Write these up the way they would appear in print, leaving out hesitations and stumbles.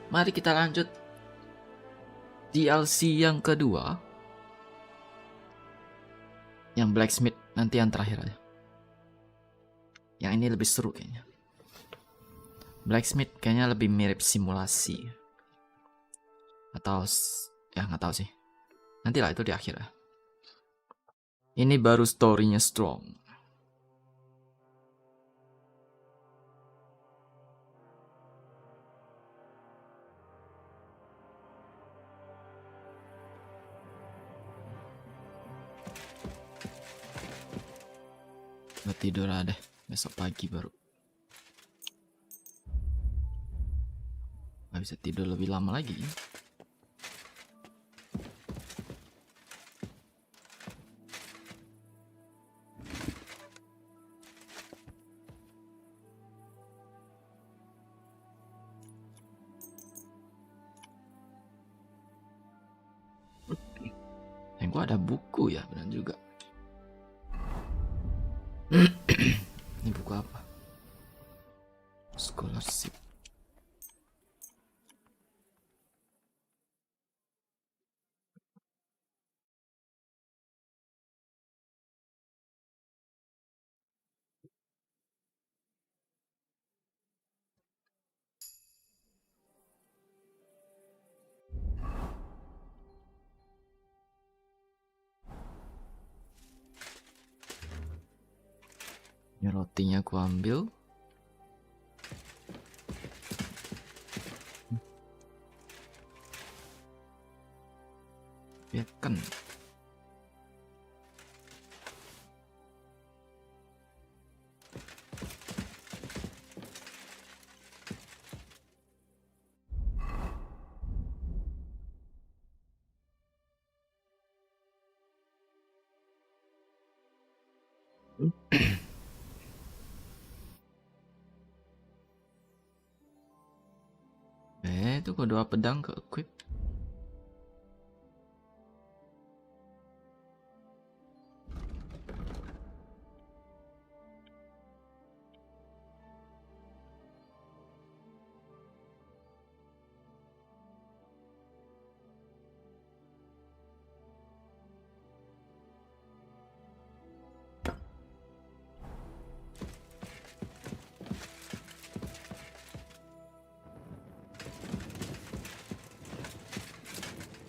Mari kita lanjut DLC yang kedua. Yang Blacksmith nanti yang terakhir aja. Yang ini lebih seru kayaknya. Blacksmith kayaknya lebih mirip simulasi. Atau ya nggak tahu sih. Nantilah itu di akhir ya. Ini baru story-nya strong. Nggak tidur lah deh, besok pagi baru. Nggak bisa tidur lebih lama lagi. Yang gua ada buku ya, benar juga. Ini buku apa? Scholarship. Ini rotinya aku ambil. Bacon. Itu kedua pedang ke equip.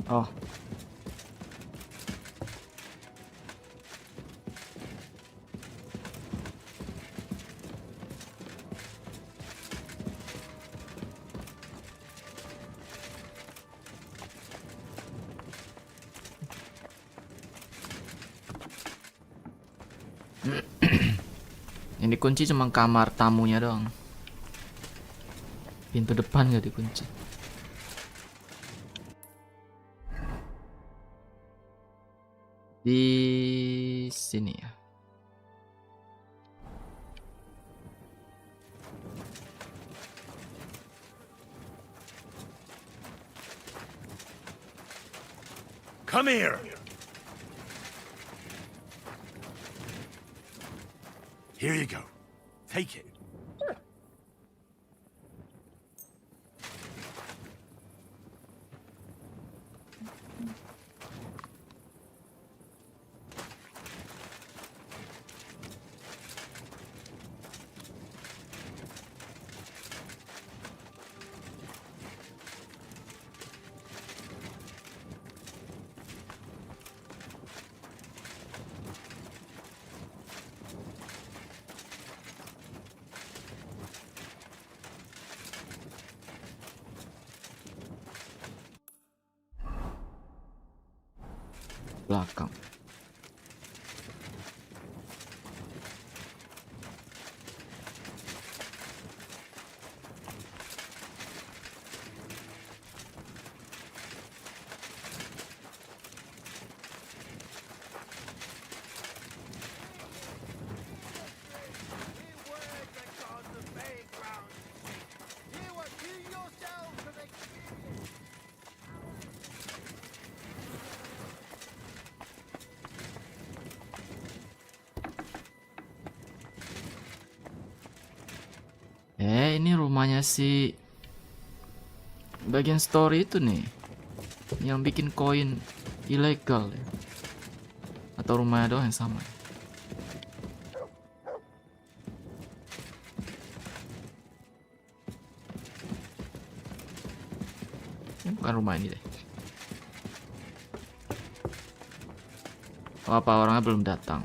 Oh. Yang dikunci cuma kamar tamunya doang. Pintu depan gak dikunci. Di sini ya. Come here. Here you go. Take it. Belakang. Ini rumahnya si bagian story itu nih, yang bikin koin ilegal ya. Atau rumahnya doang yang sama. Ini bukan rumah ini deh. Oh, apa orangnya belum datang?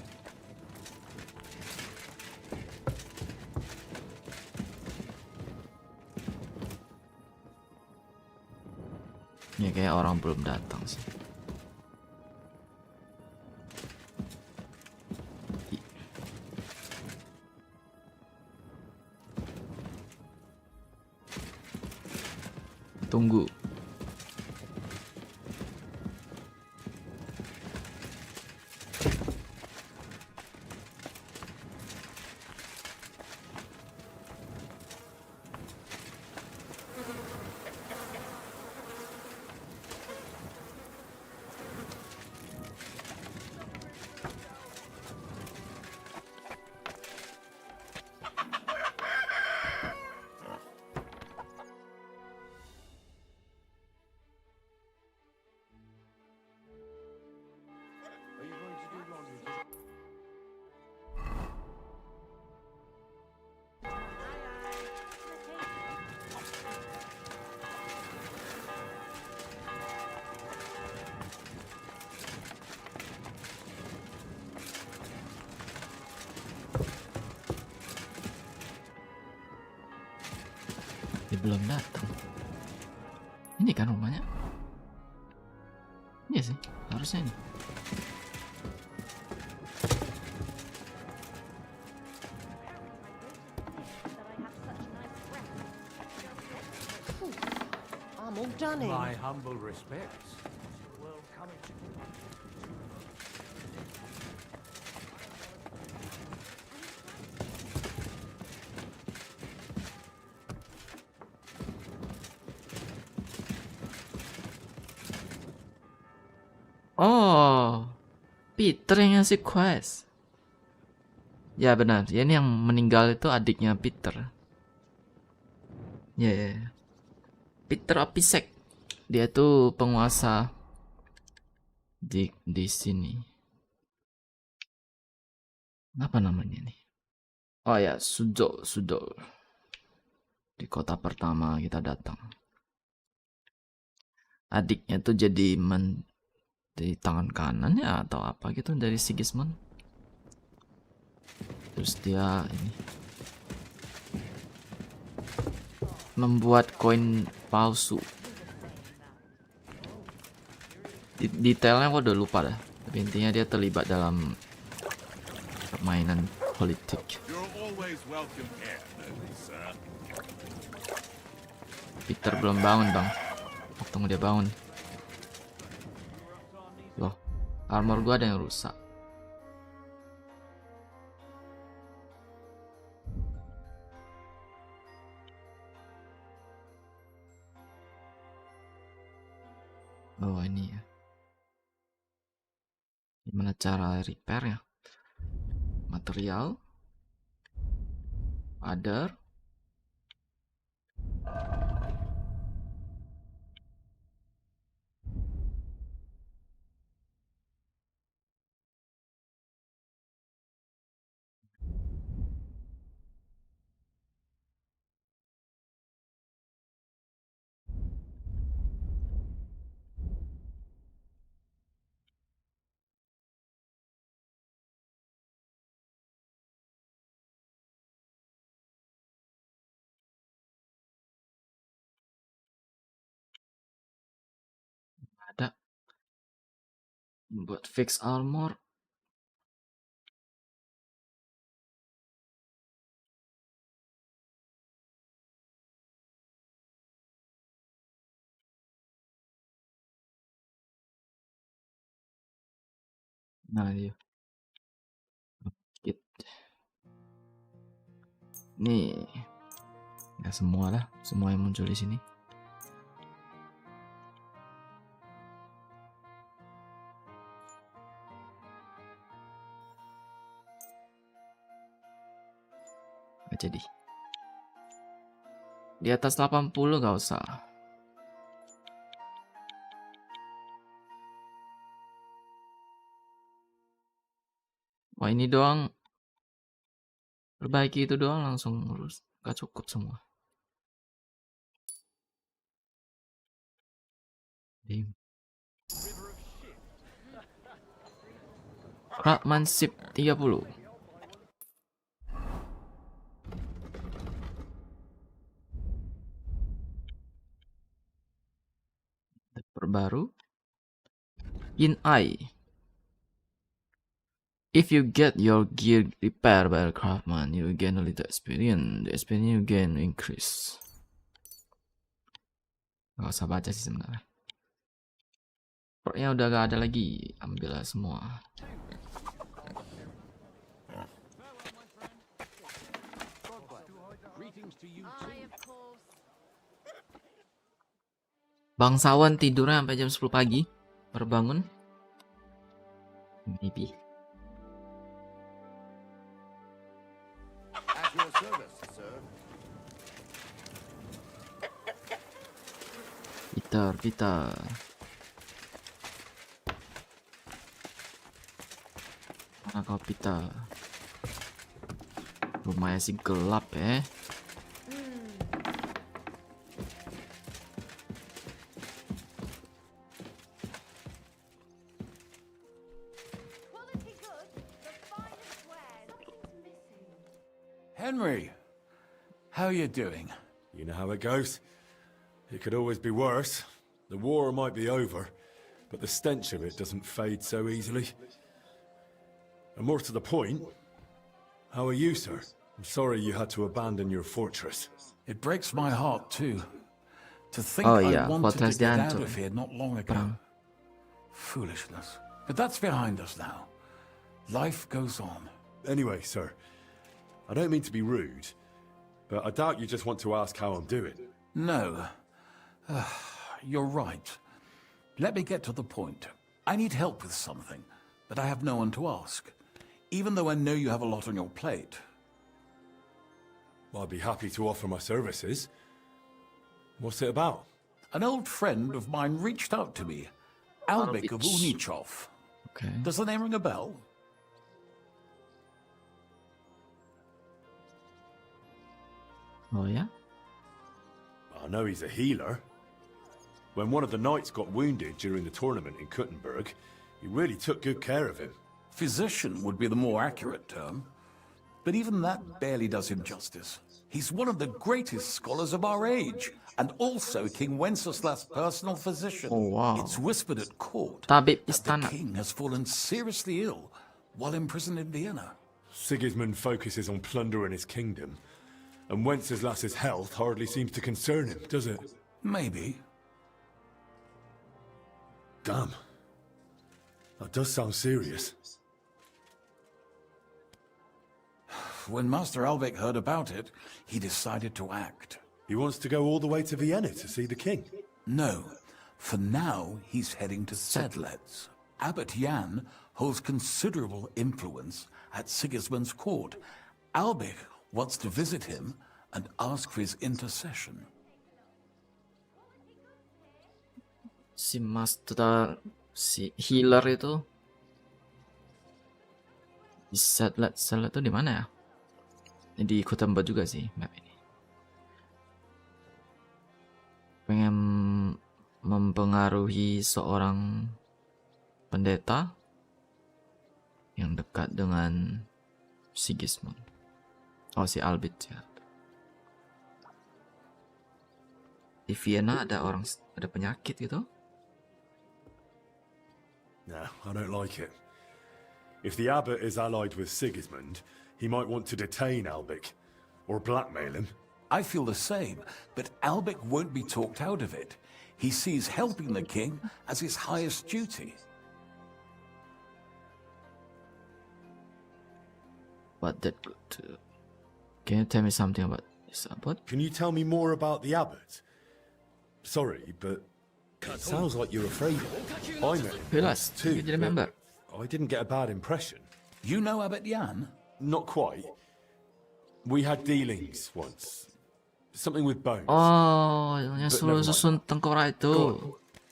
Ya kayak orang belum datang sih. Tunggu. Dia belum datang. Ini kan rumahnya? Iya sih, harusnya ini. I'm all done in. My humble respects. Oh, Peter yang ngasih quest. Ya benar, ya ini yang meninggal itu adiknya Peter. Ya, ya, ya. Peter Opisek. Dia tuh penguasa di sini. Apa namanya nih? Oh ya, Sudo. Di kota pertama kita datang. Adiknya tuh jadi di tangan kanan ya atau apa gitu dari Sigismund. Terus dia ini membuat koin palsu. Detailnya aku udah lupa dah. Tapi intinya dia terlibat dalam permainan politik. Peter belum bangun bang. Tunggu dia bangun. Loh, armor gua ada yang rusak. Oh ini ya. Gimana cara repair ya? Material. Other. Ada. Buat fix armor. Nah dia. Kit. Nih. Ya semua lah, semua yang muncul di sini. Nggak jadi. Di atas 80 gak usah. Wah, ini doang. Perbaiki itu doang langsung lulus. Gak cukup semua. Craftsmanship 30. Terbaru. In eye. If you get your gear repaired by a craftsman, you gain a little experience. The experience you gain increase. Gak usah baca sih sebenarnya. Pokoknya udah gak ada lagi. Ambillah semua. Bangsawan tidurnya sampai jam 10 pagi. Baru bangun. Maybe. Peter. Mana kau Peter? Rumahnya sih gelap ya. Henry, how you doing? You know how it goes. It could always be worse. The war might be over, but the stench of it doesn't fade so easily. And more to the point, how are you, sir? I'm sorry you had to abandon your fortress. It breaks my heart too. To think yeah, I wanted to Fortress get out Bantu. of here not long ago. Foolishness. But that's behind us now. Life goes on. Anyway, sir, I don't mean to be rude, but I doubt you just want to ask how I'm doing. No. You're right. Let me get to the point. I need help with something, but I have no one to ask. Even though I know you have a lot on your plate. Well, I'd be happy to offer my services. What's it about? An old friend of mine reached out to me. Albik of Unichov. Okay. Does the name ring a bell? Oh yeah? I know he's a healer. When one of the knights got wounded during the tournament in Kuttenberg, he really took good care of him. Physician would be the more accurate term. But even that barely does him justice. He's one of the greatest scholars of our age, and also King Wenceslas' personal physician. Oh, wow. It's whispered at court Tabib that the istana. king has fallen seriously ill while imprisoned in Vienna. Sigismund focuses on plundering his kingdom, and Wenceslas's health hardly seems to concern him, does it? Maybe. Damn. That does sound serious. When Master Albik heard about it, he decided to act. He wants to go all the way to Vienna to see the king. No. For now, he's heading to Sedlec. Abbot Jan holds considerable influence at Sigismund's court. Albik wants to visit him and ask for his intercession. Si master, si healer itu di Sedlec itu di mana ya? Di Kutamba juga sih map ini. Pengen mempengaruhi seorang pendeta yang dekat dengan Sigismund. Oh, si Albit ya. Di Vienna ada penyakit gitu. No, I don't like it. If the abbot is allied with Sigismund, he might want to detain Albik, or blackmail him. I feel the same, but Albik won't be talked out of it. He sees helping the king as his highest duty. But that good. Can you tell me something about this abbot? Can you tell me more about the abbot? Sorry, but it sounds like you're afraid of him. I met him Jelas, too, Menjadi but Member. I didn't get a bad impression. You know Abbot Jan? Not quite. We had dealings once. Something with bones. Oh, yang But never mind. susun tengkorak itu.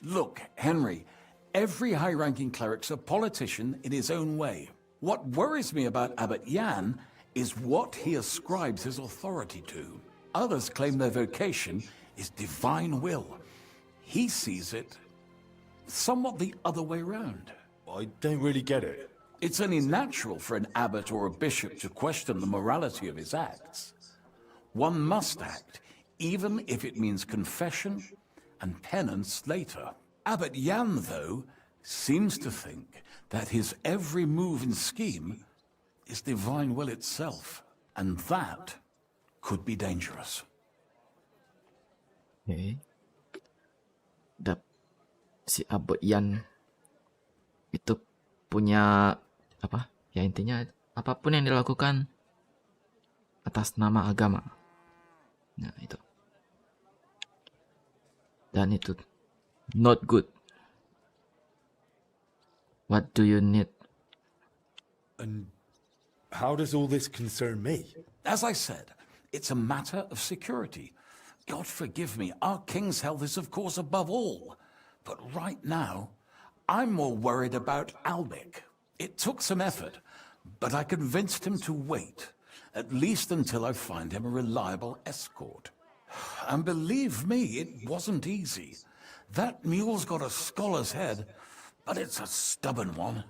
Look, Henry, every high-ranking cleric's a politician in his own way. What worries me about Abbot Yan is what he ascribes his authority to. Others claim their vocation is divine will. He sees it somewhat the other way around. I don't really get it. It's only natural for an abbot or a bishop to question the morality of his acts. One must act, even if it means confession and penance later. Abbot Yan, though, seems to think that his every move and scheme is divine will itself, and that could be dangerous. Oke. Si Abbot Yan itu punya apa? Ya intinya apapun yang dilakukan atas nama agama. Nah, itu. Dan itu not good. What do you need? And how does all this concern me? As I said, it's a matter of security. God forgive me, our king's health is of course above all. But right now, I'm more worried about Albic. It took some effort, but I convinced him to wait, at least until I find him a reliable escort. And believe me, it wasn't easy. That mule's got a scholar's head, but it's a stubborn one.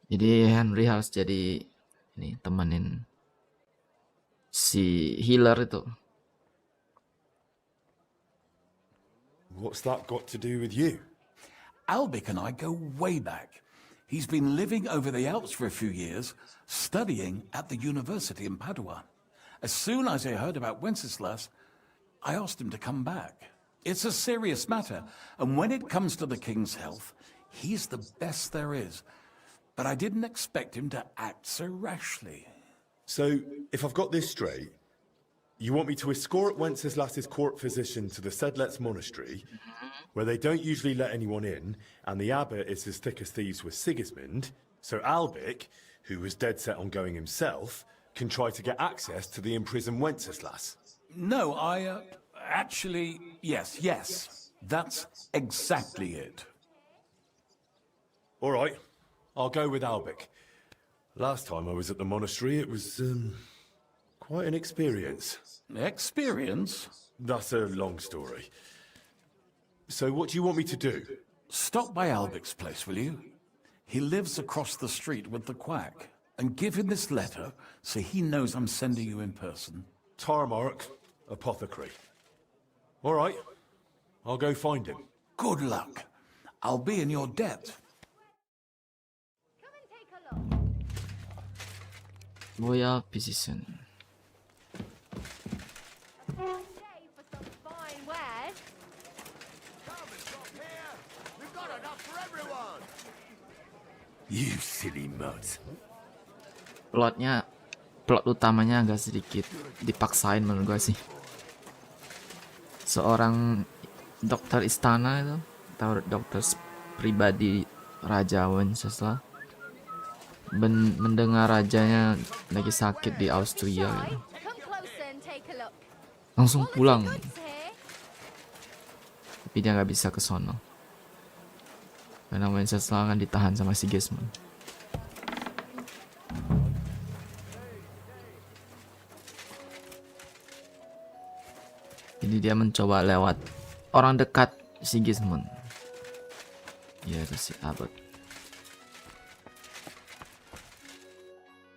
Jadi Henry harus jadi ini temenin si healer itu. What's that got to do with you? Albic and I go way back. He's been living over the Alps for a few years, studying at the university in Padua. As soon as I heard about Wenceslas, I asked him to come back. It's a serious matter, and when it comes to the king's health, he's the best there is. But I didn't expect him to act so rashly. So, if I've got this straight, you want me to escort Wenceslas's court physician to the Sedlets monastery, where they don't usually let anyone in, and the abbot is as thick as thieves with Sigismund, so Albic, who was dead set on going himself, can try to get access to the imprisoned Wenceslas. No, actually, yes. That's exactly it. All right, I'll go with Albic. Last time I was at the monastery, it was, quite an experience. Experience? That's a long story. So what do you want me to do? Stop by Albic's place, will you? He lives across the street with the quack. And give him this letter so he knows I'm sending you in person. Tarmark, apothecary. All right, I'll go find him. Good luck. I'll be in your debt. Come and take a look. Royal physician. Day for some fine wares. You silly mutt. Plot utamanya agak sedikit dipaksain menurut gue sih. Seorang dokter istana itu, atau dokter pribadi Raja Wenceslas, mendengar rajanya lagi sakit di Austria gitu. Come closer and take a look. Langsung pulang, Goods here. tapi dia nggak bisa ke sono karena Wenceslas kan ditahan sama Sigismund. Jadi dia mencoba lewat orang dekat Sigismund, yaitu si Abbot.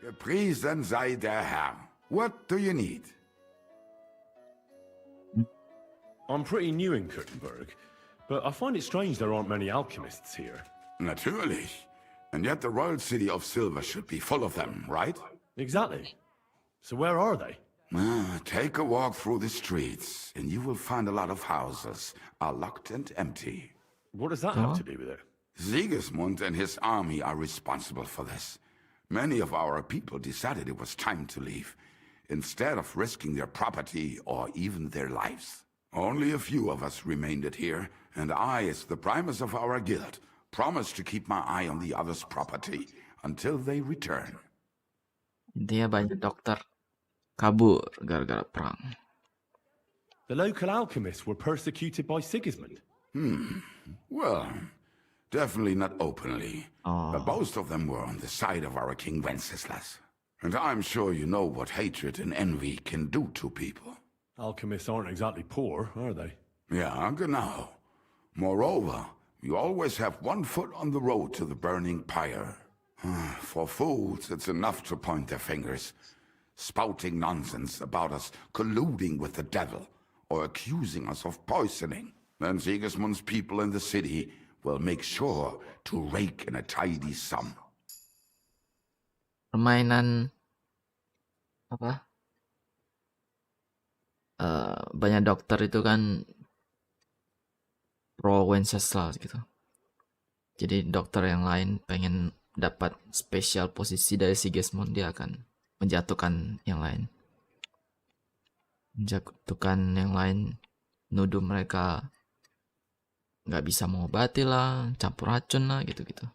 Gepriesen sei der Herr. What do you need? I'm pretty new in Kuttenberg, but I find it strange there aren't many alchemists here. Natürlich. And yet the royal city of silver should be full of them, right? Exactly. So where are they? Take a walk through the streets, and you will find a lot of houses are locked and empty. What does that have to do with it? Sigismund and his army are responsible for this. Many of our people decided it was time to leave, instead of risking their property or even their lives. Only a few of us remained here, and I, as the primus of our guild, promised to keep my eye on the others' property until they return. Intinya banyak dokter kabur gara-gara perang. The local alchemists were persecuted by Sigismund. Well, definitely not openly. Oh. But most of them were on the side of our King Wenceslas. And I'm sure you know what hatred and envy can do to people. Alchemists aren't exactly poor, are they? Yeah, genau. Moreover, you always have one foot on the road to the burning pyre. For fools, it's enough to point their fingers, spouting nonsense about us colluding with the devil or accusing us of poisoning. Then Sigismund's people in the city will make sure to rake in a tidy sum. Permainan apa? Banyak dokter itu kan pro Wenceslas gitu. Jadi dokter yang lain pengen dapat spesial posisi dari Sigismund, dia akan menjatuhkan yang lain. Menjatuhkan yang lain, nuduh mereka nggak bisa mengobati lah, campur racun lah, gitu-gitu.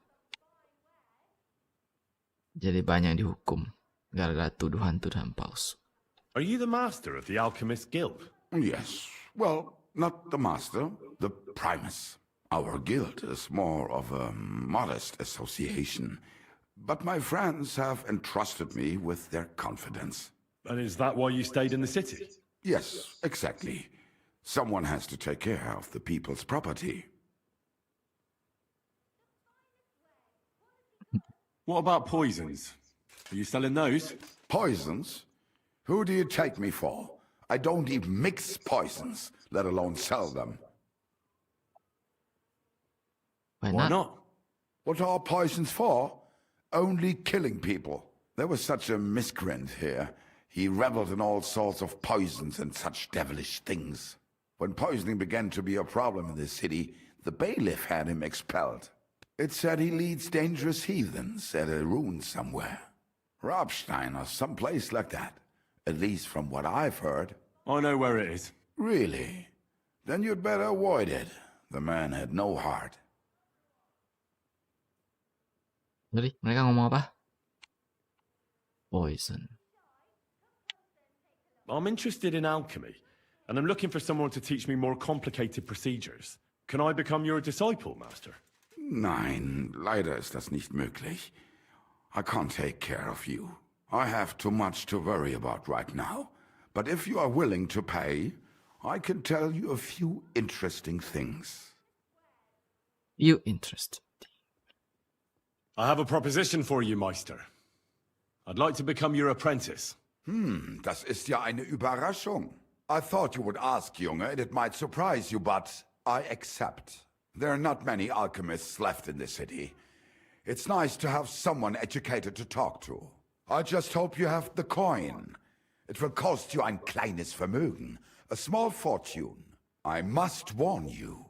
Jadi banyak yang dihukum gara-gara tuduhan-tuduhan palsu. Are you the master of the Alchemist Guild? Yes. Well, not the master, the primus. Our guild is more of a modest association. But my friends have entrusted me with their confidence. And is that why you stayed in the city? Yes, exactly. Someone has to take care of the people's property. What about poisons? Are you selling those? Poisons? Who do you take me for? I don't even mix poisons, let alone sell them. Why not? What are poisons for? Only killing people. There was such a miscreant here. He reveled in all sorts of poisons and such devilish things. When poisoning began to be a problem in the city, the bailiff had him expelled. It said he leads dangerous heathens at a ruin somewhere. Robstein or someplace like that. At least from what I've heard. I know where it is. Really? Then you'd better avoid it. The man had no heart. Jadi mereka ngomong apa? Poison. I'm interested in alchemy, and I'm looking for someone to teach me more complicated procedures. Can I become your disciple, Master? Nein, leider ist das nicht möglich. I can't take care of you. I have too much to worry about right now. But if you are willing to pay, I can tell you a few interesting things. You interested? I have a proposition for you, Meister. I'd like to become your apprentice. Das ist ja eine Überraschung. I thought you would ask, Junge, and it might surprise you, but I accept. There are not many alchemists left in the city. It's nice to have someone educated to talk to. I just hope you have the coin. It will cost you ein kleines Vermögen, a small fortune. I must warn you,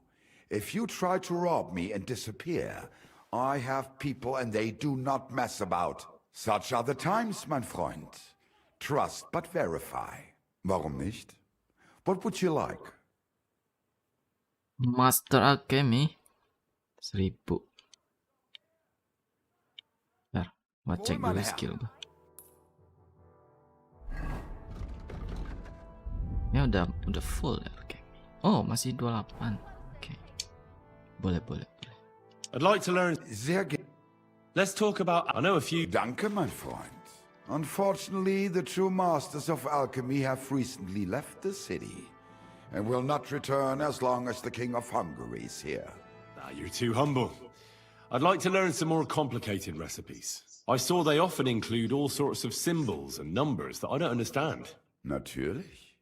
if you try to rob me and disappear, I have people and they do not mess about. Such are the times, mein Freund. Trust but verify. Warum nicht? What would you like? Master Alchemy 1000. Bentar, gua cek dulu skill gua. Ya udah full ya Alchemy. Oh, masih 28. Oke. Boleh. I'd like to learn. Sehr gerne. Let's talk about. I know a few. Danke, mein Freund. Unfortunately, the true masters of alchemy have recently left the city and will not return as long as the King of Hungary is here. You're too humble. I'd like to learn some more complicated recipes. I saw they often include all sorts of symbols and numbers that I don't understand. Natürlich.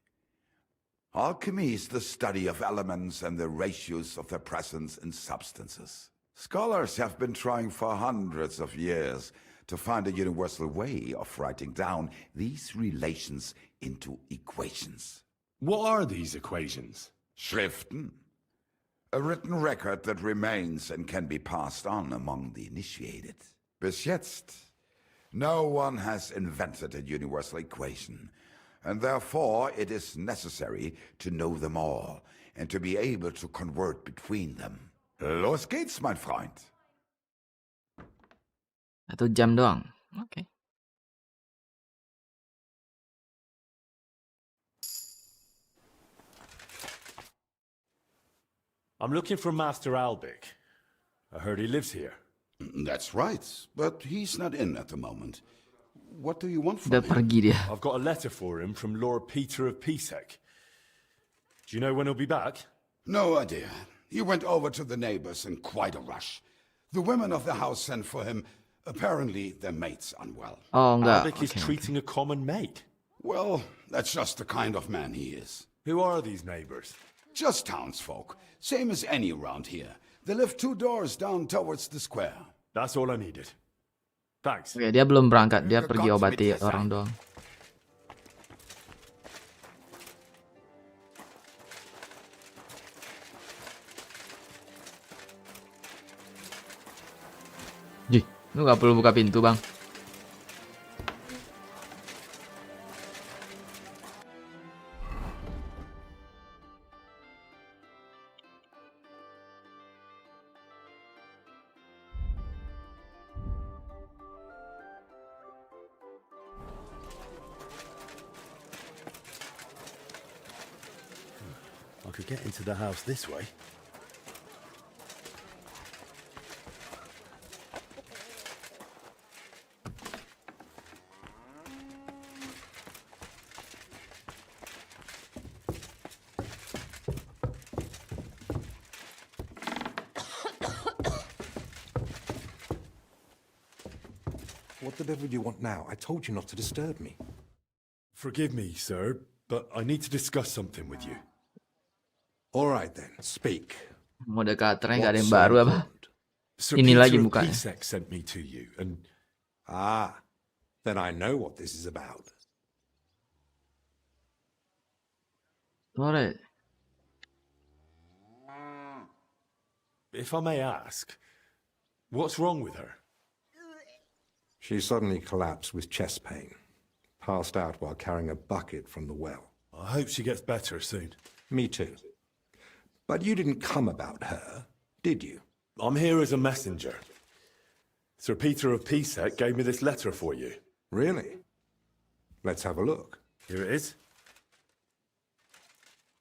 Alchemy is the study of elements and the ratios of their presence in substances. Scholars have been trying for hundreds of years to find a universal way of writing down these relations into equations. What are these equations? Schriften. A written record that remains and can be passed on among the initiated. Bis jetzt, no one has invented a universal equation, and therefore it is necessary to know them all and to be able to convert between them. Los geht's, mein Freund. 1 jam doang. Oke. I'm looking for Master Albic. I heard he lives here. That's right, but he's not in at the moment. What do you want from Udah him? pergi dia. I've got a letter for him from Lord Peter of Pisek. Do you know when he'll be back? No idea. He went over to the neighbors in quite a rush. The women of the house sent for him. Apparently, their mate's unwell. Oh enggak. Albic is treating a common mate. Well, that's just the kind of man he is. Who are these neighbors? Just townsfolk, same as any around here. They live 2 doors down towards the square. That's all I needed. Thanks. Oke, dia belum berangkat. Dia pergi obati orang doang. Jih, lu gak perlu buka pintu, Bang. I could get into the house this way. What the devil do you want now? I told you not to disturb me. Forgive me, sir, but I need to discuss something with you. All right then, speak. Moderatornya gak ada yang What's so baru apa? important? Sir Ini Peter lagi of mukanya. Pisek sent me to you, and Ah, then I know what this is about. Alright. if I may ask, what's wrong with her? She suddenly collapsed with chest pain. Passed out while carrying a bucket from the well. I hope she gets better soon. Me too. But you didn't come about her, did you? I'm here as a messenger. Sir Peter of Pisek gave me this letter for you. Really? Let's have a look. Here it is.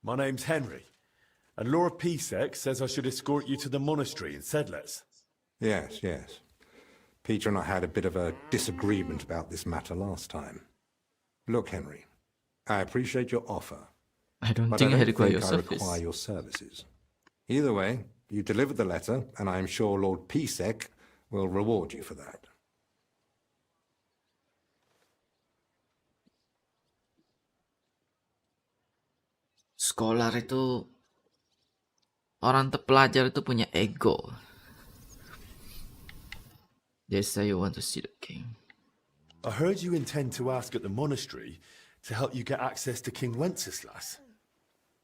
My name's Henry, and Lord Pisek says I should escort you to the monastery in Sedlets. Yes, yes. Peter and I had a bit of a disagreement about this matter last time. Look, Henry, I appreciate your offer, I don't but think I I don't require think your I service. require your services. Either way, you delivered the letter, and I am sure Lord Pisek will reward you for that. Scholar itu, orang terpelajar itu punya ego. They say you want to see the king. I heard you intend to ask at the monastery to help you get access to King Wenceslas.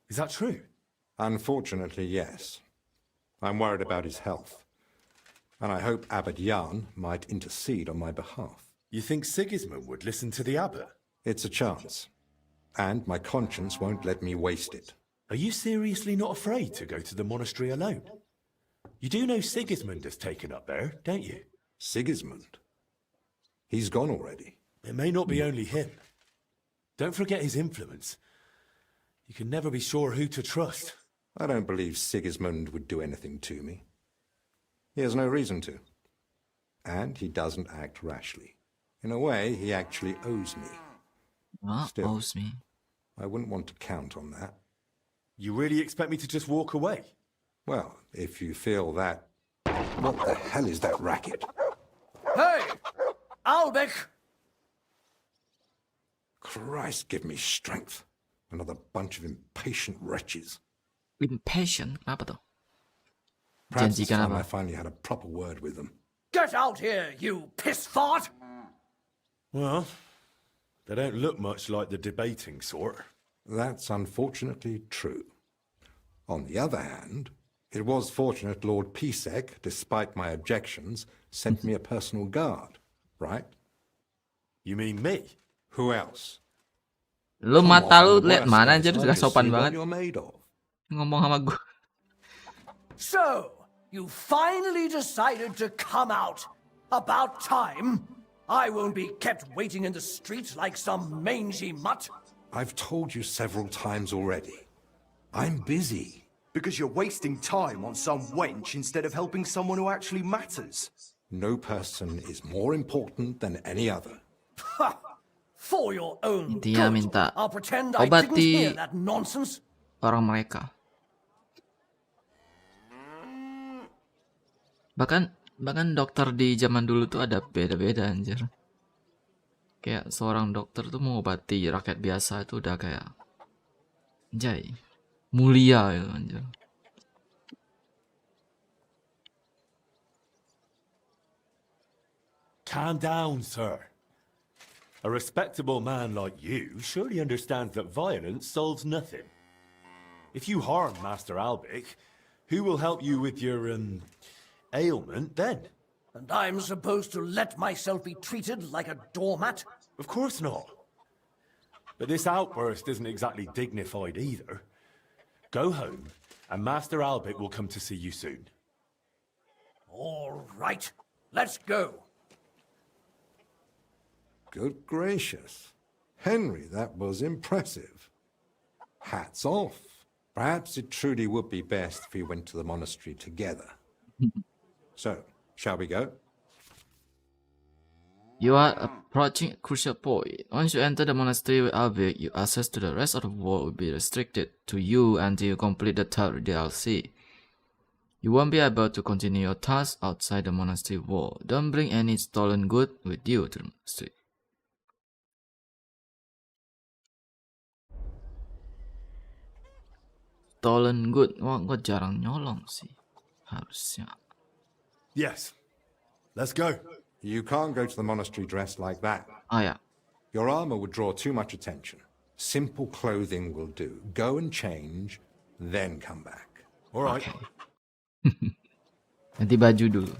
Is that true? Unfortunately, yes. I'm worried about his health, and I hope Abbot Jan might intercede on my behalf. You think Sigismund would listen to the abbot? It's a chance, and my conscience won't let me waste it. Are you seriously not afraid to go to the monastery alone? You do know Sigismund has taken up there, don't you? Sigismund? He's gone already. It may not be only him. Don't forget his influence. You can never be sure who to trust. I don't believe Sigismund would do anything to me. He has no reason to. And he doesn't act rashly. In a way, he actually owes me. Still. Owes me. I wouldn't want to count on that. You really expect me to just walk away? Well, if you feel that... What the hell is that racket? Hey! Albic! Christ, give me strength. Another bunch of impatient wretches. Impatient? Kenapa tuh? Perhaps it's Janjikan time I apa? finally had a proper word with them. Get out here, you piss fart! Well, they don't look much like the debating sort. That's unfortunately true. On the other hand, it was fortunate Lord Pisek, despite my objections, sent me a personal guard, right? You mean me? Who else? Lu Come mata on, lu what liat else mana can I aja say udah to sopan see what banget. you're made of? Ngomong sama gue. So, you finally decided to come out. About time. I won't be kept waiting in the streets like some mangy mutt. I've told you several times already. I'm busy. Because you're wasting time on some wench instead of helping someone who actually matters. No person is more important than any other. Ha! For your own Dia good, minta I'll pretend I obat didn't di hear that nonsense. orang mereka. Bahkan dokter di zaman dulu tuh ada beda-beda anjir. Kayak seorang dokter tuh mengobati rakyat biasa itu udah kayak anjay, mulia gitu anjir. Calm down, sir. A respectable man like you surely understands that violence solves nothing. If you harm Master Albic, who will help you with your, ailment then? And I'm supposed to let myself be treated like a doormat? Of course not. But this outburst isn't exactly dignified either. Go home, and Master Albic will come to see you soon. All right, let's go. Good gracious. Henry, that was impressive. Hats off. Perhaps it truly would be best if we went to the monastery together. So, shall we go? You are approaching a crucial point. Once you enter the monastery with Albic, your access to the rest of the world will be restricted to you until you complete the third DLC. You won't be able to continue your tasks outside the monastery wall. Don't bring any stolen good with you to the monastery. Stolen good? Wah, gua jarang nyolong sih. Harusnya. Yes. Let's go. You can't go to the monastery dressed like that. Oh ya. Your armor would draw too much attention. Simple clothing will do. Go and change, then come back. All right. Okay. Ganti baju dulu.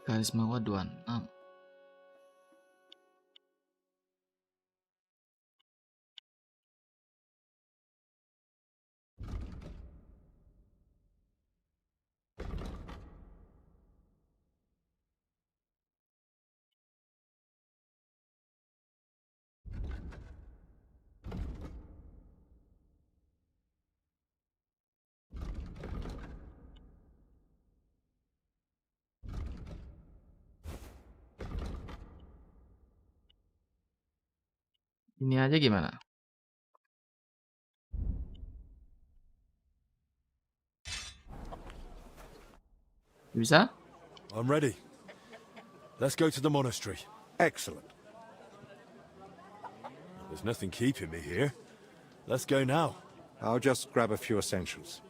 Karisma gua 26. Ini aja gimana? Bisa? I'm ready. Let's go to the monastery. Excellent. There's nothing keeping me here. Let's go now. I'll just grab a few essentials.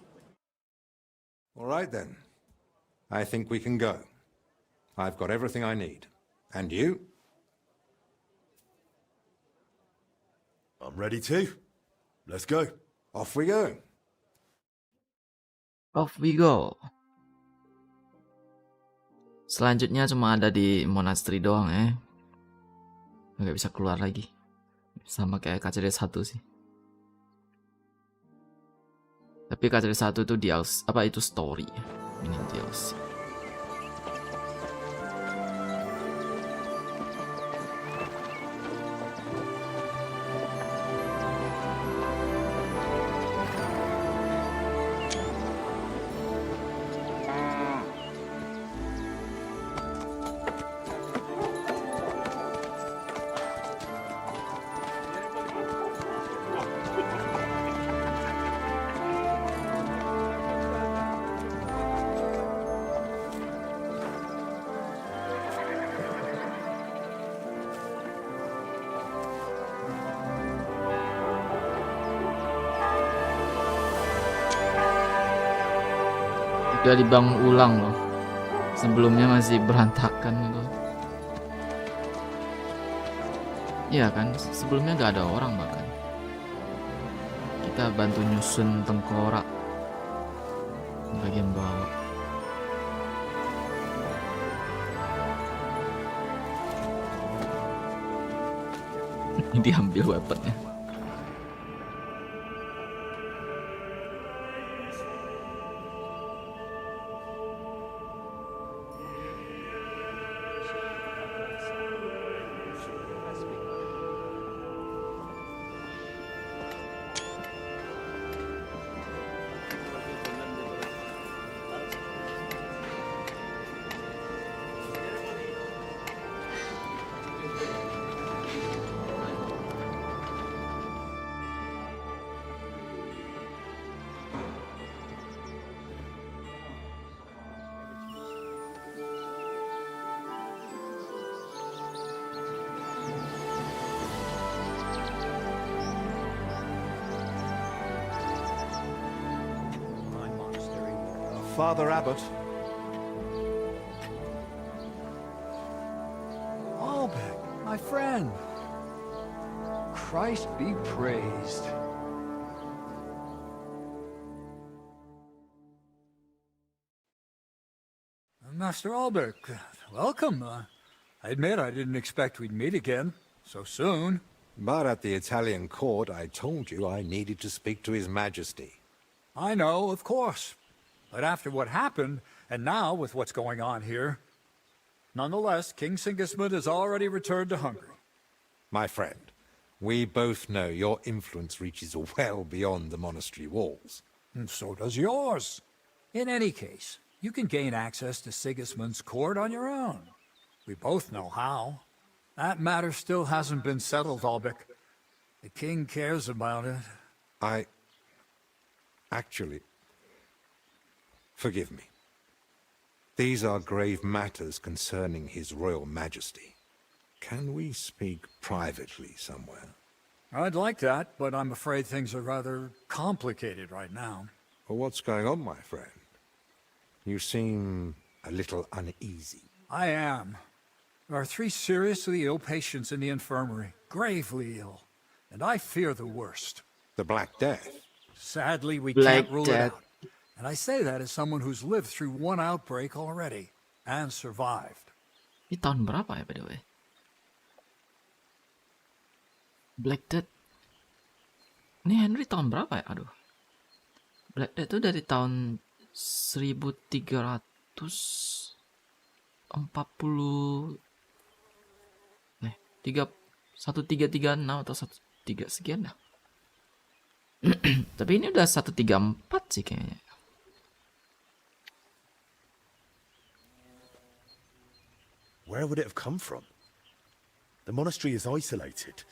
All right then. I think we can go. I've got everything I need. And you? I'm ready too. Let's go. Off we go. Off we go. Selanjutnya cuma ada di monastery doang ya. Nggak bisa keluar lagi. Sama kayak KCD 1 sih. Tapi KCD 1 itu DLC, apa itu story. Ini DLC. Udah dibangun ulang loh. Sebelumnya masih berantakan loh. Iya kan, sebelumnya gak ada orang bahkan. Kita bantu nyusun tengkorak bagian bawah. Diambil weaponnya. Father Abbot. Albert, my friend. Christ be praised. Master Albert, welcome. I admit I didn't expect we'd meet again so soon. But at the Italian court, I told you I needed to speak to His Majesty. I know, of course. But after what happened, and now with what's going on here, nonetheless, King Sigismund has already returned to Hungary. My friend, we both know your influence reaches well beyond the monastery walls. And so does yours. In any case, you can gain access to Sigismund's court on your own. We both know how. That matter still hasn't been settled, Albrecht. The king cares about it. Actually, forgive me. These are grave matters concerning His Royal Majesty. Can we speak privately somewhere? I'd like that, but I'm afraid things are rather complicated right now. Well, what's going on, my friend? You seem a little uneasy. I am. There are 3 seriously ill patients in the infirmary, gravely ill, and I fear the worst. The Black Death? Sadly, we Black can't rule Death. it out. And I say that as someone who's lived through one outbreak already, and survived. Ini tahun berapa ya, by the way? Black Death. Ini Henry tahun berapa ya? Aduh. Black Death itu dari tahun 1340 1336 atau 13 sekian dah. Tapi ini udah 134 sih kayaknya. Where would it have come from? The monastery is isolated.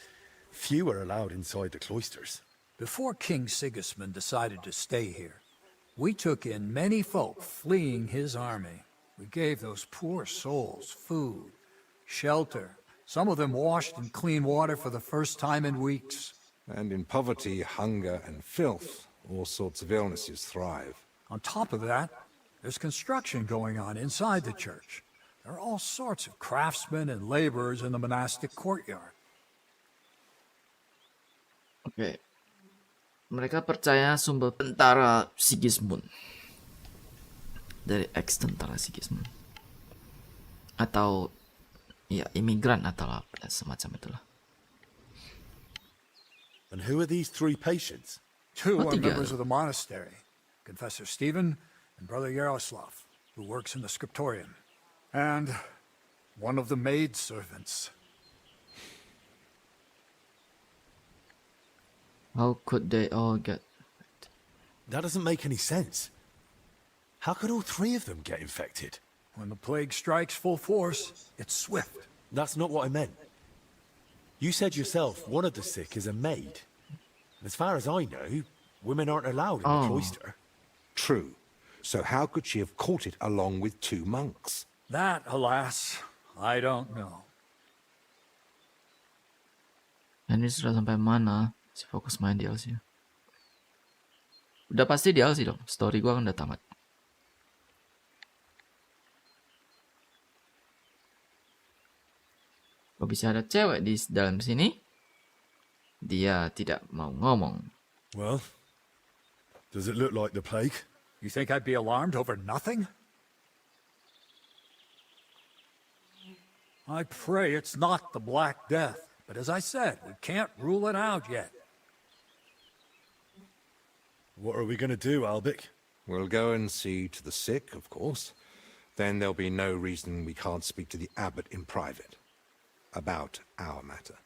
Few are allowed inside the cloisters. Before King Sigismund decided to stay here, we took in many folk fleeing his army. We gave those poor souls food, shelter. Some of them washed in clean water for the first time in weeks. And in poverty, hunger, and filth, all sorts of illnesses thrive. On top of that, there's construction going on inside the church. There are all sorts of craftsmen and laborers in the monastic courtyard. Oke. Mereka percaya sumber tentara Sigismund. Dari ex-tentara Sigismund. Atau ya imigran atau apa semacam itulah. And who are these 3 patients? 2 are members of the monastery, Confessor Stephen and Brother Yaroslav, who works in the scriptorium, and one of the maidservants. How could they all get... That doesn't make any sense. How could all 3 of them get infected? When the plague strikes full force, it's swift. That's not what I meant. You said yourself one of the sick is a maid. As far as I know, women aren't allowed in the cloister. True. So how could she have caught it along with 2 monks? That, alas, I don't know. Ini sudah sampai mana? Si fokus main DLC. Udah pasti DLC dong. Story gua kan udah tamat. Kok bisa ada cewek di dalam sini? Dia tidak mau ngomong. Well, does it look like the plague? You think I'd be alarmed over nothing? I pray it's not the Black Death, But as I said, we can't rule it out yet. What are we going to do, Albic? We'll go and see to the sick, of course. Then there'll be no reason we can't speak to the abbot in private about our matter.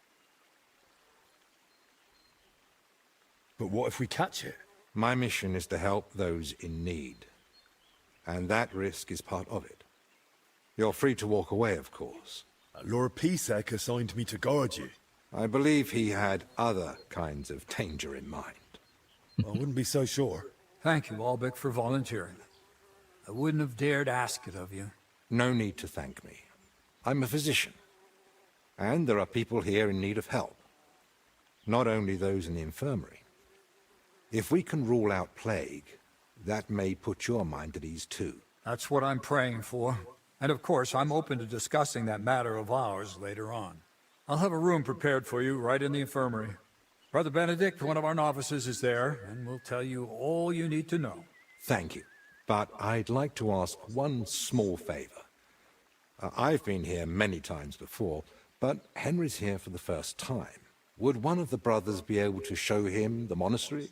But what if we catch it? My mission is to help those in need. And that risk is part of it. You're free to walk away, of course. Lord Pisek assigned me to guard you. I believe he had other kinds of danger in mind. I wouldn't be so sure. Thank you, Albic, for volunteering. I wouldn't have dared ask it of you. No need to thank me. I'm a physician. And there are people here in need of help. Not only those in the infirmary. If we can rule out plague, that may put your mind at ease too. That's what I'm praying for. And of course, I'm open to discussing that matter of ours later on. I'll have a room prepared for you right in the infirmary. Brother Benedict, one of our novices, is there, and will tell you all you need to know. Thank you. But I'd like to ask one small favor. I've been here many times before, but Henry's here for the first time. Would one of the brothers be able to show him the monastery?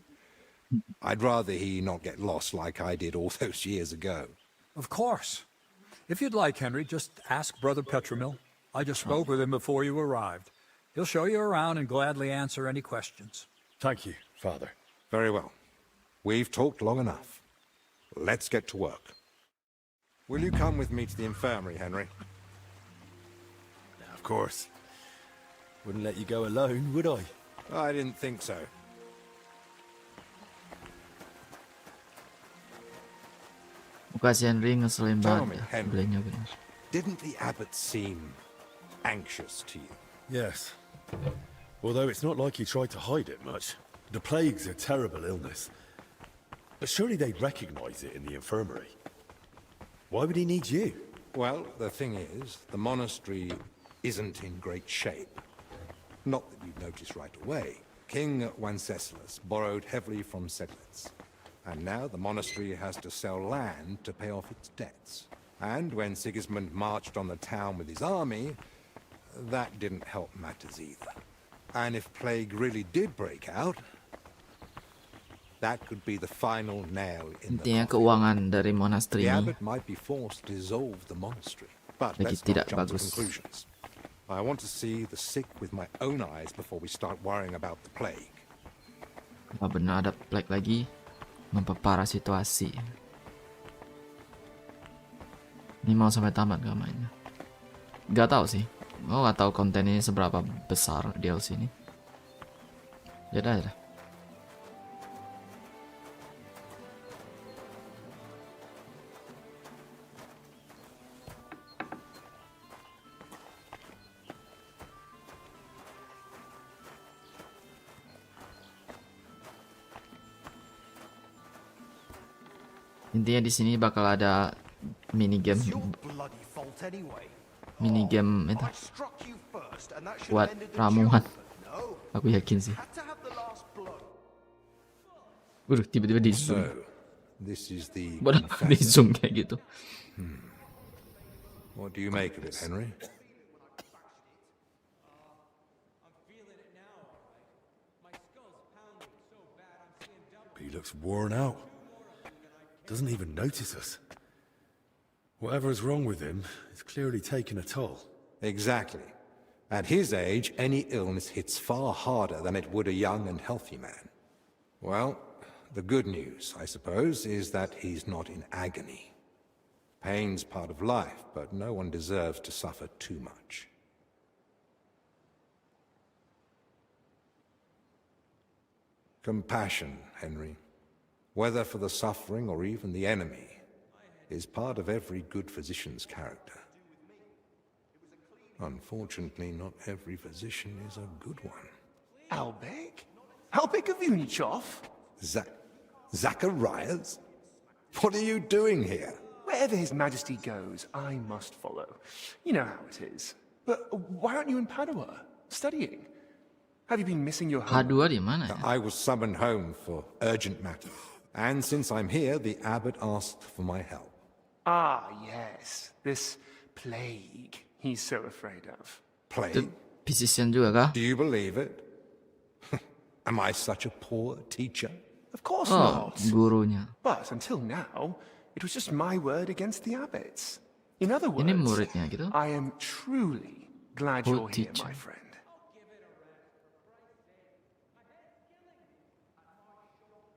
I'd rather he not get lost like I did all those years ago. Of course. If you'd like, Henry, just ask Brother Petramil. I just spoke with him before you arrived. He'll show you around and gladly answer any questions. Thank you, Father. Very well. We've talked long enough. Let's get to work. Will you come with me to the infirmary, Henry? Of course. Wouldn't let you go alone, would I? I didn't think so. Muka si Henry ngeselin Tell me, banget ya, Henry, sebelahnya bener. didn't the abbot seem anxious to you? Yes. Although it's not like he tried to hide it much. The plague's a terrible illness. But surely they'd recognize it in the infirmary. Why would he need you? Well, the thing is, the monastery isn't in great shape. Not that you'd notice right away. King Wenceslas borrowed heavily from settlers. And now the monastery has to sell land to pay off its debts. And when Sigismund marched on the town with his army, that didn't help matters either. And if plague really did break out, that could be the final nail in the Intinya coffin. keuangan dari monastery The ini abbot might be forced to dissolve the monastery. But lagi let's tidak not jump to bagus. conclusions. I want to see the sick with my own eyes before we start worrying about the plague. Apa benar ada plague lagi memperparah situasi? Ini mau sampai tamat gak mainnya? Gak tahu sih. Oh, gak tahu konten ini seberapa besar DLC ini. Ya dah. Intinya di sini bakal ada minigame itu buat ramuan. Aku yakin sih. Tiba-tiba di zoom. So, this is the Buat apa di zoom kayak gitu? What do you make of it, Henry? He looks worn out. Doesn't even notice us. Whatever's wrong with him, it's clearly taken a toll. Exactly. At his age, any illness hits far harder than it would a young and healthy man. Well, the good news, I suppose, is that he's not in agony. Pain's part of life, but no one deserves to suffer too much. Compassion, Henry, whether for the suffering or even the enemy, is part of every good physician's character. Unfortunately, not every physician is a good one. Albic? Albic of Unichov? Zacharias? What are you doing here? Wherever His Majesty goes, I must follow. You know how it is. But why aren't you in Padua, studying? Have you been missing your home? Padua di mana ya? I was summoned home for urgent matters. And since I'm here, the abbot asked for my help. Ah, yes. This plague he's so afraid of. Plague? Physician juga kah? Do you believe it? Am I such a poor teacher? Of course Oh, not. gurunya. But until now, it was just my word against the abbot's. In other Ini words, muridnya gitu. I am truly glad Poor you're here, teacher. my friend.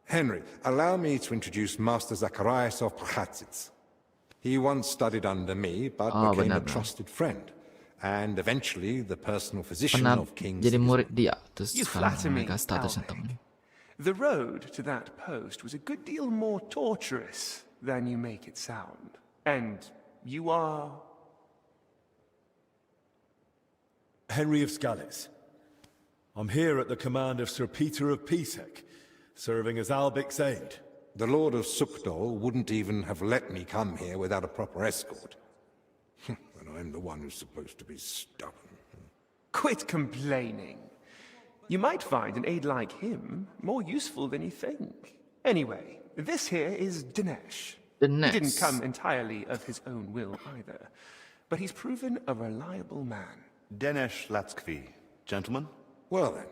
Henry, allow me to introduce Master Zacharias of Prchatsitz. He once studied under me, but became a benar. trusted friend, and eventually the personal physician Pernah of King jadi murid Sigismund. dia, terus You sekarang flatter me, mereka statusnya Albert. temen. The road to that post was a good deal more torturous than you make it sound. And you are... Henry of Skalitz. I'm here at the command of Sir Peter of Pisek, serving as Albic's aide. The Lord of Sukdol wouldn't even have let me come here without a proper escort. And I'm the one who's supposed to be stubborn. Quit complaining. You might find an aide like him more useful than you think. Anyway, this here is Dinesh. He didn't Dinesh. come entirely of his own will either, but he's proven a reliable man. Dinesh Latskvi. Gentlemen? Well then,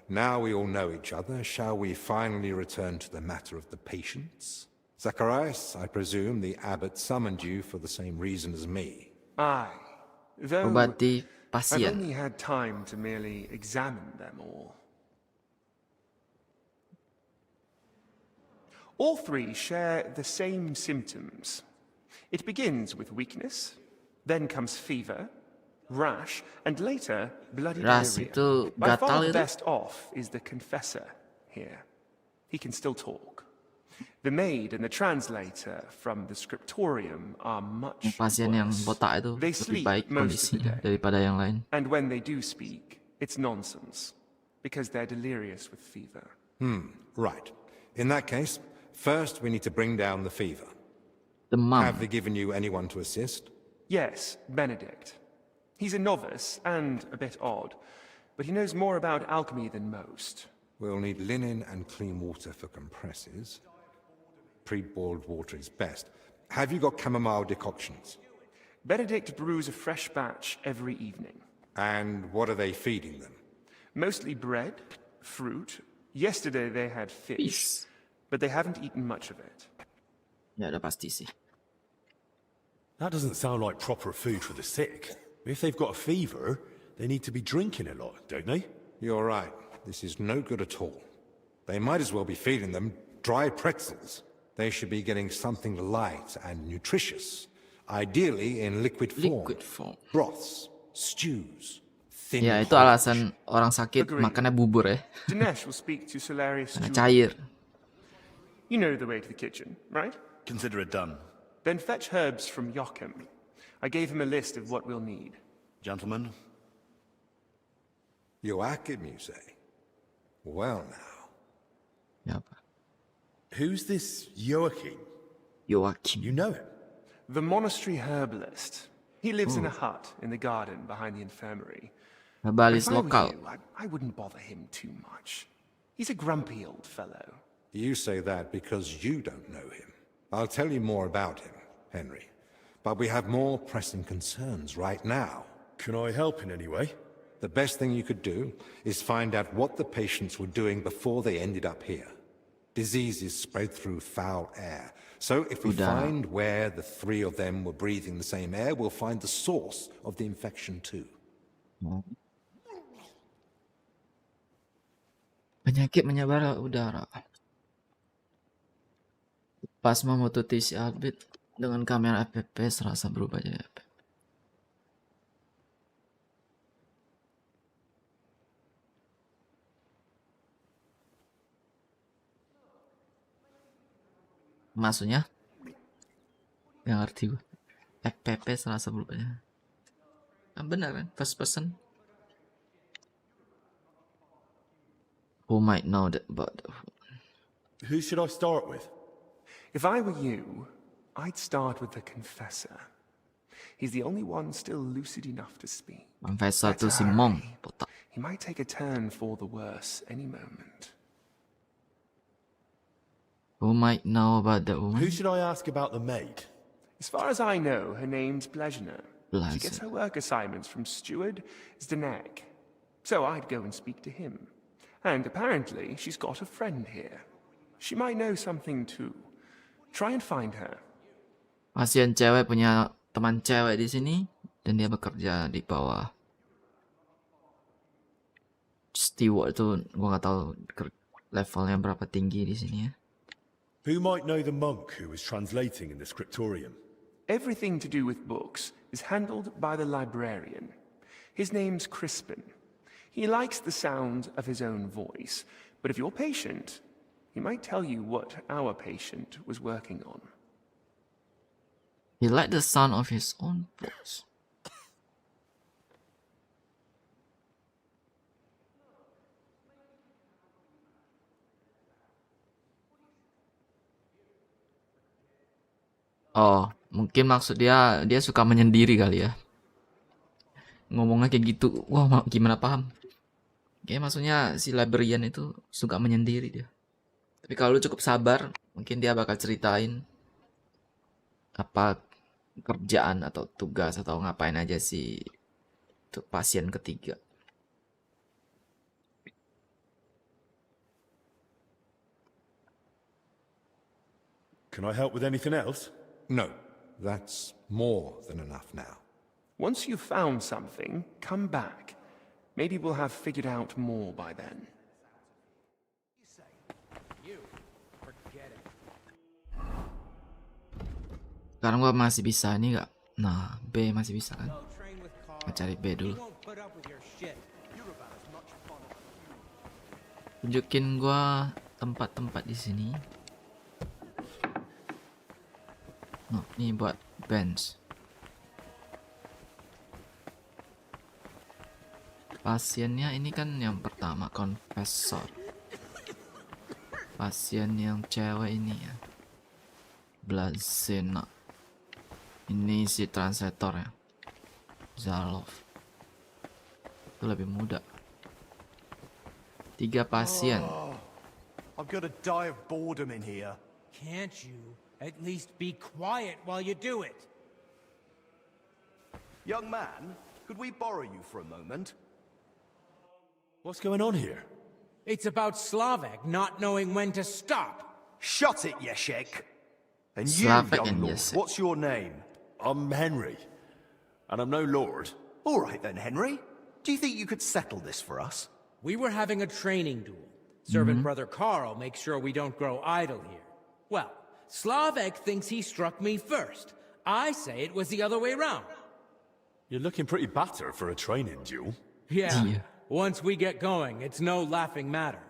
now we all know each other, shall we finally return to the matter of the patients? Zacharias, I presume the abbot summoned you for the same reason as me. Aye, though Obati I've pasien. only had time to merely examine them all. All three share the same symptoms. It begins with weakness, then comes fever, rash, and later bloody Rash diarrhea. itu By gatal far the itu? best off is the confessor here. He can still talk. The maid and the translator from the scriptorium are much Pasien yang worse. botak itu They lebih sleep baik most of the kondisinya day. daripada yang lain. And when they do speak, it's nonsense, because they're delirious with fever. Right. In that case, first we need to bring down the fever. Demam. Have they given you anyone to assist? Yes, Benedict. He's a novice and a bit odd, but he knows more about alchemy than most. We'll need linen and clean water for compresses. Pre-boiled water is best. Have you got chamomile decoctions? Benedict brews a fresh batch every evening. And what are they feeding them? Mostly bread, fruit. Yesterday they had fish, Fish. but they haven't eaten much of it. Ya udah pasti sih. That doesn't sound like proper food for the sick. If they've got a fever, they need to be drinking a lot, don't they? You're right. This is no good at all. They might as well be feeding them dry pretzels. They should be getting something light and nutritious, ideally in liquid form. Liquid form. Broths, stews, thin Ya itu porridge. alasan orang sakit Agreed. makannya bubur ya. Dinesh will speak to Solarius Karena Stewart. cair. You know the way to the kitchen, right? Consider it done. Then fetch herbs from Joachim. I gave him a list of what we'll need. Gentlemen? Joachim, you say? Well now. Ya apa? Who's this Joachim? Joachim. You know him? The monastery herbalist. He lives in a hut in the garden behind the infirmary. Herbalis If I were lokal. you, I wouldn't bother him too much. He's a grumpy old fellow. You say that because you don't know him. I'll tell you more about him, Henry. But we have more pressing concerns right now. Can I help in any way? The best thing you could do is find out what the patients were doing before they ended up here. Diseases spread through foul air. So if we Udah. find where the three of them were breathing the same air, we'll find the source of the infection too. Penyakit menyebar udara. Pas memututi si Albert dengan kamera ApplePay serasa berubah jadi apa? Maksudnya? Yang ngerti gue. ApplePay serasa berubah jadi. Ah, benar kan? First person. Who might know that about the... Who should I start with? If I were you, I'd start with the confessor. He's the only one still lucid enough to speak. Profesor Better tuh si Mong. hurry. Botak. He might take a turn for the worse any moment. Who might know about the Who woman? should I ask about the maid? As far as I know, her name's Blezhna. She Blezhna. gets her work assignments from Steward Zdenek. So I'd go and speak to him. And apparently she's got a friend here. She might know something too. Try and find her. Pasien cewek punya teman cewek di sini dan dia bekerja di bawah steward itu. Gua nggak tahu levelnya berapa tinggi di sini ya. Who might know the monk who was translating in the scriptorium? Everything to do with books is handled by the librarian. His name's Crispin. He likes the sound of his own voice, but if you're patient, he might tell you what our patient was working on. He liked the sound of his own voice. Oh, mungkin maksud dia suka menyendiri kali ya. Ngomongnya kayak gitu. Wah, gimana paham? Kayak maksudnya si librarian itu suka menyendiri dia. Tapi kalau lu cukup sabar, mungkin dia bakal ceritain apa kerjaan atau tugas atau ngapain aja si pasien ketiga. Can I help with anything else? No, that's more than enough now. Once you've found something, come back. Maybe we'll have figured out more by then. Sekarang gua masih bisa ini nggak? Nah, B masih bisa kan? Kita cari B dulu. Tunjukin gua tempat-tempat di sini. Nah, ini buat bench. Pasiennya ini kan yang pertama, confessor. Pasien yang cewek ini ya, Blazena. Ini si translator ya, Zalov. Itu lebih muda. 3 pasien. I'm gonna die of boredom in here. Can't you at least be quiet while you do it? Young man, could we borrow you for a moment? What's going on here? It's about Slavek not knowing when to stop. Shut it, Yeshek. And you, Slavek young and lord, Yeshek. what's your name? I'm Henry, and I'm no lord. All right then, Henry. Do you think you could settle this for us? We were having a training duel. Servant Brother Carl makes sure we don't grow idle here. Well, Slavek thinks he struck me first. I say it was the other way round. You're looking pretty battered for a training duel. Yeah. Once we get going, it's no laughing matter.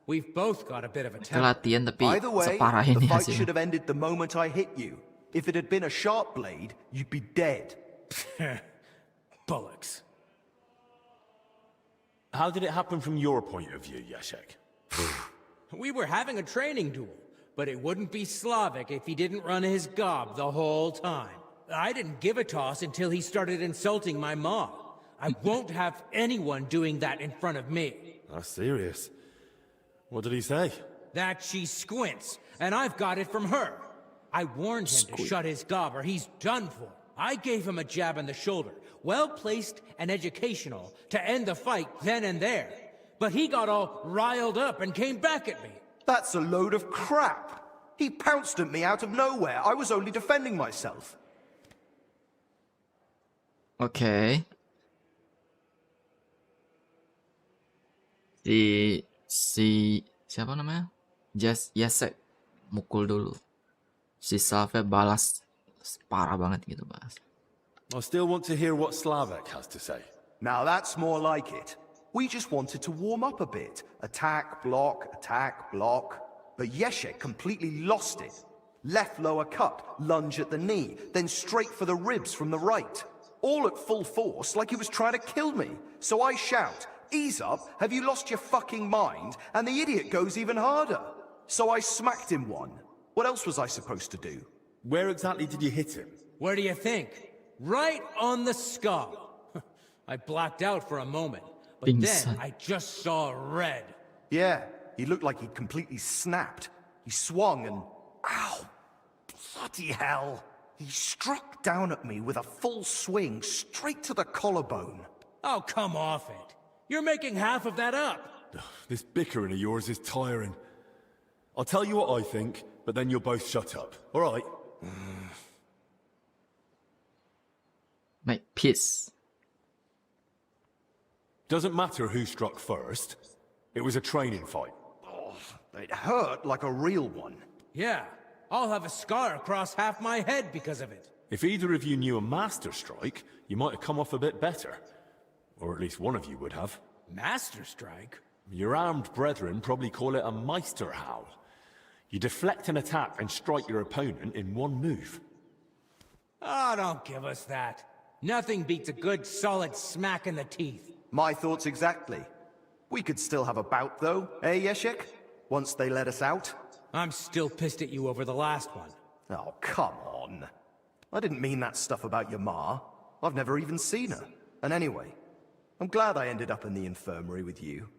We've both got a bit of a Kita temper. latihan tapi Either way, separah the ini fight hasilnya. should have ended the moment I hit you. If it had been a sharp blade, you'd be dead. Bullocks. How did it happen from your point of view, Yashek? We were having a training duel, but it wouldn't be Slavik if he didn't run his gob the whole time. I didn't give a toss until he started insulting my mom. I won't have anyone doing that in front of me. That's serious. What did he say? That she squints, and I've got it from her. I warned him to shut his gob or he's done for. I gave him a jab in the shoulder, well-placed and educational, to end the fight then and there. But he got all riled up and came back at me. That's a load of crap. He pounced at me out of nowhere. I was only defending myself. Oke. Si siapa namanya? Yesek mukul dulu. Si Slavek balas parah banget gitu, Mas. I still want to hear what Slavek has to say. Now that's more like it. We just wanted to warm up a bit. Attack, block, But Yeshek completely lost it. Left lower cut, lunge at the knee, then straight for the ribs from the right. All at full force, like he was trying to kill me. So I shout, "Ease up, have you lost your fucking mind?" And the idiot goes even harder. So I smacked him one. What else was I supposed to do? Where exactly did you hit him? Where do you think? Right on the skull. I blacked out for a moment, but then I just saw red. Yeah, he looked like he'd completely snapped. He swung and... Ow! Bloody hell! He struck down at me with a full swing straight to the collarbone. Oh, come off it. You're making half of that up. This bickering of yours is tiring. I'll tell you what I think, but then you'll both shut up. All right? Make peace. Doesn't matter who struck first. It was a training fight. Oh, it hurt like a real one. Yeah, I'll have a scar across half my head because of it. If either of you knew a master strike, you might have come off a bit better. Or at least one of you would have. Master strike? Your armed brethren probably call it a Meisterhowl. You deflect an attack and strike your opponent in one move. Oh, don't give us that. Nothing beats a good, solid smack in the teeth. My thoughts exactly. We could still have a bout, though, eh, Yeshik? Once they let us out. I'm still pissed at you over the last one. Oh, come on. I didn't mean that stuff about your ma. I've never even seen her. And anyway, I'm glad I ended up in the infirmary with you.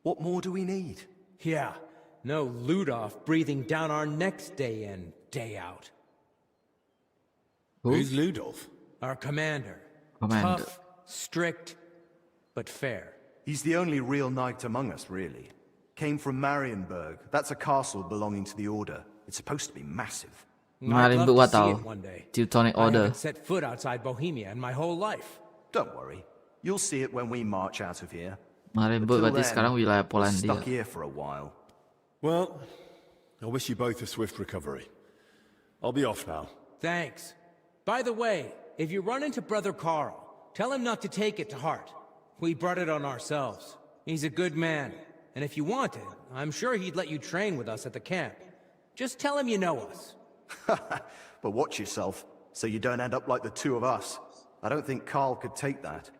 What more do we need? Yeah, no Ludolf breathing down our necks day in, day out. Who's Ludolf? Our commander. Commander. Tough, strict, but fair. He's the only real knight among us, really. Came from Marienburg. That's a castle belonging to the Order. It's supposed to be massive. Marienburg what tau? One day. Teutonic I Order. haven't set foot outside Bohemia in my whole life. Don't worry. You'll see it when we march out of here. Marienburg berarti sekarang wilayah We're Polandia. stuck here for a while. Well, I wish you both a swift recovery. I'll be off now. Thanks. By the way, if you run into Brother Carl, tell him not to take it to heart. We brought it on ourselves. He's a good man. And if you wanted, I'm sure he'd let you train with us at the camp. Just tell him you know us. But watch yourself, so you don't end up like the two of us. I don't think Carl could take that.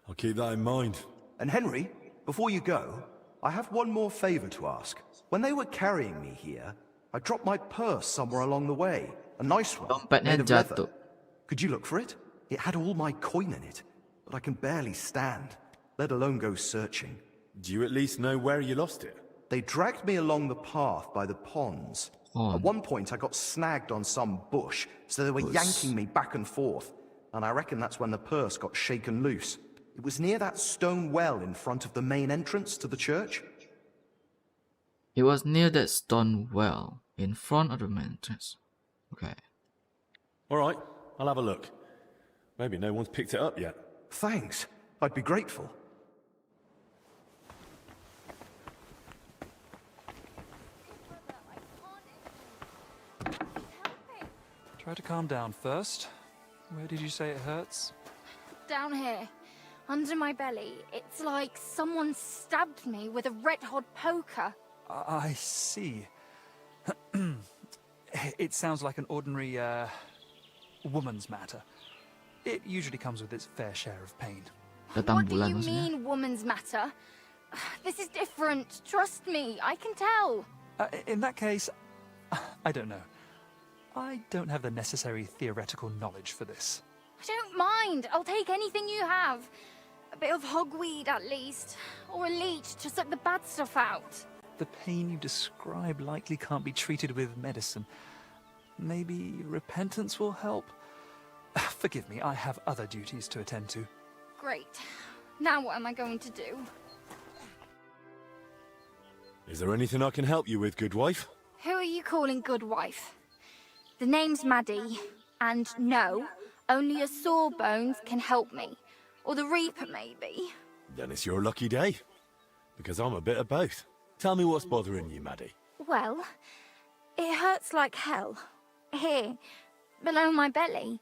I'll keep that in mind. And Henry, before you go, I have one more favor to ask. When they were carrying me here, I dropped my purse somewhere along the way. A nice one, Dompetnya made of leather. jatuh. Could you look for it? It had all my coin in it, but I can barely stand, let alone go searching. Do you at least know where you lost it? They dragged me along the path by the ponds. At one point, I got snagged on some bush, so they were yanking me back and forth. And I reckon that's when the purse got shaken loose. It was near that stone well in front of the main entrance to the church. It was near that stone well in front of the main entrance. Okay. All right, I'll have a look. Maybe no one's picked it up yet. Thanks. I'd be grateful. Try to calm down first. Where did you say it hurts? Down here, under my belly. It's like someone stabbed me with a red-hot poker. I see. It sounds like an ordinary, woman's matter. It usually comes with its fair share of pain. What do you mean, woman's matter? This is different. Trust me, I can tell. In that case, I don't know. I don't have the necessary theoretical knowledge for this. I don't mind. I'll take anything you have. A bit of hogweed, at least. Or a leech to suck the bad stuff out. The pain you describe likely can't be treated with medicine. Maybe repentance will help? Forgive me, I have other duties to attend to. Great. Now what am I going to do? Is there anything I can help you with, good wife? Who are you calling good wife? The name's Maddie. And no, only a Sawbones can help me. Or the Reaper, maybe. Then it's your lucky day. Because I'm a bit of both. Tell me what's bothering you, Maddie. Well, it hurts like hell. Here, below my belly.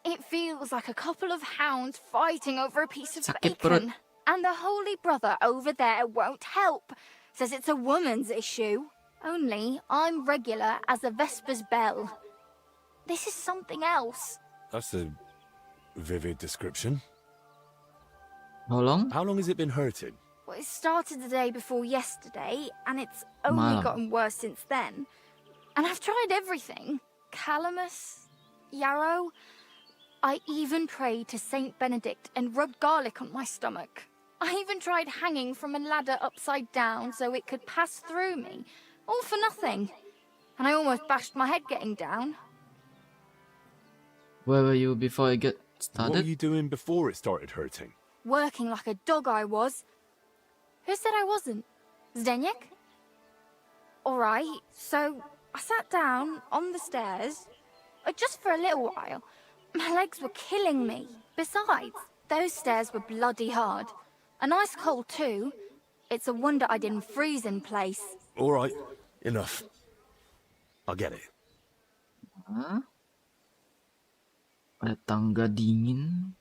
It feels like a couple of hounds fighting over a piece of bacon. And the Holy Brother over there won't help. Says it's a woman's issue. Only I'm regular as a Vesper's bell. This is something else. That's a vivid description. How long? How long has it been hurting? Well, it started the day before yesterday, and it's only gotten worse since then. And I've tried everything. Calamus, yarrow. I even prayed to Saint Benedict and rubbed garlic on my stomach. I even tried hanging from a ladder upside down so it could pass through me. All for nothing. And I almost bashed my head getting down. Where were you before it get started? What were you doing before it started hurting? working like a dog I was. Who said I wasn't? Zdeněk? Alright, so I sat down on the stairs, just for a little while. My legs were killing me. Besides, those stairs were bloody hard. And ice cold too. It's a wonder I didn't freeze in place. All right, enough. I get it. Hah? Ada tangga dingin.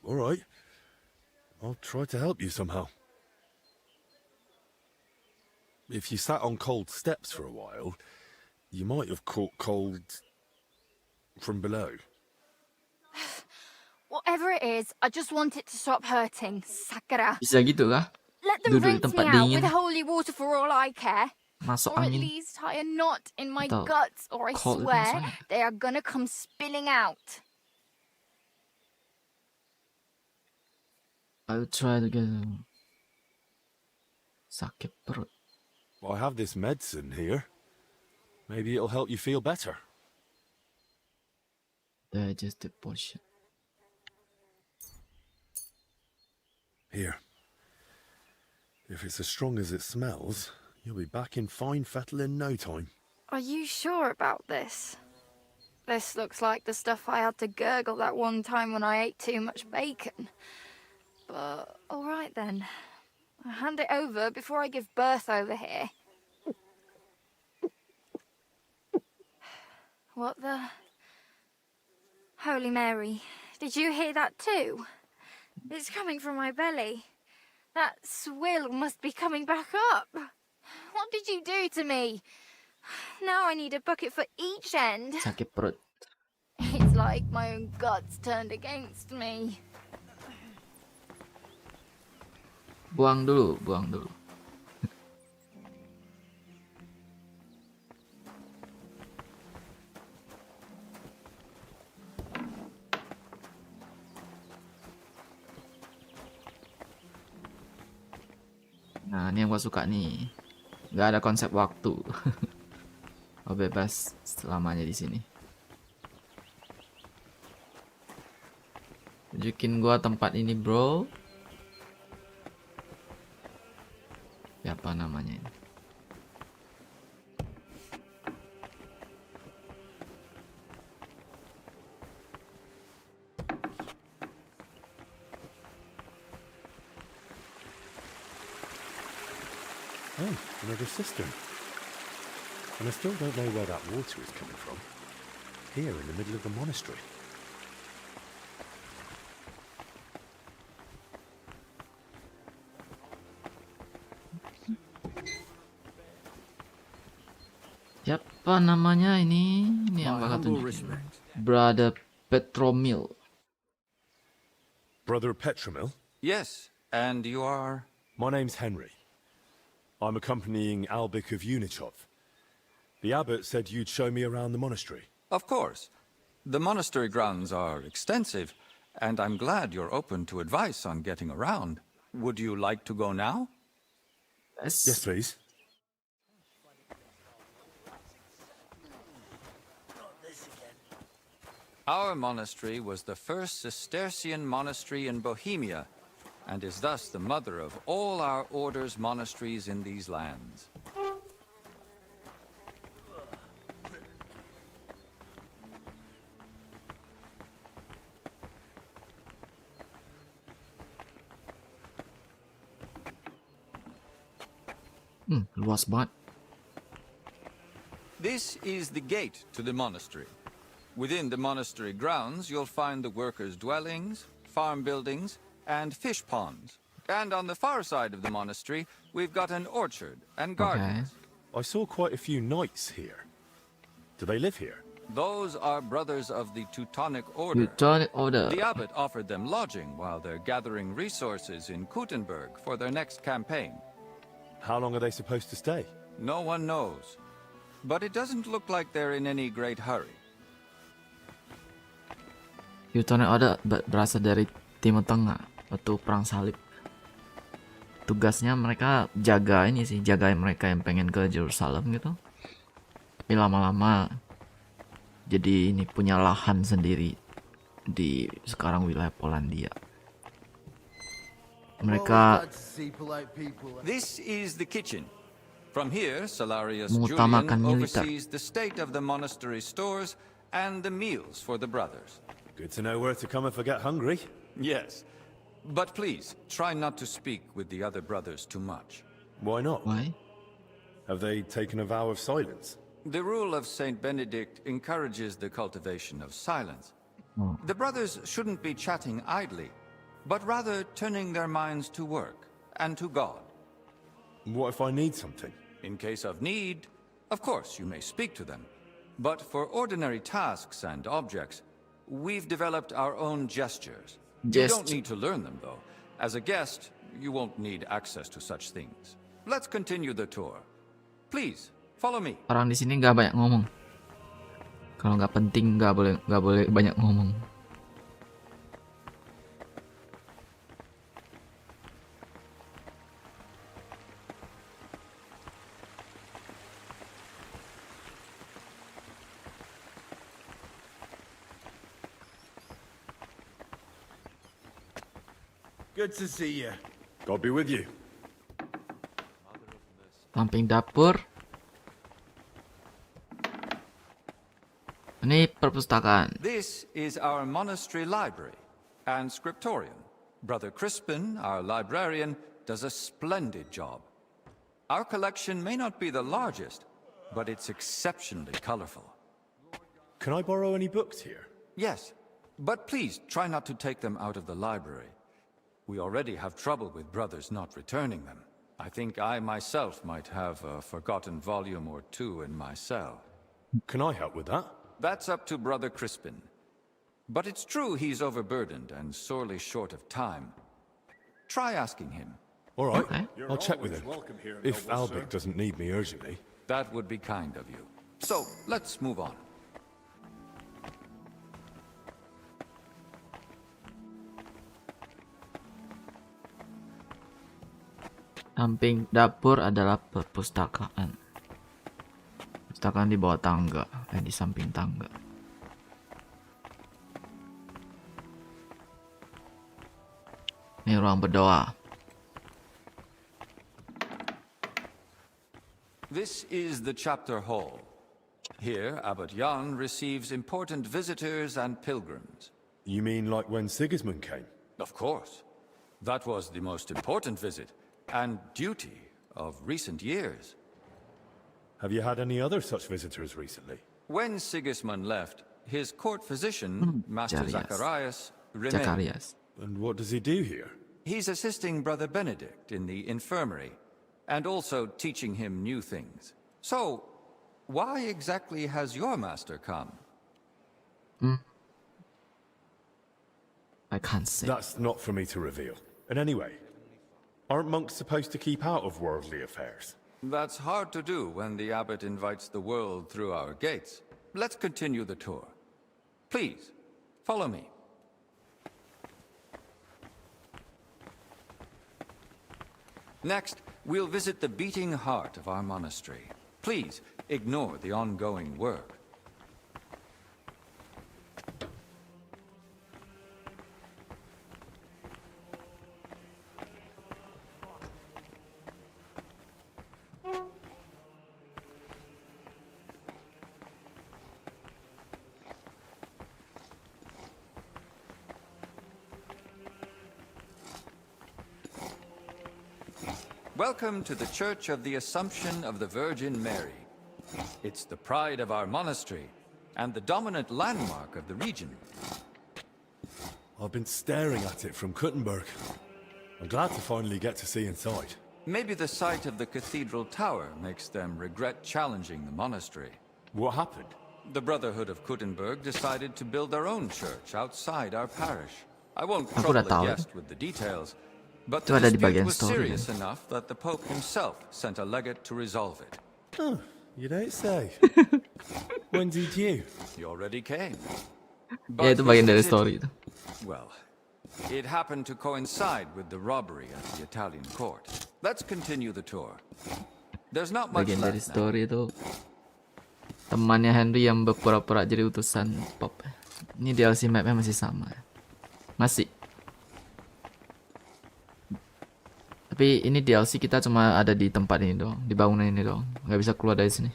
All right. I'll try to help you somehow. If you sat on cold steps for a while, you might have caught cold from below. Whatever it is, I just want it to stop hurting. Sakura. Bisa gitu kah? Let them Duduk di rinse tempat me out dingin. with holy water for all I care. Masuk Or at angin. least tie a knot in my Atau guts, or I cold swear inside. they are gonna come spilling out. I'll try to get sakit perut. I have this medicine here. Maybe it'll help you feel better. Digestive potion. Here. If it's as strong as it smells, you'll be back in fine fettle in no time. Are you sure about this? This looks like the stuff I had to gurgle that one time when I ate too much bacon. But all right then. I'll hand it over before I give birth over here. What the... Holy Mary, did you hear that too? It's coming from my belly. That swill must be coming back up. What did you do to me? Now I need a bucket for each end. Sakit perut. It's like my own guts turned against me. Buang dulu, buang dulu. Nah, ini yang gua suka nih. Nggak ada konsep waktu. Oh, bebas selamanya di sini. Tunjukin gua tempat ini, bro. Apa namanya ini? Oh, another cistern. And I still don't know where that water is coming from. Here in the middle of the monastery. Siapa namanya ini? Ini yang bakal tunjukin. Brother Petromil. Brother Petramil? Yes, and you are? My name's Henry. I'm accompanying Albik of Unichov. The abbot said you'd show me around the monastery. Of course. The monastery grounds are extensive, and I'm glad you're open to advice on getting around. Would you like to go now? Yes, please. Our monastery was the first Cistercian monastery in Bohemia, and is thus the mother of all our order's monasteries in these lands. Luas banget. This is the gate to the monastery. Within the monastery grounds, you'll find the workers' dwellings, farm buildings, and fish ponds. And on the far side of the monastery, we've got an orchard and gardens. I saw quite a few knights here. Do they live here? Those are brothers of the Teutonic Order. Teutonic Order. The abbot offered them lodging while they're gathering resources in Kuttenberg for their next campaign. How long are they supposed to stay? No one knows. But it doesn't look like they're in any great hurry. Teutonic Order berasal dari Timur Tengah waktu perang salib. Tugasnya mereka jaga ini sih, jagain mereka yang pengen ke Jerusalem gitu. Tapi lama-lama jadi ini punya lahan sendiri di sekarang wilayah Polandia. Mereka This is the kitchen. From here, Salarius mengutamakan Julian militer. oversees the state of the monastery stores and the meals for the brothers. Good to know where to come if I get hungry. Yes. But please, try not to speak with the other brothers too much. Why not? Why? Have they taken a vow of silence? The rule of Saint Benedict encourages the cultivation of silence. The brothers shouldn't be chatting idly, but rather turning their minds to work and to God. What if I need something? In case of need, of course you may speak to them. But for ordinary tasks and objects, we've developed our own gestures. You don't need to learn them, though. As a guest, you won't need access to such things. Let's continue the tour. Please, follow me. Orang di sini nggak banyak ngomong. Kalau nggak penting nggak boleh banyak ngomong. Good to see you. God be with you. Samping dapur. Ini perpustakaan. This is our monastery library and scriptorium. Brother Crispin, our librarian, does a splendid job. Our collection may not be the largest, but it's exceptionally colorful. Can I borrow any books here? Yes, but please try not to take them out of the library. We already have trouble with brothers not returning them. I think I myself might have a forgotten volume or two in my cell. Can I help with that? That's up to Brother Crispin. But it's true he's overburdened and sorely short of time. Try asking him. All right, I'll check with him. If Albert doesn't need me urgently. That would be kind of you. So, let's move on. Samping dapur adalah perpustakaan. Perpustakaan di bawah tangga, di samping tangga. Ini ruang berdoa. This is the chapter hall. Here, Abbot Jan receives important visitors and pilgrims. You mean like when Sigismund came? Of course. That was the most important visit and duty of recent years. Have you had any other such visitors recently? When Sigismund left, his court physician, Master Zacharias, remained. And what does he do here? He's assisting Brother Benedict in the infirmary, and also teaching him new things. So, why exactly has your master come? I can't say. That's not for me to reveal. And anyway, aren't monks supposed to keep out of worldly affairs? That's hard to do when the abbot invites the world through our gates. Let's continue the tour. Please, follow me. Next, we'll visit the beating heart of our monastery. Please, ignore the ongoing work. Welcome to the Church of the Assumption of the Virgin Mary. It's the pride of our monastery and the dominant landmark of the region. I've been staring at it from Kuttenberg. I'm glad to finally get to see inside. Maybe the sight of the cathedral tower makes them regret challenging the monastery. What happened? The Brotherhood of Kuttenberg decided to build their own church outside our parish. I won't Aku udah trouble tahu. the guest with the details, but Itu the ada di dispute bagian was story, serious kan? enough that the Pope himself sent a legate to resolve it. Oh, you don't say. When's he due? He already came. Ya itu bagian dari story itu. Well, it happened to coincide with the robbery at the Italian court. Let's continue the tour. There's not much Bagian dari left now. story itu temannya Henry yang berpura-pura jadi utusan Pop. Ini DLC mapnya masih sama. Masih. Tapi ini DLC kita cuma ada di tempat ini doang, di bangunan ini doang, nggak bisa keluar dari sini.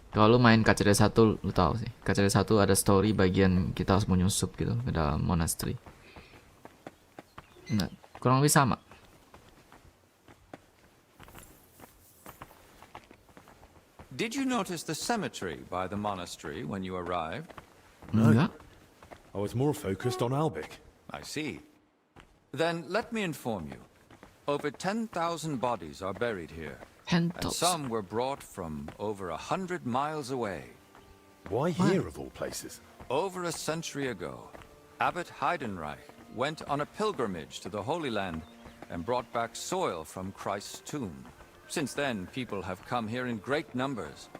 Kalau lu main KCD 1 lu tahu sih, KCD 1 ada story bagian kita harus menyusup gitu ke dalam monastery. Nah, kurang lebih sama. Did you notice the cemetery by the monastery when you arrived? Enggak. I was more focused on Albic. I see. Then let me inform you. Over 10,000 bodies are buried here. 10,000. And some were brought from over 100 miles away. Why here of all places? Over a century ago, Abbot Heidenreich went on a pilgrimage to the Holy Land and brought back soil from Christ's tomb. Since then, people have come here in great numbers.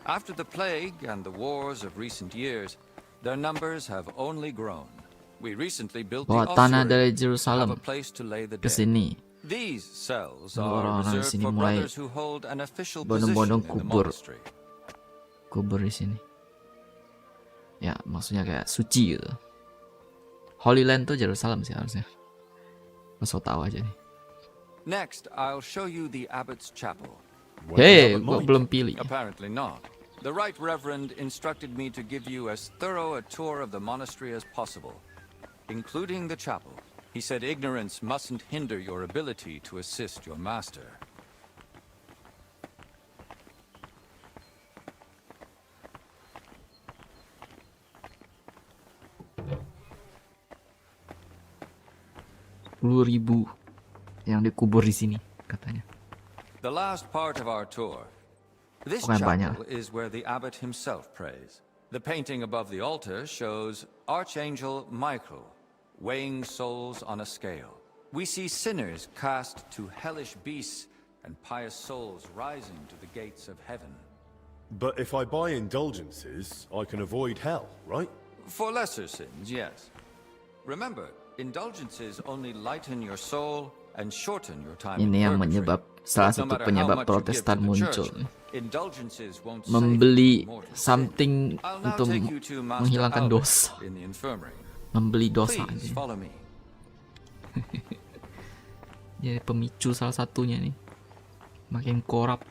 After the plague and the wars of recent years, their numbers have only grown. We recently built the tanah dari ossuary to Jerusalem have a place to lay the ke dead. sini. These cells Lalu are orang-orang reserved sini for mulai brothers who hold an official position bodong-bodong in the kubur monastery. di sini. Ya, maksudnya kayak suci gitu. Holy Land tuh Jerusalem sih harusnya. Masuk tahu aja nih. Next, I'll show you the abbot's chapel. Hey, gua belum pilih. Apparently not. The Right Reverend instructed me to give you as thorough a tour of the monastery as possible, including the chapel. He said ignorance mustn't hinder your ability to assist your master. Ribu yang dikubur di sini katanya. The last part of our tour. This Bukan chapel banyak. is where the abbot himself prays. The painting above the altar shows Archangel Michael weighing souls on a scale. We see sinners cast to hellish beasts and pious souls rising to the gates of heaven. But if I buy indulgences, I can avoid hell, right? For lesser sins, yes. Remember, indulgences only lighten your soul and shorten your time in Ini yang purgatory. menyebab salah No satu matter how penyebab much you give Protestan to the muncul. church, indulgences won't save Membeli you from mortal sin. something I'll now untuk take you to Master menghilangkan Albert dosa. in the infirmary. Membeli dosa Please aja. follow me. Jadi pemicu salah satunya nih. Makin korup.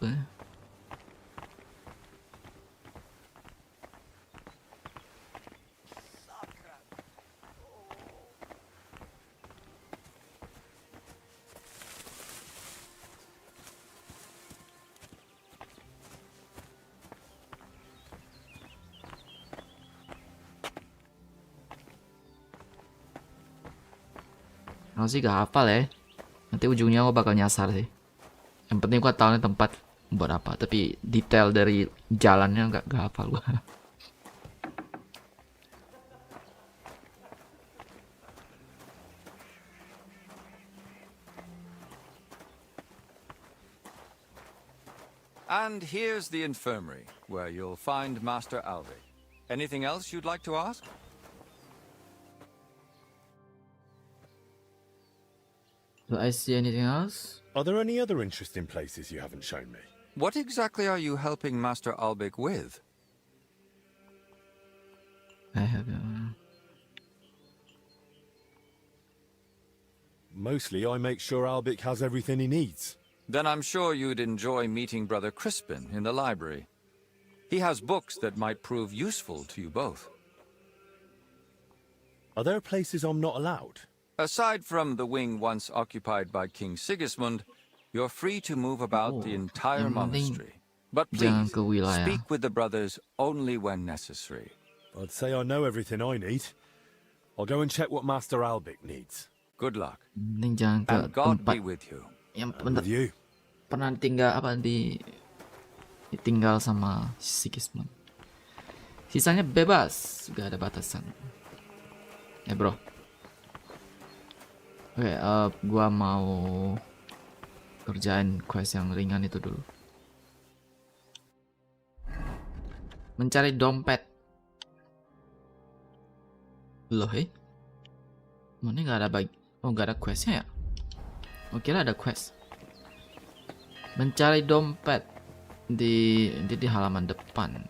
Aku sih gak hafal ya. Nanti ujungnya aku bakal nyasar sih. Yang penting gua tahu nih tempat buat apa. Tapi detail dari jalannya gak hafal gua. And here's the infirmary, where you'll find Master Alvik. Anything else you'd like to ask? Do I see anything else? Are there any other interesting places you haven't shown me? What exactly are you helping Master Albik with? I have Mostly I make sure Albic has everything he needs. Then I'm sure you'd enjoy meeting Brother Crispin in the library. He has books that might prove useful to you both. Are there places I'm not allowed? Aside from the wing once occupied by King Sigismund, you're free to move about the entire monastery. But please, speak with the brothers only when necessary. I'd say I know everything I need. I'll go and check what Master Albic needs. Good luck. Jangan ke And God tempat be with you. yang With you. pernah tinggal ditinggal sama Sigismund. Sisanya bebas, gak ada batasan. Ya bro. Oke, gua mau kerjain quest yang ringan itu dulu. Mencari dompet. Loh, mana nggak ada nggak ada questnya ya? Oh, kira ada quest. Mencari dompet di halaman depan.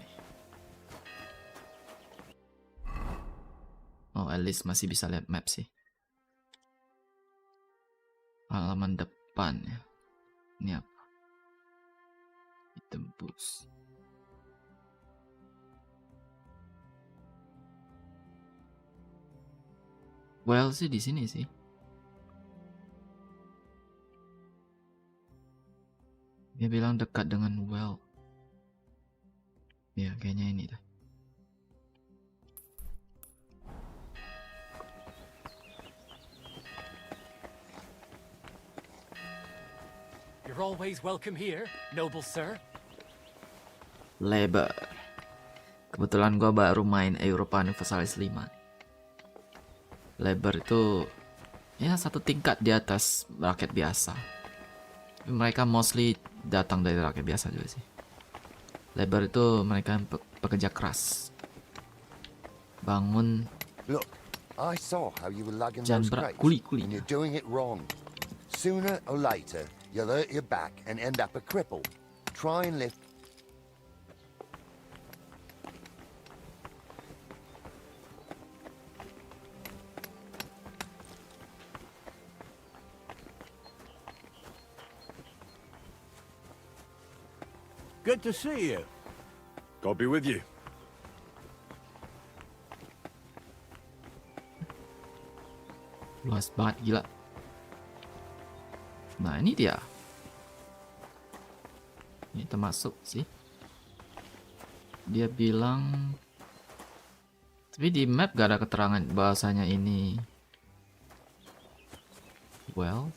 Oh, at least masih bisa lihat map sih. Halaman depan ya. Ini apa? Ditembus. Well sih di sini sih. Dia bilang dekat dengan well. Ya kayaknya ini dah. You're always welcome here, noble sir. Lebar. Kebetulan gua baru main Europa Universalis 5. Lebar itu ya satu tingkat di atas rakyat biasa. Mereka mostly datang dari rakyat biasa juga sih. Lebar itu mereka pekerja keras. Bangun. Look, I saw how you were lugging Jangan those berat, crates, kuli. and you're doing it wrong. Sooner or later, you'll hurt your back and end up a cripple. Try and lift. Good to see you. God be with you. Luas banget, gila. Nah ini dia. Ini termasuk sih. Dia bilang, tapi di map gak ada keterangan bahasanya ini. Well,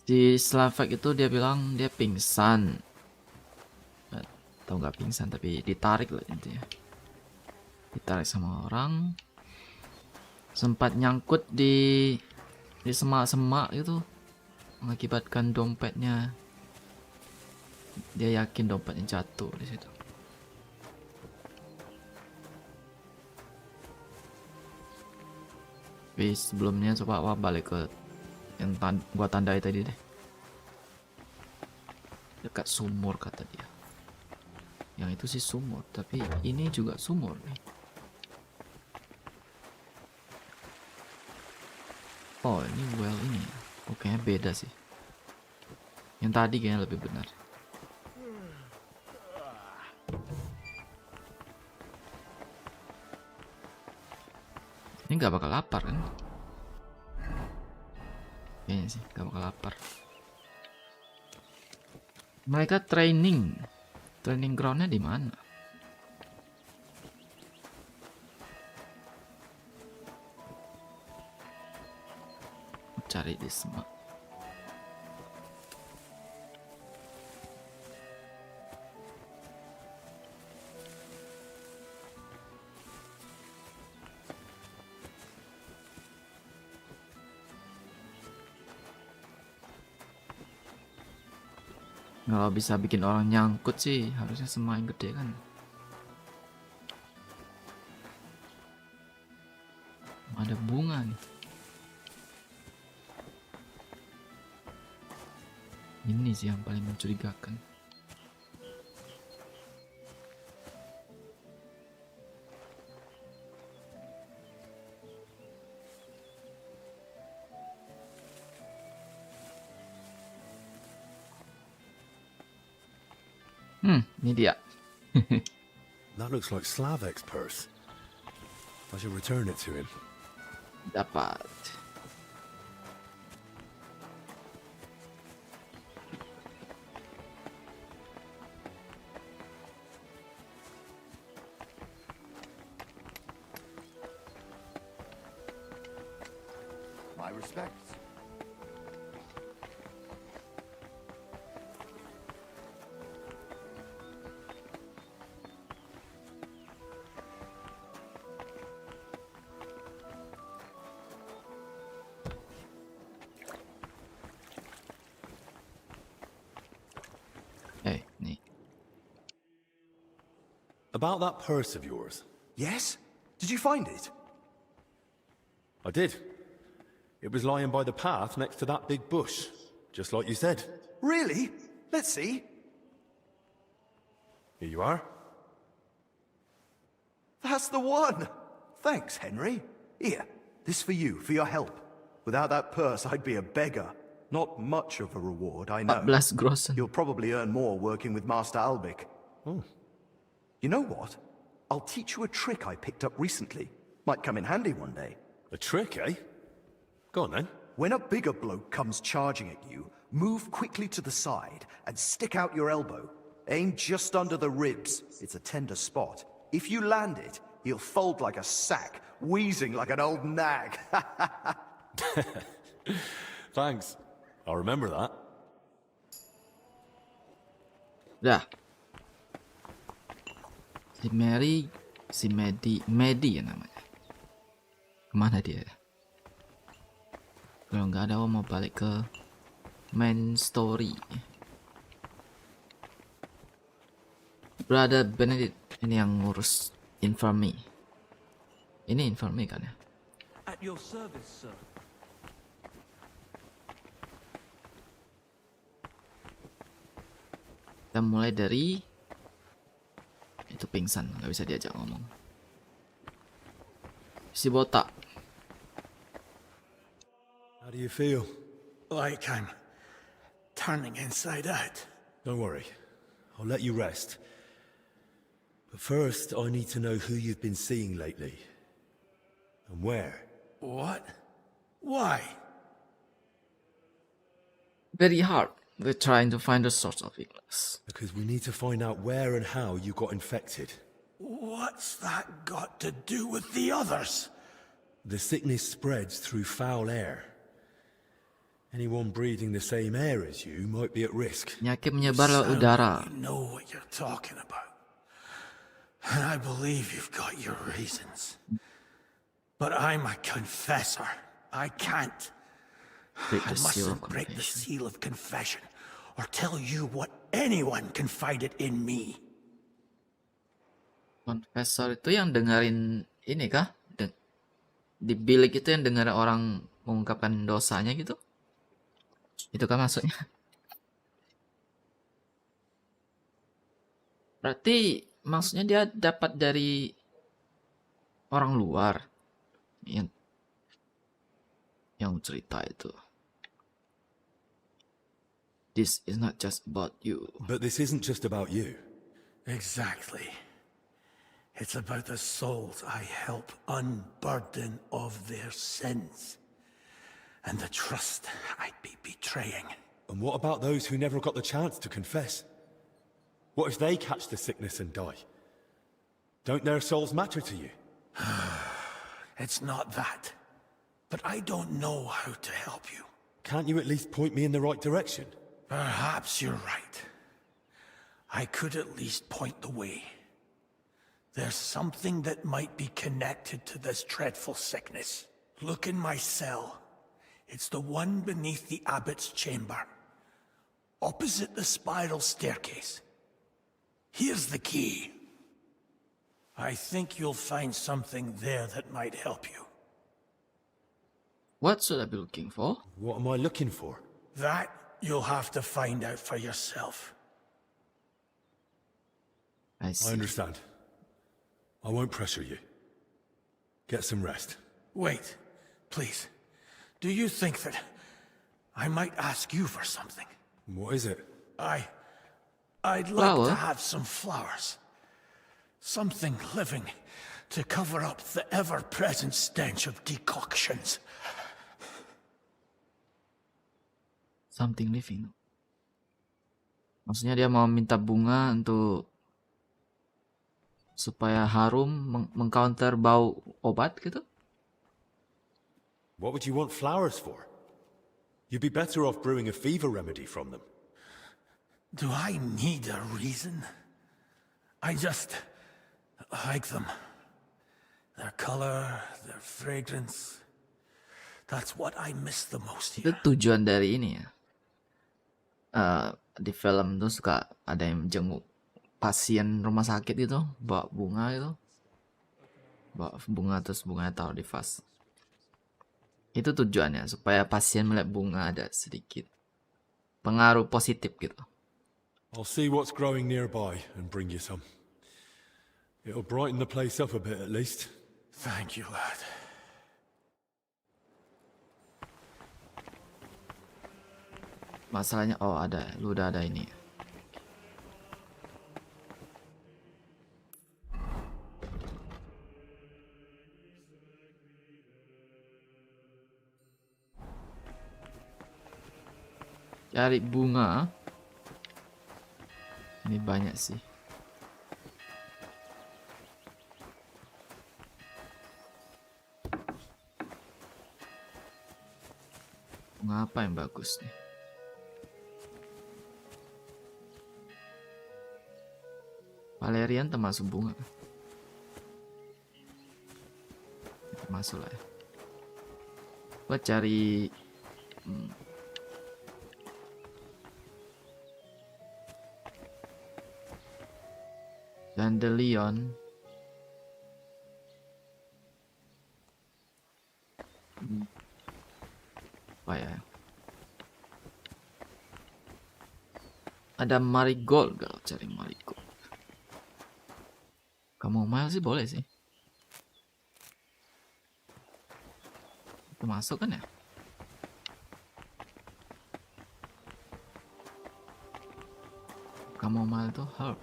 di Slavak itu dia bilang dia pingsan. Atau nggak pingsan tapi ditarik lah intinya. Ditarik sama orang. Sempat nyangkut di semak-semak itu, mengakibatkan dompetnya. Dia yakin dompetnya jatuh di situ. Tapi sebelumnya coba balik ke yang gua tandai tadi deh. Dekat sumur kata dia. Yang itu sih sumur, tapi ini juga sumur nih. Oh ini well ini. Oh kayaknya beda sih. Yang tadi kayaknya lebih benar. Ini gak bakal lapar kan? Kayaknya sih gak bakal lapar. Mereka training groundnya di mana? Cari di semak. Kalau bisa bikin orang nyangkut sih harusnya semakin gede kan. Ada bunga nih. Ini sih yang paling mencurigakan. Ini dia. That looks like Slavek's purse. I should return it to him. Dapat. My respects. About that purse of yours. Yes? Did you find it? I did. It was lying by the path next to that big bush, just like you said. Really? Let's see. Here you are. That's the one! Thanks, Henry. Here, this for you, for your help. Without that purse, I'd be a beggar. Not much of a reward, I know. 14 grossen. You'll probably earn more working with Master Albic. Oh. You know what? I'll teach you a trick I picked up recently. Might come in handy one day. A trick, eh? Go on then. When a bigger bloke comes charging at you, move quickly to the side and stick out your elbow. Aim just under the ribs. It's a tender spot. If you land it, he'll fold like a sack, wheezing like an old nag. Thanks. I'll remember that. Dah. Si Medi ya namanya. Kemana dia? Kalau nggak ada, mau balik ke main story. Brother Benedict ini yang ngurus infirmary. Ini infirmary kan ya? At your service, sir. Kita mulai dari itu pingsan, nggak bisa diajak ngomong. Si botak. How do you feel? Like I'm turning inside out. Don't worry. I'll let you rest. But first, I need to know who you've been seeing lately. And where. What? Why? Very hard. We're trying to find the source of illness. Because we need to find out where and how you got infected. What's that got to do with the others? The sickness spreads through foul air. Anyone breathing the same air as you might be at risk. Penyakit menyebar lewat udara. You know what you're talking about. And I believe you've got your reasons. But I'm a confessor. I can't. I mustn't break the seal of confession or tell you what anyone confided in me. Confessor itu yang dengerin ini kah? Di bilik itu yang dengerin orang mengungkapkan dosanya gitu? Itu kan maksudnya? Berarti maksudnya dia dapat dari orang luar yang cerita itu. This is not just about you. But this isn't just about you. Exactly. It's about the souls I help unburden of their sins. And the trust I'd be betraying. And what about those who never got the chance to confess? What if they catch the sickness and die? Don't their souls matter to you? It's not that. But I don't know how to help you. Can't you at least point me in the right direction? Perhaps you're right. I could at least point the way. There's something that might be connected to this dreadful sickness. Look in my cell. It's the one beneath the abbot's chamber, opposite the spiral staircase. Here's the key. I think you'll find something there that might help you. What should I be looking for? What am I looking for? That you'll have to find out for yourself. I see. I understand. I won't pressure you. Get some rest. Wait, please. Do you think that I might ask you for something? What is it? I'd like to have some flowers. Something living to cover up the ever-present stench of decoctions. Something living. Maksudnya dia mau minta bunga untuk supaya harum mengcounter bau obat gitu? What would you want flowers for? You'd be better off brewing a fever remedy from them. Do I need a reason? I just like them. Their color, their fragrance. That's what I miss the most here. Itu tujuan dari ini ya. Di film tuh suka ada yang jenguk pasien rumah sakit itu, bawa bunga itu. Bawa bunga terus bunganya taruh di vas. Itu tujuannya supaya pasien melihat bunga ada sedikit pengaruh positif gitu. I'll see what's growing nearby and bring you some. It'll brighten the place up a bit at least. Thank you, lad. Masalahnya, oh ada, lu udah ada ini. Cari bunga. Ini banyak sih. Bunga apa yang bagus nih? Valerian termasuk bunga. Termasuk lah ya. Gua cari Dandelion. Apa ya? Ada marigold, gak cari marigold. Kamu mau sih boleh sih. Itu masuk kan ya? Kamu mau itu herb.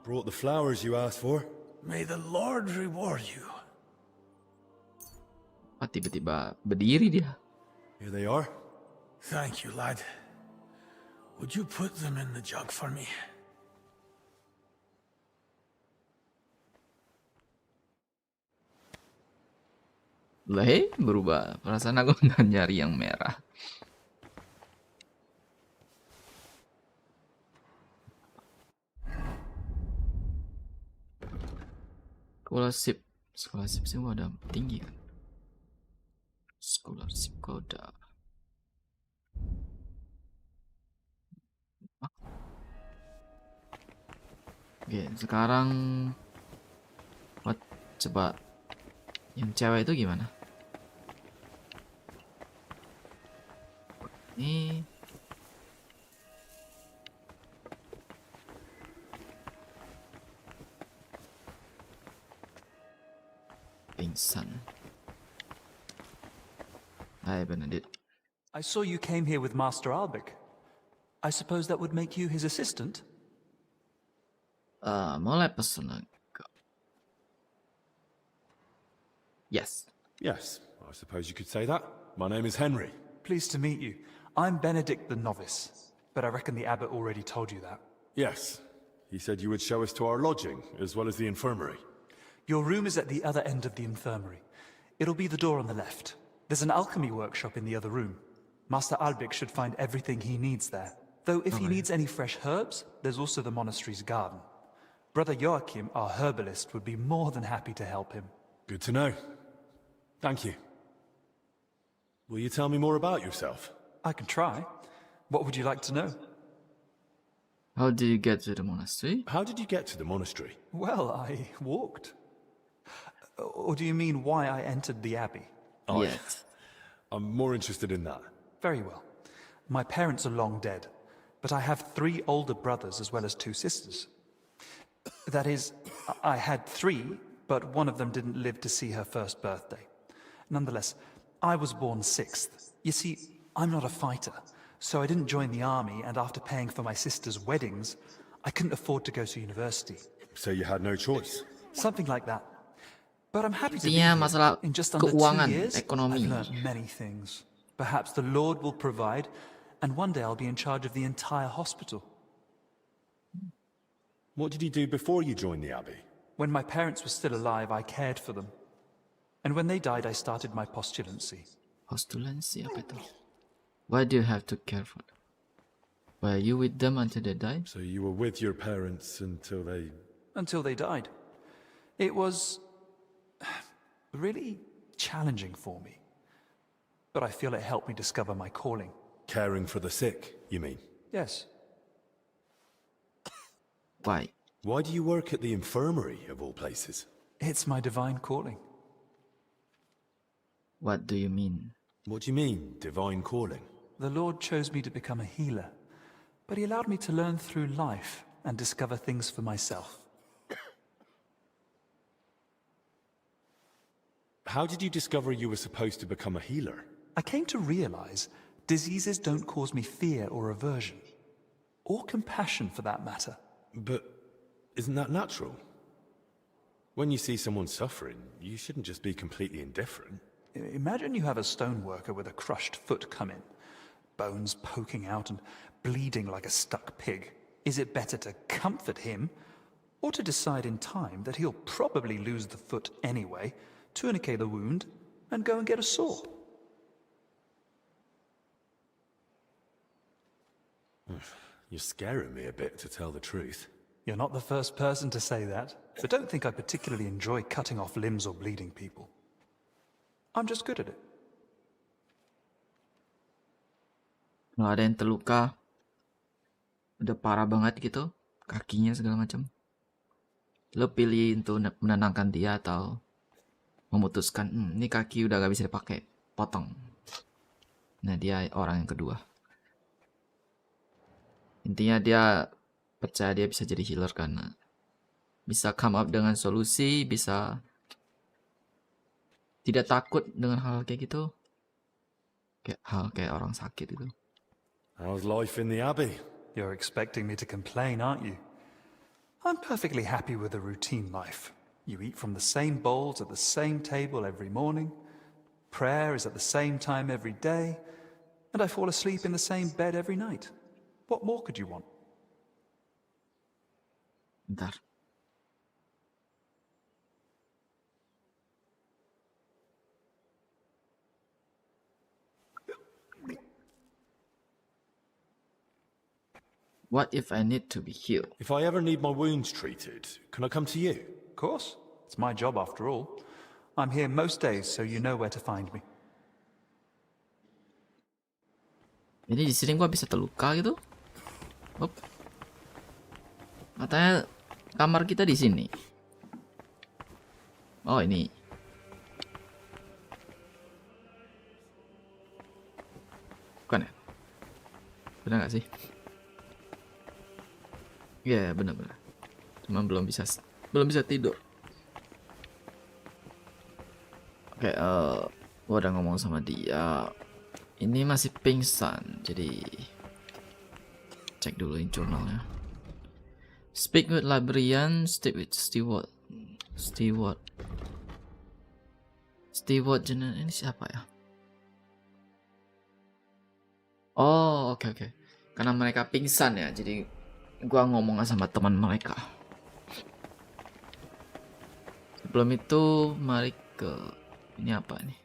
Brought the flowers you asked for. May the Lord reward you. Ah, tiba-tiba berdiri dia. Here they are. Thank you, lad. Would you put them in the jug for me? Lah, berubah. Perasaan aku nggak nyari yang merah. Scholarship sih gua udah tinggi kan. Scholarship gua udah. Oke, sekarang buat coba yang cewek itu gimana? Ini pingsan. Hai Benedict. I saw you came here with Master Albic. I suppose that would make you his assistant? Mulai personal. Yes. Yes, I suppose you could say that. My name is Henry. Pleased to meet you. I'm Benedict the Novice, but I reckon the abbot already told you that. Yes. He said you would show us to our lodging, as well as the infirmary. Your room is at the other end of the infirmary. It'll be the door on the left. There's an alchemy workshop in the other room. Master Albic should find everything he needs there. Though if he needs any fresh herbs, there's also the monastery's garden. Brother Joachim, our herbalist, would be more than happy to help him. Good to know. Thank you. Will you tell me more about yourself? I can try. What would you like to know? How did you get to the monastery? How did you get to the monastery? Well, I walked. Or do you mean why I entered the abbey? Oh, yes. I'm more interested in that. Very well. My parents are long dead, but I have 3 older brothers as well as 2 sisters. That is, I had 3, but one of them didn't live to see her first birthday. Nonetheless, I was born 6th. You see, I'm not a fighter, so I didn't join the army, and after paying for my sister's weddings, I couldn't afford to go to university. So you had no choice? Something like that. But I'm happy to be Intinya here. masalah In just under 2 keuangan, years, ekonomi. I've learned many things. Perhaps the Lord will provide, and one day I'll be in charge of the entire hospital. What did you do before you joined the abbey? When my parents were still alive, I cared for them. And when they died, I started my postulancy. Postulancy apa itu? Why do you have to care for them? Were you with them until they died? So you were with your parents until they... Until they died. It was really challenging for me. But I feel it helped me discover my calling. Caring for the sick, you mean? Yes. Why? Why do you work at the infirmary, of all places? It's my divine calling. What do you mean? What do you mean, divine calling? The Lord chose me to become a healer. but he allowed me to learn through life and discover things for myself. How did you discover you were supposed to become a healer? I came to realize diseases don't cause me fear or aversion, or compassion for that matter. But isn't that natural? When you see someone suffering, you shouldn't just be completely indifferent. Imagine you have a stoneworker with a crushed foot come in, bones poking out and bleeding like a stuck pig. Is it better to comfort him, or to decide in time that he'll probably lose the foot anyway, tourniquet the wound, and go and get a saw? You're scaring me a bit, to tell the truth. You're not the first person to say that, but don't think I particularly enjoy cutting off limbs or bleeding people. I'm just good at it. Kalau ada yang terluka, udah parah banget gitu, kakinya segala macam, lo pilih untuk menenangkan dia atau memutuskan, ini kaki udah gak bisa dipakai, potong. Nah, dia orang yang kedua. Intinya dia percaya dia bisa jadi healer karena bisa come up dengan solusi, bisa tidak takut dengan hal kayak gitu, kayak orang sakit itu. How's life in the Abbey? You're expecting me to complain, aren't you? I'm perfectly happy with a routine life. You eat from the same bowls at the same table every morning, prayer is at the same time every day, and I fall asleep in the same bed every night. What more could you want? Bentar. What if I need to be healed? If I ever need my wounds treated, can I come to you? Of course. It's my job after all. I'm here most days, so you know where to find me. Jadi di sini gua bisa terluka gitu. Hop. Katanya kamar kita di sini. Oh, ini. Bukan ya? Benar nggak sih? Iya, benar-benar. Cuma belum bisa tidur. Oke, gua udah ngomong sama dia. Ini masih pingsan, jadi cek dulu jurnalnya. Speak with librarian, speak with steward. Steward general ini siapa ya? Oh, oke. Karena mereka pingsan ya, jadi gua ngomong sama teman mereka. Sebelum itu, mari ke ini apa nih?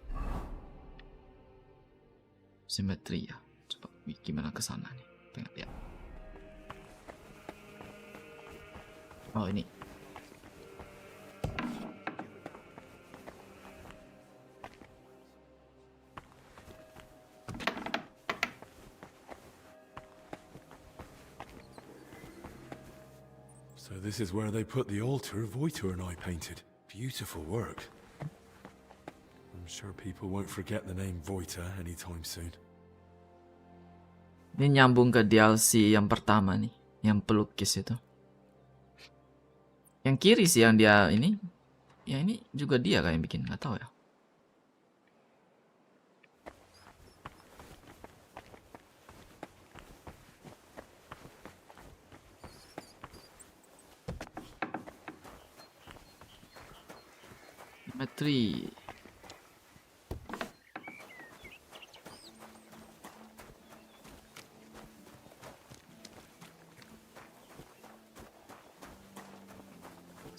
Simetri ya. Coba gimana ke sana nih? Pengen lihat. Oh, ini. So this is where they put the altar Voitor and I painted. Beautiful work. I'm sure people won't forget the name Voitor anytime soon. Ini nyambung ke DLC yang pertama nih, yang pelukis itu. Yang kiri sih yang dia ini. Ya ini juga dia kayak yang bikin, nggak tahu ya. Simetri.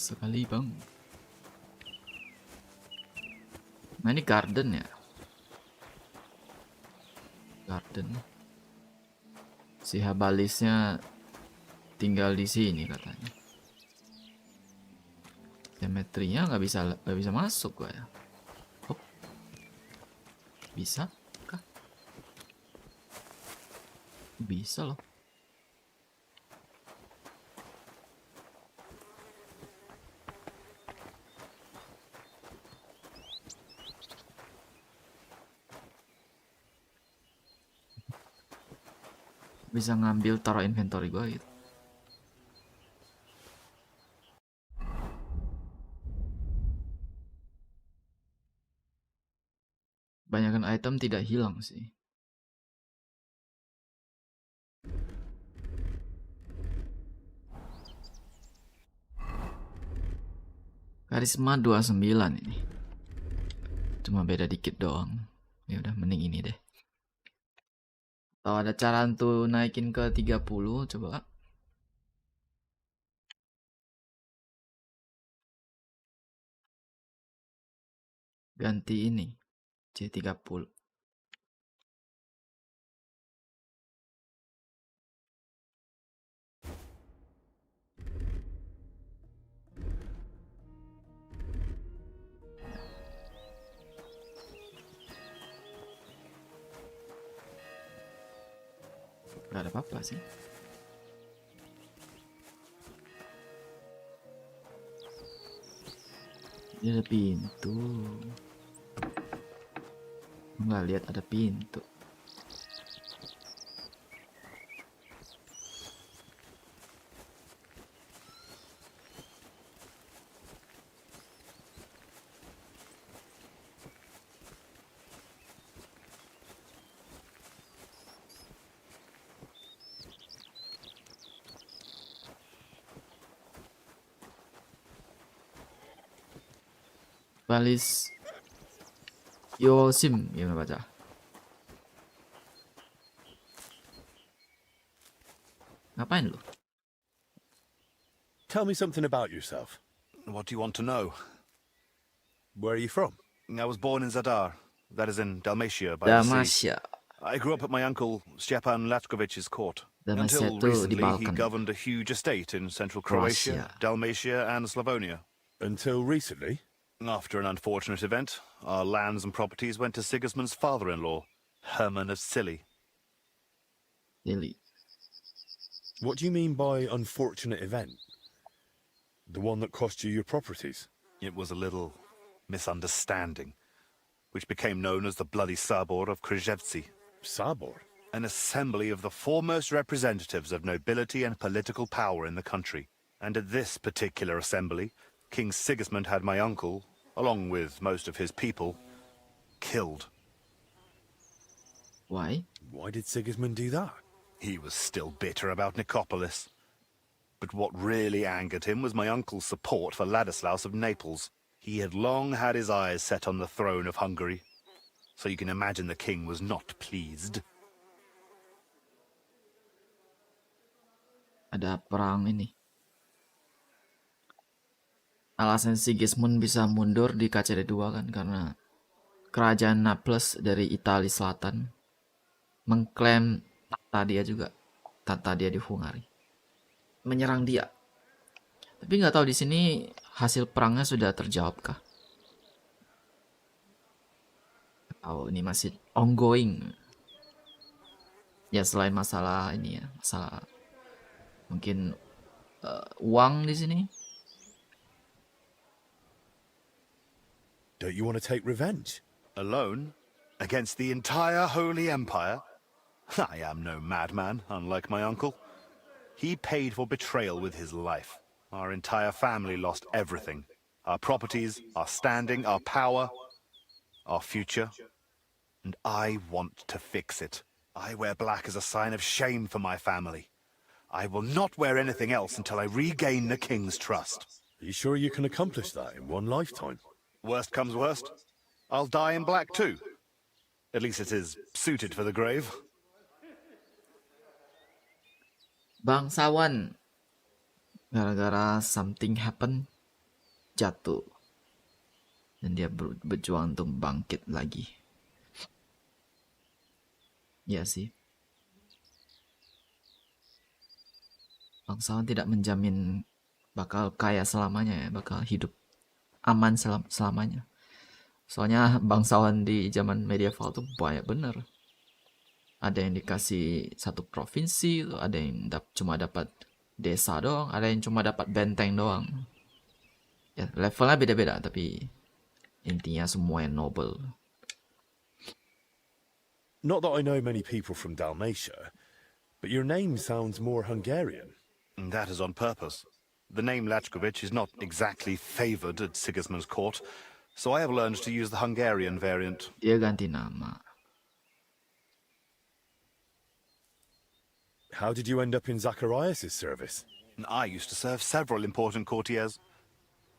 Sekali bang. Nah ini garden ya. Garden. Si Habalisnya tinggal di sini katanya. Geometrinya nggak bisa masuk gua ya. Hop. Bisa kah? Bisa loh. Bisa ngambil taruh inventory gua gitu. Banyakan item tidak hilang sih. Karisma 29 ini. Cuma beda dikit doang. Ya udah mending ini deh. Atau ada cara untuk naikin ke 30 coba. Ganti ini C30. Gak ada apa-apa sih. Ini ada pintu. Nggak lihat ada pintu. Balis Yosim gimana baca? Ngapain lu? Tell me something about yourself. What do you want to know? Where are you from? I was born in Zadar, that is in Dalmatia by the sea. Dalmatia. I grew up at my uncle Stepan Latkovich's court. Dalmatia Until itu di recently, he Balkan. governed a huge estate in central Croatia, Dalmatia, and Slavonia. Until recently? After an unfortunate event, our lands and properties went to Sigismund's father-in-law, Herman of Scilly. Scilly. What do you mean by unfortunate event? The one that cost you your properties? It was a little misunderstanding, which became known as the Bloody Sabor of Krzewcy. Sabor? An assembly of the foremost representatives of nobility and political power in the country. And at this particular assembly, King Sigismund had my uncle, along with most of his people, killed. Why? Why did Sigismund do that? He was still bitter about Nicopolis. But what really angered him was my uncle's support for Ladislaus of Naples. He had long had his eyes set on the throne of Hungary, so you can imagine the king was not pleased. Ada perang ini. Alasan Sigismund bisa mundur di KCD2 kan karena kerajaan Naples dari Italia Selatan mengklaim tata dia di Hungari, menyerang dia. Tapi nggak tahu di sini hasil perangnya sudah terjawabkah? Oh, ini masih ongoing. Ya selain masalah ini ya, masalah mungkin uang di sini. Don't you want to take revenge? Alone? Against the entire Holy Empire? I am no madman, unlike my uncle. He paid for betrayal with his life. Our entire family lost everything. Our properties, our standing, our power, our future. And I want to fix it. I wear black as a sign of shame for my family. I will not wear anything else until I regain the king's trust. Are you sure you can accomplish that in one lifetime? Worst comes worst, I'll die in black too. At least it is suited for the grave. Bangsawan gara-gara something happen jatuh dan dia berjuang untuk bangkit lagi. Ya sih, bangsawan tidak menjamin bakal kaya selamanya ya, bakal hidup aman selamanya. Soalnya bangsawan di zaman medieval tuh banyak bener. Ada yang dikasih satu provinsi, ada yang cuma dapat desa doang, ada yang cuma dapat benteng doang. Ya levelnya beda-beda, tapi intinya semua yang noble. Not that I know many people from Dalmatia, But your name sounds more Hungarian. That is on purpose. The name Lachkovich is not exactly favored at Sigismund's court, so I have learned to use the Hungarian variant. Dia ganti nama. How did you end up in Zacharias' service? I used to serve several important courtiers.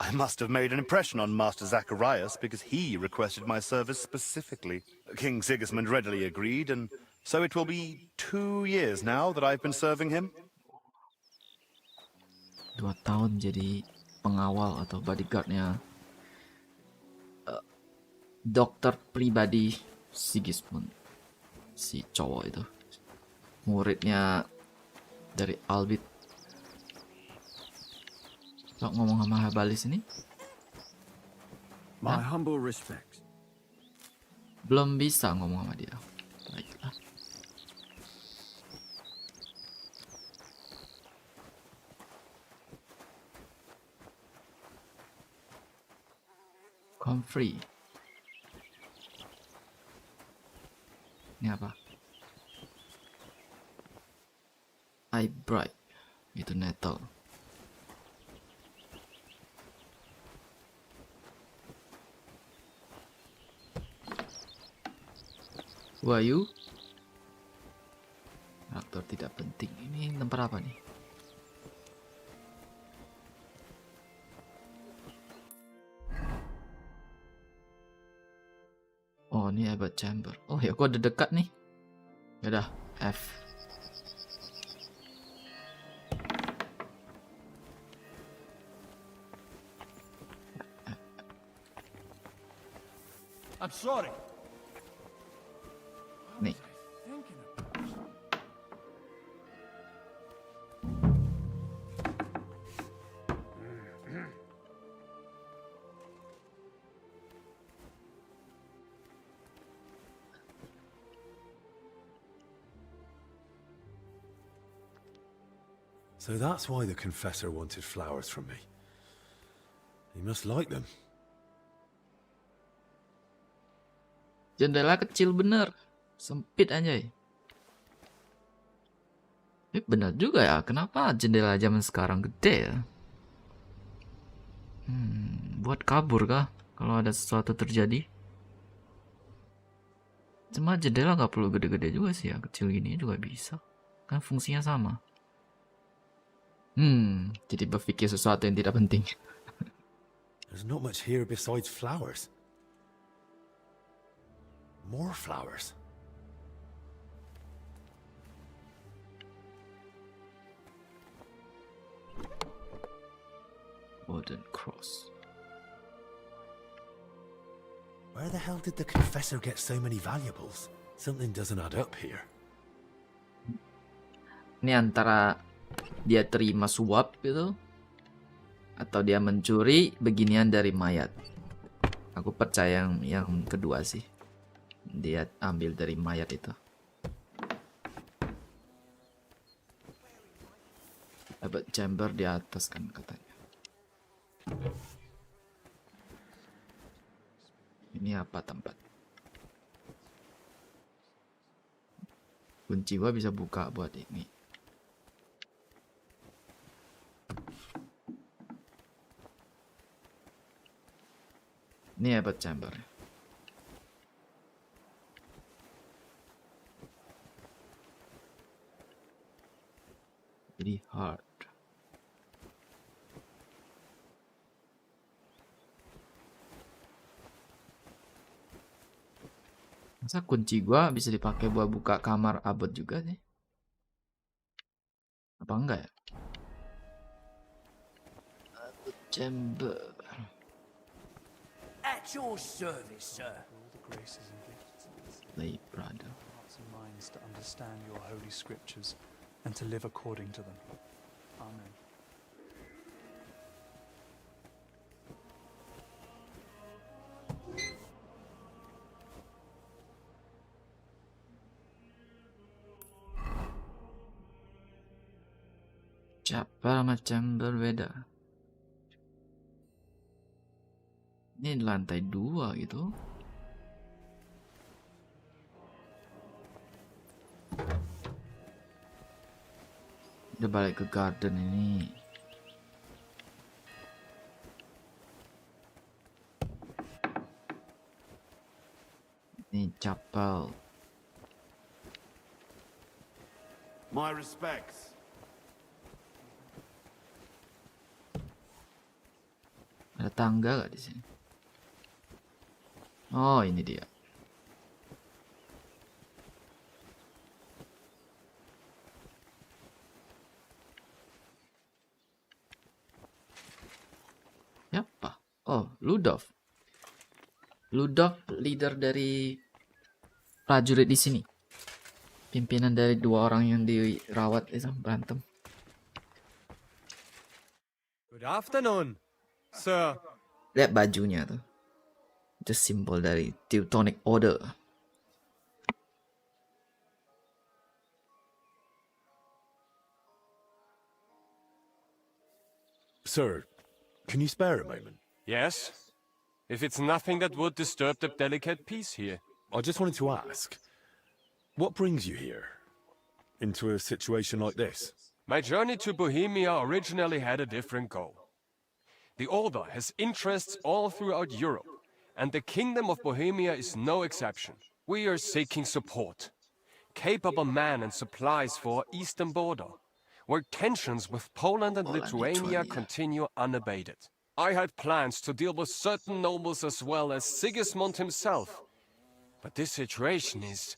I must have made an impression on Master Zacharias because he requested my service specifically. King Sigismund readily agreed, and so it will be 2 years now that I've been serving him. 2 tahun jadi pengawal atau bodyguardnya dokter pribadi Sigismund, si cowok itu, muridnya dari Albit. Kok ngomong sama Habalis ini? My humble respects. Belum bisa ngomong sama dia. Baiklah. Comfrey. Ini apa? Eye bright. Itu nettle. Who are you? Aktor tidak penting. Ini tempat apa nih? Oh, ini hebat chamber. Oh ya, aku ada dekat nih. Yaudah, F. I'm sorry. Nih. So that's why the confessor wanted flowers from me. He must like them. Jendela kecil bener. Sempit anjay. Ini benar juga ya. Kenapa jendela zaman sekarang gede ya? Buat kabur kah? Kalau ada sesuatu terjadi? Cuma jendela nggak perlu gede-gede juga sih ya. Kecil gini juga bisa. Kan fungsinya sama. Jadi berpikir sesuatu yang tidak penting. There's not much here besides flowers. More flowers. Wooden cross. Where the hell did the confessor get so many valuables? Something doesn't add up here. Ini antara dia terima suap gitu, atau dia mencuri beginian dari mayat. Aku percaya yang kedua sih. Dia ambil dari mayat itu. Dapat chamber di atas kan katanya. Ini apa tempat? Kunci gua bisa buka buat ini. Ini hebat chamber. Jadi hard. Masa kunci gua bisa dipakai buat buka kamar abad juga sih? Apa enggak ya? Abad chamber. At your service, sir. All the graces and gifts Lay brother. hearts and minds to understand your holy scriptures and to live according to them. Amen. Chapel macam berbeda. Ini lantai 2 gitu. Udah balik ke garden ini. Ini chapel. My respects. Ada tangga gak di sini? Oh, ini dia. Siapa? Oh, Ludov. Ludov leader dari prajurit di sini. Pimpinan dari 2 orang yang dirawat itu berantem. Good afternoon, sir. Lihat bajunya tuh. Itu simbol dari Teutonic Order. Sir, can you spare a moment? Yes? If it's nothing that would disturb the delicate peace here. I just wanted to ask, what brings you here? Into a situation like this? My journey to Bohemia originally had a different goal. The Order has interests all throughout Europe, and the Kingdom of Bohemia is no exception. We are seeking support. Capable men and supplies for our eastern border, where tensions with Poland and Lithuania continue unabated. I had plans to deal with certain nobles as well as Sigismund himself. But this situation is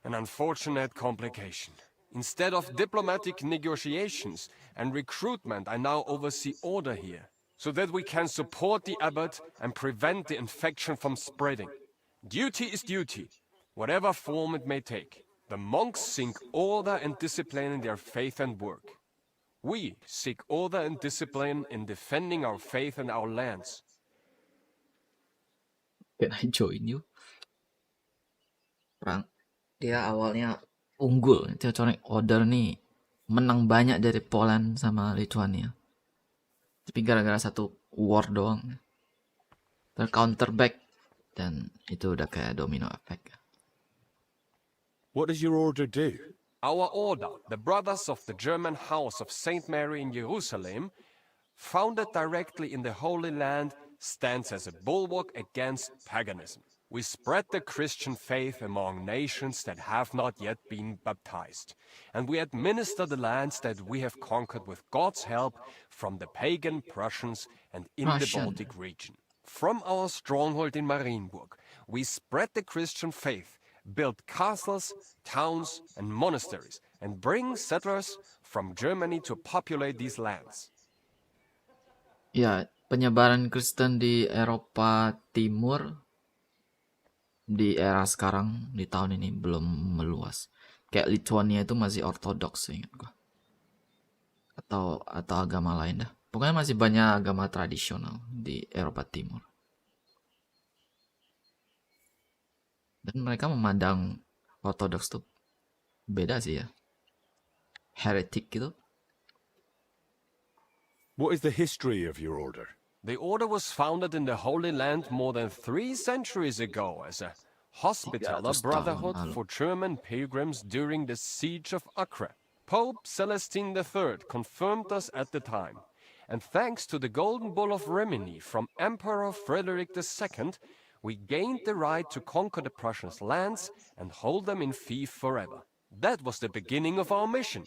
an unfortunate complication. Instead of diplomatic negotiations and recruitment, I now oversee order here, so that we can support the abbot and prevent the infection from spreading. Duty is duty, whatever form it may take. The monks seek order and discipline in their faith and work. We seek order and discipline in defending our faith and our lands. Can I join you? Perang. Dia awalnya unggul. Teutonic Order nih menang banyak dari Poland sama Lithuania. Tapi gara-gara satu war doang. Tercounter back. Dan itu udah kayak domino effect. What does your order do? Our order, the Brothers of the German House of St. Mary in Jerusalem, founded directly in the Holy Land, stands as a bulwark against paganism. We spread the Christian faith among nations that have not yet been baptized, and we administer the lands that we have conquered with God's help from the pagan Prussians and in the Baltic region. From our stronghold in Marienburg, we spread the Christian faith, build castles, towns, and monasteries, and bring settlers from Germany to populate these lands. Ya, penyebaran Kristen di Eropa Timur di era sekarang, di tahun ini belum meluas. Kayak Lithuania itu masih ortodoks, ingat gua. Atau agama lain dah. Pokoknya masih banyak agama tradisional di Eropa Timur. Dan mereka memandang ortodoks tuh beda sih ya. Heretic gitu. What is the history of your order? The order was founded in the Holy Land more than 3 centuries ago as a hospitaller brotherhood for German pilgrims during the siege of Acre. Pope Celestine III confirmed us at the time, and thanks to the Golden Bull of Rimini from Emperor Frederick II, we gained the right to conquer the Prussian lands and hold them in fief forever. That was the beginning of our mission,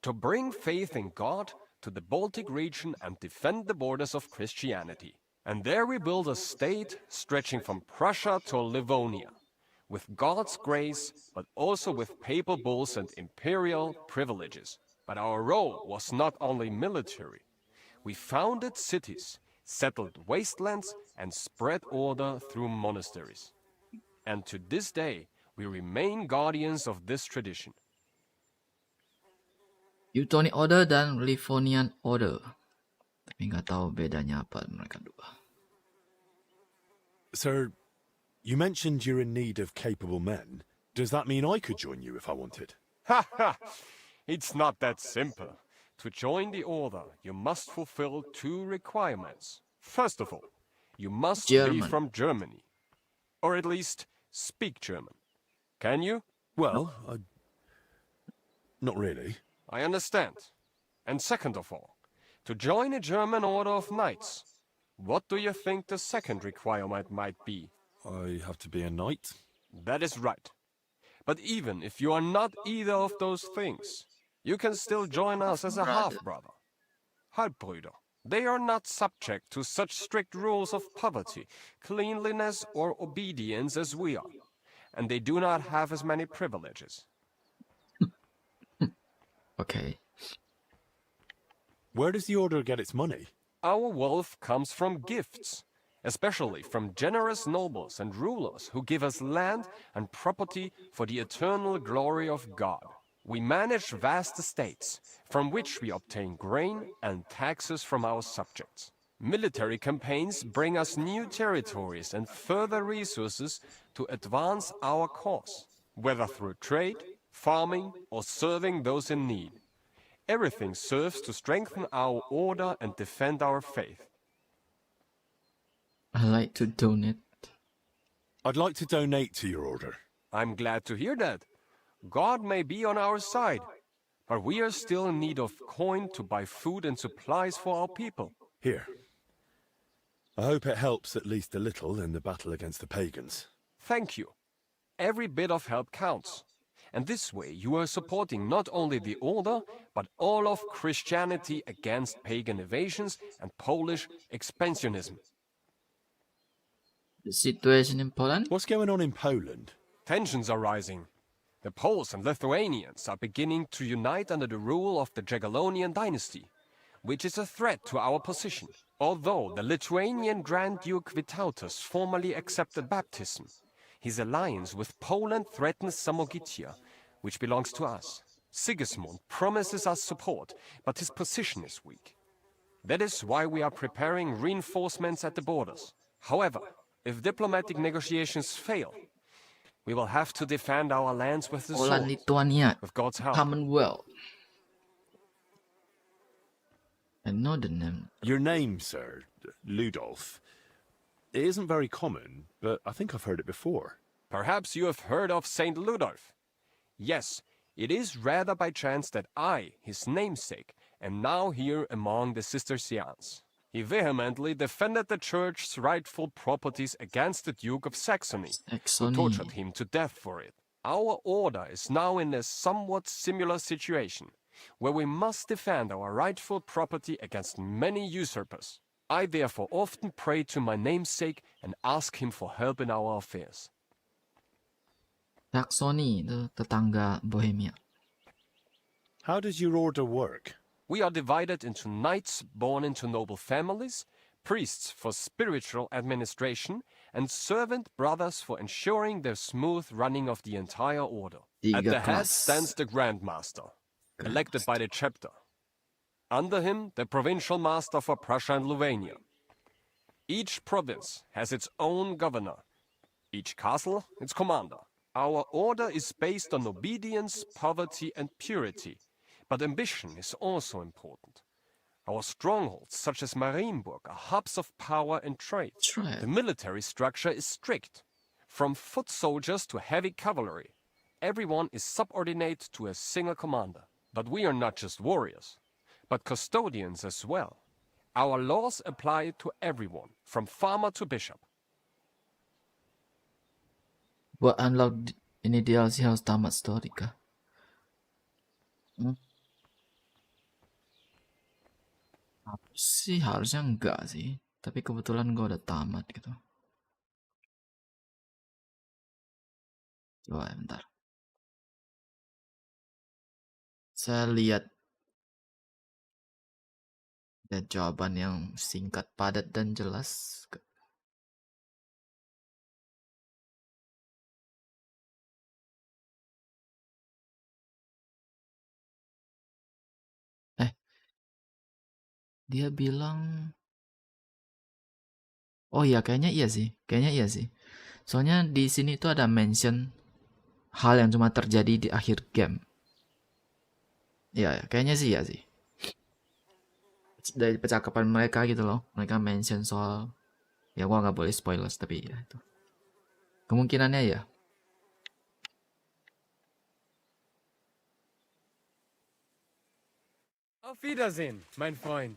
to bring faith in God to the Baltic region and defend the borders of Christianity. And there we built a state stretching from Prussia to Livonia, with God's grace, but also with papal bulls and imperial privileges. But our role was not only military. We founded cities, settled wastelands, and spread order through monasteries. And to this day, we remain guardians of this tradition. Teutonic Order dan Livonian Order. Tapi nggak tahu bedanya apa mereka dua. Sir, you mentioned you're in need of capable men. Does that mean I could join you if I wanted? Ha ha! It's not that simple. To join the order, you must fulfill 2 requirements. First of all, you must be from Germany. Or at least speak German. Can you? Well, not really. I understand. And second of all, to join a German order of knights. What do you think the second requirement might be? I have to be a knight? That is right. But even if you are not either of those things, you can still join us as a half-brother. Halbbrüder. They are not subject to such strict rules of poverty, cleanliness, or obedience as we are, and they do not have as many privileges. Okay. Where does the order get its money? Our wealth comes from gifts, especially from generous nobles and rulers who give us land and property for the eternal glory of God. We manage vast estates, from which we obtain grain and taxes from our subjects. Military campaigns bring us new territories and further resources to advance our cause, whether through trade, farming, or serving those in need. Everything serves to strengthen our order and defend our faith. I like to donate. I'd like to donate to your order. I'm glad to hear that. God may be on our side, but we are still in need of coin to buy food and supplies for our people. Here. I hope it helps at least a little in the battle against the pagans. Thank you. Every bit of help counts. And this way you are supporting not only the order, but all of Christianity against pagan invasions and Polish expansionism. The situation in Poland? What's going on in Poland? Tensions are rising. The Poles and Lithuanians are beginning to unite under the rule of the Jagiellonian dynasty, which is a threat to our position. Although the Lithuanian Grand Duke Vytautas formally accepted baptism, his alliance with Poland threatens Samogitia, which belongs to us. Sigismund promises us support, but his position is weak. That is why we are preparing reinforcements at the borders. However, if diplomatic negotiations fail, we will have to defend our lands with the sword, with God's help. Commonwealth. I know the name. Your name, sir, Ludolf. It isn't very common, but I think I've heard it before. Perhaps you have heard of Saint Ludolf. Yes, it is rather by chance that I, his namesake, am now here among the Cistercians. He vehemently defended the church's rightful properties against the Duke of Saxony, who tortured him to death for it. Our order is now in a somewhat similar situation, where we must defend our rightful property against many usurpers. I therefore often pray to my namesake and ask him for help in our affairs. Saxony, the tetangga Bohemia. How does your order work? We are divided into knights born into noble families, priests for spiritual administration, and servant brothers for ensuring the smooth running of the entire order. At the head stands the Grand Master, elected by the chapter. Under him, the provincial master for Prussia and Lithuania. Each province has its own governor, each castle its commander. Our order is based on obedience, poverty, and purity. But ambition is also important. Our strongholds, such as Marienburg, are hubs of power and trade. The military structure is strict. From foot soldiers to heavy cavalry, everyone is subordinate to a single commander. But we are not just warriors, but custodians as well. Our laws apply to everyone, from farmer to bishop. Buat unlock ini DLC harus tamat story kah? Sih harusnya enggak sih, tapi kebetulan gue udah tamat gitu. Coba bentar. Saya lihat ada jawaban yang singkat, padat, dan jelas. Dia bilang, oh iya kayaknya iya sih. Soalnya di sini tuh ada mention hal yang cuma terjadi di akhir game. Iya, kayaknya sih iya sih. Dari percakapan mereka gitu loh, mereka mention soal, ya gua nggak boleh spoilers tapi ya itu. Kemungkinannya ya. Auf Wiedersehen, mein Freund.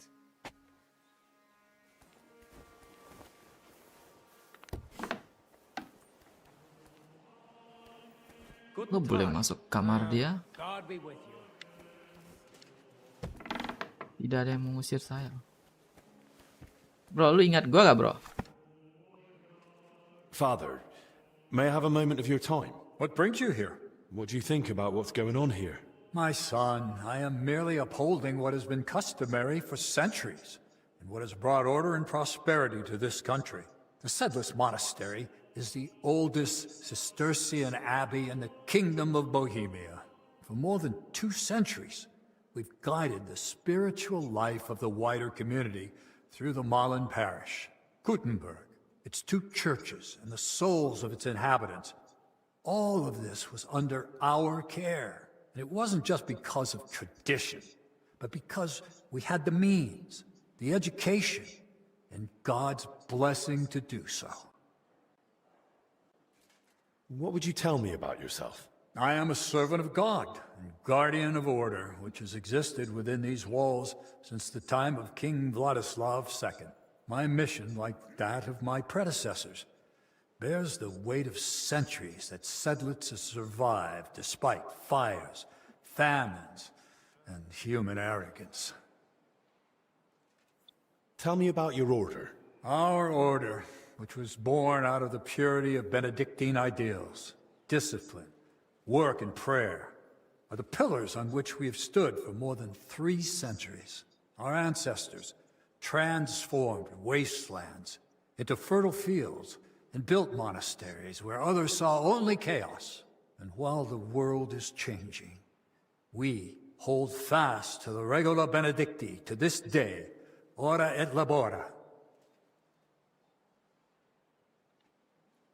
Lo boleh masuk kamar dia. God be with you. Tidak ada yang mengusir saya. Bro, lu ingat gua gak, bro? Father, may I have a moment of your time? What brings you here? What do you think about what's going on here? My son, I am merely upholding what has been customary for centuries, and what has brought order and prosperity to this country. The Sedless Monastery is the oldest Cistercian abbey in the Kingdom of Bohemia. For more than 2 centuries, we've guided the spiritual life of the wider community through the Marlin parish. Gutenberg, its 2 churches, and the souls of its inhabitants. All of this was under our care. And it wasn't just because of tradition, but because we had the means, the education, and God's blessing to do so. What would you tell me about yourself? I am a servant of God and guardian of order, which has existed within these walls since the time of King Vladislav II. My mission, like that of my predecessors, bears the weight of centuries that Sedlitz has survived despite fires, famines, and human arrogance. Tell me about your order. Our order, which was born out of the purity of Benedictine ideals, discipline, work, and prayer, are the pillars on which we have stood for more than 3 centuries. Our ancestors transformed wastelands into fertile fields and built monasteries where others saw only chaos. And while the world is changing, we hold fast to the Regula Benedicti to this day, ora et labora.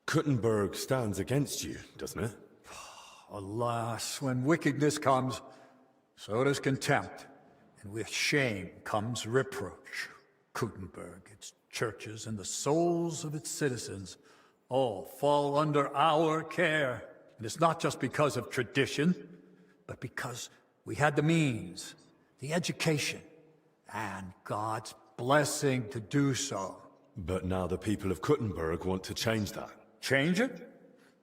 Gutenberg stands against you, doesn't it? Alas, when wickedness comes, so does contempt, and with shame comes reproach. Gutenberg, its churches, and the souls of its citizens all fall under our care. And it's not just because of tradition, but because we had the means, the education, and God's blessing to do so. But now the people of Gutenberg want to change that. Change it?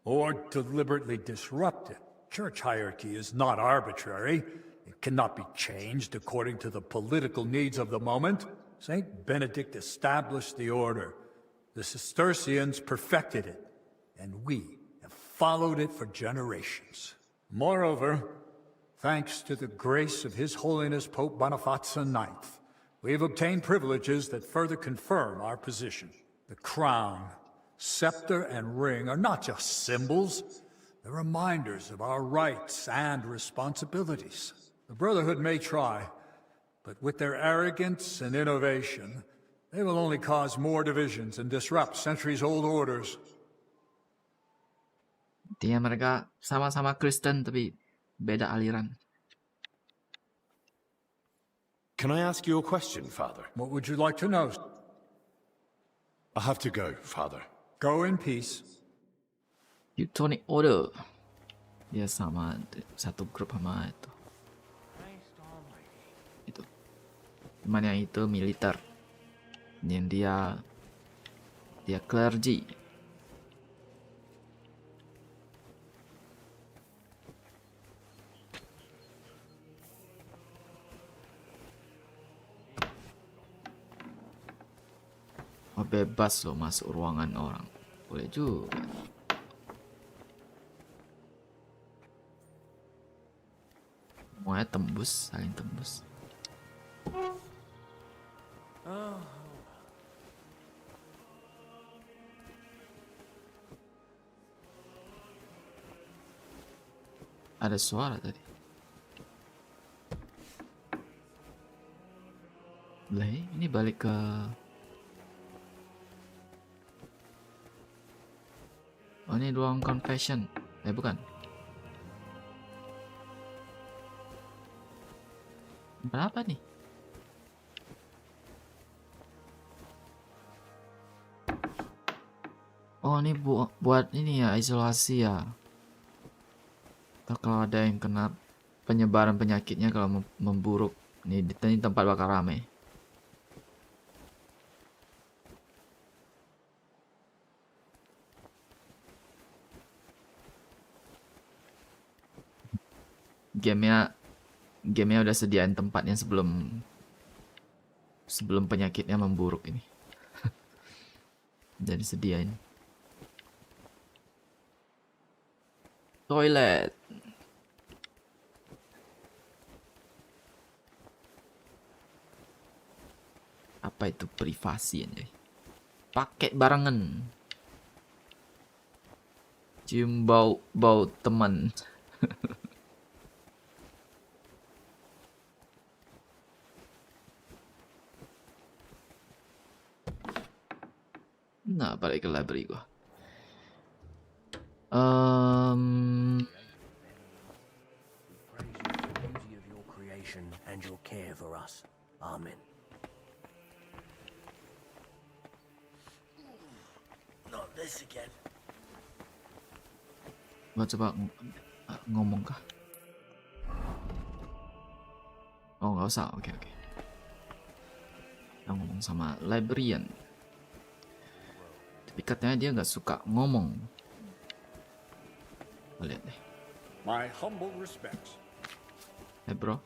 Or deliberately disrupt it? Church hierarchy is not arbitrary. It cannot be changed according to the political needs of the moment. Saint Benedict established the order. The Cistercians perfected it, and we have followed it for generations. Moreover, thanks to the grace of His Holiness Pope Boniface IX, we have obtained privileges that further confirm our position. The crown, scepter, and ring are not just symbols, they're reminders of our rights and responsibilities. The Brotherhood may try, but with their arrogance and innovation, they will only cause more divisions and disrupt centuries-old orders. Dia mereka sama-sama Kristen tapi beda aliran. Can I ask you a question, Father? What would you like to know? I have to go, Father. Go in peace. Teutonic Order. Dia sama satu grup sama itu. Itu. Cuman yang itu militer. Dan dia clergy. Oh, bebas loh masuk ruangan orang. Boleh juga. Semuanya tembus, saling tembus. Ada suara tadi. Ini balik ke... Oh, ini ruang confession. Bukan. Berapa nih? Oh, ini buat ini ya, isolasi ya. Atau kalau ada yang kena penyebaran penyakitnya kalau memburuk Ini tempat bakal rame. Gamenya udah sediain tempatnya sebelum penyakitnya memburuk ini. Jadi sediain. Toilet. Apa itu privasi anjay? Pakai barengan. Cium bau teman. Nah, balik ke library gua. And your care for us. Amen. Not this again. Gua coba ngomong kah? Oh, nggak usah. Oke. Kita ngomong sama librarian. Tapi katanya dia nggak suka ngomong. Lihat deh. My humble respects. Hey bro.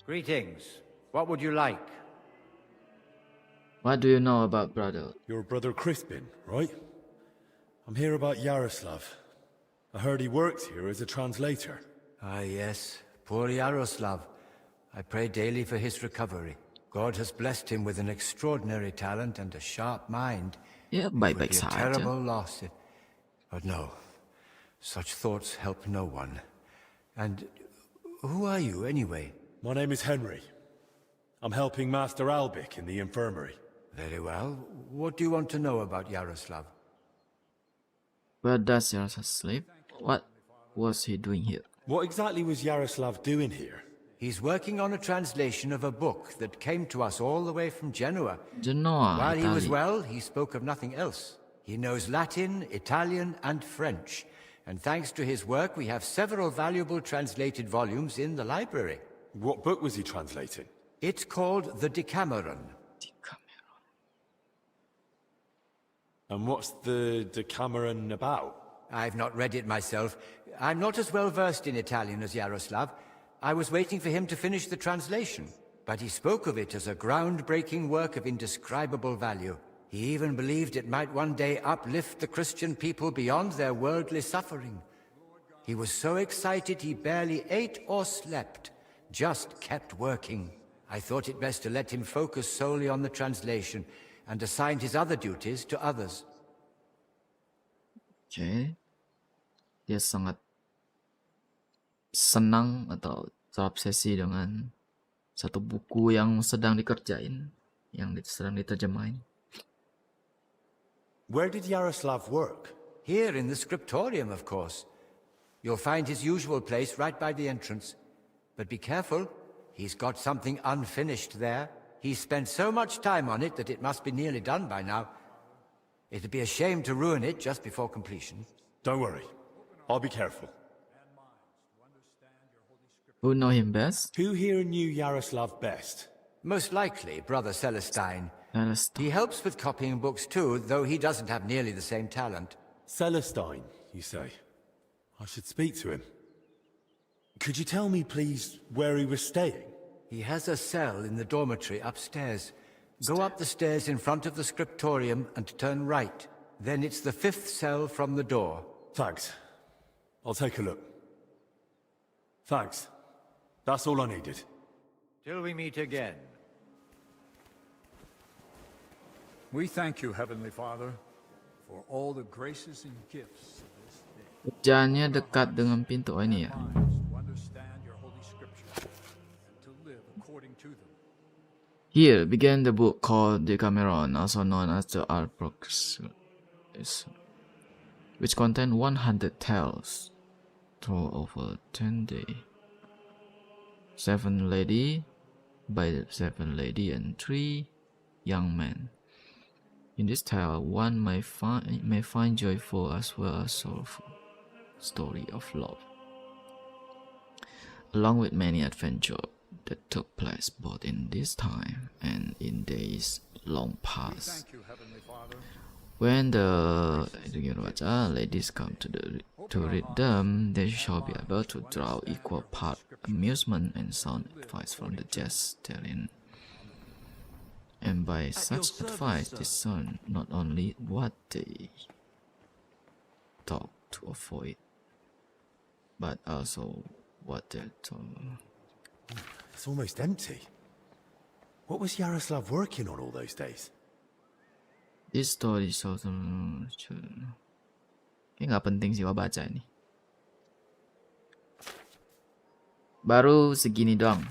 Greetings. What would you like? What do you know about brother? Your brother Crispin, right? I'm here about Yaroslav. I heard he works here as a translator. Ah, yes. Poor Yaroslav. I pray daily for his recovery. God has blessed him with an extraordinary talent and a sharp mind. Yeah, it would be a saja. terrible loss. But no, such thoughts help no one. And who are you, anyway? My name is Henry. I'm helping Master Albic in the infirmary. Very well. What do you want to know about Yaroslav? Where does Yaroslav sleep? What was he doing here? What exactly was Yaroslav doing here? He's working on a translation of a book that came to us all the way from Genoa. Genoa, While he was Italy. well, he spoke of nothing else. He knows Latin, Italian, and French. And thanks to his work, we have several valuable translated volumes in the library. What book was he translating? It's called the Decameron. And what's the Decameron about? I've not read it myself. I'm not as well versed in Italian as Yaroslav. I was waiting for him to finish the translation, but he spoke of it as a groundbreaking work of indescribable value. He even believed it might one day uplift the Christian people beyond their worldly suffering. He was so excited he barely ate or slept, just kept working. I thought it best to let him focus solely on the translation and assigned his other duties to others. Okay. Dia sangat senang atau terobsesi dengan satu buku yang sedang dikerjain, yang sedang diterjemahin. Where did Yaroslav work? Here in the scriptorium, of course. You'll find his usual place right by the entrance. But be careful, he's got something unfinished there. He's spent so much time on it that it must be nearly done by now. It'd be a shame to ruin it just before completion. Don't worry, I'll be careful. Who know him best? Who here knew Yaroslav best? Most likely, Brother Celestine. He helps with copying books too, though he doesn't have nearly the same talent. Celestine, you say? I should speak to him. Could you tell me, please, where he was staying? He has a cell in the dormitory upstairs. Go up the stairs in front of the scriptorium and turn right. Then it's the 5th cell from the door. Thanks. I'll take a look. Thanks. That's all I needed. Till we meet again. We thank you, Heavenly Father, for all the graces and gifts of this day. Kerjaannya dekat dengan pintu ini ya. To understand your holy scriptures and to live according to them. Here began the book called Decameron, also known as the ASRock, which contained 100 tales told over 10 days. 7 lady by 7 lady and 3 young men. In this tale, one may find joyful as well as sorrowful story of love, along with many adventure. that took place both in this time and in days long past. When the ladies come to read them, they shall be able to draw equal part amusement and sound advice from the jest therein. And by such advice discern not only what they talk to avoid, but also what they're told. It's almost empty. What was Yaroslav working on all those days? This story shows kayak nggak penting sih gua baca ini. Baru segini doang.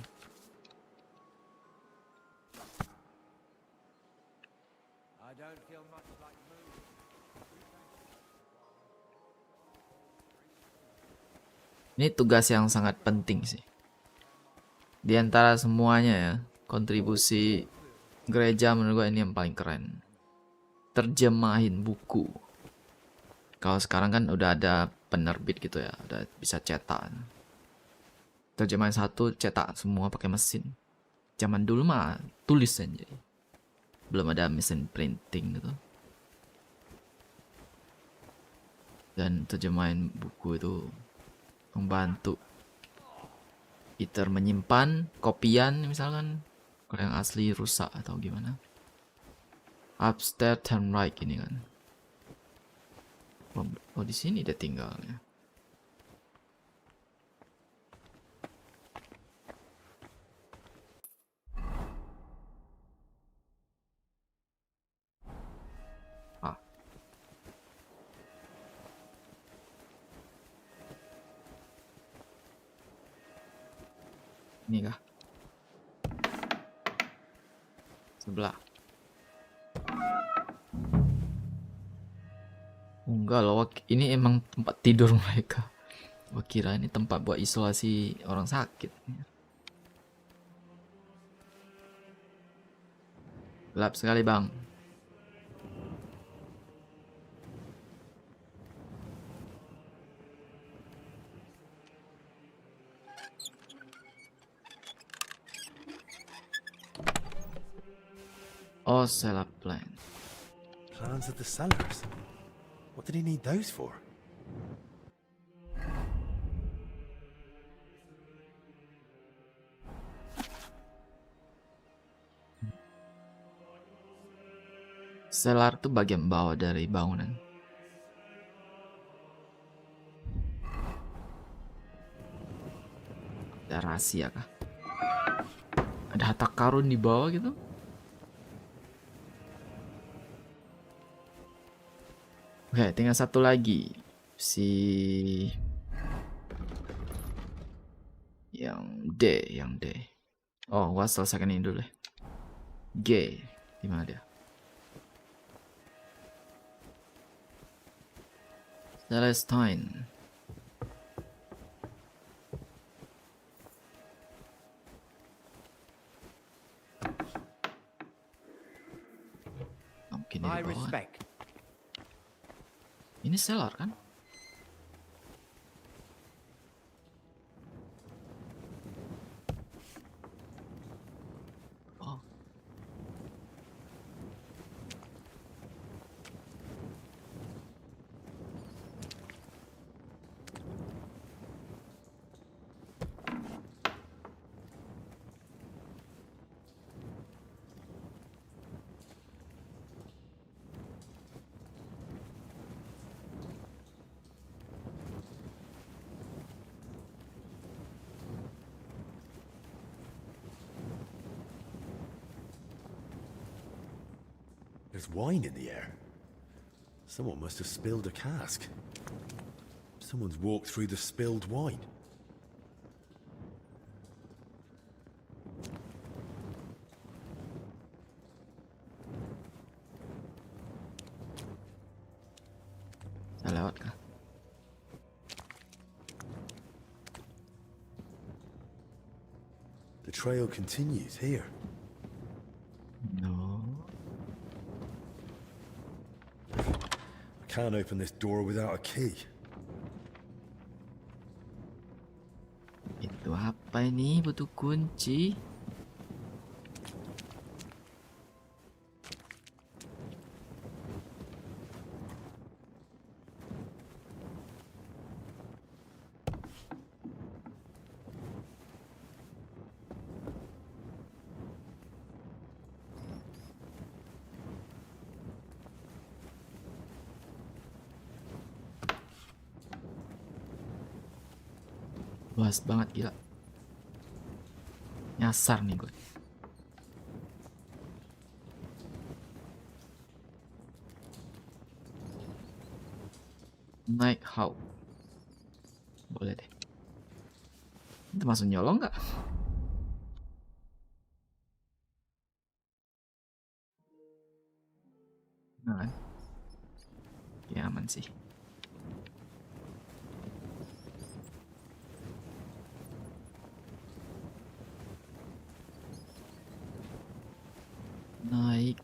Ini tugas yang sangat penting sih. Di antara semuanya ya, kontribusi gereja menurut gue ini yang paling keren. Terjemahin buku. Kalau sekarang kan udah ada penerbit gitu ya, udah bisa cetak. Terjemahin satu, cetak semua pakai mesin. Zaman dulu mah tulis aja. Belum ada mesin printing gitu. Dan terjemahin buku itu membantu either menyimpan kopian misalkan kalau yang asli rusak atau gimana. Upstairs turn right ini kan. Oh di sini dia tinggalnya. Ini kah? Sebelah. Enggak loh, ini emang tempat tidur mereka. Gua kira ini tempat buat isolasi orang sakit. Gelap sekali bang. Oh, cellar plan. Plans of the cellars? What did he need those for? Cellar itu bagian bawah dari bangunan. Ada rahasia kah? Ada harta karun di bawah gitu? Oke, tinggal satu lagi. Si yang D. Oh, gua selesaikan ini dulu deh. G. Gimana dia? Celestine. Mungkin ini di bawah. Ini cellar kan? Oh. There's wine in the air. Someone must have spilled a cask. Someone's walked through the spilled wine. Saya lewat kah? The trail continues here. No. I can't open this door without a key. Itu apa? Apa ini? Butuh kunci. Luas banget, gila. Nyasar nih gue. Naik how? Boleh deh. Itu masuk nyolong nggak? Nah, ya aman sih. Naik.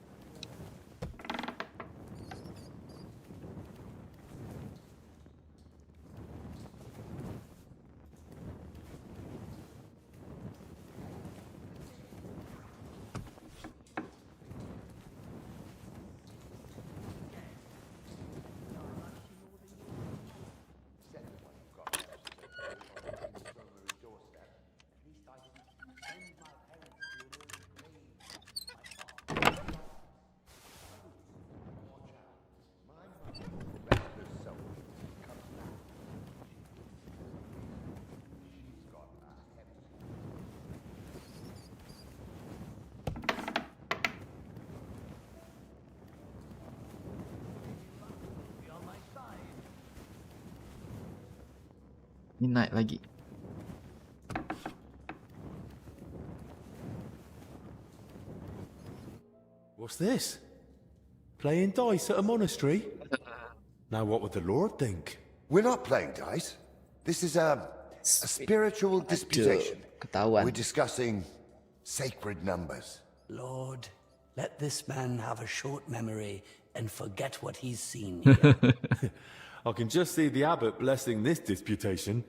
Ini naik lagi. What's this? Playing dice at a monastery? Now what would the Lord think? We're not playing dice. This is a spiritual disputation. We're discussing sacred numbers. Lord, let this man have a short memory and forget what he's seen here. I can just see the abbot blessing this disputation,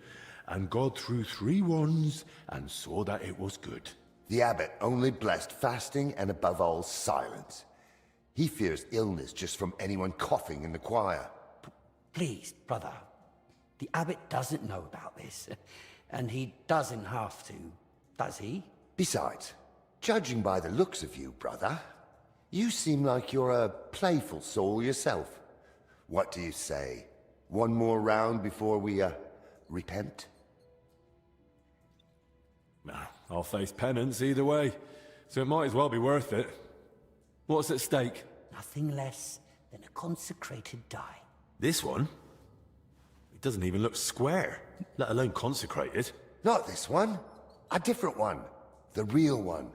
and God threw 3 wands and saw that it was good. The abbot only blessed fasting and above all silence. He fears illness just from anyone coughing in the choir. Please, brother. The abbot doesn't know about this, and he doesn't have to, does he? Besides, judging by the looks of you, brother, you seem like you're a playful soul yourself. What do you say? One more round before we, repent? Nah, I'll face penance either way, so it might as well be worth it. What's at stake? Nothing less than a consecrated die. This one? It doesn't even look square, let alone consecrated. Not this one. A different one. The real one.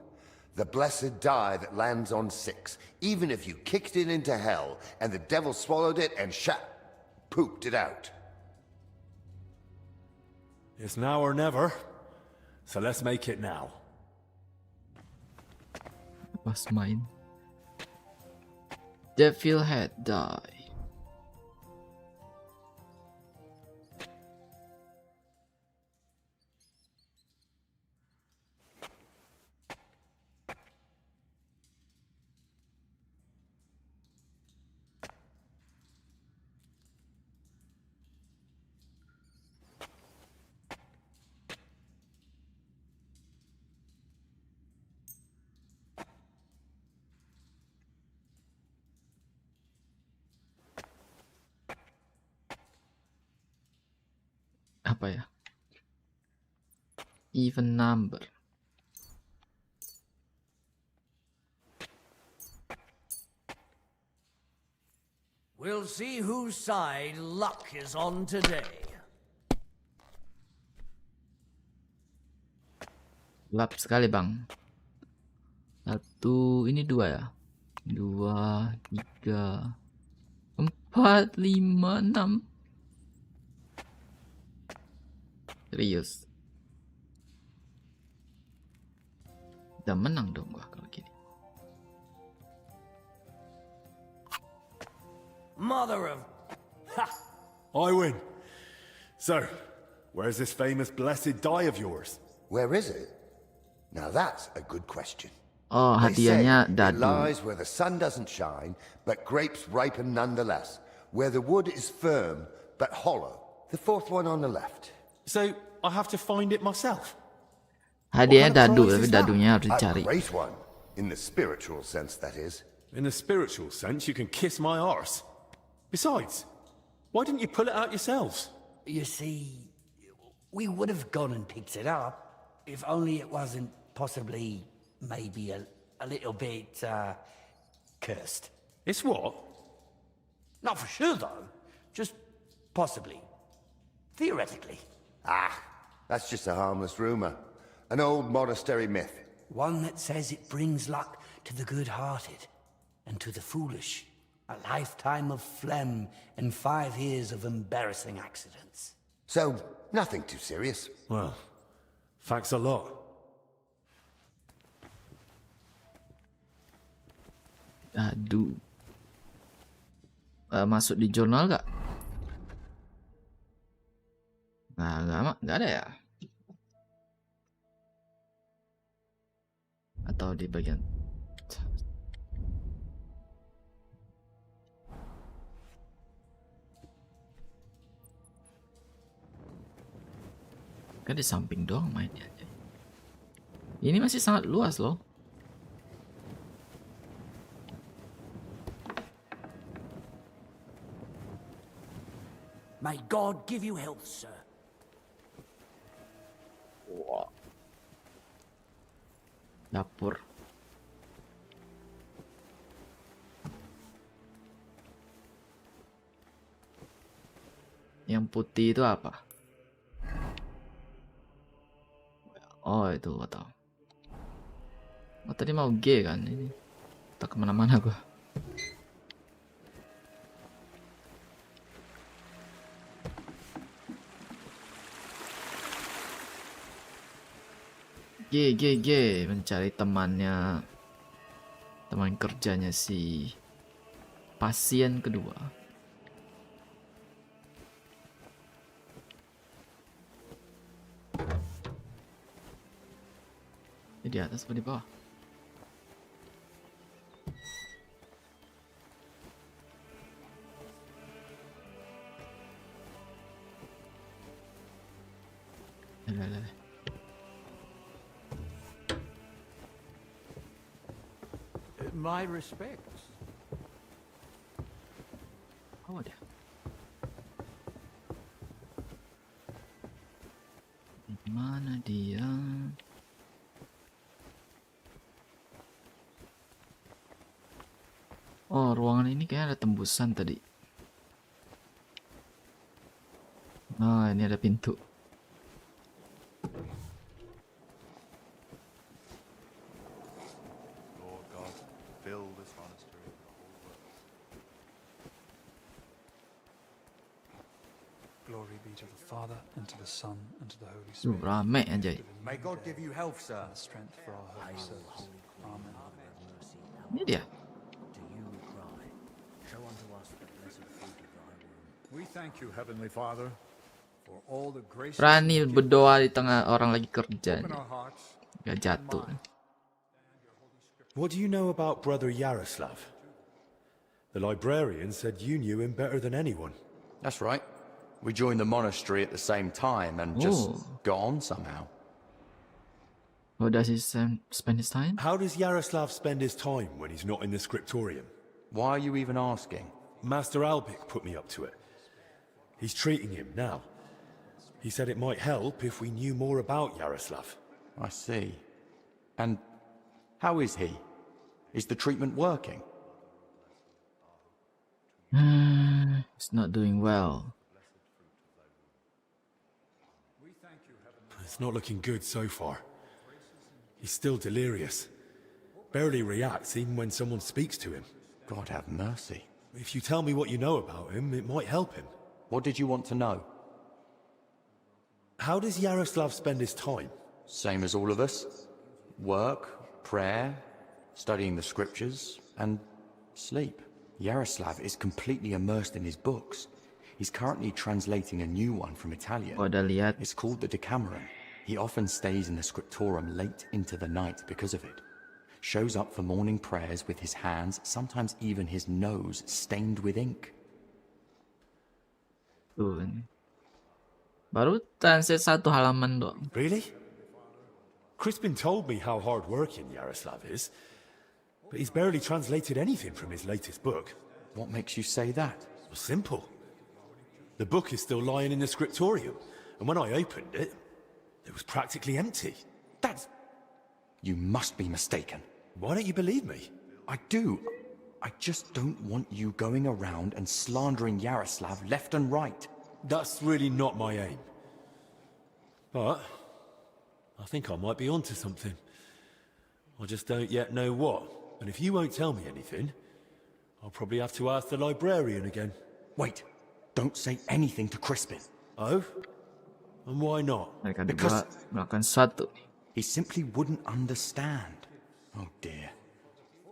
The blessed die that lands on 6, even if you kicked it into hell, and the devil swallowed it and pooped it out. It's now or never, so let's make it now. Pas main. Devil head die. Apa ya? Even number. We'll see whose side luck is on today. Gelap sekali, Bang. 1, ini 2 ya? 2, 3, 4, 5, 6. Serius. Udah menang dong gua kalau gini. Mother of... Ha! I win. So, where's this famous blessed die of yours? Where is it? Now that's a good question. Oh, They say hadiahnya it dadu. lies where the sun doesn't shine, but grapes ripen nonetheless. Where the wood is firm, but hollow. The fourth one on the left. So I have to find it myself? Hadiahnya What kind of dadu, prize tapi is that? dadunya harus A dicari. great one. In the spiritual sense, that is. In the spiritual sense, you can kiss my arse. Besides, why didn't you pull it out yourselves? You see, we would have gone and picked it up, if only it wasn't possibly, maybe a little bit, cursed. It's what? Not for sure, though. Just possibly. Theoretically. Ah, that's just a harmless rumor. An old monastery myth. One that says it brings luck to the good-hearted and to the foolish. A lifetime of phlegm and 5 years of embarrassing accidents. So, nothing too serious. Well, thanks a lot. Dadu. Masuk di jurnal gak? Nah, nggak ada ya? Atau di bagian kan di samping doang mainnya aja. Ini masih sangat luas loh. May God give you health, sir. Wow. Dapur. Yang putih itu apa? Oh, itu gak tahu. Oh, tadi mau G kan ini. Tak kemana-mana gua. G mencari temannya, teman kerjanya si pasien kedua. Di atas apa di bawah? My respects. Oh, ada. Di mana dia? Oh, ruangan ini kayaknya ada tembusan tadi. Nah, ini ada pintu. Glory be to the Father, and to the Son, and to the Holy Spirit. Rame anjay. May God give you health, sir. And strength for our holy service. Amen. Ini dia. We thank you, Heavenly Father, for all the grace. Berani berdoa di tengah orang lagi kerja. Open our hearts. Gak jatuh. What do you know about Brother Yaroslav? The librarian said you knew him better than anyone. That's right. We joined the monastery at the same time and just got on somehow. How does he spend his time? How does Yaroslav spend his time when he's not in the scriptorium? Why are you even asking? Master Albik put me up to it. He's treating him now. He said it might help if we knew more about Yaroslav. I see. And how is he? Is the treatment working? He's not doing well. It's not looking good so far. He's still delirious. Barely reacts even when someone speaks to him. God have mercy. If you tell me what you know about him, it might help him. What did you want to know? How does Yaroslav spend his time? Same as all of us. Work, prayer, studying the scriptures, and sleep. Yaroslav is completely immersed in his books. He's currently translating a new one from Italian. Oh, udah lihat. It's called the Decameron. He often stays in the scriptorum late into the night because of it. Shows up for morning prayers with his hands, sometimes even his nose, stained with ink. Baru translate 1 halaman doang. Really? Crispin told me how hard-working Yaroslav is, but he's barely translated anything from his latest book. What makes you say that? Well, simple. The book is still lying in the scriptorium, and when I opened it, it was practically empty. That's... You must be mistaken. Why don't you believe me? I do. I just don't want you going around and slandering Yaroslav left and right. That's really not my aim. But I think I might be onto something. I just don't yet know what. And if you won't tell me anything, I'll probably have to ask the librarian again. Wait, don't say anything to Crispin. Oh? And why not? Because melakukan sesuatu. He simply wouldn't understand. Oh dear.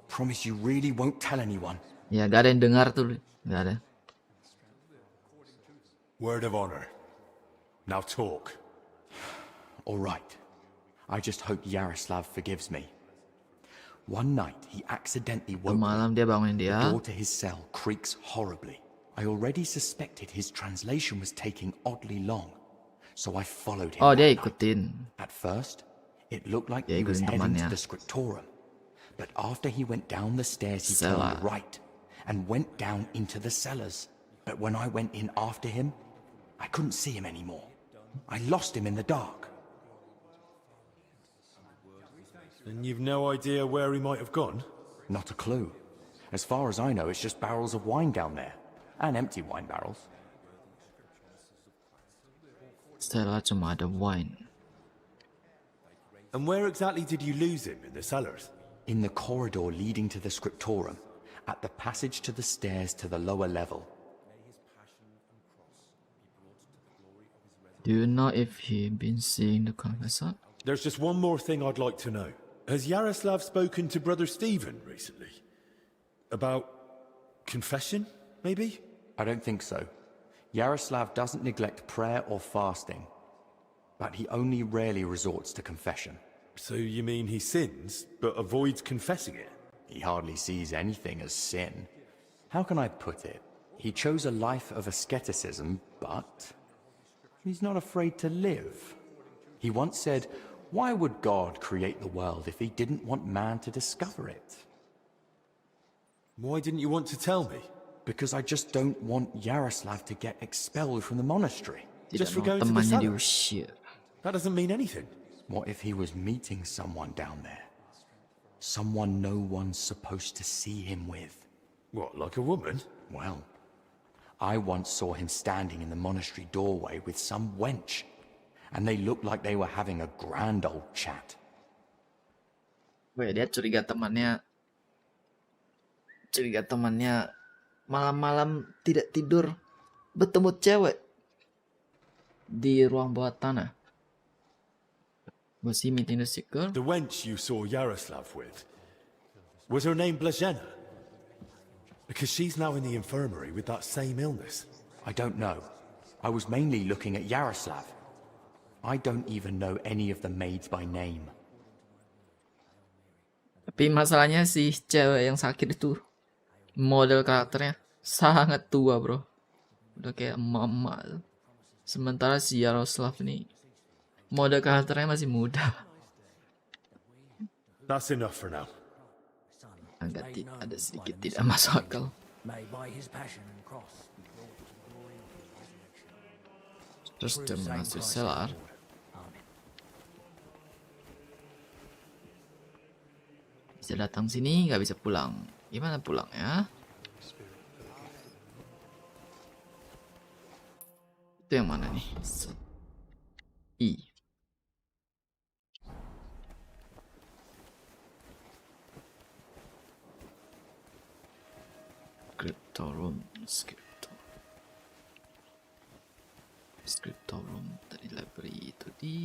Promise you really won't tell anyone. Ya, gak ada yang dengar tuh. Gak ada. Word of honor. Now talk. All right. I just hope Yaroslav forgives me. One night, he accidentally woke Malam dia bangunin The dia. door to his cell creaks horribly. I already suspected his translation was taking oddly long, so I followed him. Oh, dia that night. ikutin. At first, it looked like Dia he was ikutin heading to temannya. the scriptorum. But after he went down the stairs, he Cellar. turned right and went down into the cellars. But when I went in after him, I couldn't see him anymore. I lost him in the dark. And you've no idea where he might have gone? Not a clue. As far as I know, it's just barrels of wine down there. And empty wine barrels. Stella cuma ada wine. And where exactly did you lose him? In the cellars? In the corridor leading to the scriptorum, at the passage to the stairs to the lower level. Do you know if he been seeing the confessor? There's just one more thing I'd like to know. Has Yaroslav spoken to Brother Stephen recently? About confession, maybe? I don't think so. Yaroslav doesn't neglect prayer or fasting, but he only rarely resorts to confession. So you mean he sins, but avoids confessing it? He hardly sees anything as sin. How can I put it? He chose a life of asceticism, but he's not afraid to live. He once said, "Why would God create the world if he didn't want man to discover it?" Why didn't you want to tell me? Because I just don't want Yaroslav to get expelled from the monastery. Just for going to the cellar? That doesn't mean anything. What if he was meeting someone down there? Someone no one's supposed to see him with. What, like a woman? Well, I once saw him standing in the monastery doorway with some wench, and they looked like they were having a grand old chat. Weh, dia curiga temannya malam-malam tidak tidur bertemu cewek di ruang bawah tanah. Was he meeting the sick girl? The wench you saw Yaroslav with, was her name Blazhena? Because she's now in the infirmary with that same illness. I don't know. I was mainly looking at Yaroslav. I don't even know any of the maids by name. Tapi masalahnya si cewek yang sakit itu model karakternya sangat tua, bro. Udah kayak emak-emak. Sementara si Yaroslav ini model karakternya masih muda. That's enough for now. Agak ada sedikit tidak masuk akal. Terus dia masuk cellar. Bisa datang sini, nggak bisa pulang. Gimana pulang ya? Itu yang mana nih? I. Scriptorum. Scriptorum dari library itu di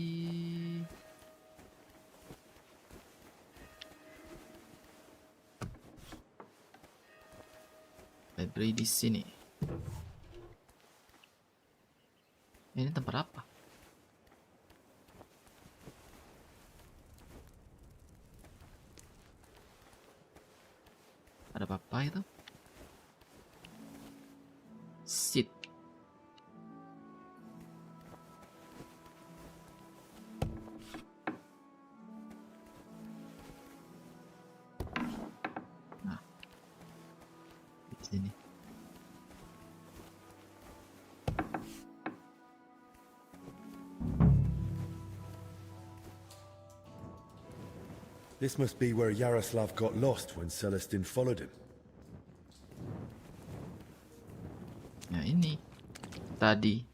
library di sini. Ini tempat apa? Ada apa itu? Sit. Nah, di sini. This must be where Yaroslav got lost when Celestin followed him. Ya ini. Tadi.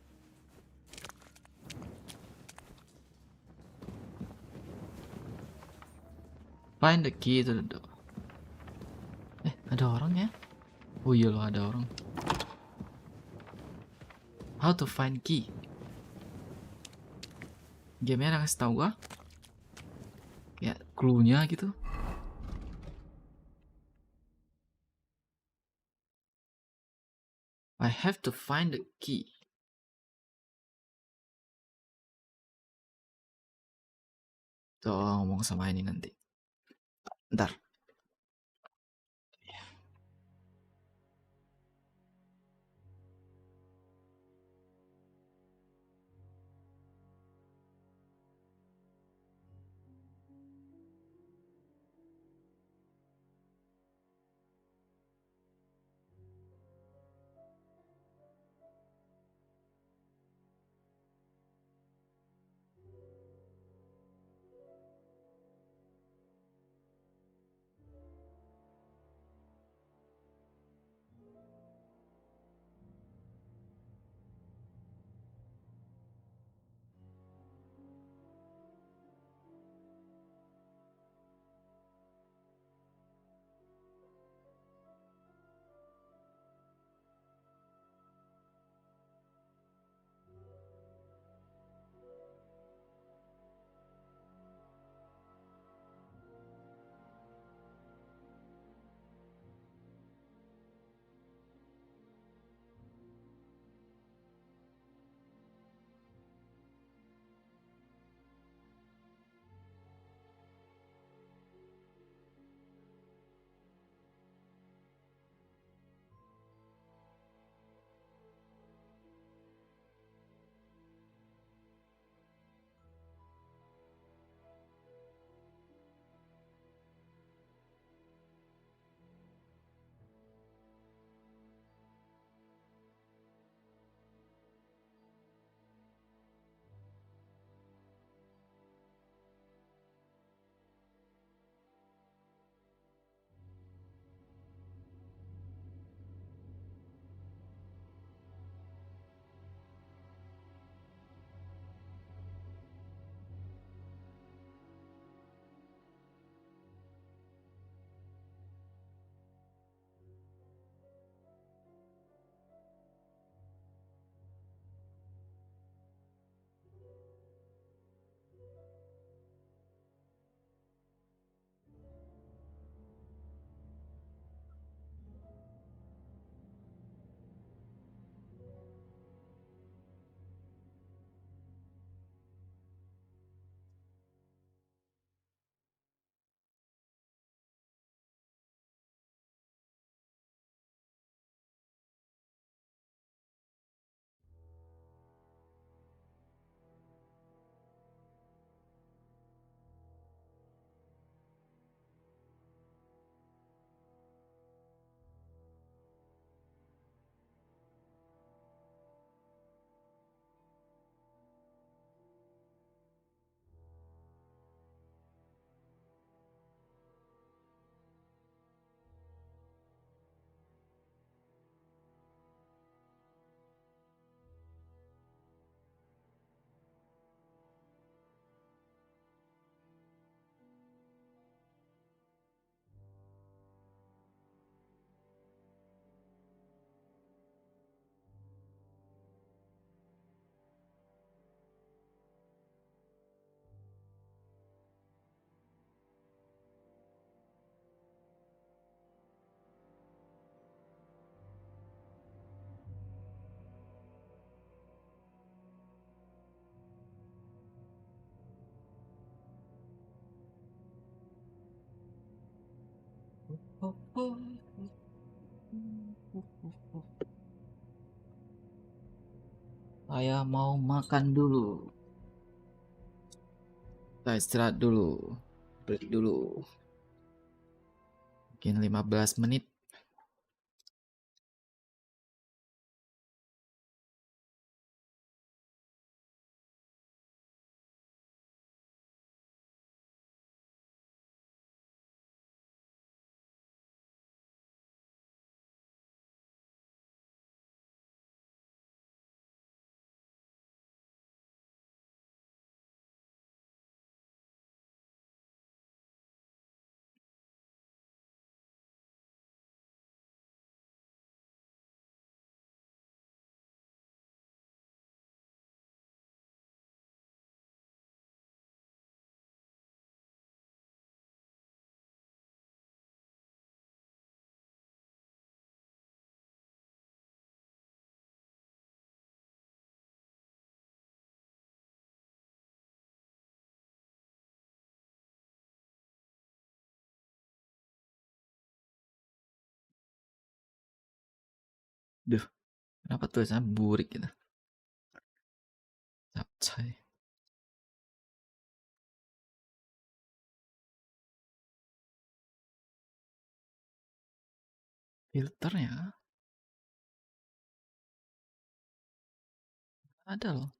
Find the key to the door. Ada orang ya? Oh iya loh, ada orang. How to find key? Game-nya ngasih tau gua? Ya, clue-nya gitu. I have to find the key. Tuh, ngomong sama ini nanti. Ntar. Saya mau makan dulu. Kita istirahat dulu. Break dulu. Mungkin 15 menit. Duh, kenapa tulisannya burik gitu? Capcay. Filternya ada loh.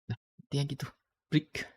Nah, intinya gitu. Break.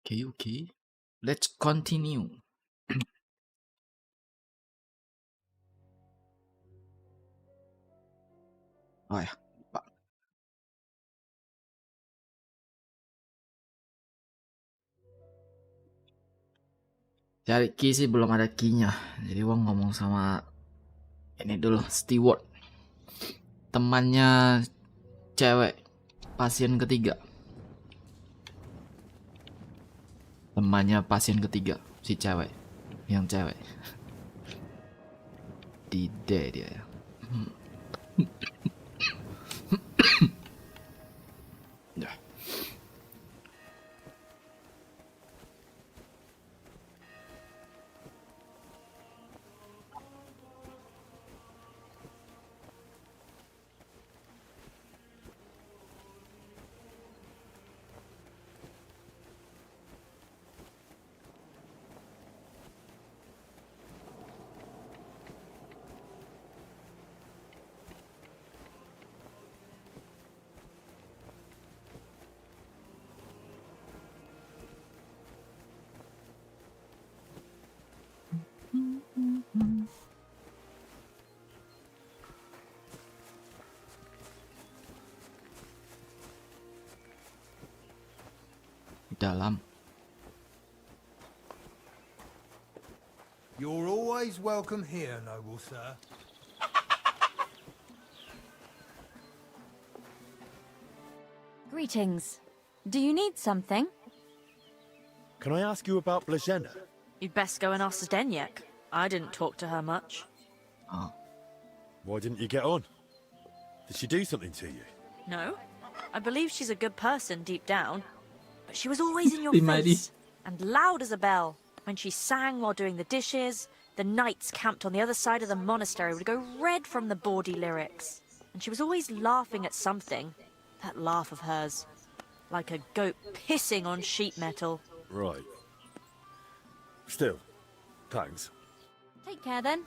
Okay. Let's continue. Oh ya, Pak. Cari key sih belum ada key-nya. Jadi Wong ngomong sama ini dulu, steward. Temannya cewek, pasien ketiga. Temannya pasien ketiga, si cewek. Yang cewek. Dide dia ya. Ya. Dalam. You're always welcome here, noble sir. Greetings. Do you need something? Can I ask you about Blazena? You'd best go and ask Zdeněk. I didn't talk to her much. Oh. Why didn't you get on? Did she do something to you? No? I believe she's a good person deep down. But she was always in your Dimari. face. And loud as a bell. When she sang while doing the dishes, the knights camped on the other side of the monastery would go red from the bawdy lyrics. And she was always laughing at something. That laugh of hers. Like a goat pissing on sheet metal. Right. Still, thanks. Take care then.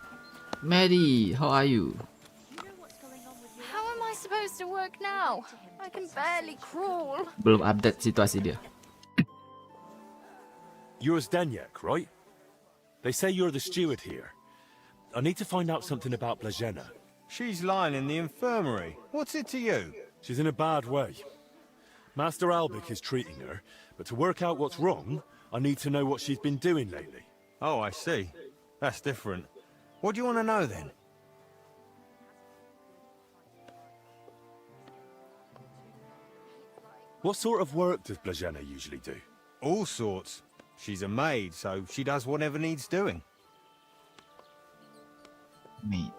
Maddie, how are you? How am I supposed to work now? I can barely crawl. Belum update situasi dia. You're Zdeněk, right? They say you're the steward here. I need to find out something about Blazena. She's lying in the infirmary. What's it to you? She's in a bad way. Master Albic is treating her, but to work out what's wrong, I need to know what she's been doing lately. Oh, I see. That's different. What do you want to know then? What sort of work does Blazena usually do? All sorts. She's a maid, so she does whatever needs doing. Maid.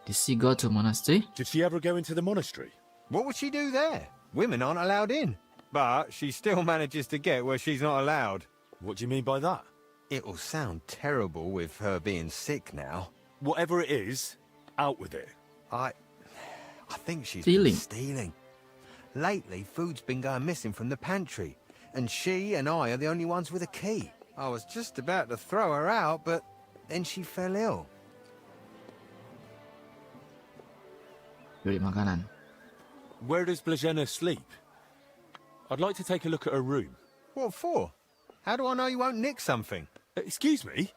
Did she go to monastery? Did she ever go into the monastery? What would she do there? Women aren't allowed in. But she still manages to get where she's not allowed. What do you mean by that? It'll sound terrible with her being sick now. Whatever it is, out with it. I think she's Stealing. been stealing. Lately, food's been going missing from the pantry, and she and I are the only ones with a key. I was just about to throw her out, but then she fell ill. Beli makanan. Where does Blazena sleep? I'd like to take a look at her room. What for? How do I know you won't nick something? Excuse me?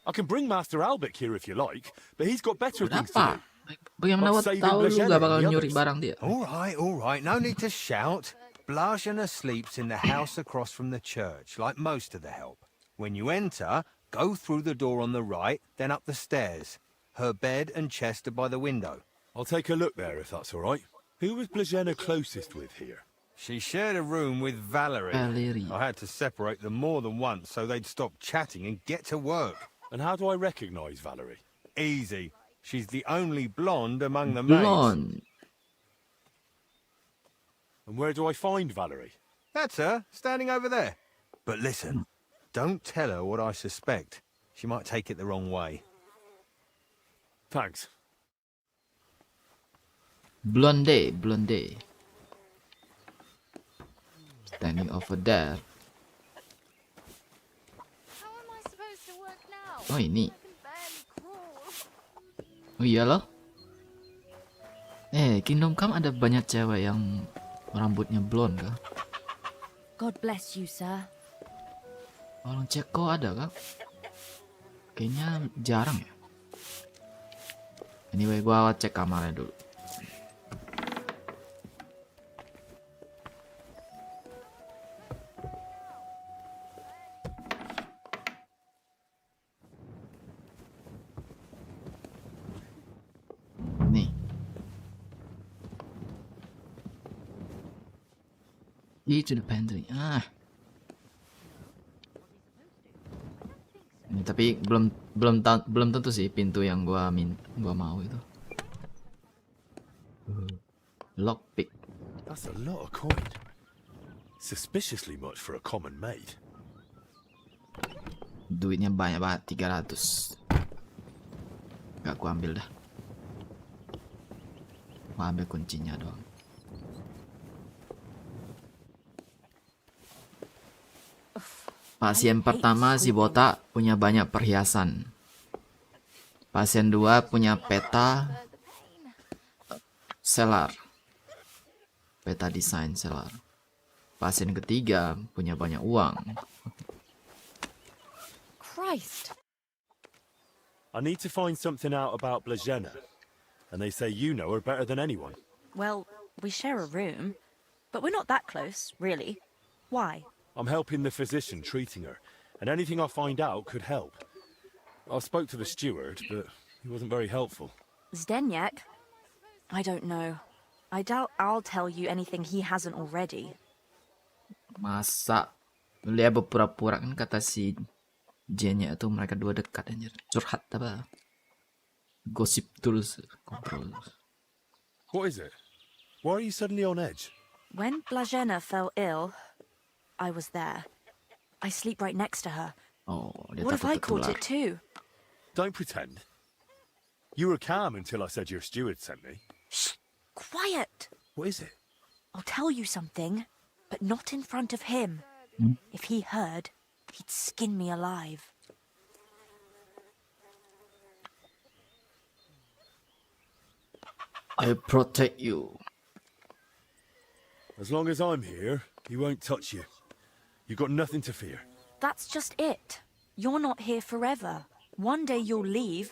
I can bring Master Albic here if you like, but he's got better things to do. Bagaimana I'm Wak saving tahu lu Blazena gak bakal and the nyuri others. barang dia? All right, no need to shout. Blazena sleeps in the house across from the church, like most of the help. When you enter, go through the door on the right, then up the stairs. Her bed and chest are by the window. I'll take a look there if that's all right. Who was Blazena closest with here? She shared a room with Valerie. Valerie. I had to separate them more than once so they'd stop chatting and get to work. And how do I recognise Valerie? Easy. She's the only blonde among the maids. Blonde. And where do I find Valerie? That's her, standing over there. But listen, don't tell her what I suspect. She might take it the wrong way. Thanks. Blonde. Standing over there. How am I supposed to work now? Oh ini. I can barely crawl. Oh iya loh. Kingdom Come ada banyak cewek yang rambutnya blonde kah? God bless you, sir. Orang Ceko ada kah? Kayaknya jarang ya. Anyway, gua cek kamarnya dulu. Nih. Key to the pantry. Ini, tapi belum tentu sih pintu yang gua mau itu. Lockpick. That's a lot of coin. Suspiciously much for a common maid. Duitnya banyak banget, 300. Gak gua ambil dah. Gua ambil kuncinya doang. Pasien pertama si botak punya banyak perhiasan. Pasien 2 punya peta selar. Peta desain selar. Pasien ketiga punya banyak uang. Christ. I need to find something out about Blazena. And they say you know her better than anyone. Well, we share a room, but we're not that close, really. Why? I'm helping the physician treating her, and anything I find out could help. I spoke to the steward, but he wasn't very helpful. Zdeněk? I don't know. I doubt I'll tell you anything he hasn't already. Masa Lia berpura-pura, kan kata si Jennya itu mereka dua dekat anjir. Curhat apa? Gosip terus, ngobrol. What is it? Why are you suddenly on edge? When Blazena fell ill, I was there. I sleep right next to her. Oh, what if I caught it too? Don't pretend. You were calm until I said your steward sent me. Shh! Quiet! What is it? I'll tell you something, but not in front of him. If he heard, he'd skin me alive. I protect you. As long as I'm here, he won't touch you. You've got nothing to fear. That's just it. You're not here forever. One day you'll leave,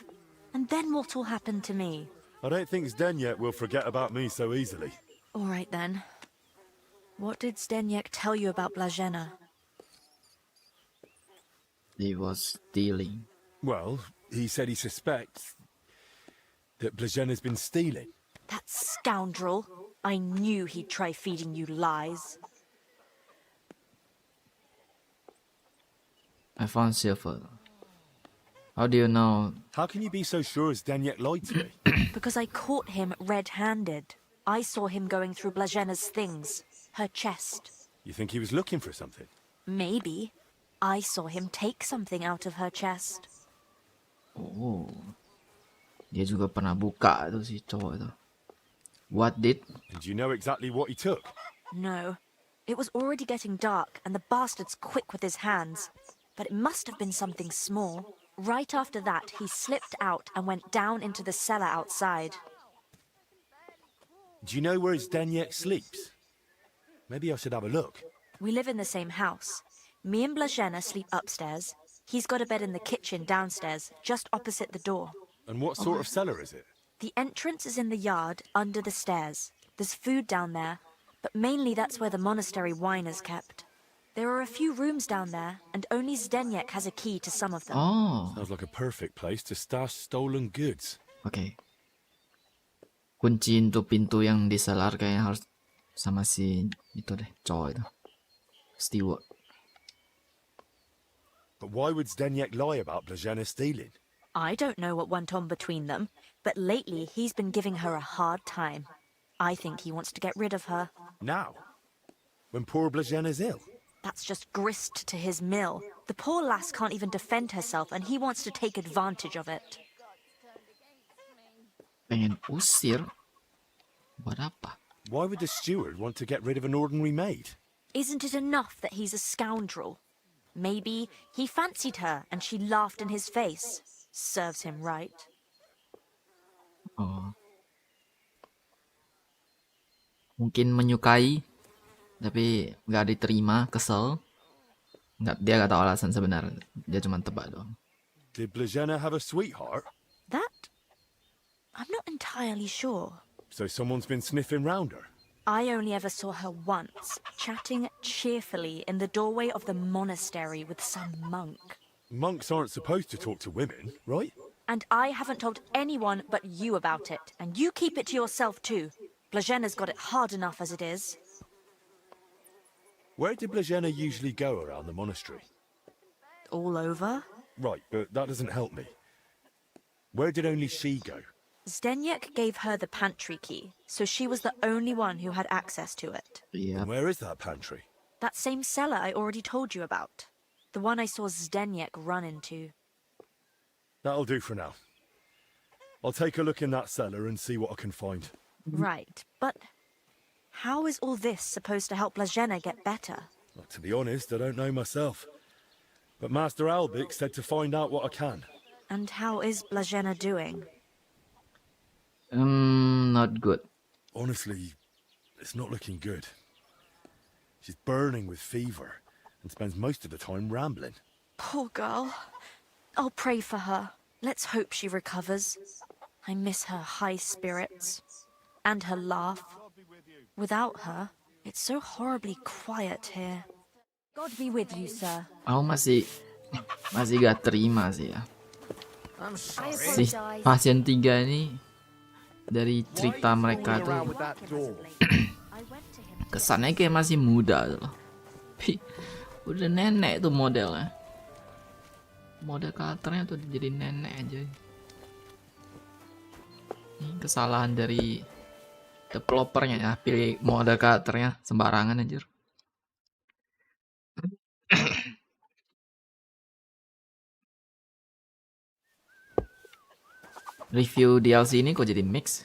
and then what will happen to me? I don't think Zdeněk will forget about me so easily. All right then. What did Zdeněk tell you about Blazena? He was stealing. Well, he said he suspects that Blazena's been stealing. That scoundrel. I knew he'd try feeding you lies. I found silver. How do you know? How can you be so sure Zdeněk lied to me? Because I caught him red-handed. I saw him going through Blazena's things. Her chest. You think he was looking for something? Maybe. I saw him take something out of her chest. Oh. Dia juga pernah buka tu si cowok itu. What did? Did you know exactly what he took? No. It was already getting dark, and the bastard's quick with his hands. But it must have been something small. Right after that, he slipped out and went down into the cellar outside. Do you know where Zdeněk sleeps? Maybe I should have a look. We live in the same house. Me and Blazena sleep upstairs. He's got a bed in the kitchen downstairs, just opposite the door. And what sort of cellar is it? The entrance is in the yard, under the stairs. There's food down there, but mainly that's where the monastery wine is kept. There are a few rooms down there, and only Zdeněk has a key to some of them. Oh. Sounds like a perfect place to stash stolen goods. Okay. Kunci untuk pintu yang di selar kayaknya harus sama si itu deh, cowok itu. Steward. But why would Zdeněk lie about Blazena stealing? I don't know what went on between them, but lately he's been giving her a hard time. I think he wants to get rid of her. Now? When poor Blazena's ill? That's just grist to his mill. The poor lass can't even defend herself, and he wants to take advantage of it. Pengen usir? Buat apa? Why would the steward want to get rid of an ordinary maid? Isn't it enough that he's a scoundrel? Maybe he fancied her and she laughed in his face. Serves him right. Oh. Mungkin menyukai, tapi gak diterima, kesel. Nggak, dia nggak tahu alasan sebenarnya. Dia cuma tebak doang. Did Blazena have a sweetheart? That? I'm not entirely sure. So someone's been sniffing round her? I only ever saw her once, chatting cheerfully in the doorway of the monastery with some monk. Monks aren't supposed to talk to women, right? And I haven't told anyone but you about it. And you keep it to yourself too. Blažena's got it hard enough as it is. Where did Blazena usually go around the monastery? All over? Right, but that doesn't help me. Where did only she go? Zdeněk gave her the pantry key, so she was the only one who had access to it. Yeah. And where is that pantry? That same cellar I already told you about. The one I saw Zdeněk run into. That'll do for now. I'll take a look in that cellar and see what I can find. Right, but how is all this supposed to help Blažena get better? Well, to be honest, I don't know myself. But Master Albik said to find out what I can. And how is Blažena doing? Not good. Honestly, it's not looking good. She's burning with fever and spends most of the time rambling. Poor girl. I'll pray for her. Let's hope she recovers. I miss her high spirits. And her laugh. Without her, it's so horribly quiet here. God be with you, sir. Aku masih gak terima sih ya. Si pasien 3 ini dari cerita mereka tuh kesannya kayak masih muda tuh loh. Udah nenek tuh modelnya. Model karakternya tuh jadi nenek aja. Ini kesalahan dari developernya ya, pilih model karakternya sembarangan anjir. Review DLC ini kok jadi mix?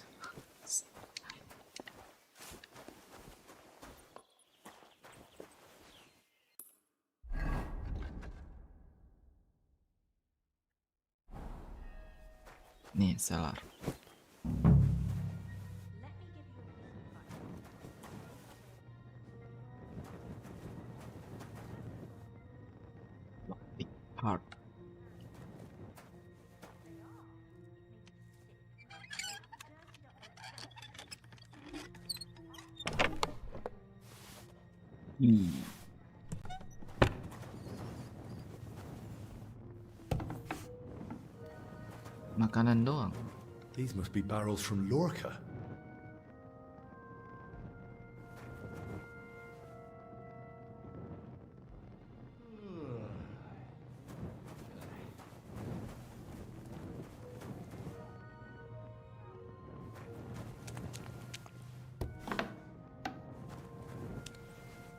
Nih, seller. Heart. Makanan doang. These must be barrels from Lorca.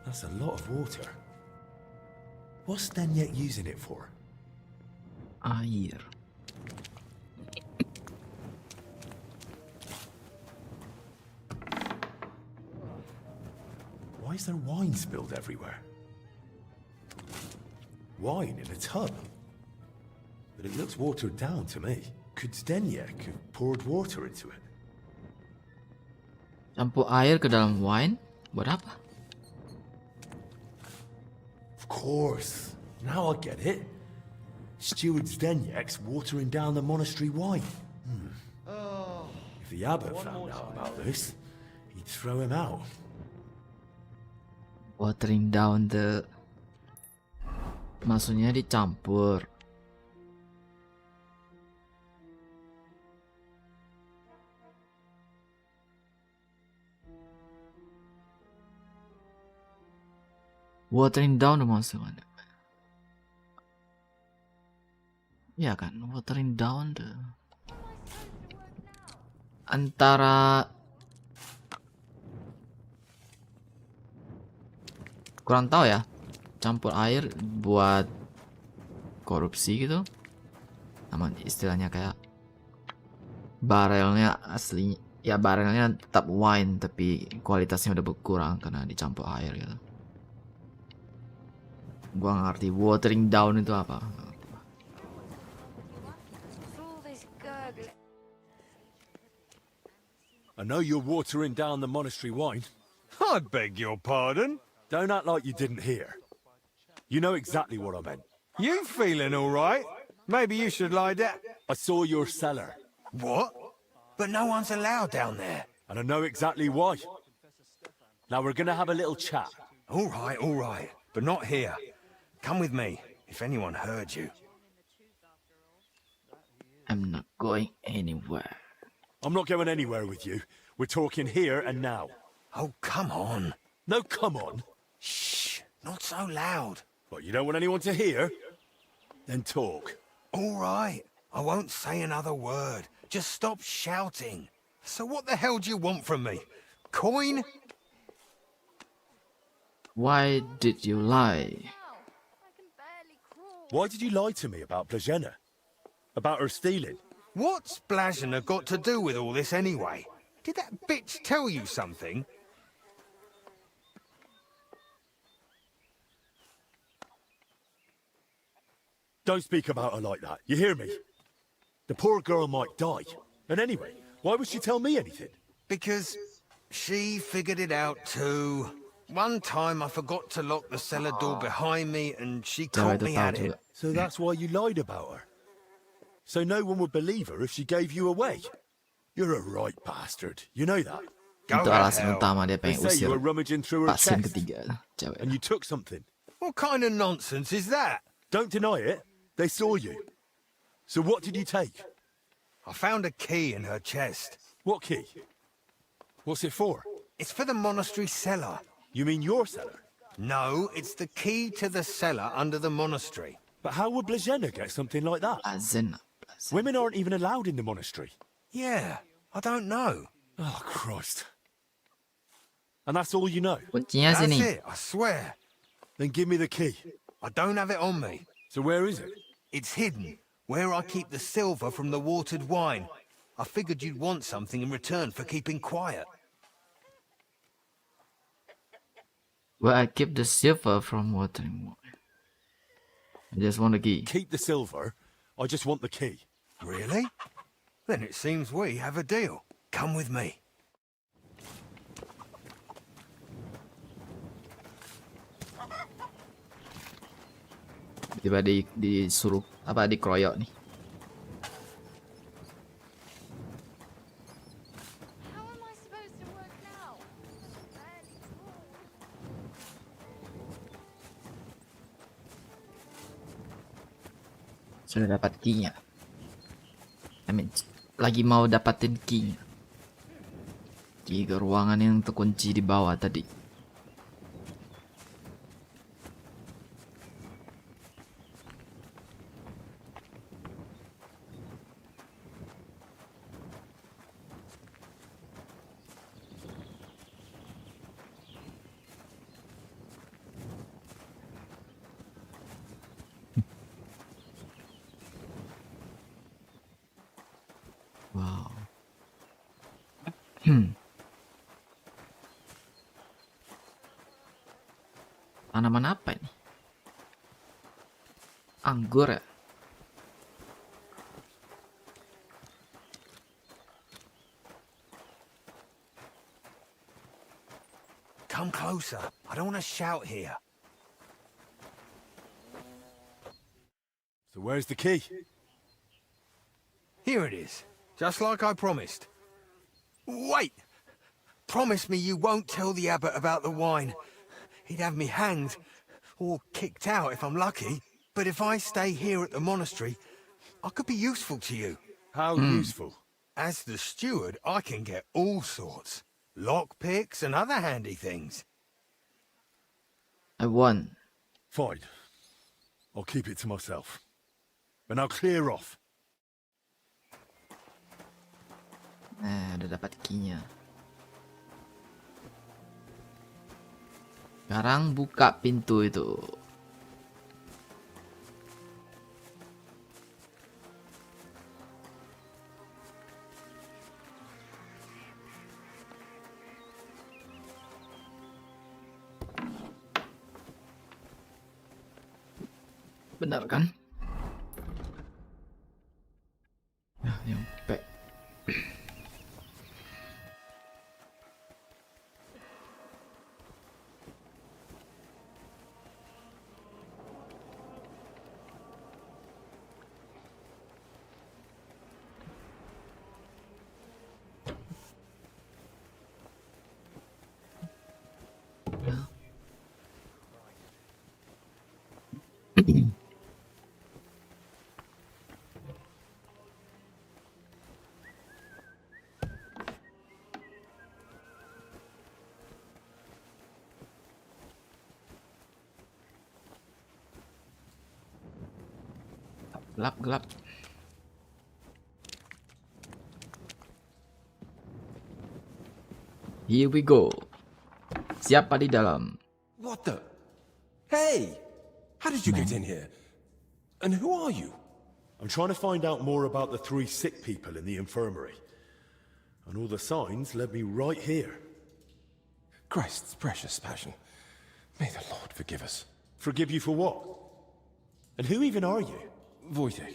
That's a lot of water. What's Zdeněk using it for? Air. Why is there wine spilled everywhere? Wine in a tub? But it looks watered down to me. Could Zdeněk have poured water into it? Campur air ke dalam wine? Buat apa? Of course. Now I get it. Steward Zdeněk's watering down the monastery wine. If the abbot found out about this, he'd throw him out. Watering down the... Maksudnya dicampur. Watering down maksudnya. Ya kan, watering down the... Antara... Kurang tahu ya, campur air buat korupsi gitu, sama istilahnya kayak barelnya asli ya, barelnya tetap wine tapi kualitasnya udah berkurang karena dicampur air gitu. Gua nggak ngerti watering down itu apa. I know you're watering down the monastery wine. I beg your pardon? Don't act like you didn't hear. You know exactly what I meant. You feeling all right? Maybe you should lie down. I saw your cellar. What? But no one's allowed down there. And I know exactly why. Now we're gonna have a little chat. All right. But not here. Come with me, if anyone heard you. I'm not going anywhere. I'm not going anywhere with you. We're talking here and now. Oh, come on. No, come on. Shh, not so loud. What, you don't want anyone to hear? Then talk. All right, I won't say another word. Just stop shouting. So what the hell do you want from me? Coin? Why did you lie? Why did you lie to me about Blazena? About her stealing? What's Blazena got to do with all this anyway? Did that bitch tell you something? Don't speak about her like that, you hear me? The poor girl might die. And anyway, why would she tell me anything? Because she figured it out too. One time I forgot to lock the cellar door behind me and she caught me at it. So that's why you lied about her? So no one would believe her if she gave you away? You're a right bastard, you know that? Itu alasan utama dia pengen They say you usir were rummaging through her pasien chest. ketiga, cewek. And you took something. What kind of nonsense is that? Don't deny it. They saw you. So what did you take? I found a key in her chest. What key? What's it for? It's for the monastery cellar. You mean your cellar? No, it's the key to the cellar under the monastery. But how would Blazena get something like that? Women aren't even allowed in the monastery. Yeah, I don't know. Oh, Christ. And that's all you know? Kuncinya That's sini. it, I swear. Then give me the key. I don't have it on me. So where is it? It's hidden, where I keep the silver from the watered wine. I figured you'd want something in return for keeping quiet. Where I keep the silver from watering wine. I just want the key. Keep the silver. I just want the key. Really? Then it seems we have a deal. Come with me. Tiba disuruh apa dikeroyok nih. Sudah dapat key-nya. Lagi mau dapatin key-nya. Key ke ruangan yang terkunci di bawah tadi. Wow. Tanaman apa ini? Anggur ya? Come closer. I don't want to shout here. So where's the key? Here it is. Just like I promised. Wait! Promise me you won't tell the abbot about the wine. He'd have me hanged, or kicked out if I'm lucky. But if I stay here at the monastery, I could be useful to you. How useful? As the steward, I can get all sorts. Lockpicks and other handy things. I won. Fine. I'll keep it to myself. But now clear off. Nah, udah dapat key-nya. Sekarang buka pintu itu. Benar kan? Nah, nyampe. Gelap. Here we go. Siapa di dalam? What the? Hey! How did you get in here? And who are you? I'm trying to find out more about the 3 sick people in the infirmary. And all the signs led me right here. Christ's precious passion. May the Lord forgive us. Forgive you for what? And who even are you? Wojtek.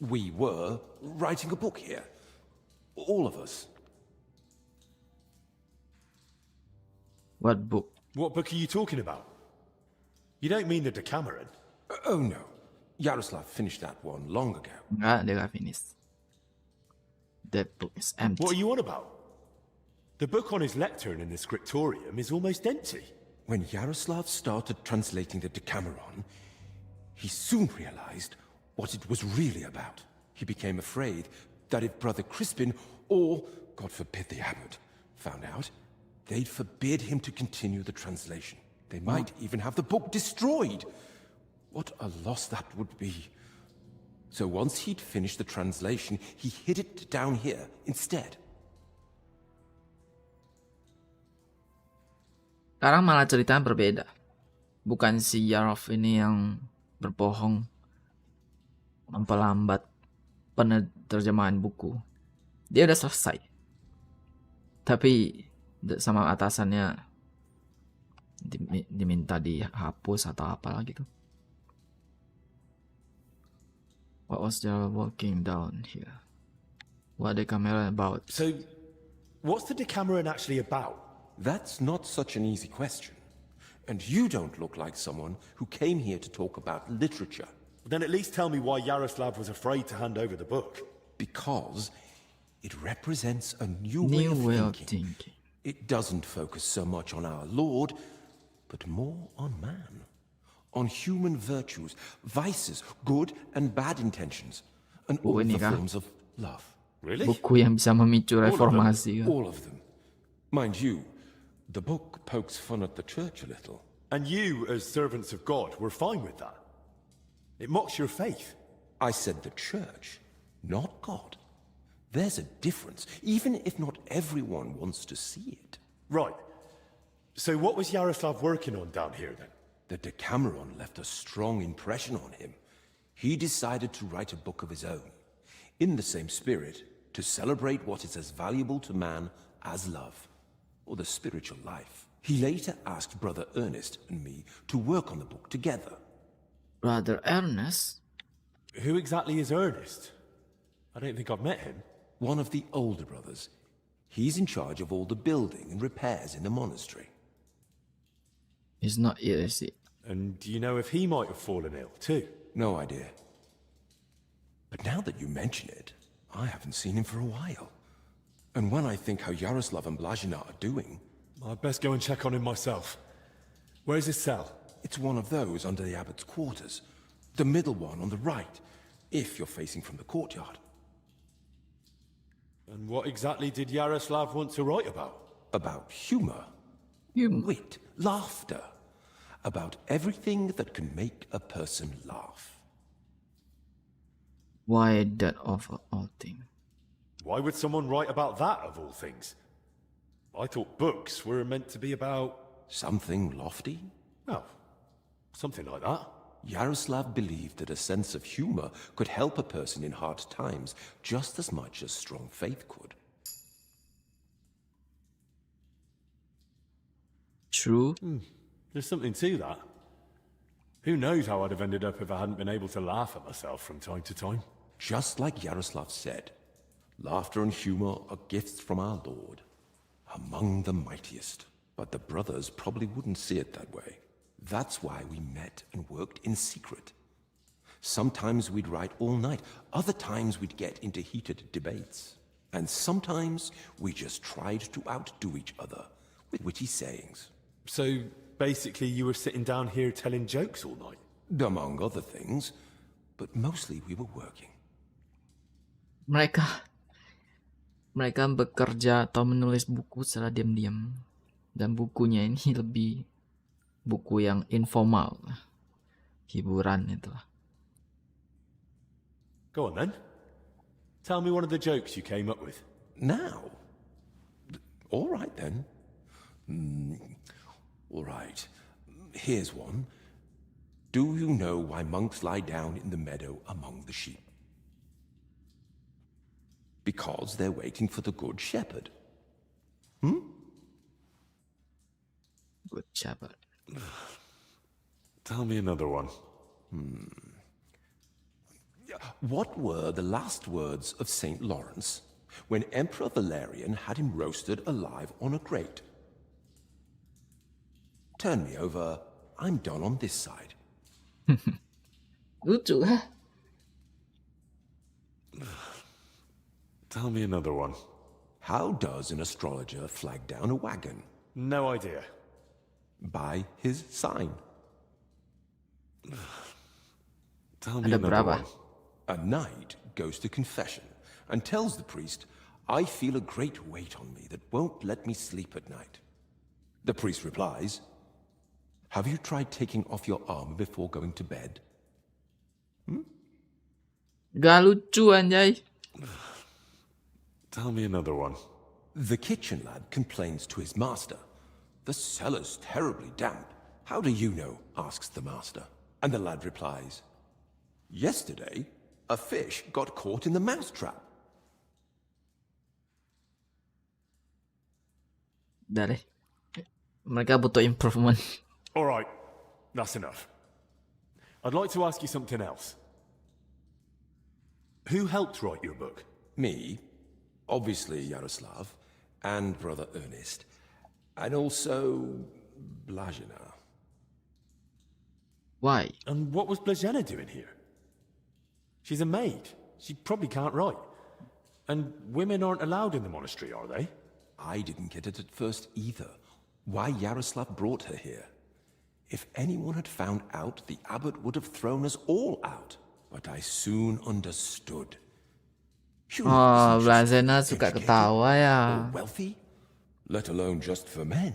We were, writing a book here. All of us. What book? What book are you talking about? You don't mean the Decameron? Oh no. Yaroslav finished that one long ago. Enggak, dia gak finish. That book is empty. What are you on about? The book on his lectern in the scriptorium is almost empty. When Yaroslav started translating the Decameron, he soon realized what it was really about. He became afraid that if Brother Crispin, or, God forbid, the abbot, found out, they'd forbid him to continue the translation. They might even have the book destroyed. What a loss that would be. So once he'd finished the translation, he hid it down here instead. Sekarang malah ceritanya berbeda. Bukan si Yarov ini yang berbohong memperlambat penerjemahan buku. Dia udah selesai. Tapi sama atasannya diminta dihapus atau apalah gitu. What was there walking down here? What the camera about? So, what's the Decameron actually about? That's not such an easy question. And you don't look like someone who came here to talk about literature. Then at least tell me why Yaroslav was afraid to hand over the book. Because it represents a new way of thinking. It doesn't focus so much on our Lord, but more on man. On human virtues, vices, good and bad intentions, and all the forms of love. Really? Buku yang bisa memicu reformasi. All of them. Mind you, the book pokes fun at the church a little. And you, as servants of God, were fine with that? It mocks your faith. I said the church, not God. There's a difference, even if not everyone wants to see it. Right. So what was Yaroslav working on down here then? The Decameron left a strong impression on him. He decided to write a book of his own, in the same spirit, to celebrate what is as valuable to man as love, or the spiritual life. He later asked Brother Ernest and me to work on the book together. Brother Ernest? Who exactly is Ernest? I don't think I've met him. One of the older brothers. He's in charge of all the building and repairs in the monastery. He's not ill, is he? And do you know if he might have fallen ill too? No idea. But now that you mention it, I haven't seen him for a while. And when I think how Yaroslav and Blazhina are doing... I'd best go and check on him myself. Where's his cell? It's one of those under the abbot's quarters. The middle one on the right, if you're facing from the courtyard. And what exactly did Yaroslav want to write about? About humor. Wit. Laughter. About everything that can make a person laugh. Why that of all things? Why would someone write about that, of all things? I thought books were meant to be about... Something lofty? Oh, something like that. Yaroslav believed that a sense of humor could help a person in hard times just as much as strong faith could. True. There's something to that. Who knows how I'd have ended up if I hadn't been able to laugh at myself from time to time. Just like Yaroslav said, laughter and humor are gifts from our Lord, among the mightiest. But the brothers probably wouldn't see it that way. That's why we met and worked in secret. Sometimes we'd write all night, other times we'd get into heated debates. And sometimes we just tried to outdo each other with witty sayings. So basically you were sitting down here telling jokes all night? Among other things, but mostly we were working. Mereka bekerja atau menulis buku secara diam-diam. Dan bukunya ini lebih buku yang informal. Hiburan itulah. Go on then. Tell me one of the jokes you came up with. Now? All right then. All right. Here's one. Do you know why monks lie down in the meadow among the sheep? Because they're waiting for the good shepherd. Good shepherd. Tell me another one. What were the last words of St. Lawrence when Emperor Valerian had him roasted alive on a grate? Turn me over. I'm done on this side. Lucu ha? Tell me another one. How does an astrologer flag down a wagon? No idea. By his sign. Tell me another one. A knight goes to confession and tells the priest, I feel a great weight on me that won't let me sleep at night. The priest replies, have you tried taking off your armor before going to bed? Gak lucu anjay. Tell me another one. The kitchen lad complains to his master. The cellar's terribly damp. How do you know? Asks the master. And the lad replies, yesterday, a fish got caught in the mousetrap. Dah deh. Mereka butuh improvement. All right, that's enough. I'd like to ask you something else. Who helped write your book? Me, obviously Yaroslav, and brother Ernest, and also Blazhina. Why? And what was Blazhina doing here? She's a maid. She probably can't write. And women aren't allowed in the monastery, are they? I didn't get it at first either. Why Yaroslav brought her here. If anyone had found out, the abbot would have thrown us all out. But I soon understood. Oh, Blazhina suka ketawa ya. Wealthy, let alone just for men.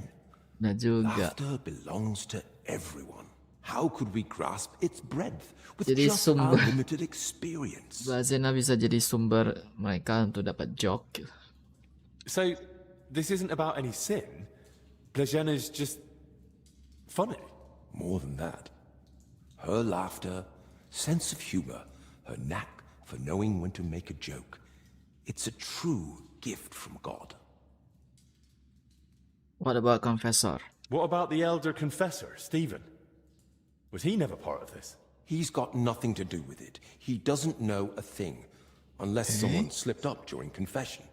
Nah juga. Laughter belongs to everyone. How could we grasp its breadth with Jadi just our sumber. limited experience? Blazhina bisa jadi sumber mereka untuk dapat joke. So, this isn't about any sin? Blazhina's just funny? More than that. Her laughter, sense of humor, her knack for knowing when to make a joke. It's a true gift from God. What about Confessor? What about the elder confessor, Stephen? Was he never part of this? He's got nothing to do with it. He doesn't know a thing, unless someone slipped up during confession.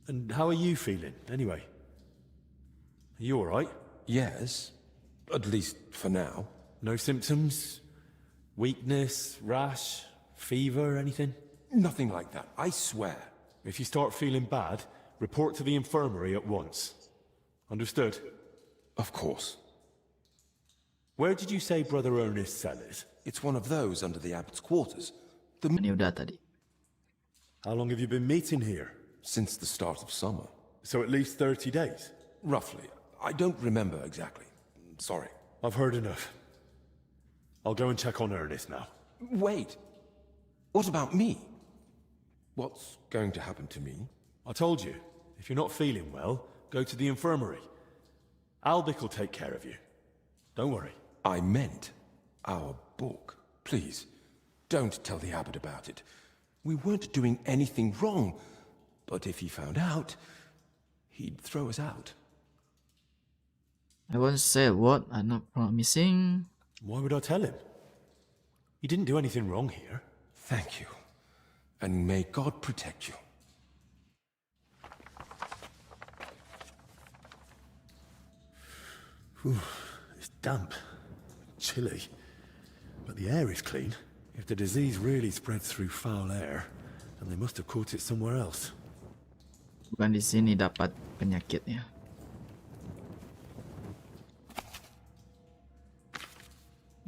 And how are you feeling, anyway? Are you all right? Yes, at least for now. No symptoms? Weakness, rash, fever, anything? Nothing like that, I swear. If you start feeling bad, report to the infirmary at once. Understood? Of course. Where did you say Brother Ernest's cell is? It's one of those under the abbot's quarters. Ini udah tadi. How long have you been meeting here? Since the start of summer. So at least 30 days? Roughly. I don't remember exactly. Sorry. I've heard enough. I'll go and check on Ernest now. Wait. What about me? What's going to happen to me? I told you, if you're not feeling well, go to the infirmary. Albic will take care of you. Don't worry. I meant our book. Please, don't tell the abbot about it. We weren't doing anything wrong, but if he found out, he'd throw us out. I won't say a word. I'm not promising. Why would I tell him? You didn't do anything wrong here. Thank you. And may God protect you. It's damp, chilly, but the air is clean. If the disease really spreads through foul air, then they must have caught it somewhere else. Bukan di sini dapat penyakitnya.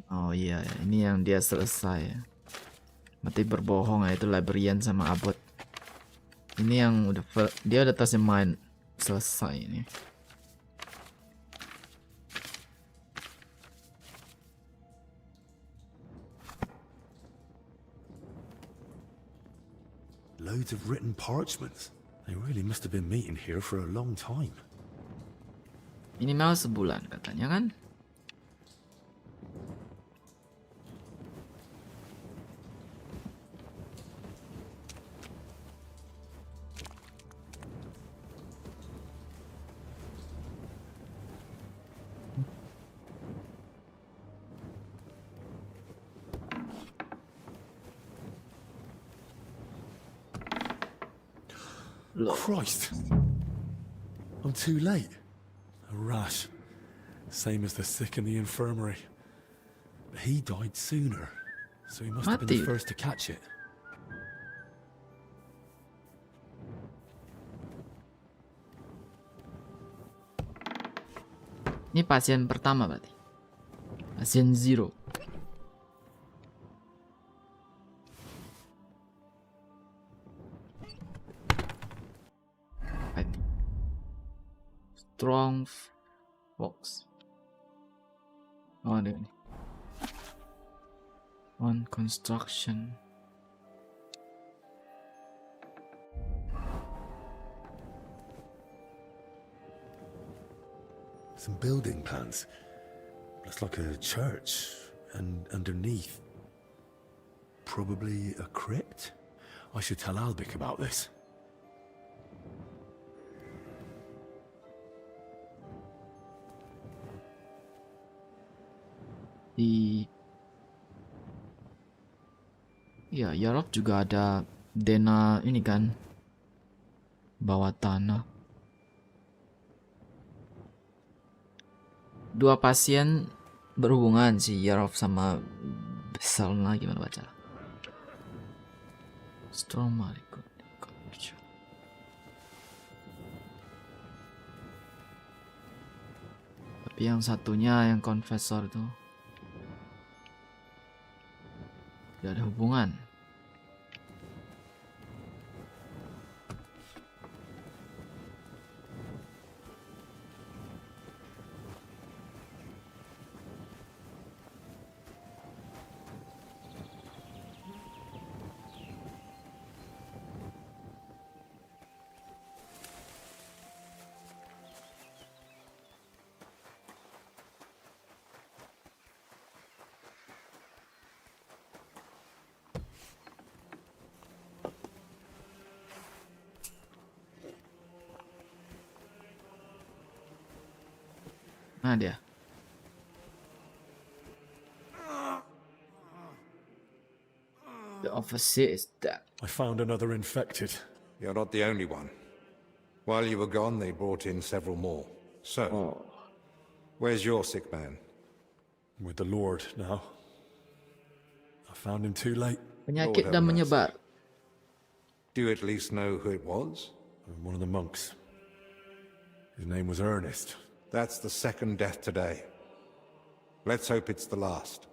Oh iya, ini yang dia selesai. Mati berbohong ya, itu librarian sama abot. Ini yang udah dia udah tasnya main selesai ini. Loads of written parchments. They really must have been meeting here for a long time. Minimal sebulan katanya kan? Christ! I'm too late. A rash. Same as the sick in the infirmary. But he died sooner, so he must have been the first to catch it. Ini pasien pertama berarti. Pasien 0. Strong box. Oh, ada nih. On construction. Some building plans. Looks like a church, and underneath, probably a crypt. I should tell Albik about this. Ya, ASRock juga ada dena ini kan, bawah tanah. Dua pasien berhubungan si ASRock sama Selma, gimana baca? Stroma. Tapi yang satunya yang confessor itu tidak ada hubungan. Nah dia. The officer is dead. I found another infected. You're not the only one. While you were gone, they brought in several more. So, where's your sick man? With the Lord now. I found him too late. Penyakit dan menyebar. Do you at least know who it was? One of the monks. His name was Ernest. That's the second death today. Let's hope it's the last.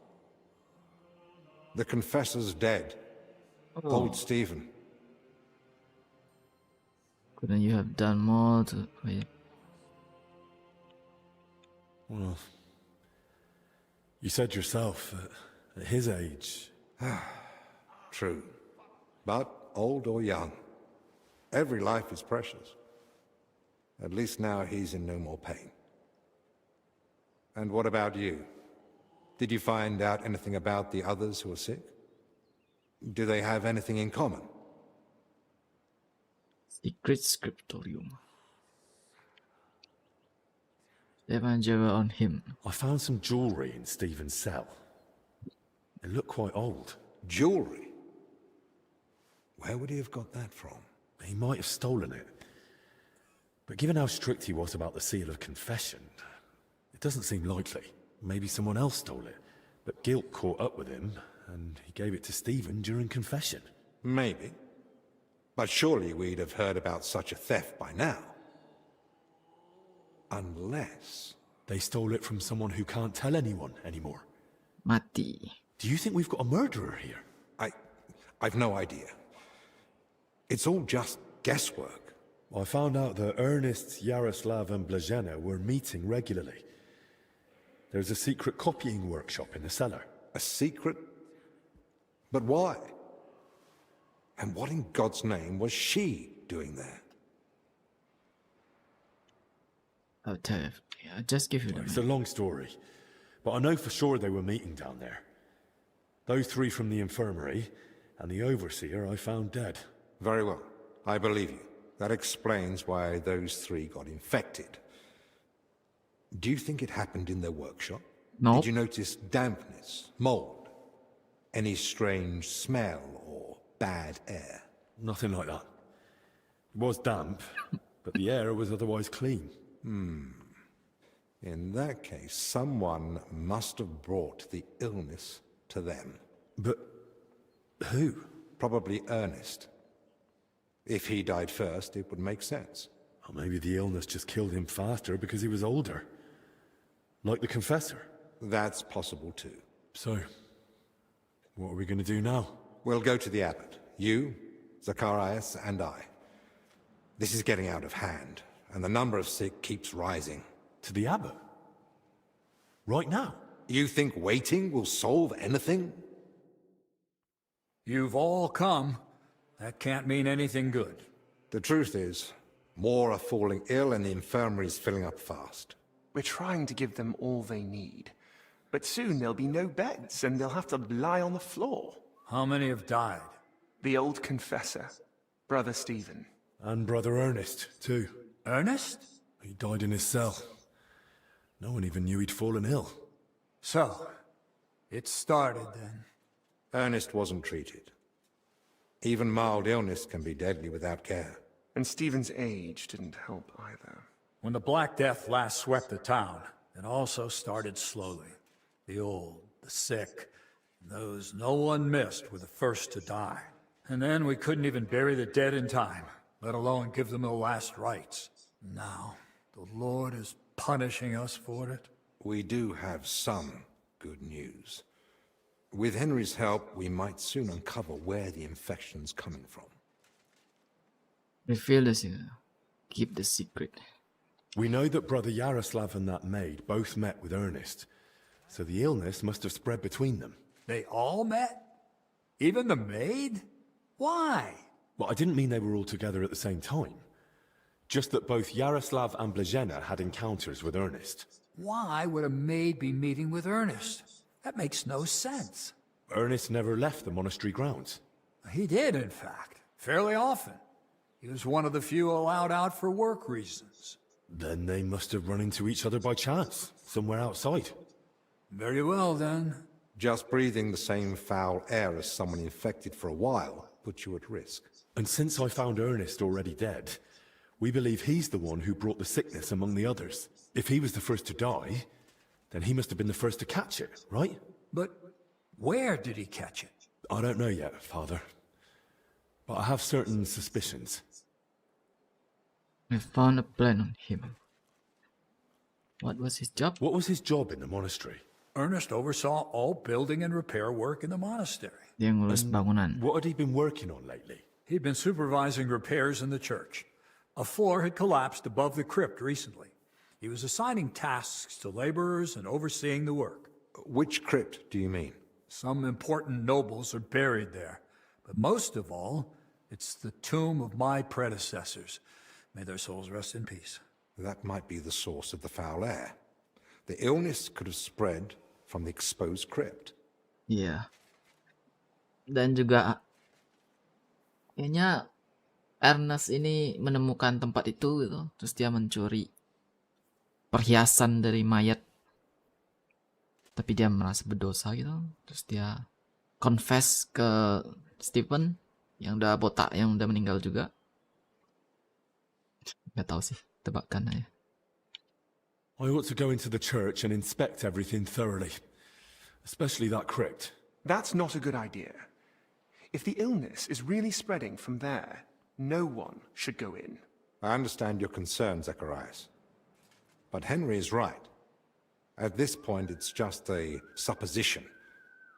The confessor's dead. Old Stephen. Couldn't you have done more to... Well, you said yourself that at his age... True. But old or young, every life is precious. At least now he's in no more pain. And what about you? Did you find out anything about the others who are sick? Do they have anything in common? Secret scriptorium. Evangel on him. I found some jewelry in Stephen's cell. It looked quite old. Jewelry? Where would he have got that from? He might have stolen it. But given how strict he was about the seal of confession, it doesn't seem likely. Maybe someone else stole it, but guilt caught up with him, and he gave it to Stephen during confession. Maybe. But surely we'd have heard about such a theft by now. Unless... They stole it from someone who can't tell anyone anymore. Mati. Do you think we've got a murderer here? I've no idea. It's all just guesswork. I found out that Ernest, Yaroslav and Blazhena were meeting regularly. There's a secret copying workshop in the cellar. A secret? But why? And what in God's name was she doing there? I'll tell you. I'll just give you the It's a long story, but I know for sure they were meeting down there. Those three from the infirmary, and the overseer I found dead. Very well. I believe you. That explains why those three got infected. Do you think it happened in their workshop? No. Did you notice dampness, mold, any strange smell or bad air? Nothing like that. It was damp, but the air was otherwise clean. In that case, someone must have brought the illness to them. But who? Probably Ernest. If he died first, it would make sense. Or maybe the illness just killed him faster because he was older. Like the confessor. That's possible too. So, what are we going to do now? We'll go to the abbot. You, Zacharias, and I. This is getting out of hand, and the number of sick keeps rising. To the abbot? Right now? You think waiting will solve anything? You've all come. That can't mean anything good. The truth is, more are falling ill and the infirmary is filling up fast. We're trying to give them all they need. But soon there'll be no beds and they'll have to lie on the floor. How many have died? The old confessor, Brother Stephen. And Brother Ernest, too. Ernest? He died in his cell. No one even knew he'd fallen ill. So, it started then. Ernest wasn't treated. Even mild illness can be deadly without care. And Stephen's age didn't help either. When the Black Death last swept the town, it also started slowly. The old, the sick, those no one missed were the first to die. And then we couldn't even bury the dead in time, let alone give them the last rites. Now, the Lord is punishing us for it. We do have some good news. With Henry's help, we might soon uncover where the infection's coming from. Reveal the secret. Keep the secret. We know that Brother Yaroslav and that maid both met with Ernest, so the illness must have spread between them. They all met? Even the maid? Why? Well, I didn't mean they were all together at the same time. Just that both Yaroslav and Blazena had encounters with Ernest. Why would a maid be meeting with Ernest? That makes no sense. Ernest never left the monastery grounds. He did, in fact, fairly often. He was one of the few allowed out for work reasons. Then they must have run into each other by chance, somewhere outside. Very well, then. Just breathing the same foul air as someone infected for a while puts you at risk. And since I found Ernest already dead, we believe he's the one who brought the sickness among the others. If he was the first to die, then he must have been the first to catch it, right? But where did he catch it? I don't know yet, Father. But I have certain suspicions. We found a plan on him. What was his job? What was his job in the monastery? Ernest oversaw all building and repair work in the monastery. Dia ngurus bangunan. What had he been working on lately? He'd been supervising repairs in the church. A floor had collapsed above the crypt recently. He was assigning tasks to laborers and overseeing the work. Which crypt do you mean? Some important nobles are buried there. But most of all, it's the tomb of my predecessors. May their souls rest in peace. That might be the source of the foul air. The illness could have spread from the exposed crypt. Iya. Dan juga kayaknya Ernest ini menemukan tempat itu gitu. Terus dia mencuri perhiasan dari mayat. Tapi dia merasa berdosa gitu. Terus dia confess ke Stephen yang udah botak, yang udah meninggal juga. Gak tahu sih, tebakan aja. I ought to go into the church and inspect everything thoroughly. Especially that crypt. That's not a good idea. If the illness is really spreading from there, no one should go in. I understand your concern, Zacharias. But Henry is right. At this point, it's just a supposition,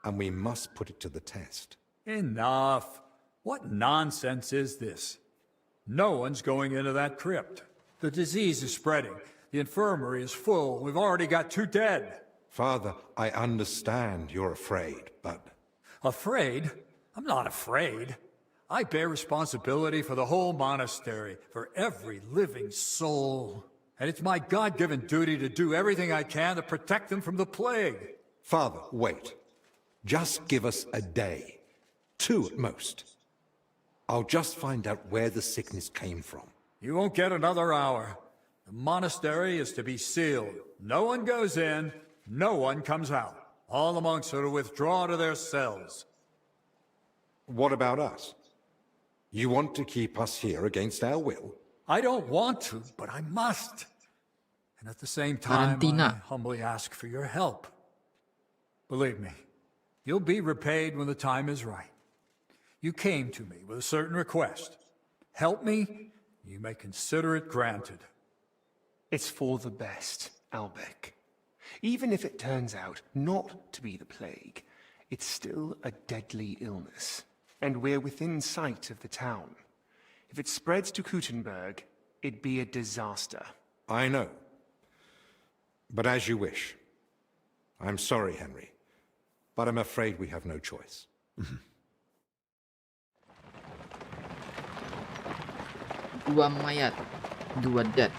and we must put it to the test. Enough. What nonsense is this? No one's going into that crypt. The disease is spreading. The infirmary is full. We've already got 2 dead. Father, I understand you're afraid, but... Afraid? I'm not afraid. I bear responsibility for the whole monastery, for every living soul. And it's my God-given duty to do everything I can to protect them from the plague. Father, wait. Just give us a day. 2 at most. I'll just find out where the sickness came from. You won't get another hour. The monastery is to be sealed. No one goes in, no one comes out. All the monks are to withdraw to their cells. What about us? You want to keep us here against our will? I don't want to, but I must. And at the same time, I humbly ask for your help. Believe me, you'll be repaid when the time is right. You came to me with a certain request. Help me, you may consider it granted. It's for the best, Albec. Even if it turns out not to be the plague, it's still a deadly illness. And we're within sight of the town. If it spreads to Kuttenberg, it'd be a disaster. I know. But as you wish. I'm sorry, Henry. But I'm afraid we have no choice. 2 mayat, 2 dead.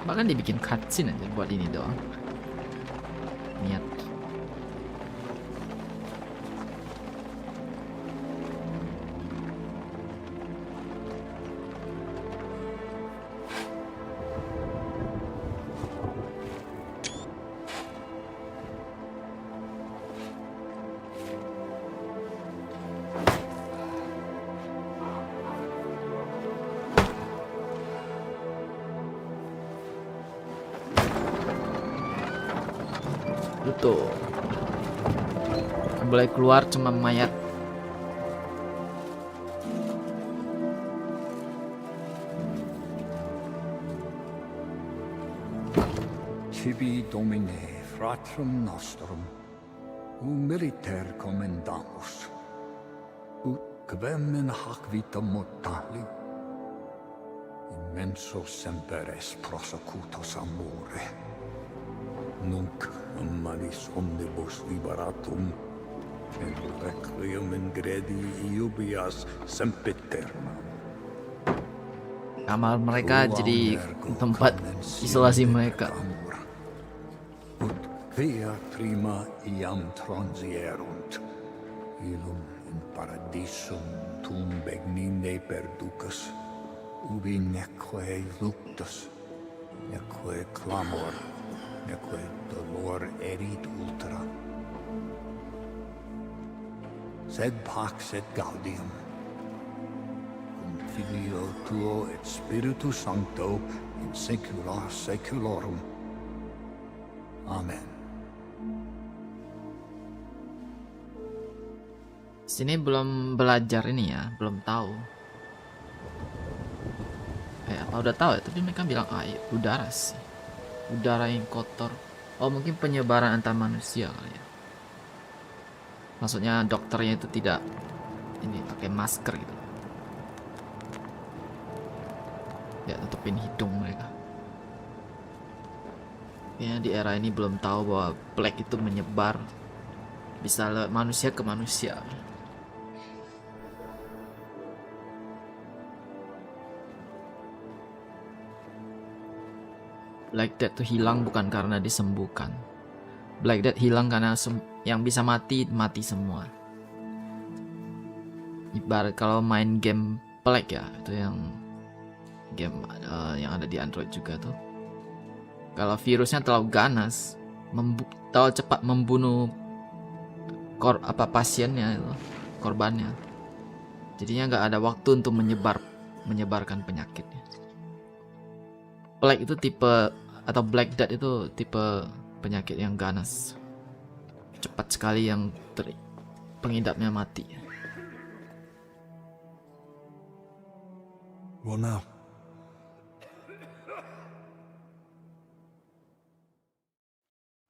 Bahkan dibikin cutscene aja buat ini doang. Niat. Tuh, boleh keluar cuma mayat. Tibi Domine fratrum nostrum, militer commendamus, ut quem in hac vita mortali, immenso semper es prosecutus amore, nunc manis omnibus liberatum, et requiem in gredi iubias sempiternam. Kamar mereka jadi tempat isolasi mereka. Ut via prima iam transierunt, illum in paradisum tum begnine perducas, ubi neque luctus, neque clamor, neque dolor erit ultra. Sed pax et gaudium, cum Filio tuo et Spiritus Sancto, in saecula saeculorum. Amen. Sini belum belajar ini ya, belum tahu. Apa udah tahu ya? Tapi mereka bilang air, udara sih. Udara yang kotor. Oh, mungkin penyebaran antar manusia kali ya. Maksudnya dokternya itu tidak ini pakai masker gitu. Ya, tutupin hidung mereka. Ya, di era ini belum tahu bahwa plague itu menyebar bisa lewat manusia ke manusia. Black Death itu hilang bukan karena disembuhkan. Black Death hilang karena yang bisa mati semua. Ibarat kalau main game Plague ya, itu yang game yang ada di Android juga tuh. Kalau virusnya terlalu ganas, terlalu cepat membunuh pasiennya itu, korbannya. Jadinya nggak ada waktu untuk menyebarkan penyakitnya. Plague itu tipe atau Black Death itu tipe penyakit yang ganas, cepat sekali yang pengidapnya mati. Well, now.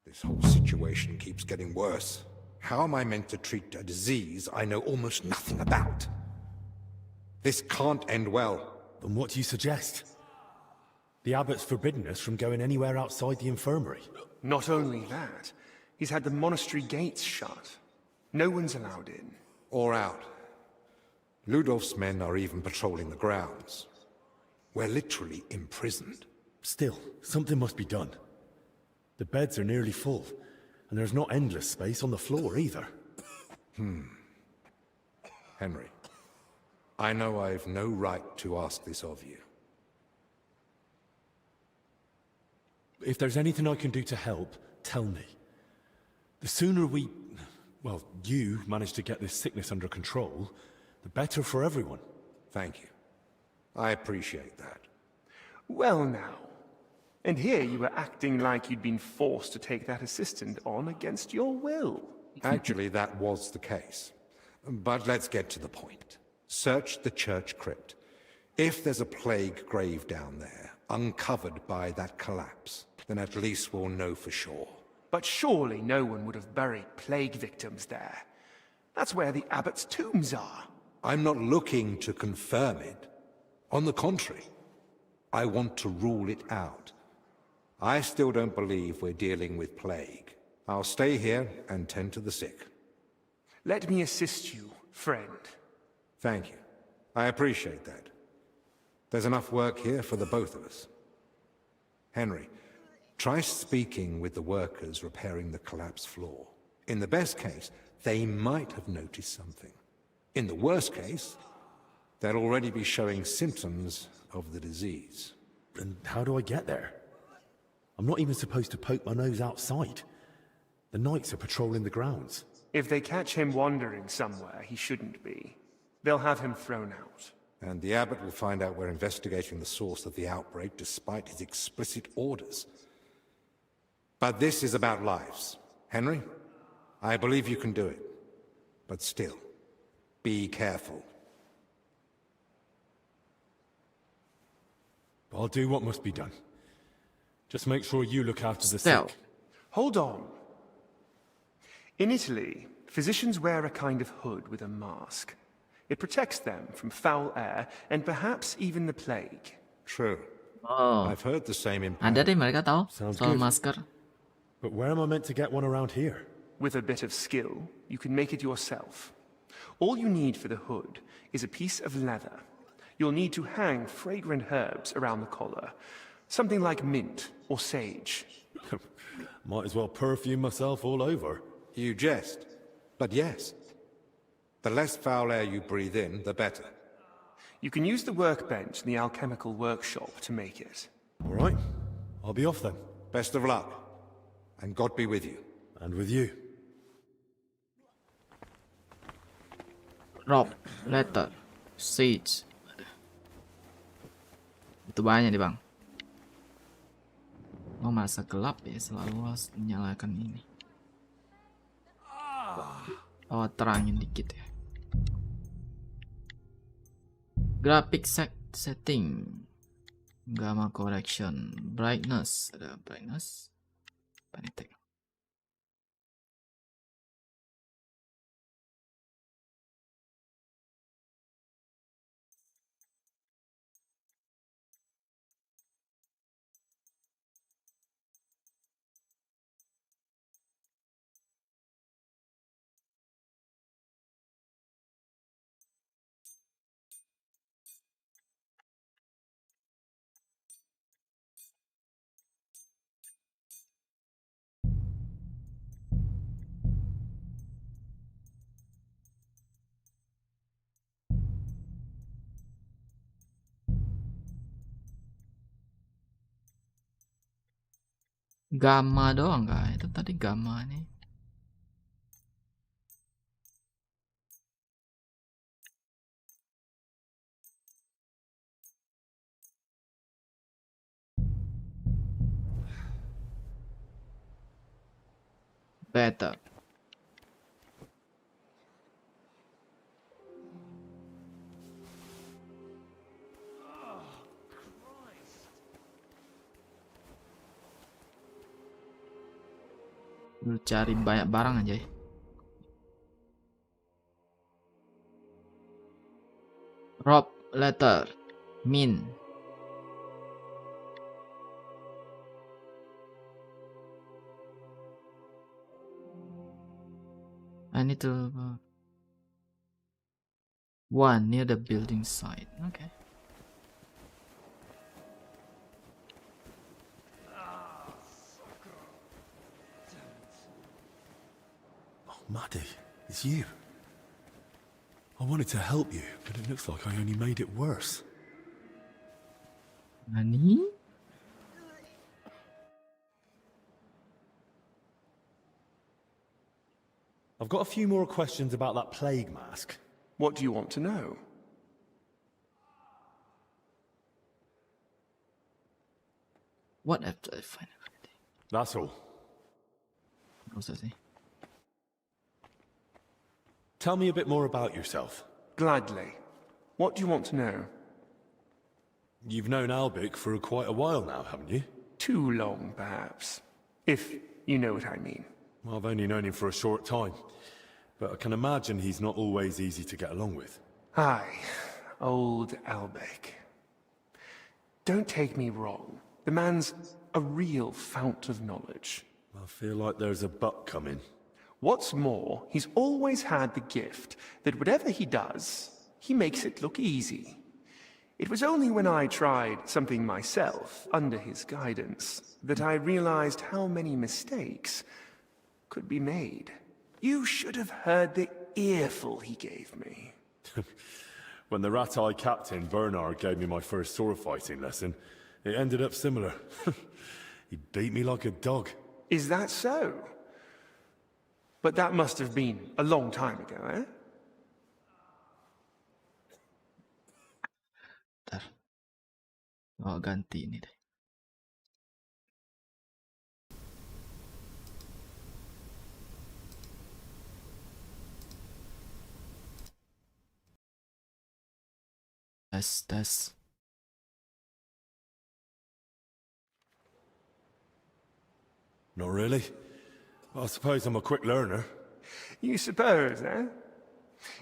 This whole situation keeps getting worse. How am I meant to treat a disease I know almost nothing about? This can't end well. Then what do you suggest? The abbot's forbidden us from going anywhere outside the infirmary. Not only that, he's had the monastery gates shut. No one's allowed in. or out. Ludolf's men are even patrolling the grounds. We're literally imprisoned. Still, something must be done. The beds are nearly full, and there's not endless space on the floor either. Henry, I know I've no right to ask this of you. If there's anything I can do to help, tell me. The sooner you manage to get this sickness under control, the better for everyone. Thank you. I appreciate that. Well now. And here you were acting like you'd been forced to take that assistant on against your will. Actually, that was the case. But let's get to the point. Search the church crypt. If there's a plague grave down there, uncovered by that collapse, then at least we'll know for sure. But surely no one would have buried plague victims there. That's where the abbot's tombs are. I'm not looking to confirm it. On the contrary, I want to rule it out. I still don't believe we're dealing with plague. I'll stay here and tend to the sick. Let me assist you, friend. Thank you. I appreciate that. There's enough work here for the both of us. Henry, try speaking with the workers repairing the collapsed floor. In the best case, they might have noticed something. In the worst case, they'll already be showing symptoms of the disease. And how do I get there? I'm not even supposed to poke my nose outside. The knights are patrolling the grounds. If they catch him wandering somewhere he shouldn't be, they'll have him thrown out. And the abbot will find out we're investigating the source of the outbreak despite his explicit orders. But this is about lives. Henry, I believe you can do it. But still, be careful. I'll do what must be done. Just make sure you look after the Still. sick. Hold on. In Italy, physicians wear a kind of hood with a mask. It protects them from foul air and perhaps even the plague. True. Oh. I've heard the same in Ada deh mereka tahu Sounds soal good. masker. But where am I meant to get one around here? With a bit of skill, you can make it yourself. All you need for the hood is a piece of leather. You'll need to hang fragrant herbs around the collar. Something like mint or sage. Might as well perfume myself all over. You jest. But yes. The less foul air you breathe in, the better. You can use the workbench in the alchemical workshop to make it. All right. I'll be off then. Best of luck. And God be with you. And with you. Rock, letter, siege. Itu banyak nih bang. Oh masa gelap ya, selalu harus menyalakan ini. Oh terangin dikit ya. Graphic setting, gamma correction, brightness, ada brightness, panitek. Gamma doang kah? Itu tadi gamma nih. Better. Lu cari banyak barang aja ya. Rob letter min. I need to One near the building site. Okay. Oh, Maddie, it's you. I wanted to help you, but it looks like I only made it worse. Nani? I've got a few more questions about that plague mask. What do you want to know? What after I find it? That's all. What's that? Tell me a bit more about yourself. Gladly. What do you want to know? You've known Albic for quite a while now, haven't you? Too long, perhaps. If you know what I mean. Well, I've only known him for a short time, but I can imagine he's not always easy to get along with. Aye, old Albic. Don't take me wrong. The man's a real fount of knowledge. I feel like there's a but coming. What's more, he's always had the gift that whatever he does, he makes it look easy. It was only when I tried something myself, under his guidance, that I realized how many mistakes could be made. You should have heard the earful he gave me. When the rat-eye captain, Bernard, gave me my first sword fighting lesson, it ended up similar. He beat me like a dog. Is that so? But that must have been a long time ago, eh? Bentar. Oh, ganti ini deh. Tes. Not really. I suppose I'm a quick learner. You suppose, eh?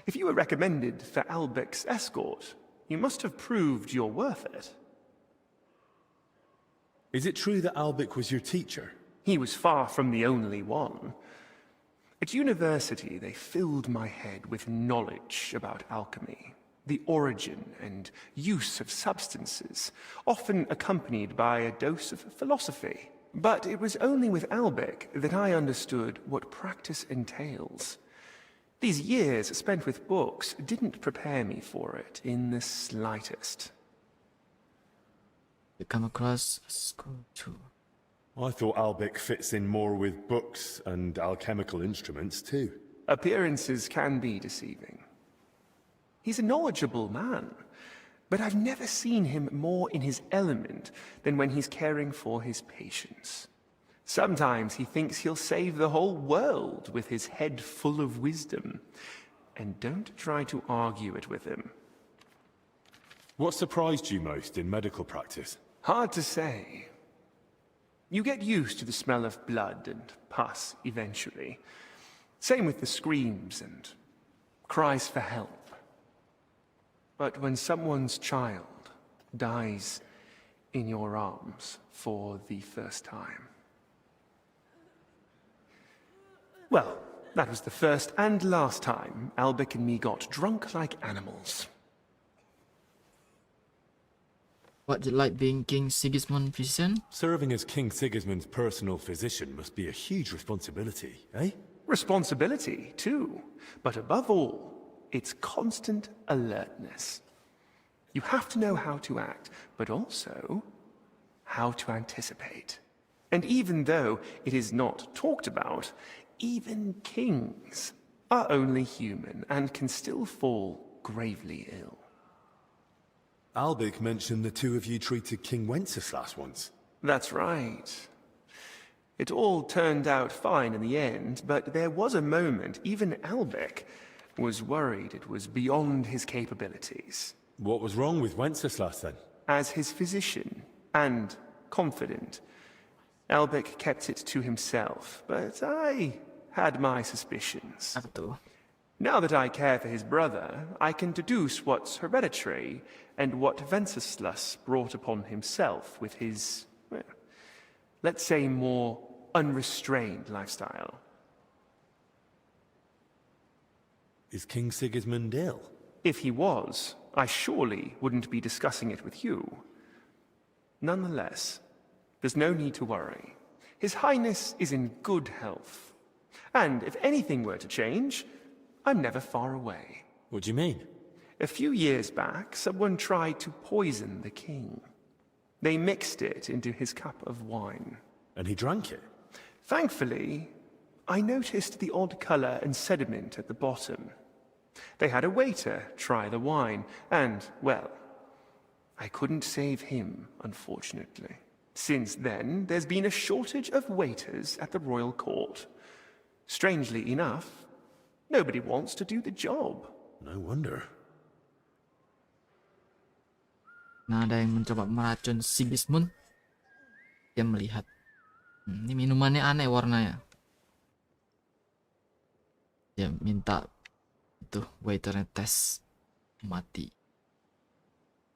If you were recommended for Albic's escort, you must have proved you're worth it. Is it true that Albic was your teacher? He was far from the only one. At university, they filled my head with knowledge about alchemy, the origin and use of substances, often accompanied by a dose of philosophy. But it was only with Albic that I understood what practice entails. These years spent with books didn't prepare me for it in the slightest. You come across school too. I thought Albic fits in more with books and alchemical instruments too. Appearances can be deceiving. He's a knowledgeable man, but I've never seen him more in his element than when he's caring for his patients. Sometimes he thinks he'll save the whole world with his head full of wisdom. And don't try to argue it with him. What surprised you most in medical practice? Hard to say. You get used to the smell of blood and pus eventually. Same with the screams and cries for help. But when someone's child dies in your arms for the first time... Well, that was the first and last time Albic and me got drunk like animals. What's it like being King Sigismund's physician? Serving as King Sigismund's personal physician must be a huge responsibility, eh? Responsibility, too. But above all, it's constant alertness. You have to know how to act, but also how to anticipate. And even though it is not talked about, even kings are only human and can still fall gravely ill. Albic mentioned the two of you treated King Wenceslas once. That's right. It all turned out fine in the end, but there was a moment even Albic was worried it was beyond his capabilities. What was wrong with Wenceslas then? As his physician and confidant, Albic kept it to himself, but I had my suspicions. Now that I care for his brother, I can deduce what's hereditary and what Wenceslas brought upon himself with his, well, let's say, more unrestrained lifestyle. Is King Sigismund ill? If he was, I surely wouldn't be discussing it with you. Nonetheless, there's no need to worry. His Highness is in good health. And if anything were to change, I'm never far away. What do you mean? A few years back, someone tried to poison the king. They mixed it into his cup of wine. And he drank it? Thankfully, I noticed the odd colour and sediment at the bottom. They had a waiter try the wine, and, well, I couldn't save him, unfortunately. Since then, there's been a shortage of waiters at the royal court. Strangely enough, nobody wants to do the job. No wonder. Nah, ada yang mencoba meracun Sigismund. Dia melihat. Ini minumannya aneh warnanya. Dia minta itu waiternya tes mati.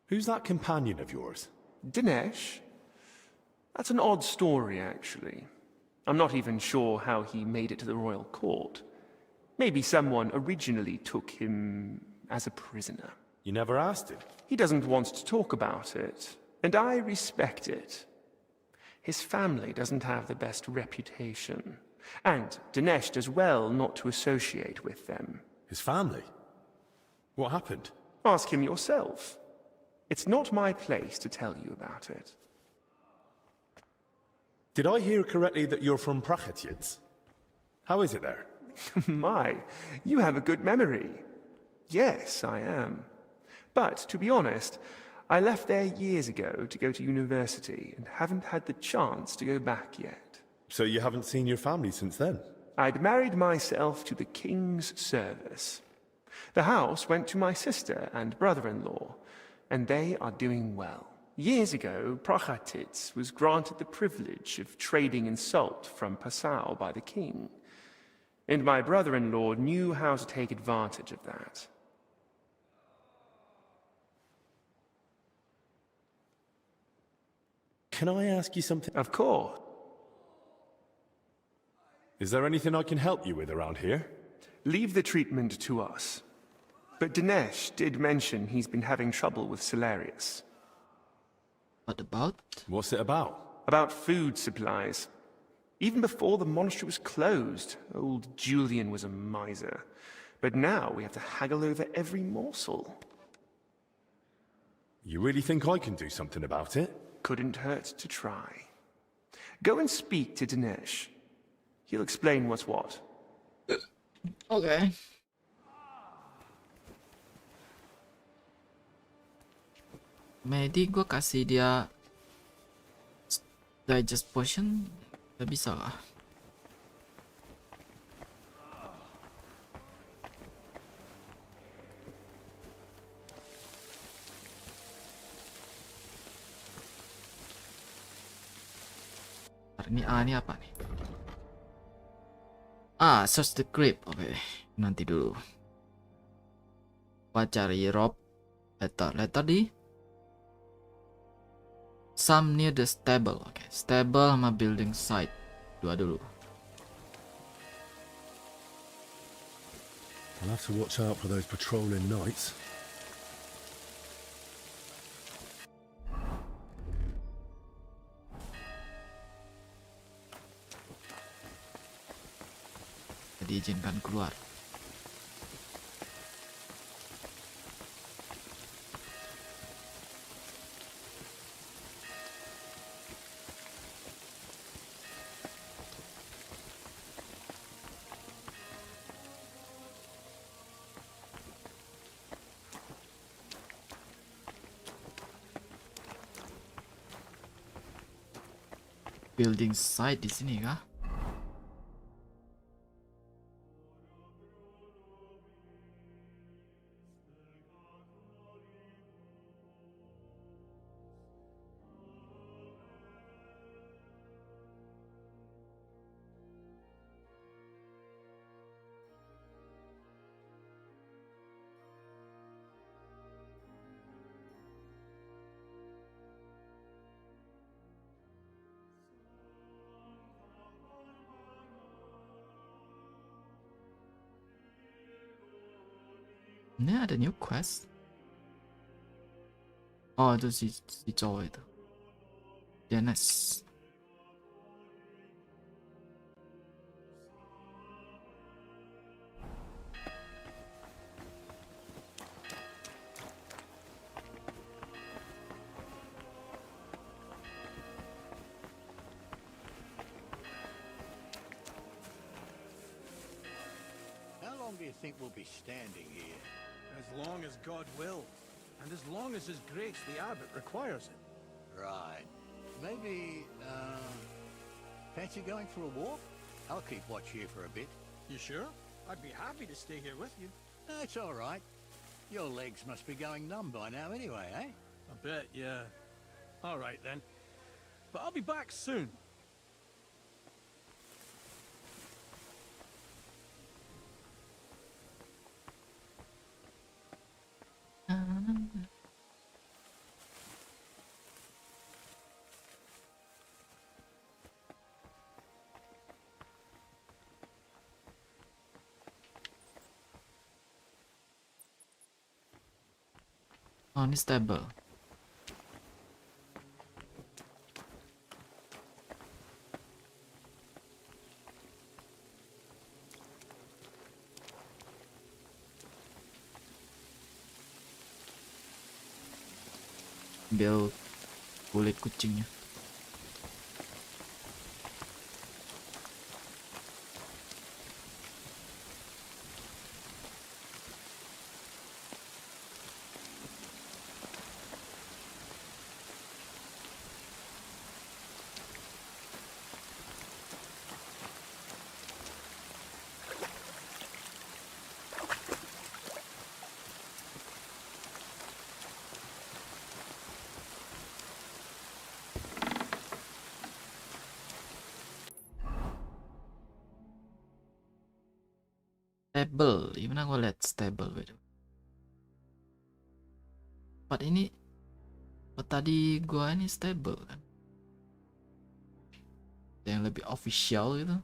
Who's that companion of yours? Dinesh? That's an odd story, actually. I'm not even sure how he made it to the royal court. Maybe someone originally took him as a prisoner. You never asked him? He doesn't want to talk about it, and I respect it. His family doesn't have the best reputation, and Dinesh does well not to associate with them. His family? What happened? Ask him yourself. It's not my place to tell you about it. Did I hear correctly that you're from Prachatids? How is it there? My, you have a good memory. Yes, I am. But, to be honest, I left there years ago to go to university and haven't had the chance to go back yet. So you haven't seen your family since then? I'd married myself to the king's service. The house went to my sister and brother-in-law, and they are doing well. Years ago, Prachatids was granted the privilege of trading in salt from Passau by the king, and my brother-in-law knew how to take advantage of that. Can I ask you something? Of course. Is there anything I can help you with around here? Leave the treatment to us. But Dinesh did mention he's been having trouble with Salarius. What about? What's it about? About food supplies. Even before the monastery was closed, old Julian was a miser. But now we have to haggle over every morsel. You really think I can do something about it? Couldn't hurt to try. Go and speak to Dinesh. He'll explain what's what. Okay. Maybe gue kasih dia digest potion. Gak bisa lah. Ini A ini apa nih? Ah, search the crypt. Oke, nanti dulu. Gua cari Rob letter di some near the stable. Oke, stable sama building site. Dua dulu. I'll have to watch out for those patrolling knights. Diizinkan keluar. Building site di sini kah? Ini ada new quest. Oh, itu si cowok itu. Dennis. How long do you think we'll be standing here? As long as God will, and as long as His grace, the abbot, requires it. Right. Maybe, fancy going for a walk? I'll keep watch here for a bit. You sure? I'd be happy to stay here with you. That's all right. Your legs must be going numb by now anyway, eh? I bet, yeah. All right, then. But I'll be back soon. Oh, ini stable. Ambil kulit kucingnya. Stable, gimana gue lihat stable gitu. Tempat ini, tadi gua ini stable kan. Yang lebih official gitu.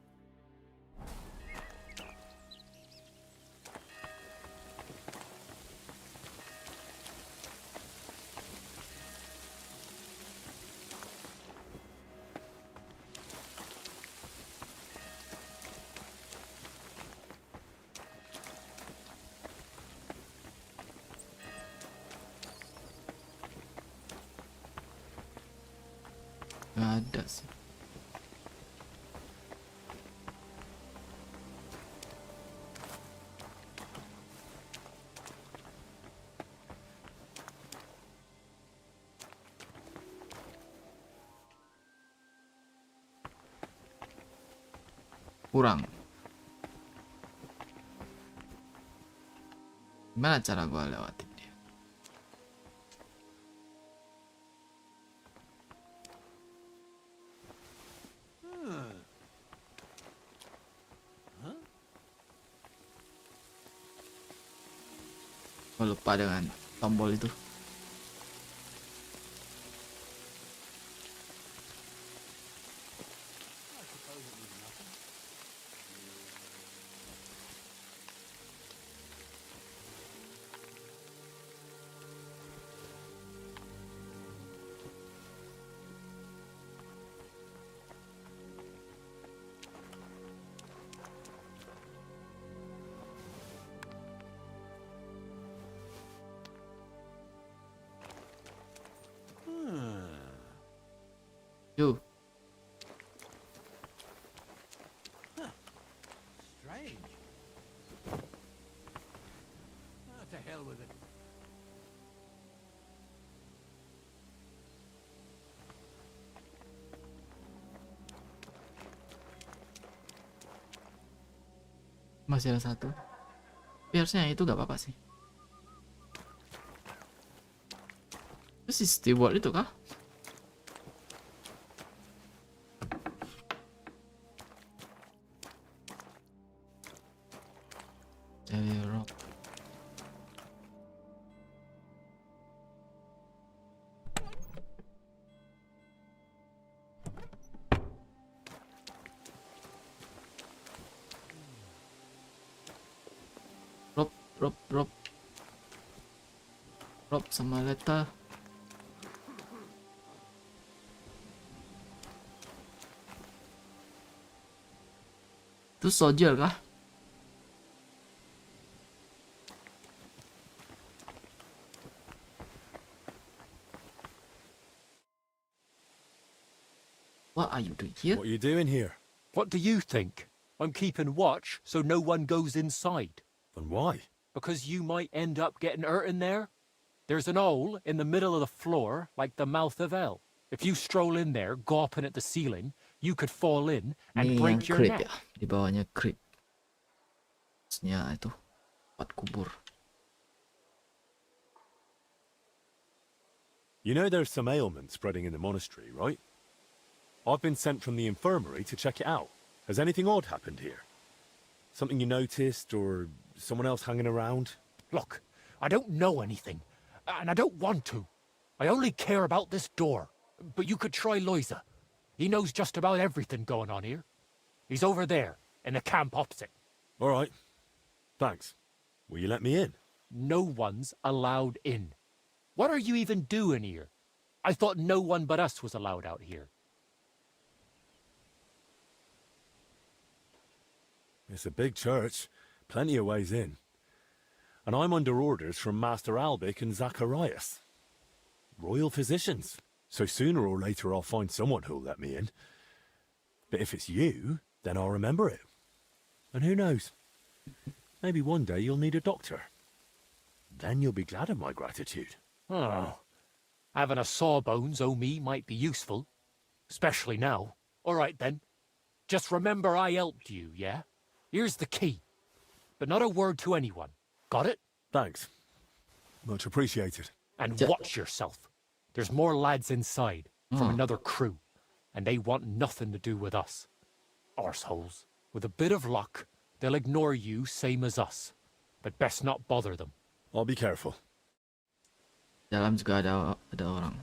Nggak ada sih. Kurang. Gimana cara gua lewatin dia? Gua lupa dengan tombol itu. Yo. Strange. Oh, to hell with it. Masih ada satu. Tapi harusnya itu gak apa-apa sih. Itu si steward itu kah? ASRock. Drop. Rob sama Leta. Itu soldier kah? What are you doing here? What are you doing here? What do you think? I'm keeping watch so no one goes inside. And why? Because you might end up getting hurt in there. There's an hole in the middle of the floor, like the mouth of hell. If you stroll in there, gawping at the ceiling, you could fall in and Ini yang break your crypt neck. ya, di bawahnya crypt. Maksudnya itu tempat kubur. You know there's some ailment spreading in the monastery, right? I've been sent from the infirmary to check it out. Has anything odd happened here? Something you noticed, or someone else hanging around? Look, I don't know anything, and I don't want to. I only care about this door. But you could try Loiza. He knows just about everything going on here. He's over there, in the camp opposite. All right. Thanks. Will you let me in? No one's allowed in. What are you even doing here? I thought no one but us was allowed out here. It's a big church. Plenty of ways in. And I'm under orders from Master Albic and Zacharias. Royal physicians. So sooner or later I'll find someone who'll let me in. But if it's you, then I'll remember it. And who knows? Maybe one day you'll need a doctor. Then you'll be glad of my gratitude. Oh, having a sawbones o' me might be useful. Especially now. All right then. Just remember I helped you, yeah? Here's the key. But not a word to anyone. Got it? Thanks. Much appreciated. And watch yourself. There's more lads inside from another crew, and they want nothing to do with us. Arseholes. With a bit of luck, they'll ignore you same as us. But best not bother them. I'll be careful. Dalam juga ada orang.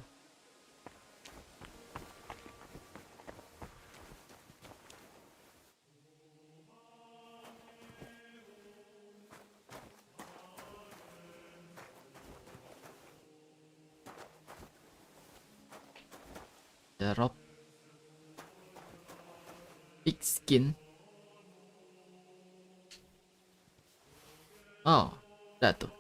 Ada Rob. Big skin. Oh, lihat tuh.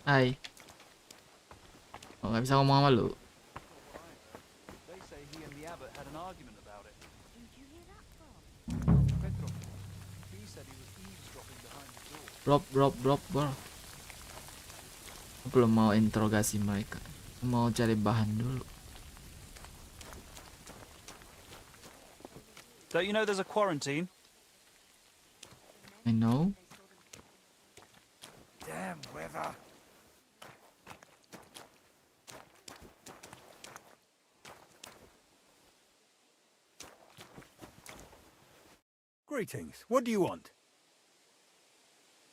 Hai. Oh, nggak bisa ngomong sama lu. They say he and the abbot had an argument about it. Who'd you hear that from? Pedro. He said he was eavesdropping behind the door. Drop, bro. Belum mau interogasi mereka. Mau cari bahan dulu. Don't you know there's a quarantine? I know. Damn weather. Greetings. What do you want?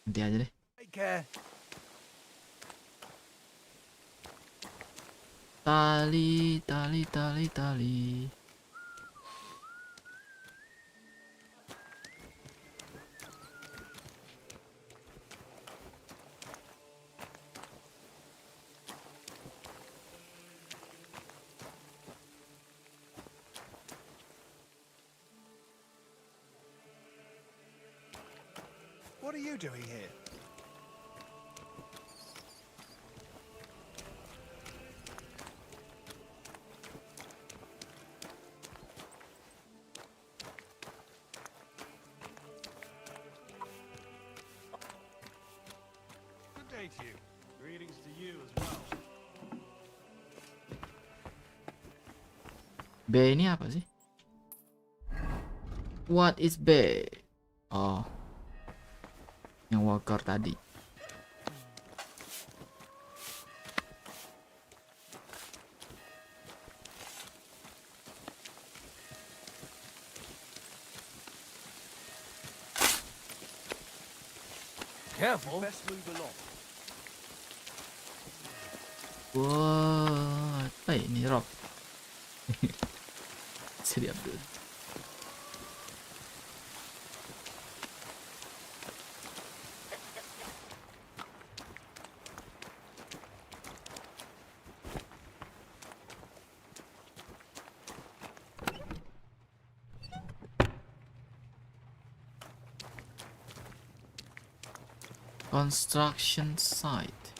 Nanti aja deh. Take care. Tali. What are you doing here? Good day to you. Greetings to you as well. B ini apa sih? What is B? Oh. Yang walker tadi. Careful. Wah, apa ini Rock? Siap dulu. Construction site.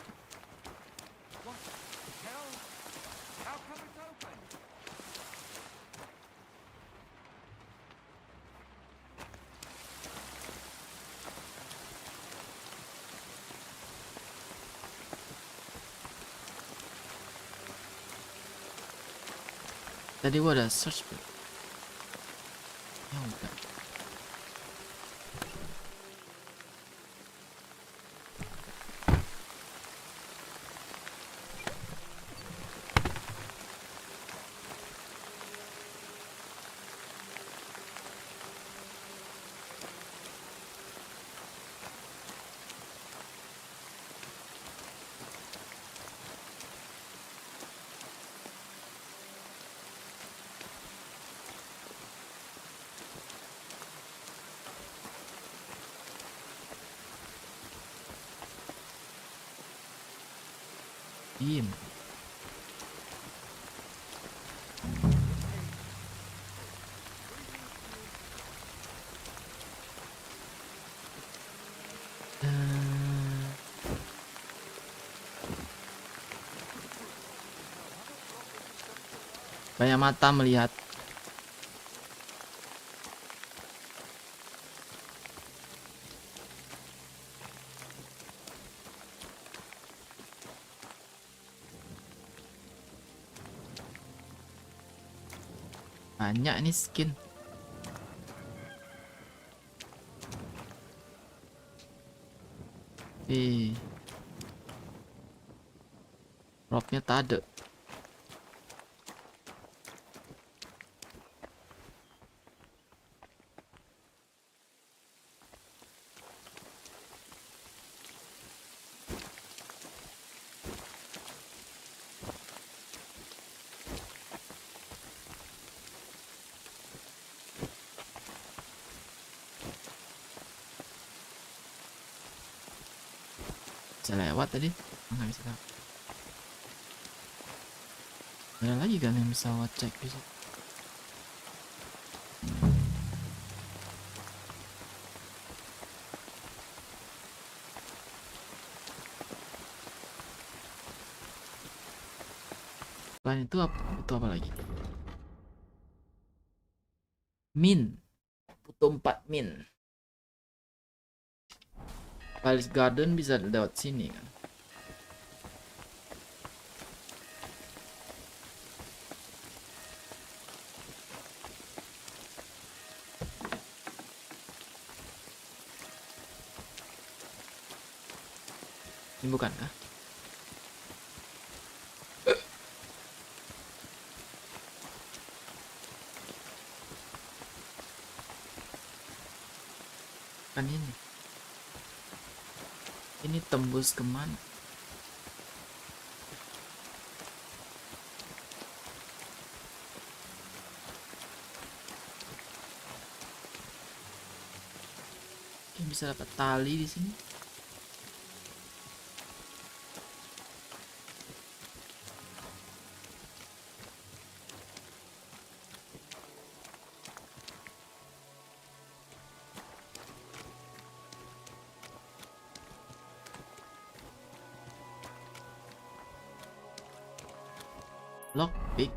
Tadi gua ada search bro. Ya udah. Diem. Banyak mata melihat. Banyak nih skin. Dropnya tak ada. Bisa lewat tadi? Nggak bisa lewat. Ada lagi kan yang bisa cek bisa. Selain itu apa lagi? Min. Butuh 4 min. Palace Garden bisa lewat sini kan. Ini bukan kah? Kan ini. Ini tembus kemana? Mungkin bisa dapat tali di sini. Lockpick.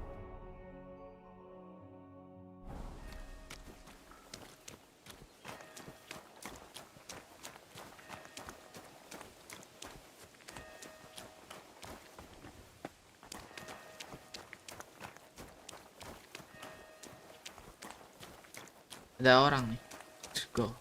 Ada orang nih. Let's go.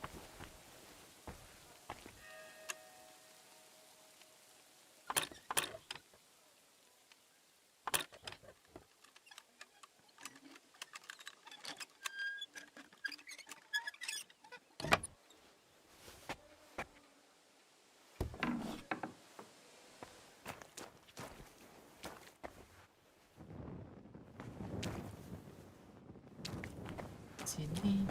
sini.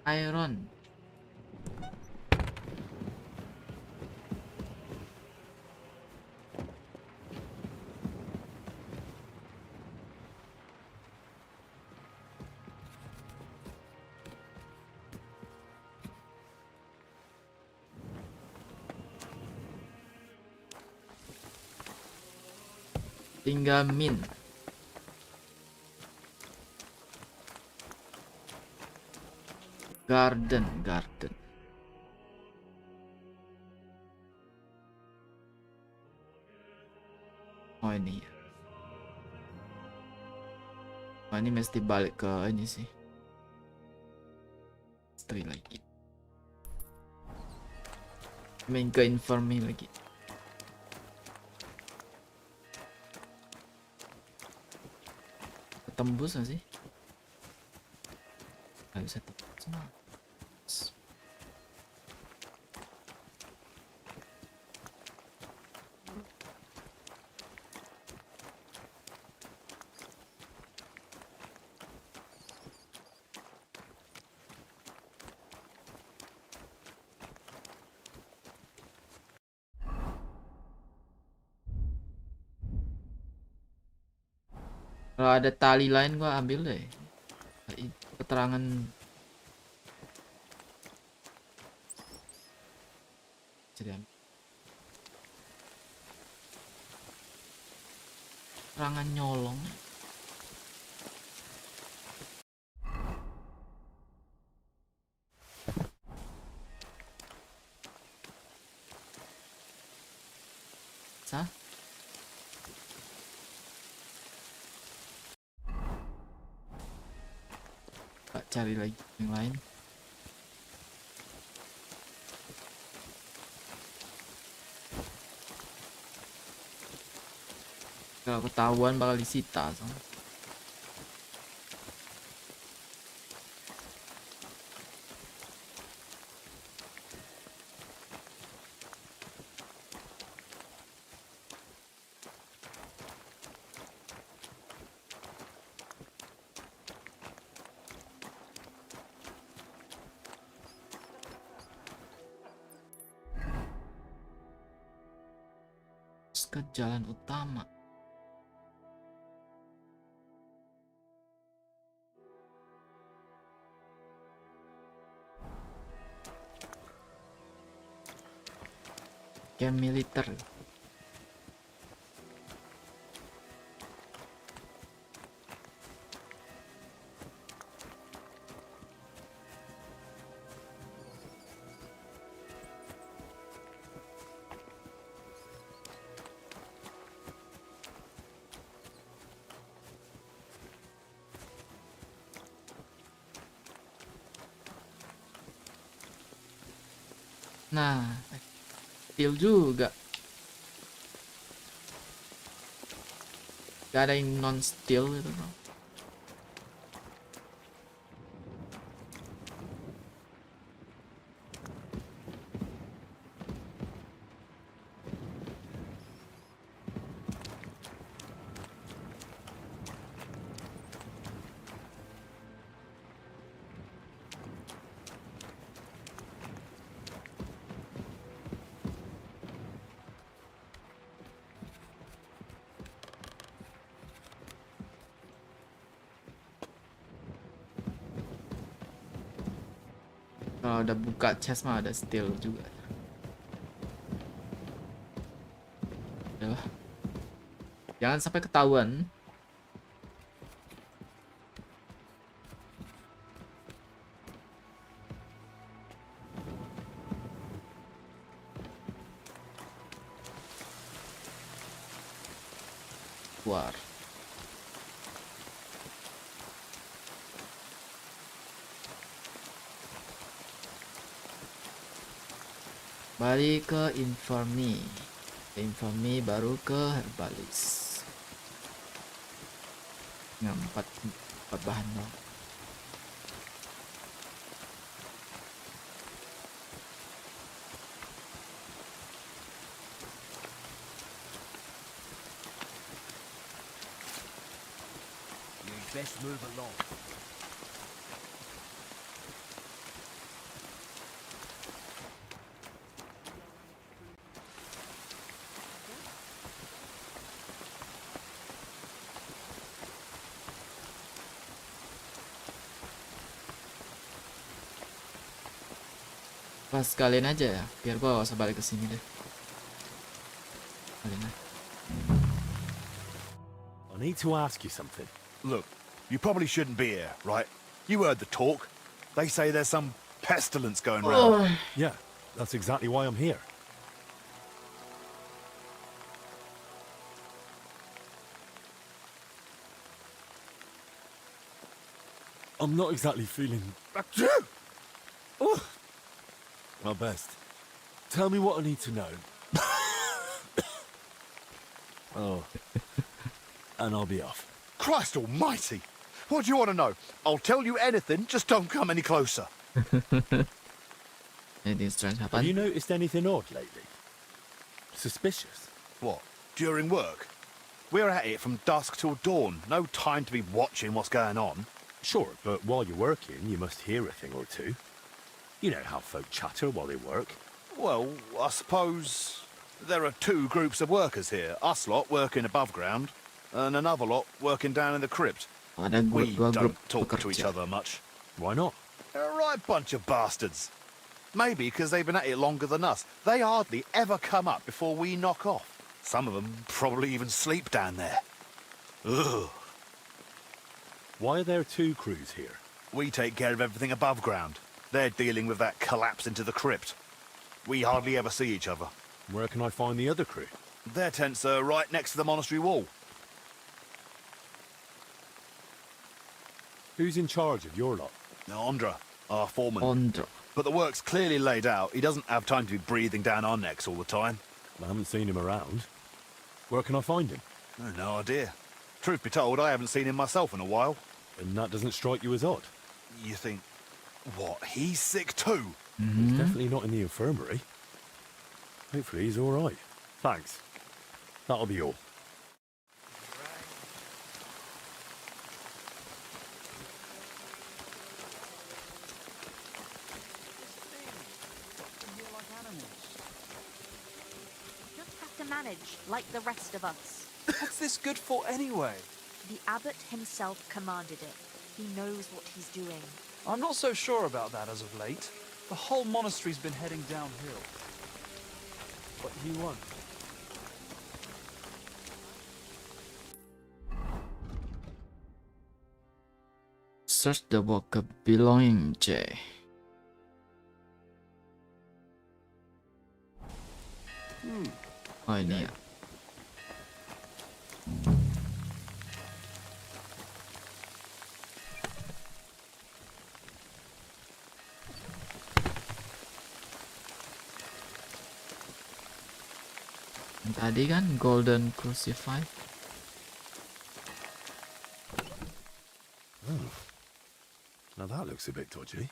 Iron. Tinggal min. Garden. Oh ini ya. Oh ini mesti balik ke ini sih. Stri lagi. Main ke informi lagi. Ketembus gak sih? Gak bisa tembus nah. Kalau ada tali lain gua ambil deh. Keterangan jadi keterangan nyolong. Sah? Cari lagi yang lain. Kalau ketahuan bakal disita so. Ke jalan utama. Camp militer. Nah, steel juga. Gak ada yang non steel gitu bro. Kalau udah buka chest mah ada steel juga. Udah. Jangan sampai ketahuan. keluar. Balik ke Infirmary. Infirmary baru ke Herbalis. Yang empat bahan dong. You best move along. Pas kalian aja ya, biar gua gak usah balik ke sini deh. Kalian aja. I need to ask you something. Look, you probably shouldn't be here, right? You heard the talk. They say there's some pestilence going round. Yeah, that's exactly why I'm here. I'm not exactly feeling my best. Tell me what I need to know. Oh, and I'll be off. Christ almighty! What do you want to know? I'll tell you anything, just don't come any closer. Anything strange Have happen? you noticed anything odd lately? Suspicious? What, during work? We're at it from dusk till dawn. No time to be watching what's going on. Sure, but while you're working, you must hear a thing or two. You know how folk chatter while they work. Well, I suppose there are two groups of workers here. Us lot working above ground, and another lot working down in the crypt. We don't talk to each other much. Why not? They're a right bunch of bastards. Maybe because they've been at it longer than us. They hardly ever come up before we knock off. Some of them probably even sleep down there. Ugh. Why are there two crews here? We take care of everything above ground. They're dealing with that collapse into the crypt. We hardly ever see each other. Where can I find the other crew? Their tents are right next to the monastery wall. Who's in charge of your lot? Andra, our foreman. Andra. But the work's clearly laid out. He doesn't have time to be breathing down our necks all the time. I haven't seen him around. Where can I find him? No idea. Truth be told, I haven't seen him myself in a while. And that doesn't strike you as odd? You think, what, he's sick too? He's definitely not in the infirmary. Hopefully he's all right. Thanks. That'll be all. Just have to manage, like the rest of us. What's this good for anyway? The abbot himself commanded it. He knows what he's doing. I'm not so sure about that as of late. The whole monastery's been heading downhill. What do you want? Search the worker belonging J. Oh ini ya. Tadi kan golden crucifix. Oh. Now that looks a bit dodgy.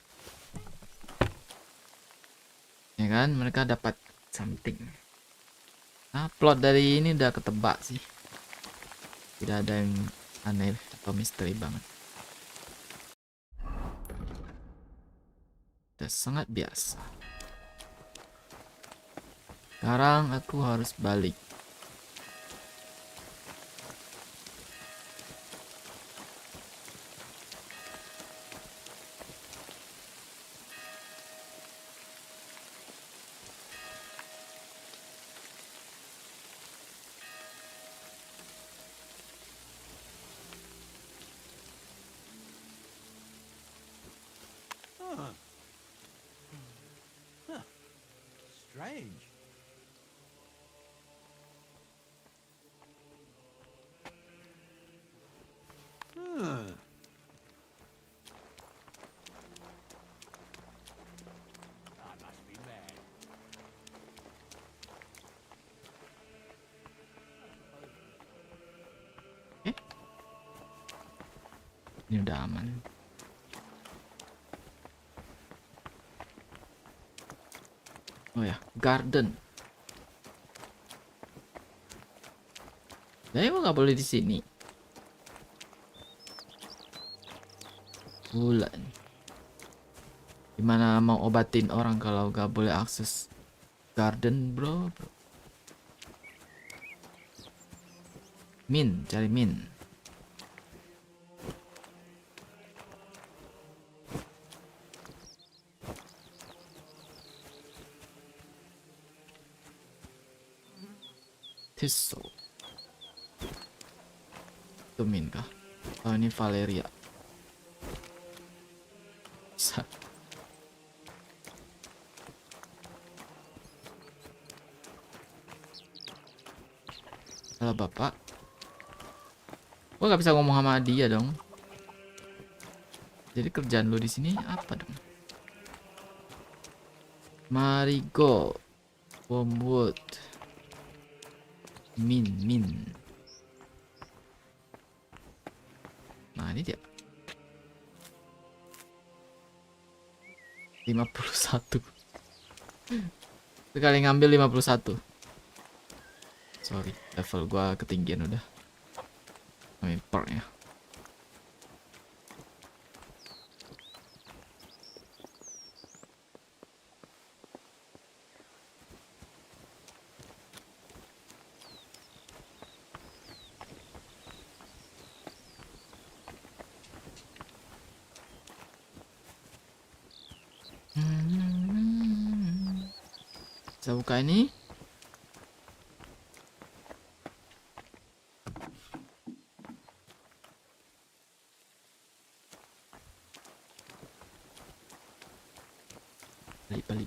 Ya kan, mereka dapat something. Nah, plot dari ini udah ketebak sih. Tidak ada yang aneh atau misteri banget. Udah sangat biasa. Sekarang aku harus balik. Strange. Ini udah aman. Oh ya, garden. Nah, emang nggak boleh di sini. Bulan. Gimana mau obatin orang kalau nggak boleh akses garden, bro? Min, cari min. Thistle. Itu min kah? Oh, ini Valeria. Halo bapak. Gua nggak bisa ngomong sama dia dong. Jadi kerjaan lu di sini apa dong? Marigo, wormwood, min. Nah ini dia. 51. Sekali ngambil 51. Sorry, level gua ketinggian udah. Ambil perknya. Bisa buka ini.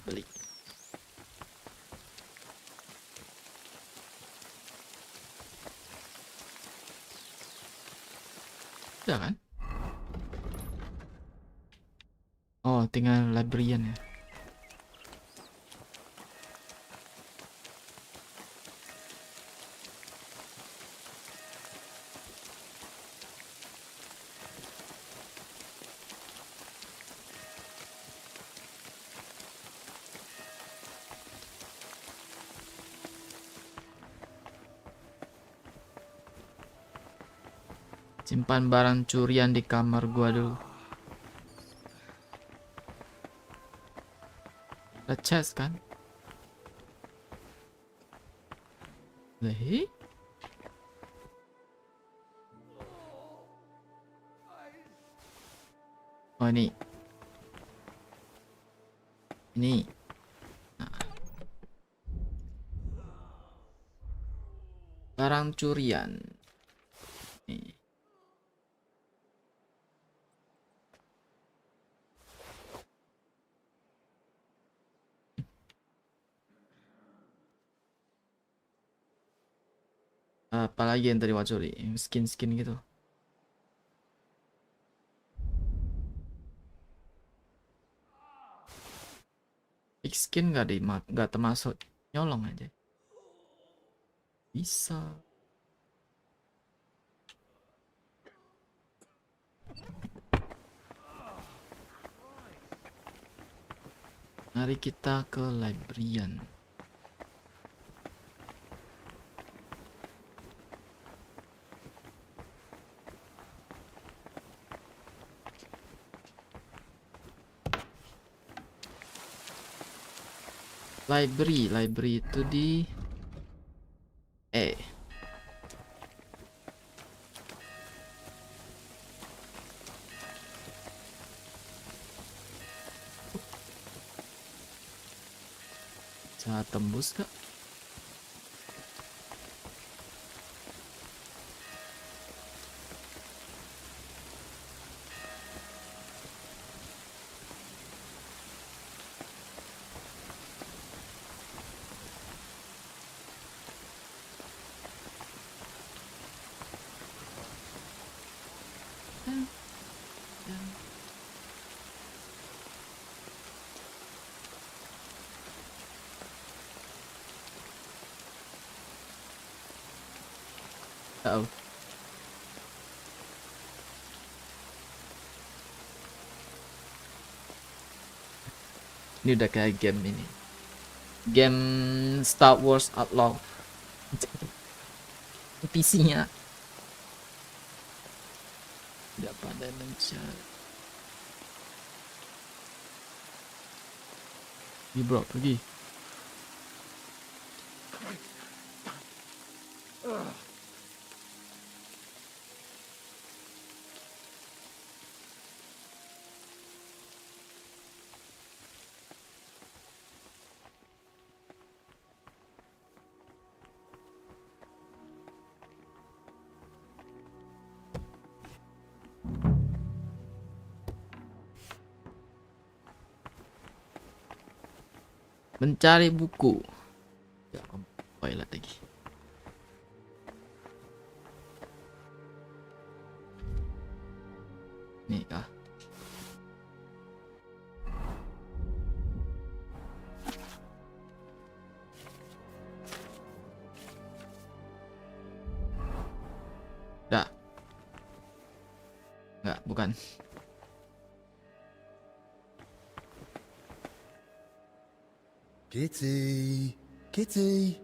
Balik. Udah kan? Oh, tinggal librarian ya. Simpan barang curian di kamar gua dulu. Ada chest kan? Lehi? Oh ini. Ini. Nah. Barang curian. Nih. Apalagi yang tadi wacuri, yang skin gitu. Big skin nggak termasuk, nyolong aja. Bisa. Mari kita ke librarian. Library itu di bisa tembus kak? Ini udah kayak game ini. Game Star Wars Outlaw. PC-nya. Tidak pada mencari. Pergi bro, pergi. Mencari buku. Ya, toilet lagi. Nih kah? Dah. Enggak, bukan. Kitty, Kitty.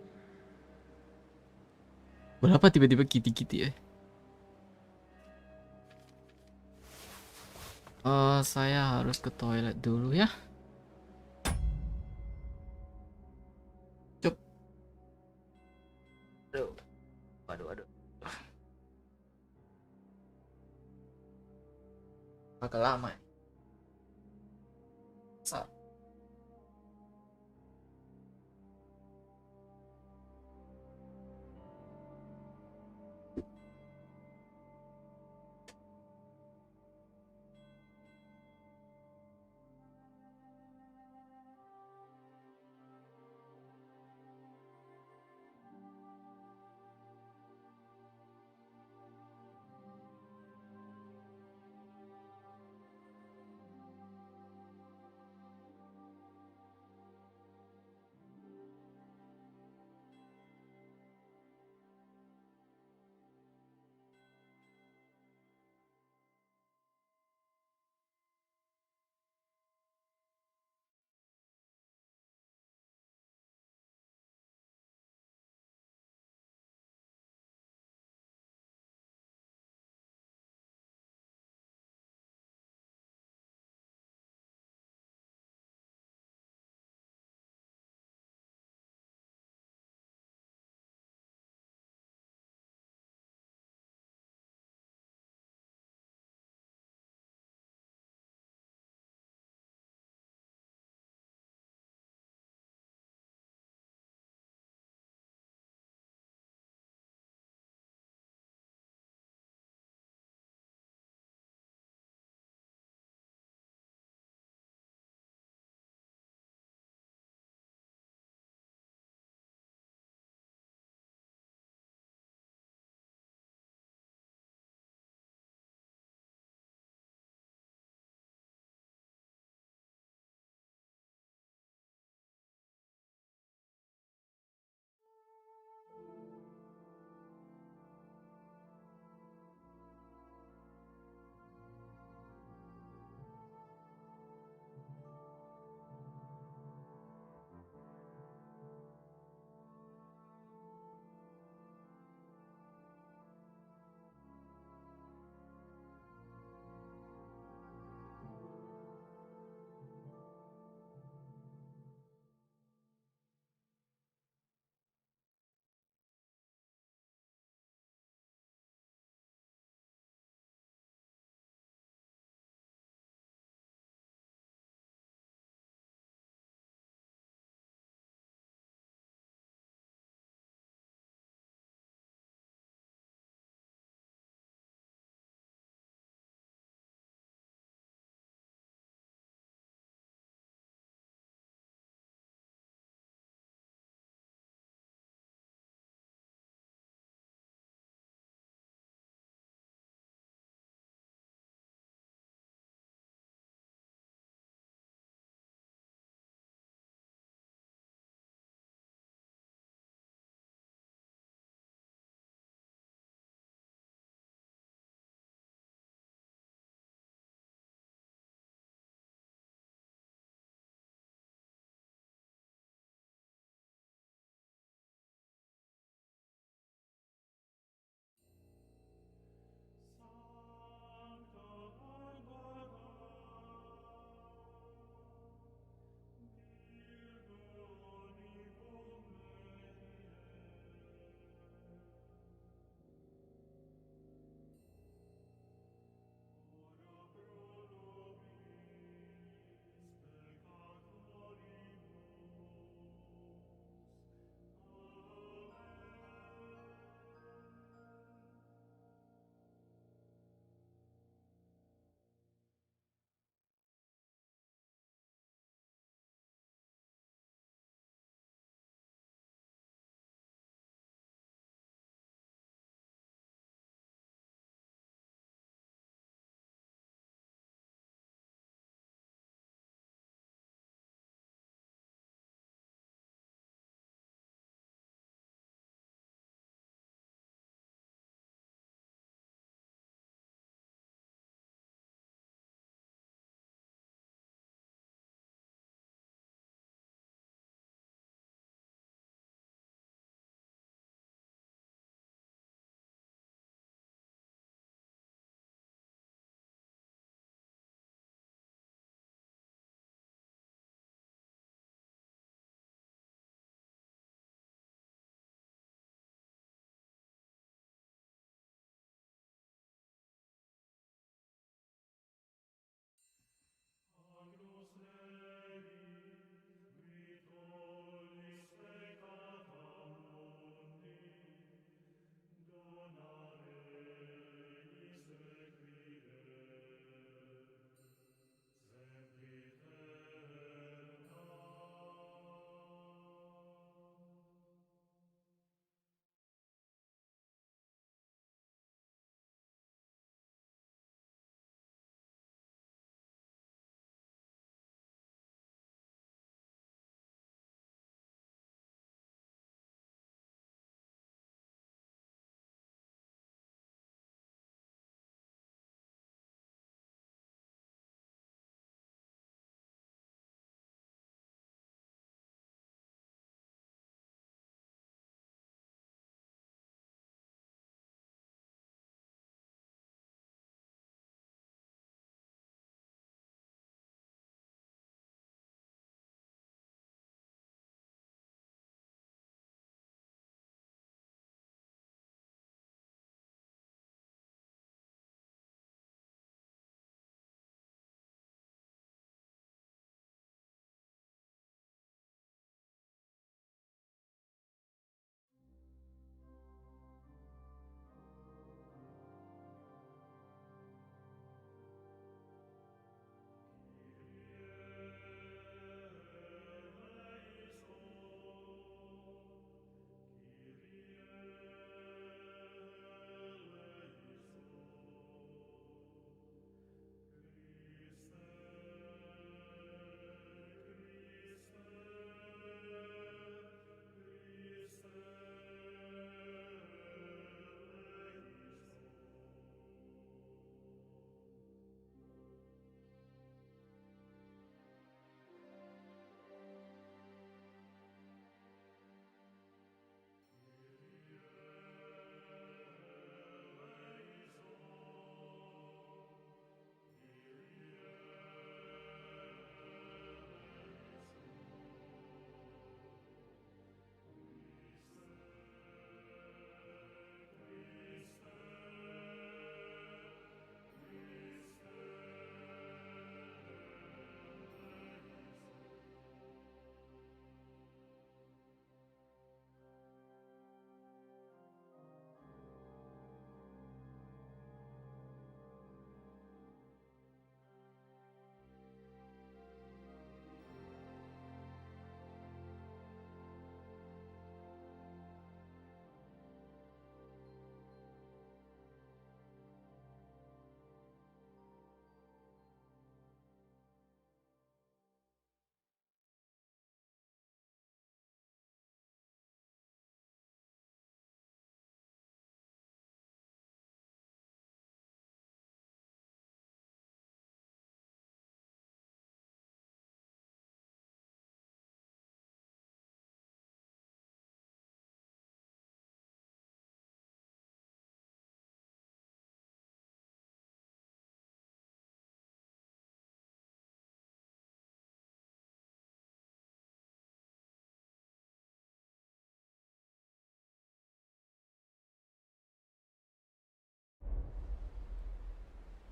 Berapa tiba-tiba kitty-kitty ya? Saya harus ke toilet dulu ya. Cuk. Aduh. Waduh. Agak lama.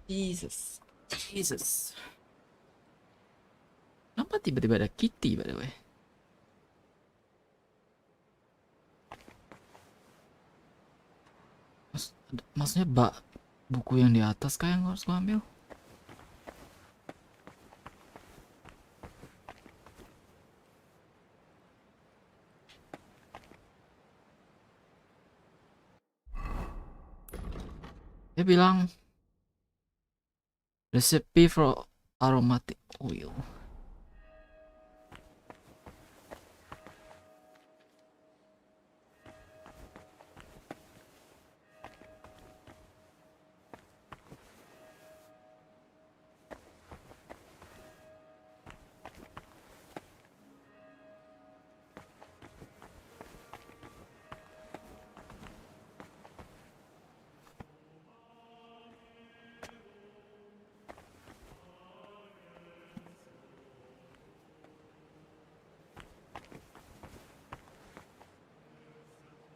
Jesus. Kenapa tiba-tiba ada Kitty by the way? Maksudnya buku yang di atas kayak yang harus gua ambil? Dia bilang recipe for aromatic oil.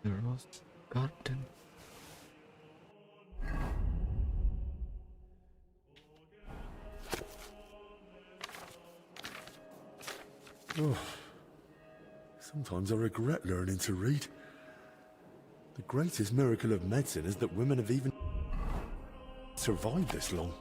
The Rose Garden. Oh, sometimes I regret learning to read. The greatest miracle of medicine is that women have even survived this long.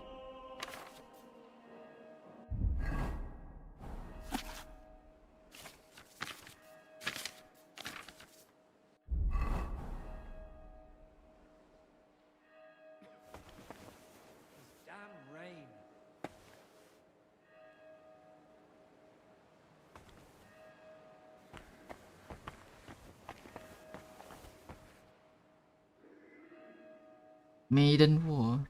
Maiden War.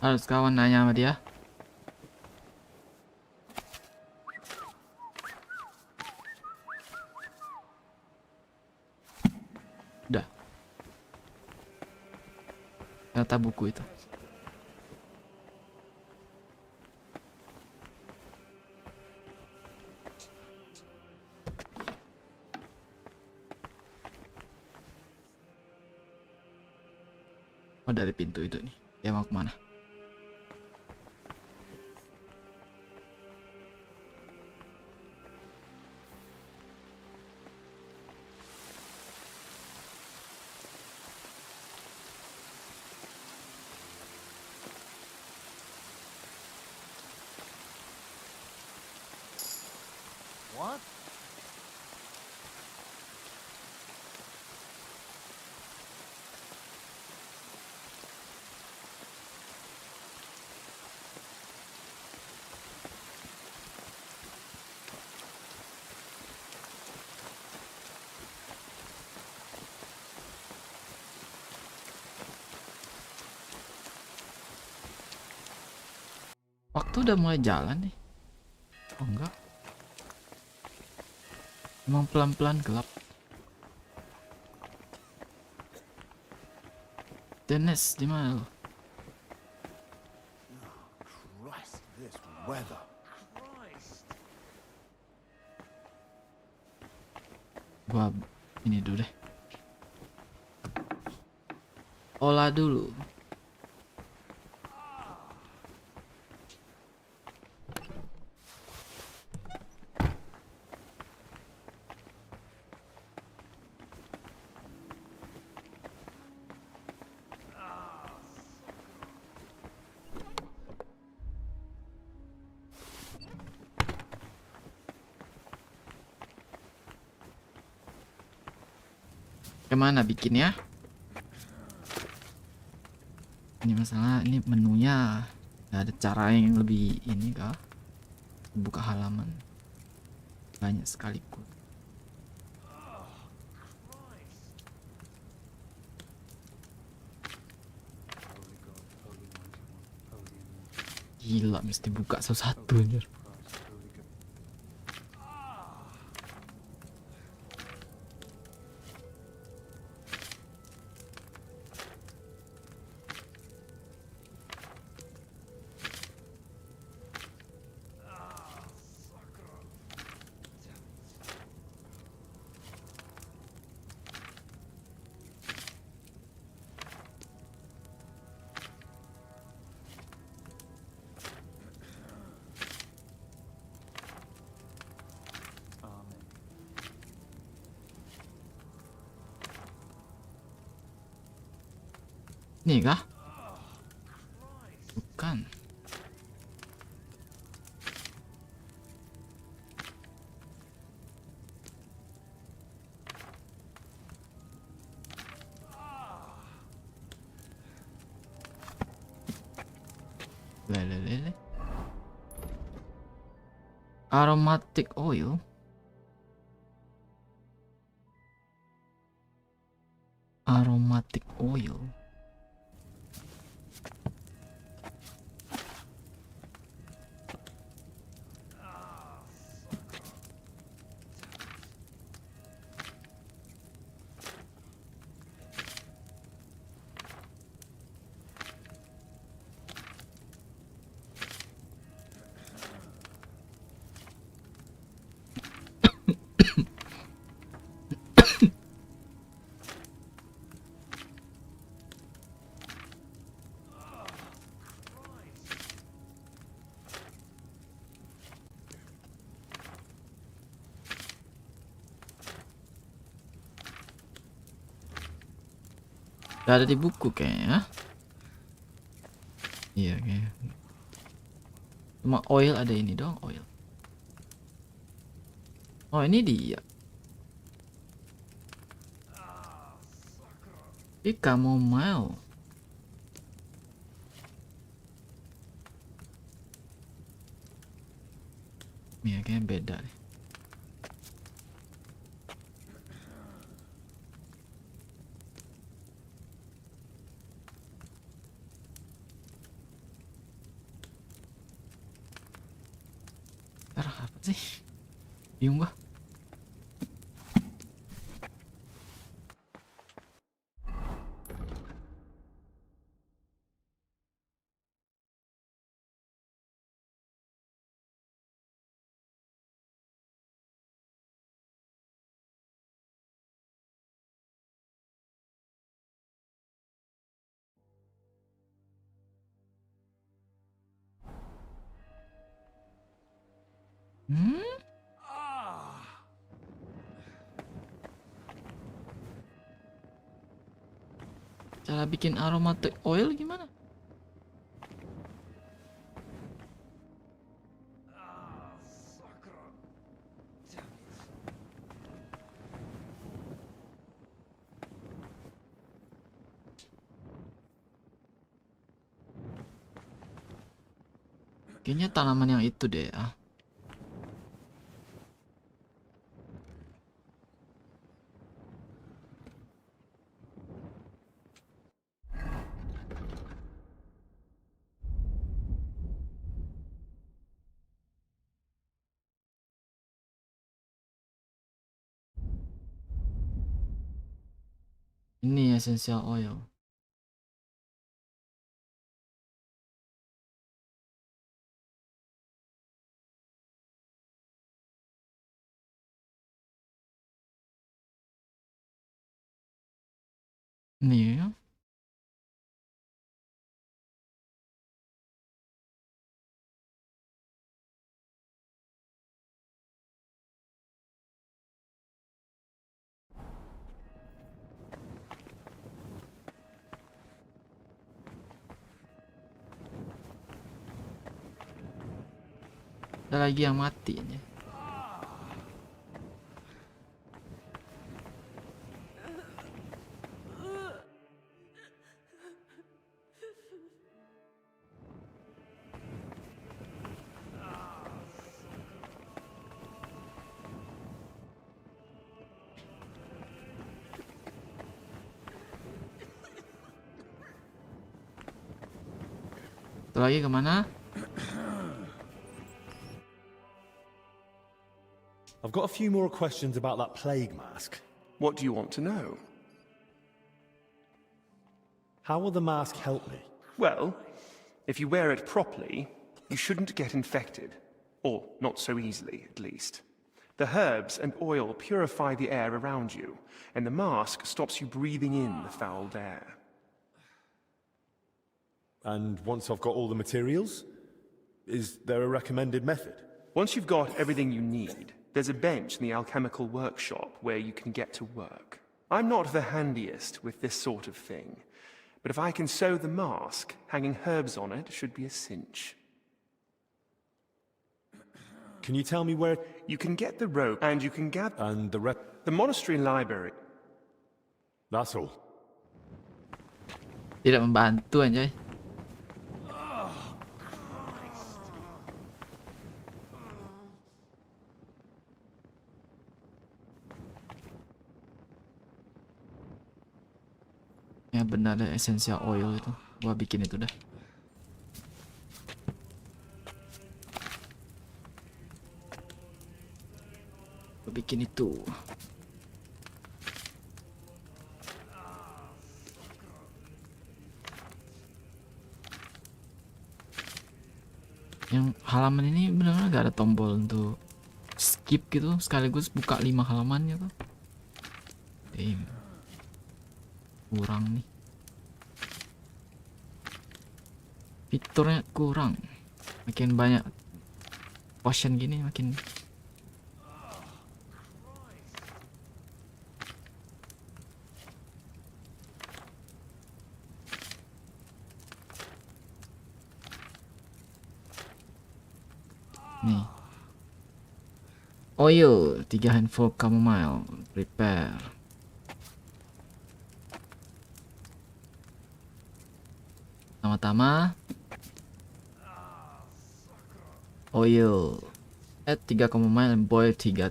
Harus kawan nanya sama dia. Udah. Ternyata buku itu. Oh, dari pintu itu nih. Dia mau kemana? What? Waktu udah mulai jalan nih. Oh enggak. Emang pelan-pelan gelap. Dennis, di mana lo? Christ, this weather. Gua ini dulu deh. Olah dulu. Kemana bikinnya? Ini masalah, ini menunya nggak ada cara yang lebih ini kah? Buka halaman banyak sekaligus. Gila, mesti buka satu-satu anjir. Nih kah? Bukan. Lele. Aromatic oil. Aromatic oil. Gak ada di buku kayaknya. Iya kayaknya. Cuma oil ada ini dong, oil. Oh ini dia. Ika mau mau. Iya kayaknya beda nih. Apa sih? Bingung gua. Cara bikin aromatic oil gimana? Kayaknya tanaman yang itu deh ah. Ini essential oil. Nih ya. Ada lagi yang mati ini. Satu lagi kemana? I've got a few more questions about that plague mask. What do you want to know? How will the mask help me? Well, if you wear it properly, you shouldn't get infected. Or not so easily, at least. The herbs and oil purify the air around you, and the mask stops you breathing in the foul air. And once I've got all the materials, is there a recommended method? Once you've got everything you need, there's a bench in the alchemical workshop where you can get to work. I'm not the handiest with this sort of thing, But if I can sew the mask, hanging herbs on it should be a cinch. Can you tell me where... You can get the rope, and you can gather... And the rep... The monastery library. That's all. Tidak membantu anjay. Ya benar ada essential oil itu. Gua bikin itu dah. Gua bikin itu. Yang halaman ini benar-benar gak ada tombol untuk skip gitu, sekaligus buka 5 halaman gitu. Damn. Kurang nih. Fiturnya kurang. Makin banyak potion gini makin nih. Oil 3 handful chamomile prepare. Pertama-tama oil add 3 chamomile and boil 3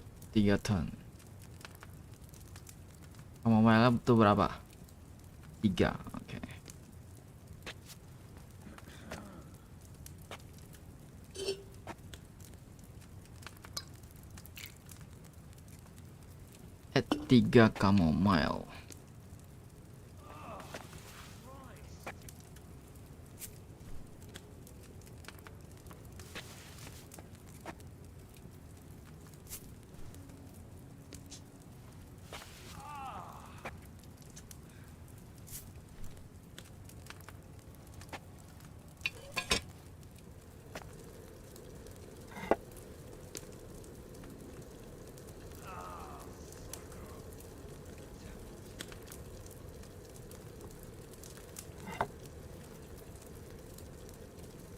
turn. Chamomile butuh berapa? 3. Oke. Add 3 chamomile.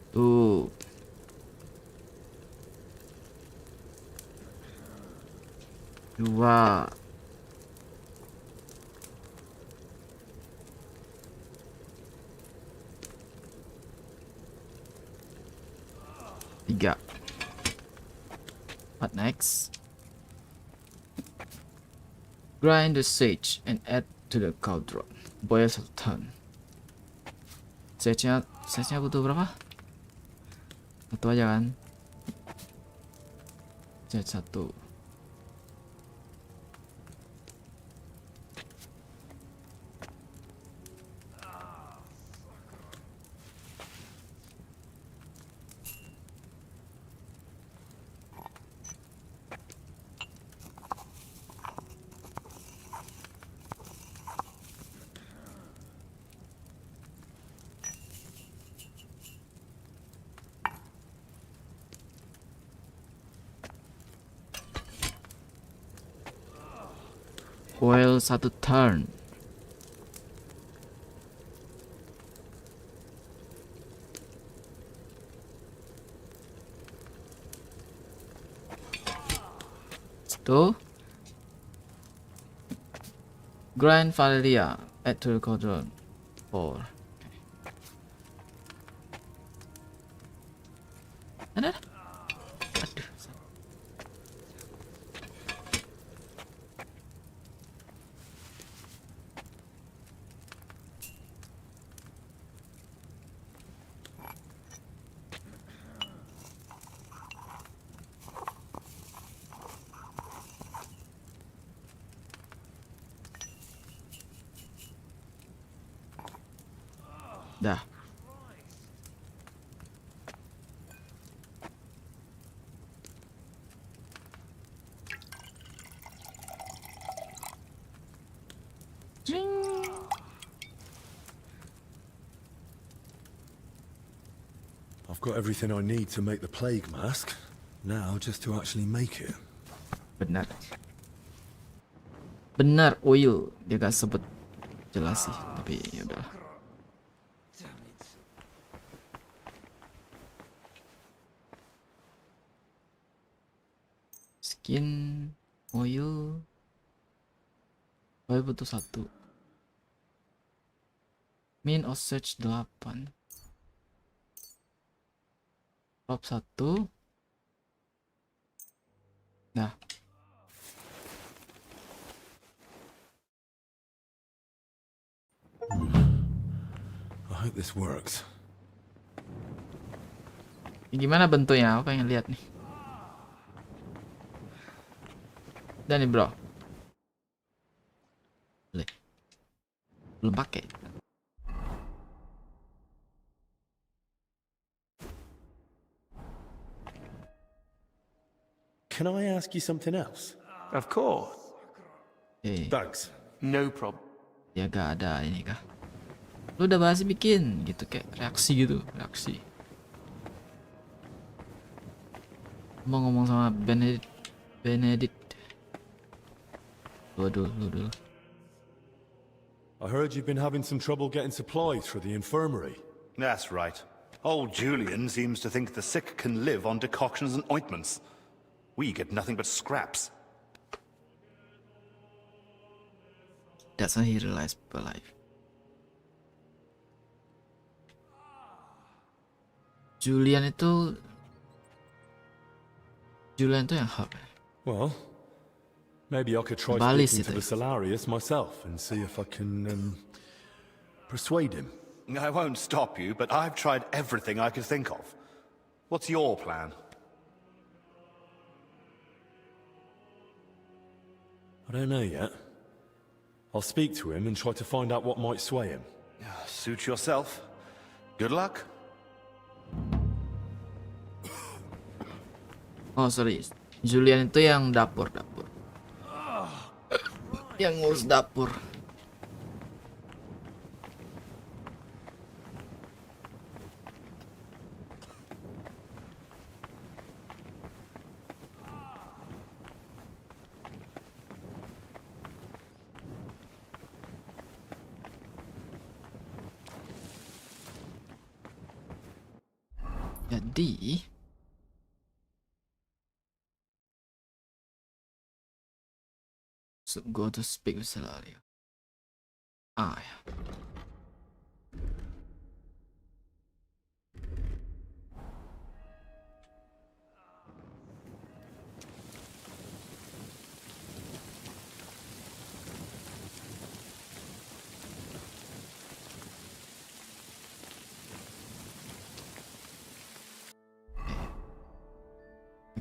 Tuh. Dua. Tiga. What next? Grind the sage and add to the cauldron. Boil 1 turn. Sage-nya butuh berapa? 1 aja kan? Sage 1. Boil 1 turn. Itu. Grind Valeria. Add to the cauldron. 4. Ada. Aduh. Dah. I've got everything I need to make the plague mask. Now just to actually make it. Benar. Benar oil. Dia gak sebut jelas sih, tapi ya udah. bikin moyo. Butuh 1. Min Osage 8. Top 1. Nah. I hope this works. Gimana bentuknya? Aku pengen lihat nih. Dan nih bro. Belum pakai. Can I ask you something else? Of course. Thanks. No problem. Ya gak ada ini kah? Lu udah bahas bikin gitu kayak reaksi gitu, reaksi. Mau ngomong sama Benedict. Lu dulu. I heard you've been having some trouble getting supplies for the infirmary. That's right. Old Julian seems to think the sick can live on decoctions and ointments. We get nothing but scraps. That's when he realized people life. Julian itu yang hub. Well, maybe I could try Balis speaking to the Solarius myself and see if I can persuade him. I won't stop you, but I've tried everything I could think of. What's your plan? I don't know yet. I'll speak to him and try to find out what might sway him. Suit yourself. Good luck. Oh sorry, Julian itu yang dapur. Yang ngurus dapur. Jadi go to speak with Selario. Ya.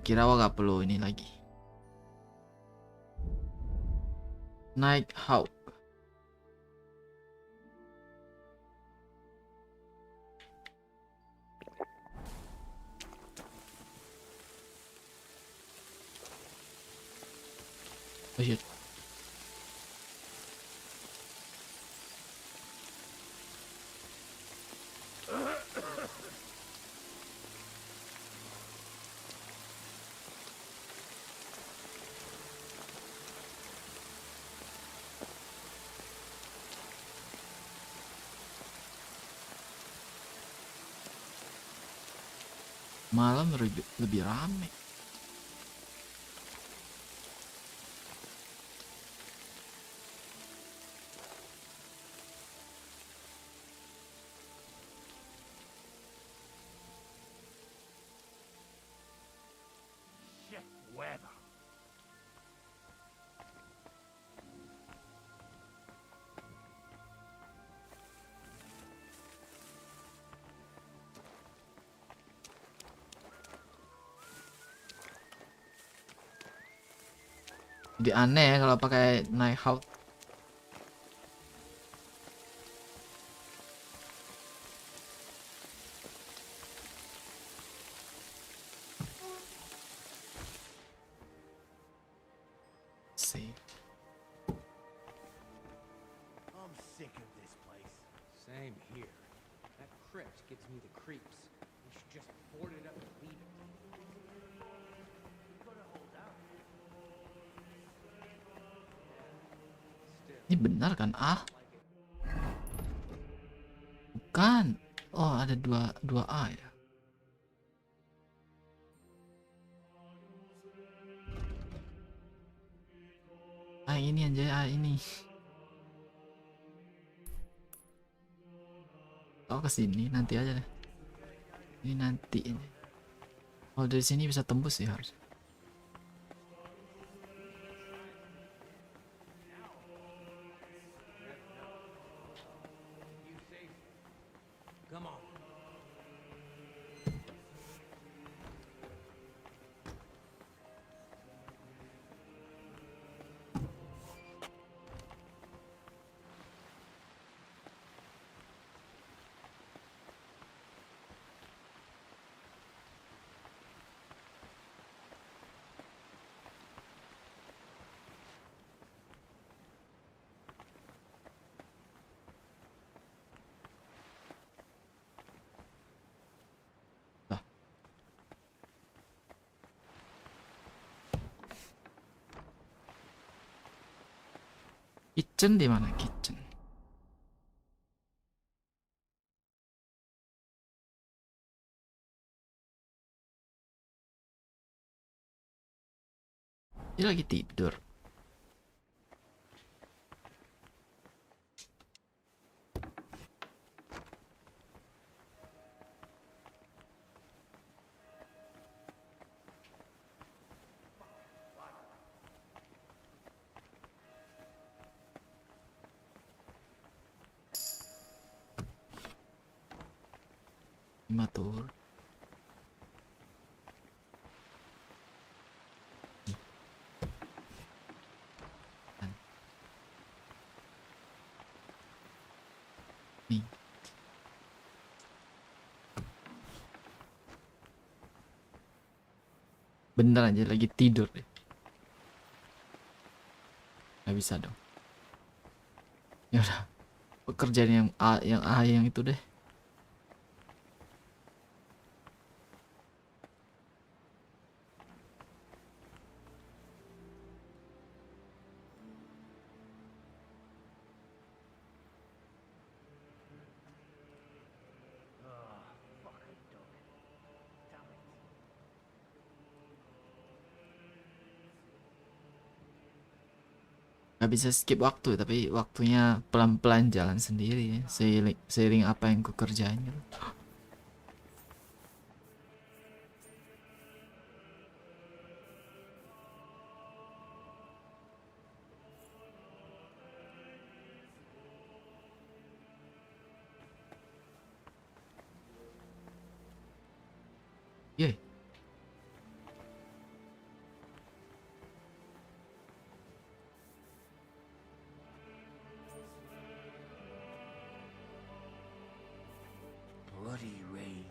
Kira gak perlu ini lagi. Naik Hawk. Oh shit. Malam lebih rame. Shit weather. Jadi aneh ya kalau pakai naik Hawk. Save. I'm sick of this place. Same here. That crypt gives me the creeps. We should just board it up and leave it. Ini benar kan? Bukan. Oh, ada dua A ya. yang ini aja, ini. Oh kesini nanti aja deh. Ini nanti aja. Oh dari sini bisa tembus ya harus. Come on. Kitchen di mana kitchen? Dia lagi tidur. Matur. Nih. Bener aja lagi tidur deh. Nggak bisa dong. Ya udah. Pekerjaan yang itu deh. Gak bisa skip waktu, tapi waktunya pelan-pelan jalan sendiri ya. Seiring apa yang ku kerjain gitu. Yeay. Bloody rain.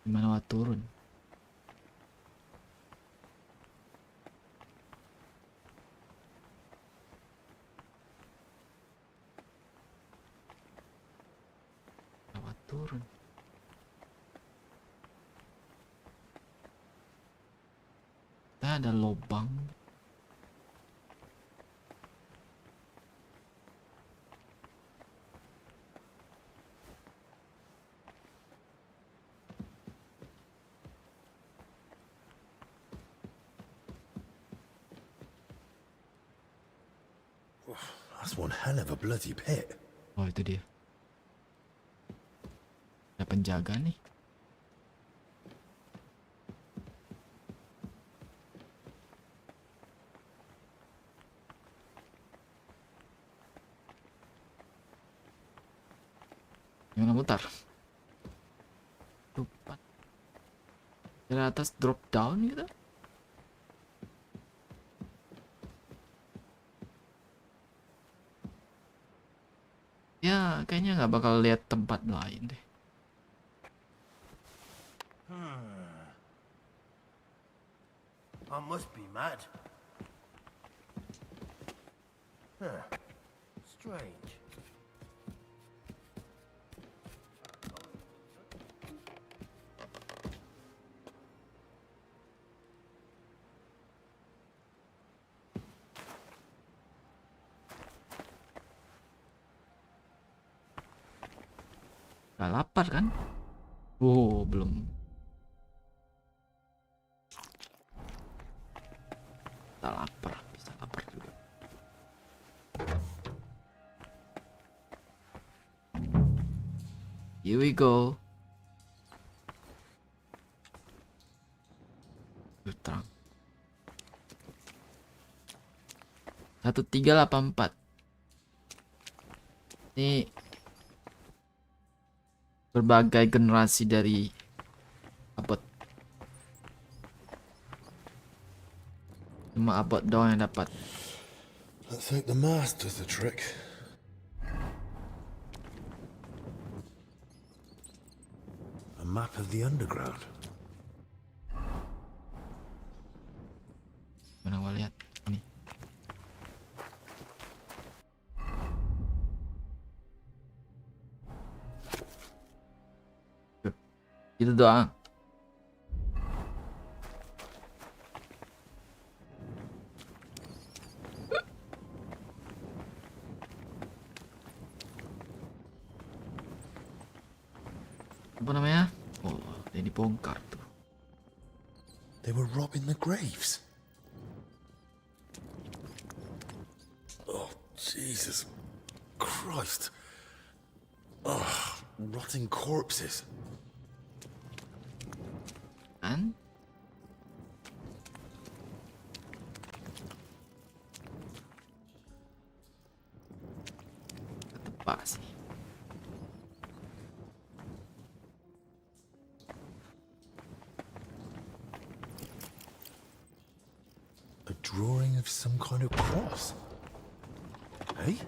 Gimana waktu turun? Turun. Ada lubang. That's one hell of a bloody pit. Oh itu dia. Ada penjaga nih. Gimana mutar? Lupa. Dari atas drop down gitu. Ya kayaknya nggak bakal lihat tempat lain deh. I must be mad. Strange. lapar kan? Oh, belum. Bisa lapar juga. Here we go. Terang. 1384. Ini berbagai generasi dari abot. Cuma abot doang yang dapat. Let's hope the mast does the trick. A map of the underground. Mana gua lihat ini. Itu doang. Apa namanya? Oh, ini bongkar tuh. They were robbing the graves. Oh, Jesus Christ. Oh, rotting corpses. And ketepak sih. A drawing of some kind of cross. Hey?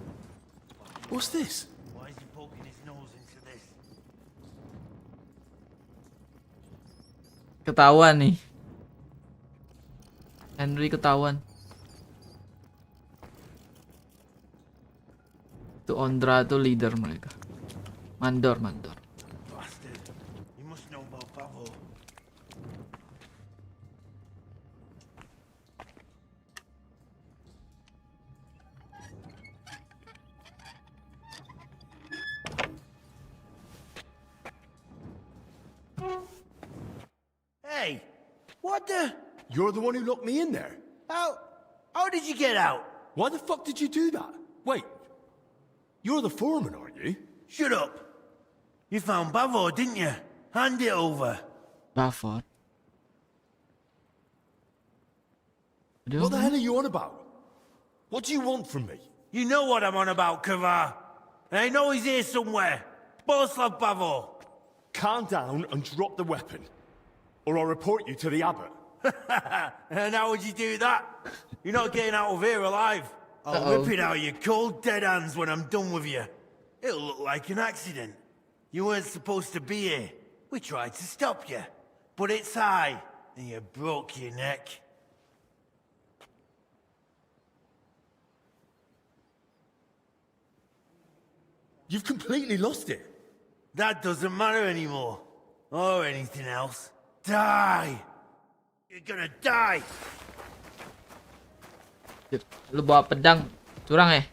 What's this? Why is he poking his nose into this? Ketahuan nih. Henry ketahuan. Itu Ondra tuh leader mereka. Mandor. Bastard. You must know about Pavo. Hey, what the? You're the one who locked me in there. How did you get out? Why the fuck did you do that? Wait, you're the foreman, aren't you? Shut up. You found Bavo, didn't you? Hand it over. Bavor. What the hell are you on about? What do you want from me? You know what I'm on about, Kavar. And I know he's here somewhere. Boslav Bavo. Calm down and drop the weapon, or I'll report you to the abbot. And how would you do that? You're not getting out of here alive. I'll rip it out of your cold, dead hands when I'm done with you. It'll look like an accident. You weren't supposed to be here. We tried to stop you. But it's high, and you broke your neck. You've completely lost it. That doesn't matter anymore. Or anything else. Die! You're gonna die! Lu bawa pedang, curang ya?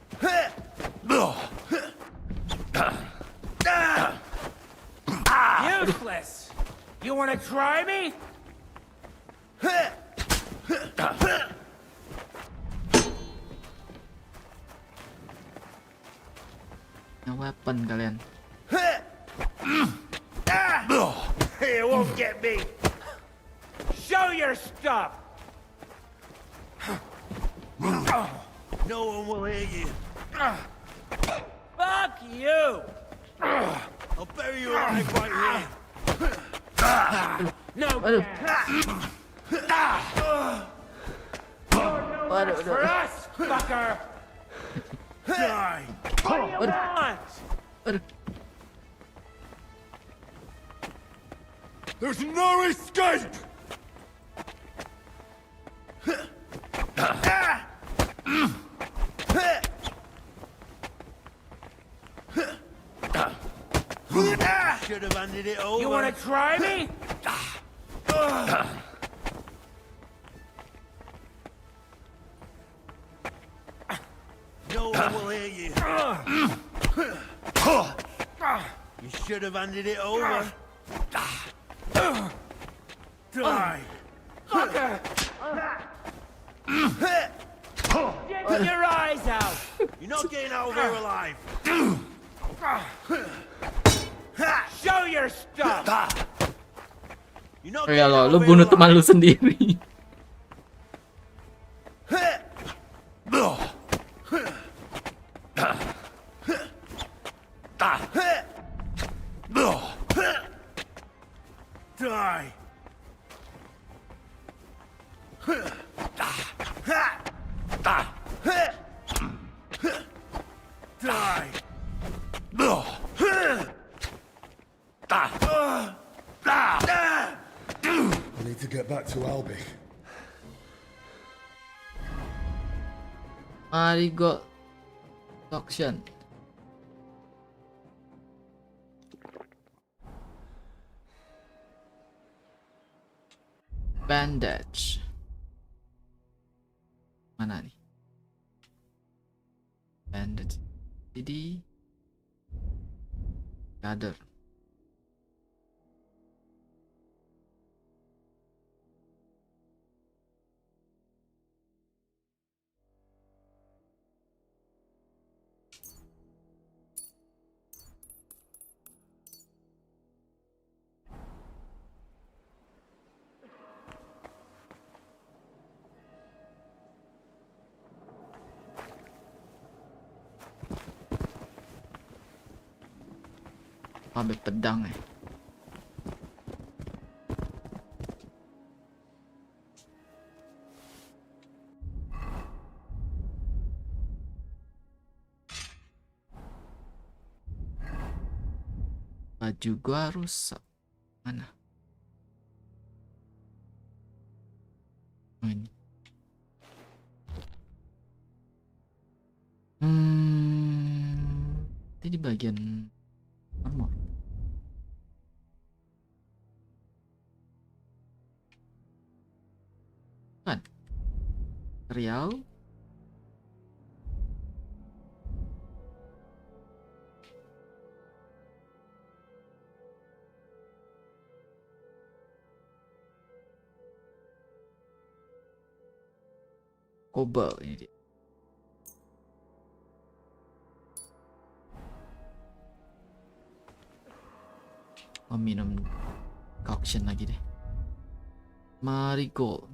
Useless! You wanna try me? Nah, weapon kalian. You won't get me! Show your stuff! No one will hear you. Fuck you! I'll bury you alive right here. No chance. You're no match for us, fucker! Die! What do you want? There's no escape! Should have handed it over. You wanna try me? No one will hear you. You should have handed it over. Die! Fucker! Get your eyes out! You're not getting out of here alive! Show your stuff! You're not Ya getting lo, out lu of bunuh here teman lu alive! sendiri. Die! Die! I need to get back to Albi. Mari go auction. Bandage. Mana nih? Bandage. Jadi gather. Ambil pedang ya. Baju gua rusak. Mana? Oh, ini. Ini di bagian armor. Kan? Riau. Kobal ini dia. Oh, minum auction lagi deh. Marigold.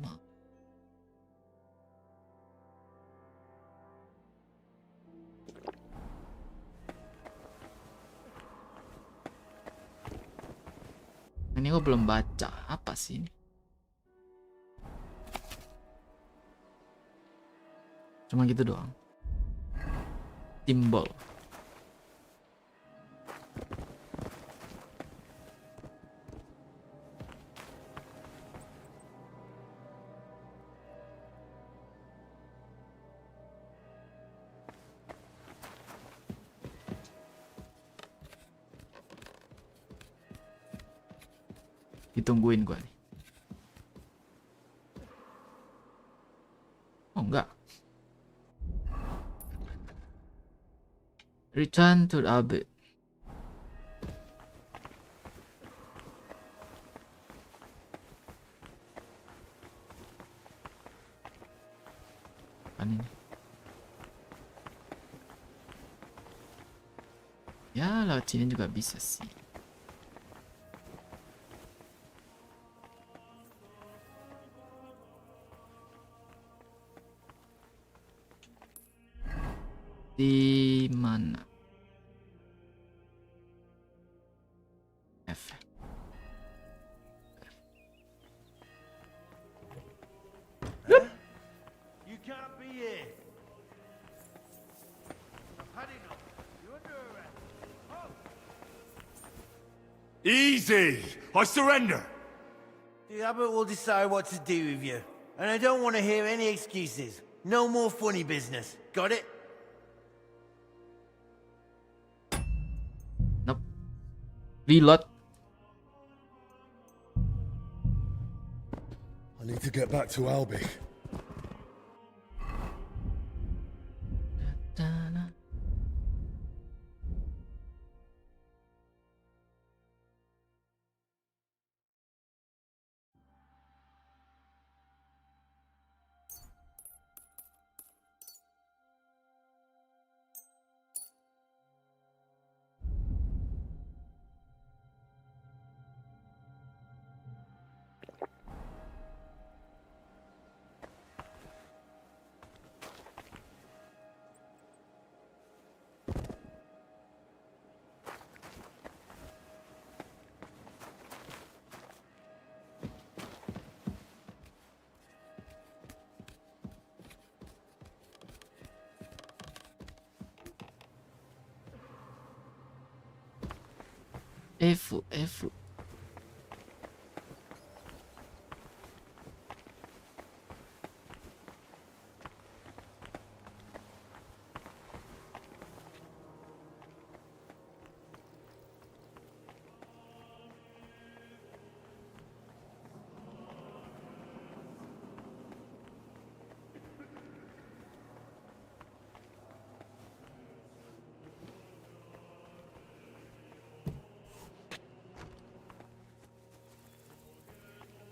Ini gue belum baca. Apa sih ini? Cuma gitu doang. Timbal. Ditungguin gua nih. Oh enggak. Return to Albi. Kan ini. Ya, lewat sini juga bisa sih. Di mana? F. You can't be here. I've had enough. You're under arrest. Oh. Easy! I surrender! The abbot will decide what to do with you. And I don't want to hear any excuses. No more funny business. Got it? Nope. Reload. I need to get back to Albi. F.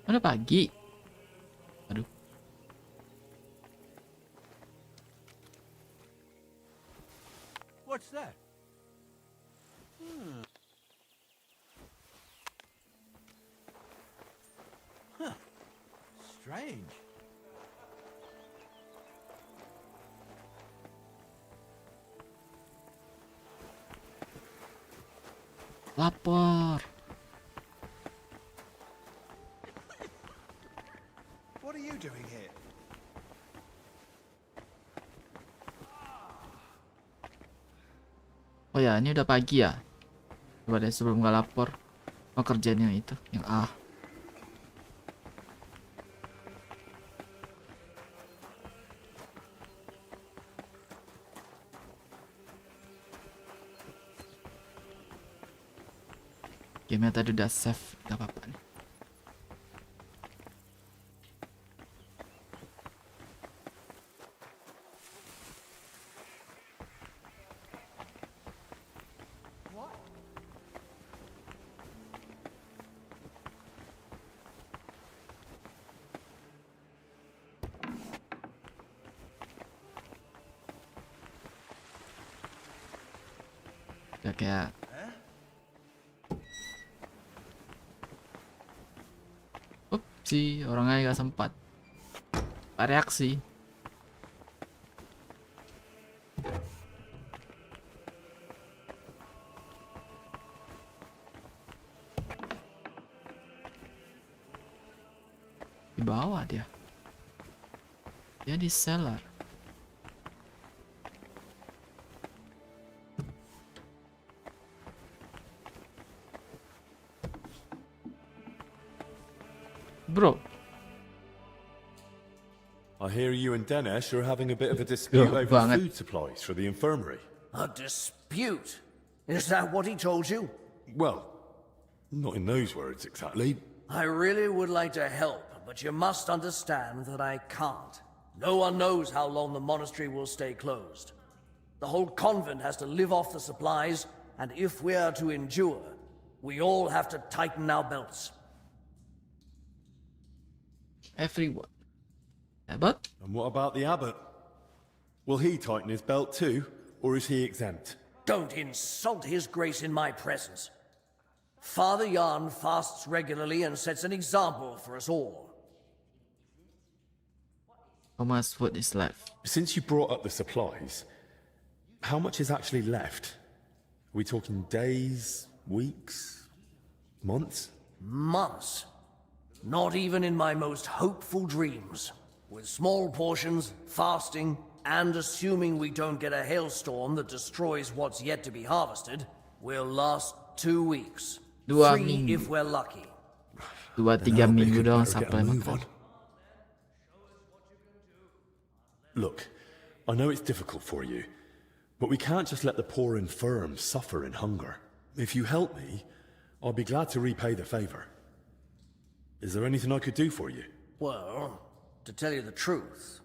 Udah pagi. Aduh. What's that? Huh. Strange. Lapar. What are you doing here? Oh ya, ini udah pagi ya. Coba deh sebelum nggak lapor. Oh, kerjaan yang itu, yang A. Gamenya tadi udah save, gak apa-apa nih. Udah kayak Upsi, orangnya gak sempat reaksi. Di bawah dia. Dia di cellar. Bro. I hear you and Denesh are having a bit of a dispute over banget. food supplies for the infirmary. A dispute? Is that what he told you? Well, not in those words exactly. I really would like to help, but you must understand that I can't. No one knows how long the monastery will stay closed. The whole convent has to live off the supplies, and if we are to endure, we all have to tighten our belts. Everyone. Abbot? And what about the abbot? Will he tighten his belt too, or is he exempt? Don't insult his grace in my presence. Father Jan fasts regularly and sets an example for us all. How much food is left? Since you brought up the supplies, how much is actually left? Are we talking days, weeks, months? Months. Not even in my most hopeful dreams. With small portions, fasting, and assuming we don't get a hailstorm that destroys what's yet to be harvested, we'll last 2 weeks. 3 if we're lucky. 2-3 minggu doang sampai makan. Look, I know it's difficult for you, but we can't just let the poor infirm suffer in hunger. If you help me, I'll be glad to repay the favor. Is there anything I could do for you? Well, to tell you the truth,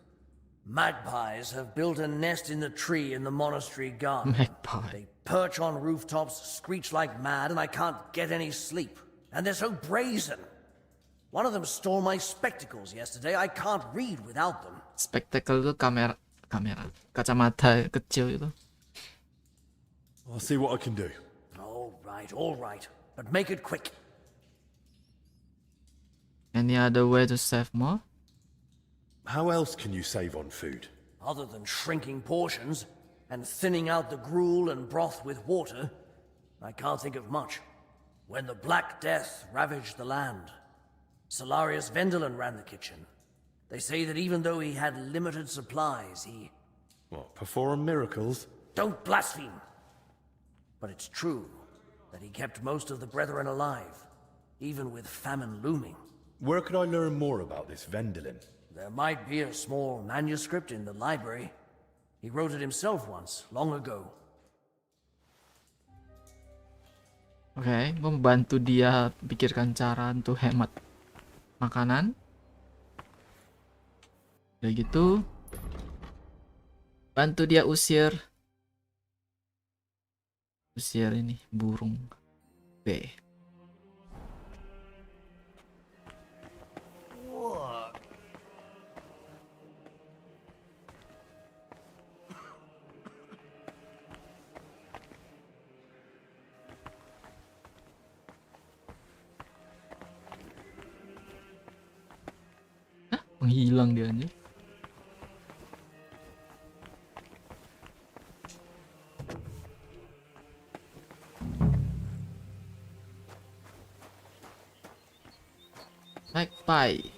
magpies have built a nest in the tree in the monastery garden. Magpie. They perch on rooftops, screech like mad, and I can't get any sleep. And they're so brazen. One of them stole my spectacles yesterday. I can't read without them. Spectacle itu kamera, kacamata kecil itu. I'll see what I can do. All right. But make it quick. Any other way to save more? How else can you save on food? Other than shrinking portions and thinning out the gruel and broth with water, I can't think of much. When the Black Death ravaged the land, Solarius Vendelin ran the kitchen. They say that even though he had limited supplies, he... What, perform miracles? Don't blaspheme! But it's true. that he kept most of the brethren alive, even with famine looming. Where could I learn more about this Vendelin? There might be a small manuscript in the library. He wrote it himself once, long ago. Oke, gue membantu dia pikirkan cara untuk hemat makanan. Udah gitu, bantu dia usir ini burung B. Menghilang dia aja. Magpie.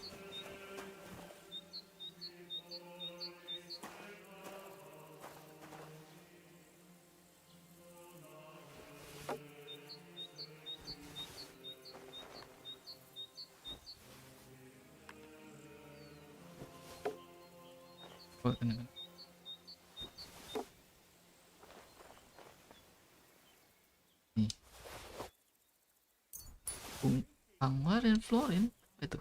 Nih. Angmar dan Florin itu.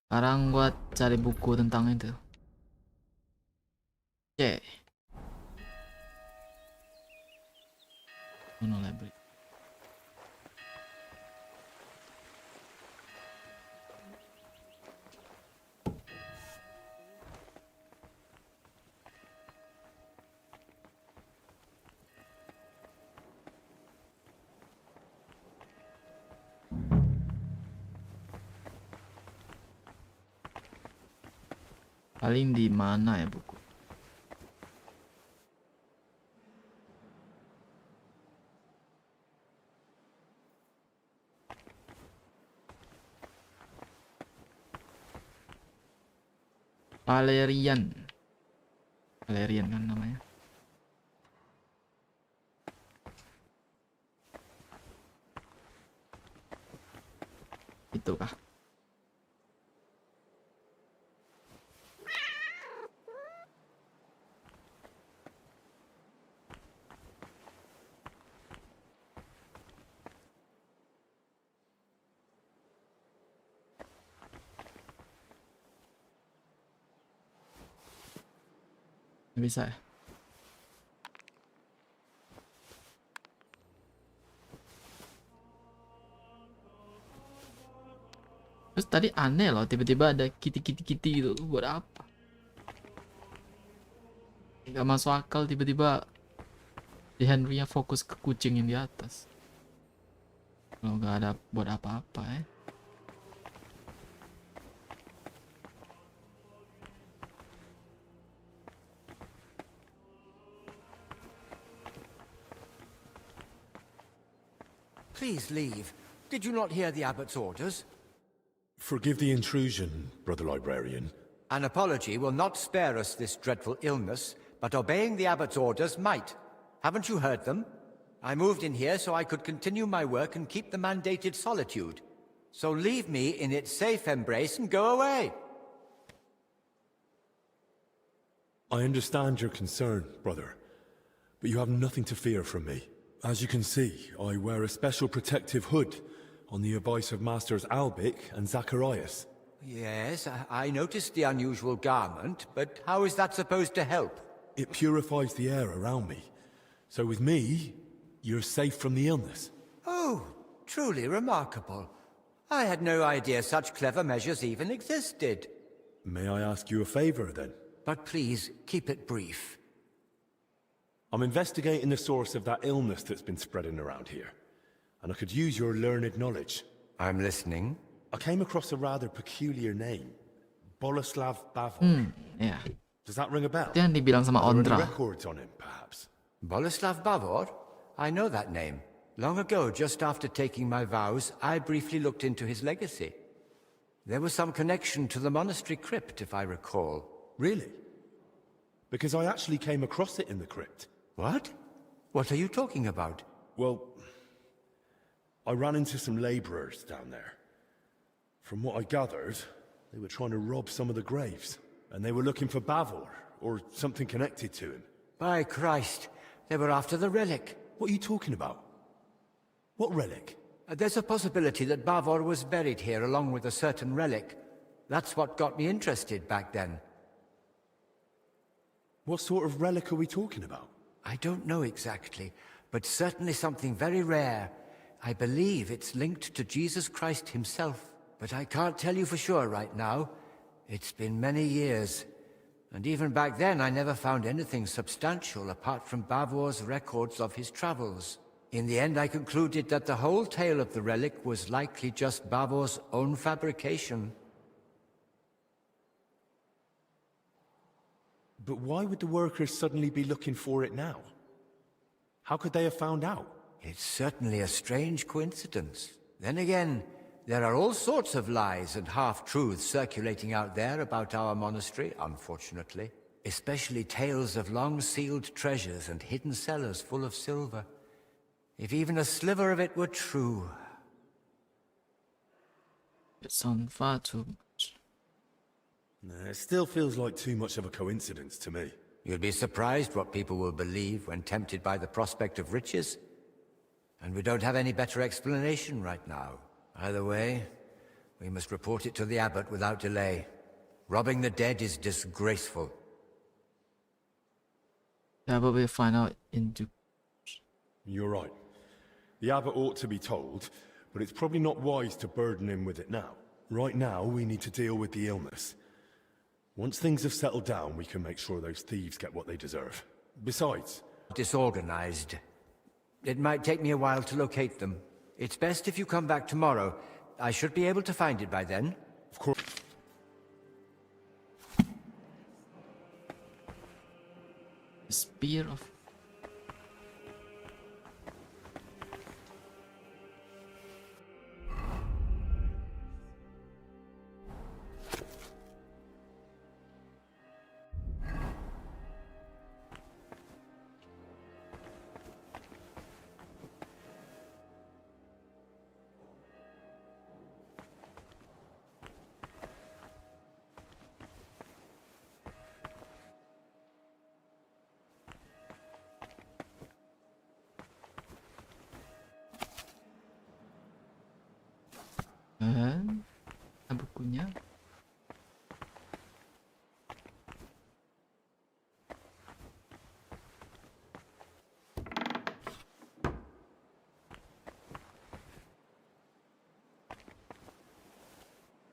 Sekarang gua cari buku tentang itu. C. Mana library? Paling di mana ya buku? Valerian kan namanya. Itu kah? Bisa ya? Terus tadi aneh loh, tiba-tiba ada kitty gitu, buat apa? Gak masuk akal tiba-tiba di Henry-nya fokus ke kucing yang di atas. Kalau gak ada buat apa-apa ya. Please leave. Did you not hear the abbot's orders? Forgive the intrusion, brother librarian. An apology will not spare us this dreadful illness, but obeying the abbot's orders might. Haven't you heard them? I moved in here so I could continue my work and keep the mandated solitude. So leave me in its safe embrace and go away. I understand your concern, brother, but you have nothing to fear from me. As you can see, I wear a special protective hood on the advice of Masters Albic and Zacharias. Yes, I noticed the unusual garment, but how is that supposed to help? It purifies the air around me. So with me, you're safe from the illness. Oh, truly remarkable. I had no idea such clever measures even existed. May I ask you a favor, then? But please, keep it brief. I'm investigating the source of that illness that's been spreading around here, and I could use your learned knowledge. I'm listening. I came across a rather peculiar name, Boleslav Bavor. Yeah. Does that ring a bell? Itu yang dibilang sama Are there Ondra. any records on him, perhaps? Boleslav Bavor? I know that name. Long ago, just after taking my vows, I briefly looked into his legacy. There was some connection to the monastery crypt, if I recall. Really? because I actually came across it in the crypt. What? What are you talking about? Well, I ran into some labourers down there. From what I gathered, they were trying to rob some of the graves, and they were looking for Bavor, or something connected to him. By Christ, they were after the relic. What are you talking about? What relic? There's a possibility that Bavor was buried here along with a certain relic. That's what got me interested back then. What sort of relic are we talking about? I don't know exactly, but certainly something very rare. I believe it's linked to Jesus Christ himself, but I can't tell you for sure right now. It's been many years, and even back then I never found anything substantial apart from Bavor's records of his travels. In the end, I concluded that the whole tale of the relic was likely just Bavor's own fabrication. But why would the workers suddenly be looking for it now? How could they have found out? It's certainly a strange coincidence. Then again, there are all sorts of lies and half-truths circulating out there about our monastery, unfortunately. Especially tales of long-sealed treasures and hidden cellars full of silver. If even a sliver of it were true... It sounds far too much. It still feels like too much of a coincidence to me. You'll be surprised what people will believe when tempted by the prospect of riches. And we don't have any better explanation right now. Either way, we must report it to the abbot without delay. Robbing the dead is disgraceful. Yeah, but we'll find out in due. You're right. The abbot ought to be told, but it's probably not wise to burden him with it now. Right now, we need to deal with the illness. Once things have settled down, we can make sure those thieves get what they deserve. Besides... Disorganized. It might take me a while to locate them. It's best if you come back tomorrow. I should be able to find it by then. Of course. The Spear of... bukunya.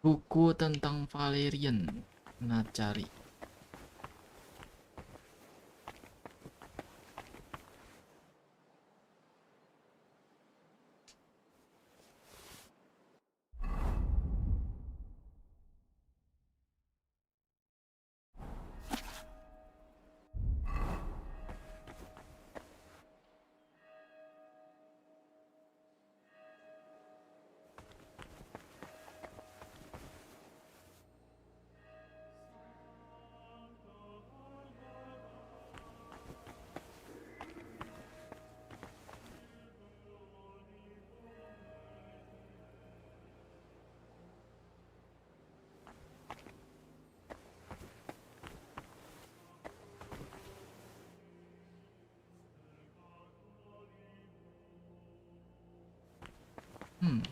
Buku tentang Valerian. Nah, cari.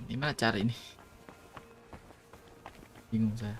Gimana cara ini? Bingung saya.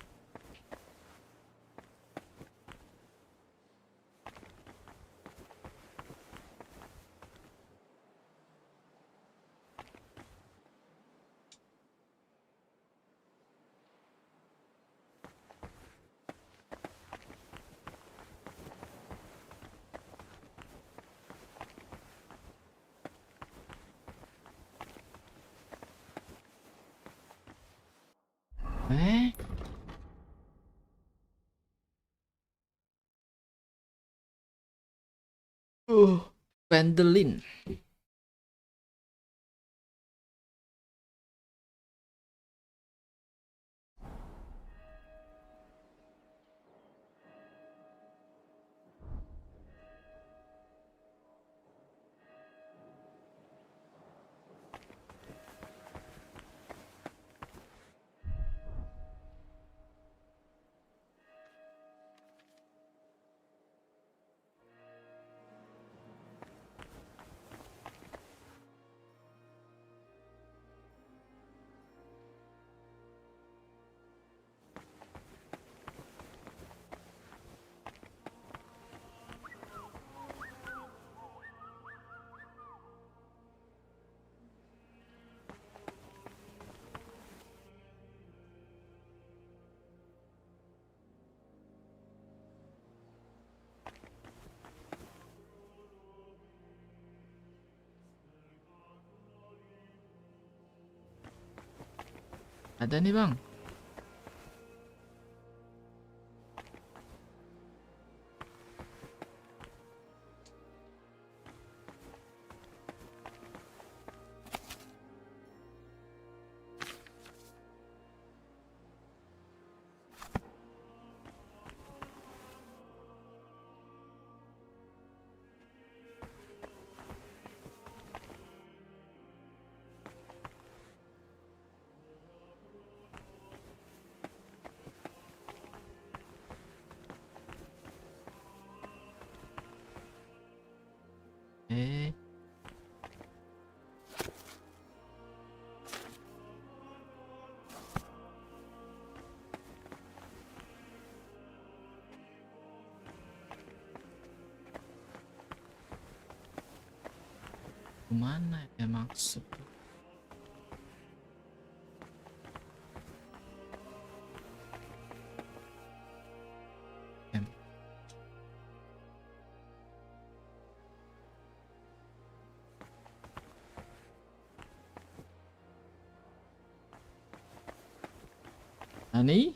Pendolin. Ada nih bang. Mana ya maksud? Nani?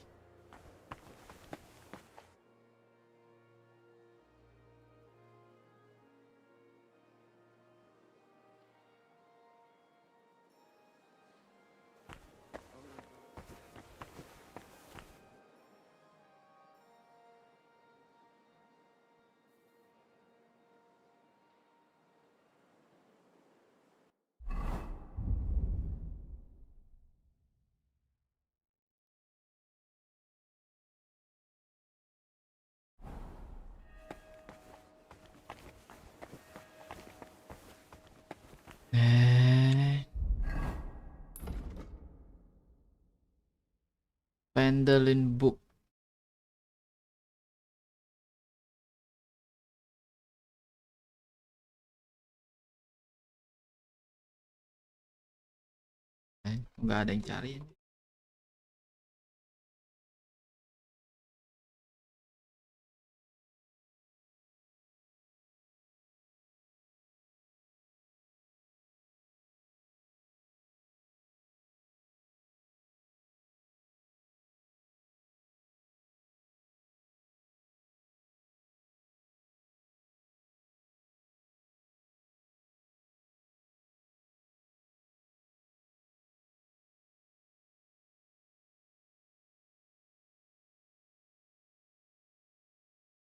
Pendalin book. Nggak ada yang cari.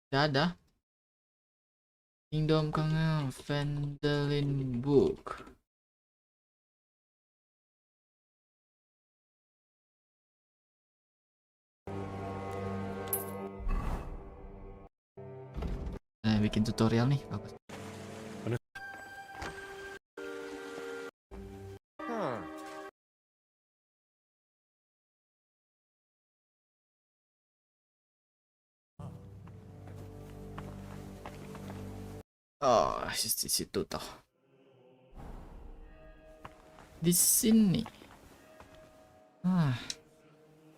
Tidak ada. Kingdom Kangen Pendalin book. Bikin tutorial nih, bagus. Oh, di situ toh. Di sini.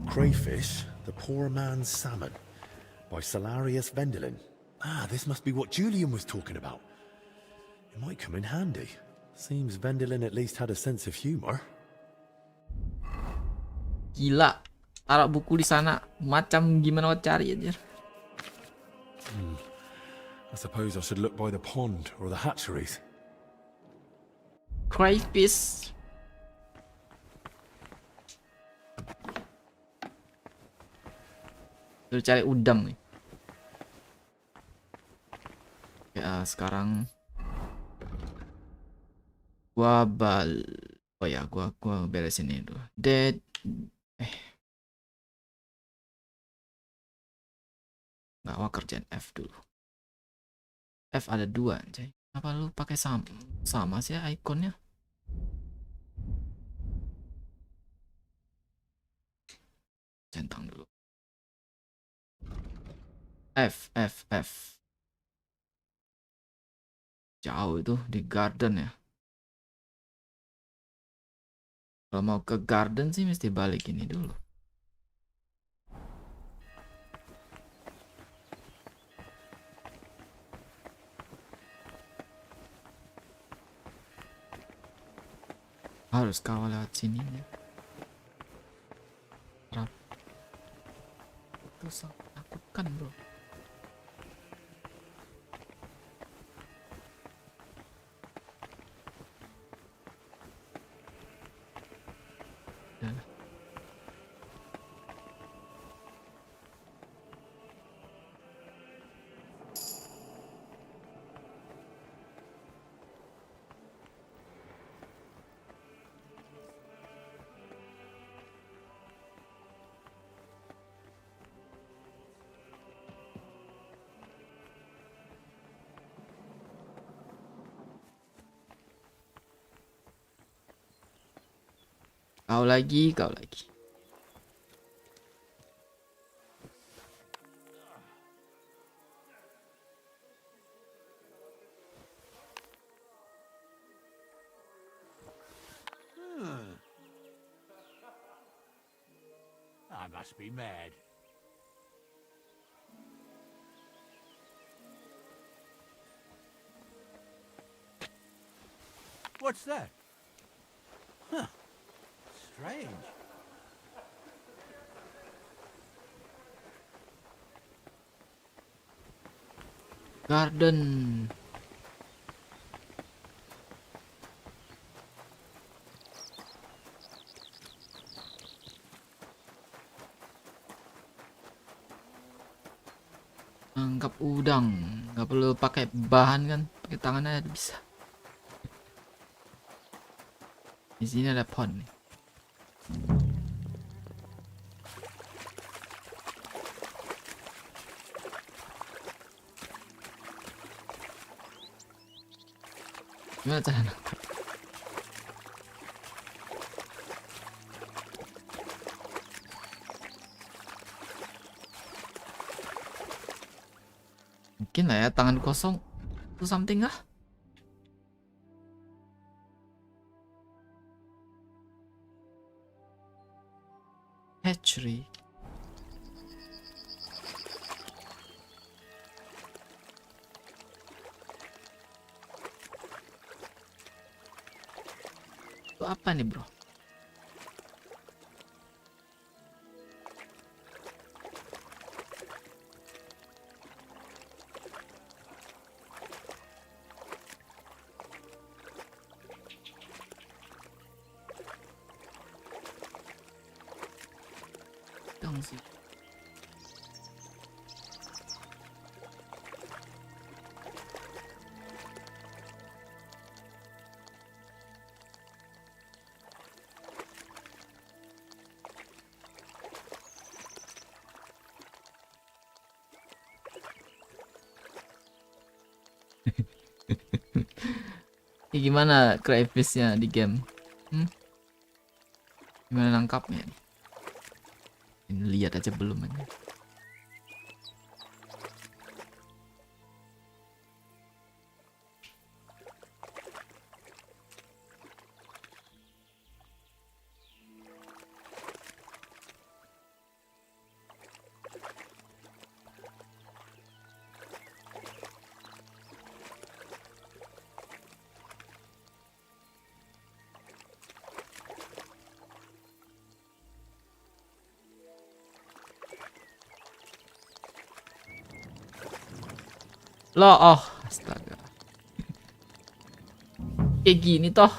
Crayfish, the poor man's salmon, by Salarius Vendelin. Ah, this must be what Julian was talking about. It might come in handy. Seems Vendelin at least had a sense of humor. Gila, taruh buku di sana, macam gimana cari aja. I suppose I should look by the pond or the hatcheries. Crayfish. Terus cari udang nih. Ya, sekarang gua oh ya, gua beresin ini dulu. Nggak, gua kerjaan F dulu. F ada 2 anjay. Apa lu pakai sama sih ya ikonnya? Centang dulu. F. Jauh itu di garden ya. Kalau mau ke garden sih mesti balik ini dulu. Harus kawal lewat sini ya. Itu sangat menakutkan, bro. Udah. Kau lagi. I must be mad. What's that? Huh. Strange. Garden. Angkap udang, nggak perlu pakai bahan kan, pakai tangan aja bisa. Di sini ada pond nih. Gimana cara nangkap? Mungkin lah ya, tangan kosong itu something ah. Hatchery. Itu apa nih, bro? Sih. Ini gimana crayfish-nya di game? Gimana nangkapnya nih? Ini lihat aja belum aja. Loh, oh, astaga. Kayak gini toh.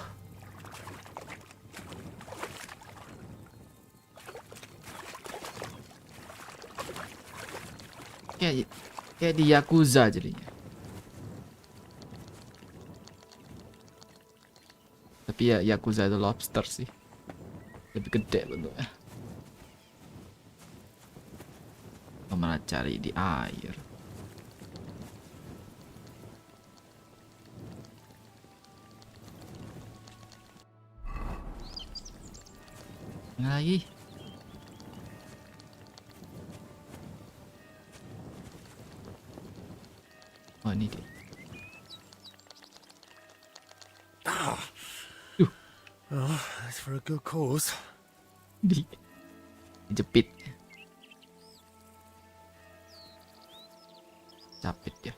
Kayak di Yakuza jadinya. Tapi ya Yakuza itu lobster sih. Lebih gede bentuknya. Kemana cari di air? Lagi. Oh, ini dia. Oh, that's for a good cause. Dijepit. Capit ya.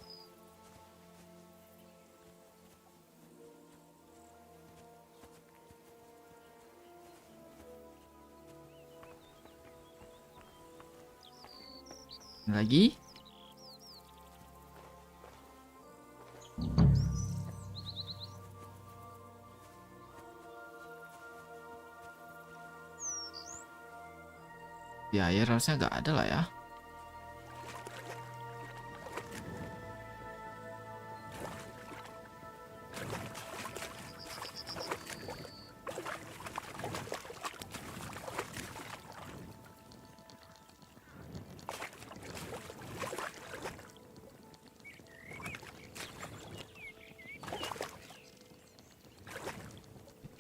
Lagi. Di air harusnya nggak ada lah ya.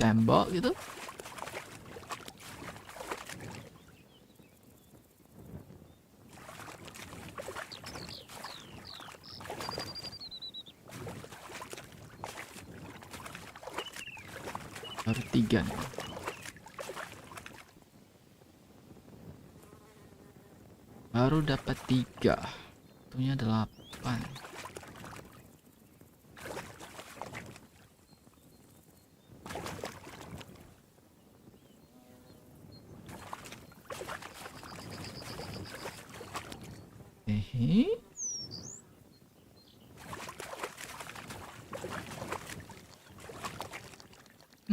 Tembok gitu. Baru 3 nih. Baru dapat 3. Tentunya 8.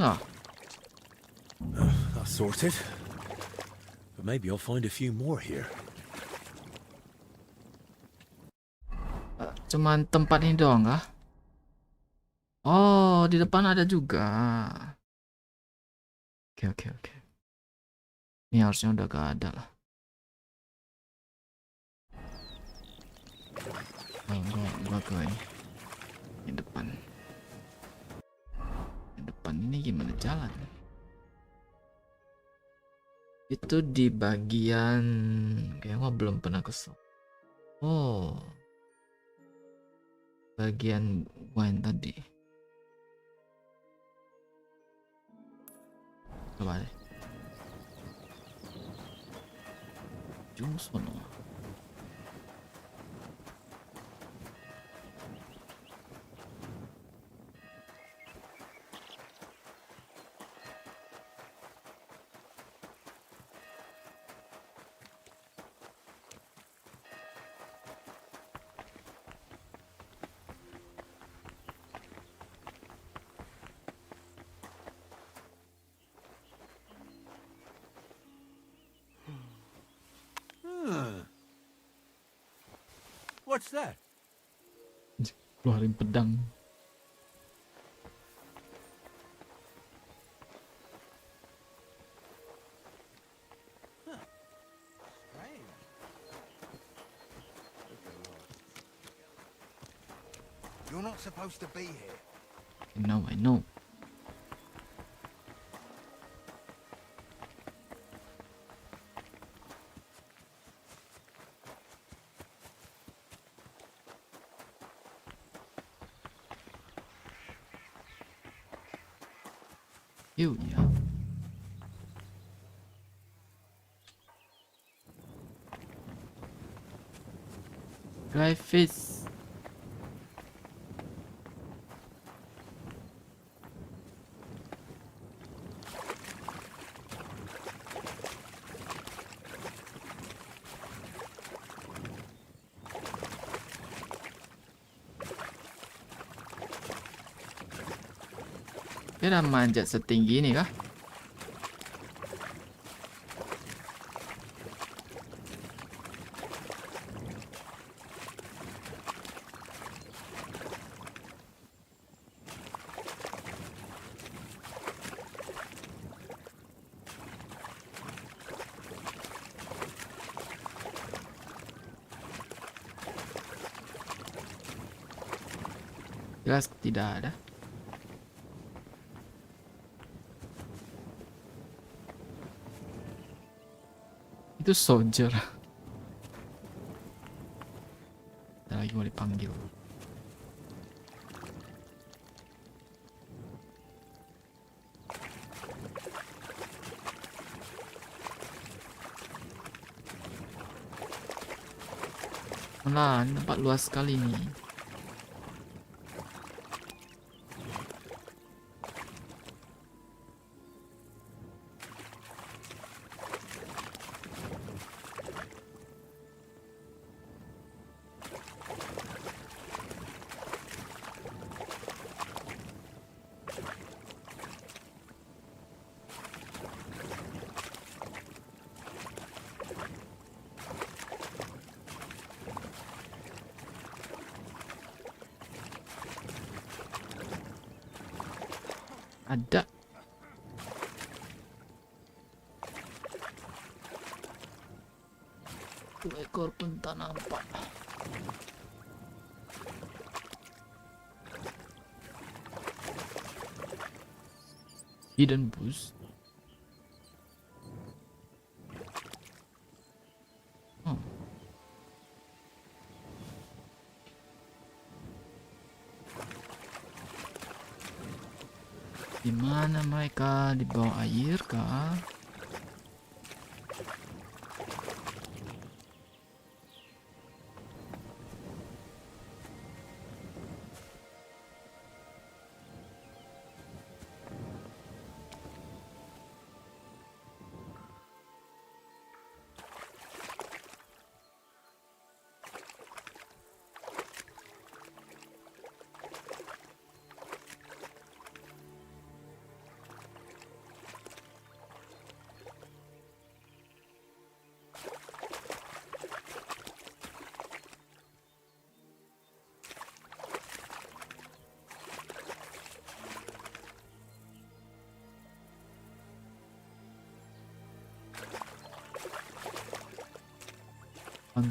Nah. That's sorted. But maybe I'll find a few more here. Cuman tempat ini doang kah? Oh, di depan ada juga. Oke. Ini harusnya udah gak ada lah. Gua ke ini depan. Depan ini gimana jalan? Itu di bagian kayaknya gua belum pernah ke sana. Oh, bagian gua yang tadi. Coba deh. Jung sono. What's that? Keluarin pedang. You're not supposed to be here. I know. Yuk ya. Dry fish. Dia dah manjat setinggi ini kah? Jelas tidak ada. Itu soldier. Ada lagi mau dipanggil. Malah ini tempat luas sekali nih. Ada. Tuh ekor pun tak nampak. Hidden boost. Di mana mereka? Di bawah air kah?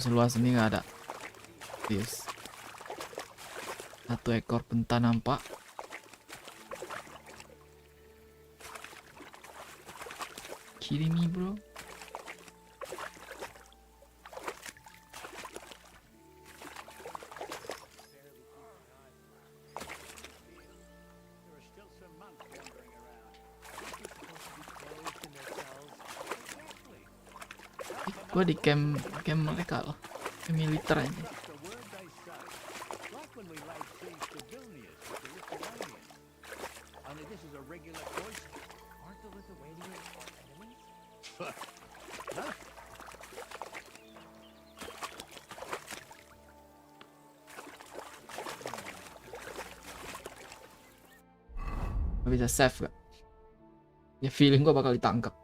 Seluas ini nggak ada. Yes. Satu ekor pun tak nampak. Kidding me, bro? Gue di camp mereka loh, camp militer aja. Gak bisa save gak? Ya feeling gue bakal ditangkap.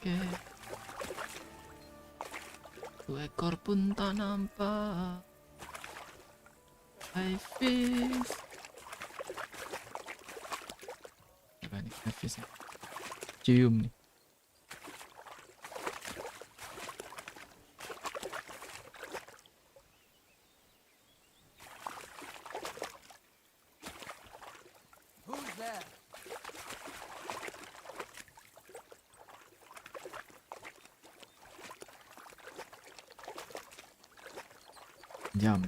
Oke. Dua ekor pun tak nampak. I fish. Apa nih? I fish. Cium nih.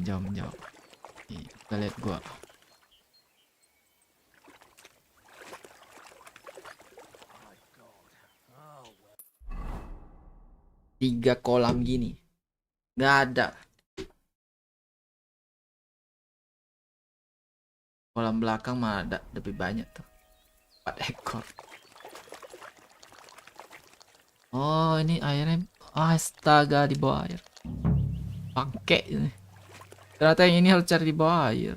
Jam. Kita lihat gua. Tiga kolam gini. Nggak ada. Kolam belakang mah ada lebih banyak tuh. 4 ekor. Oh, ini airnya. Astaga, di bawah air. Pakai ini. Ternyata yang ini harus cari di bawah air.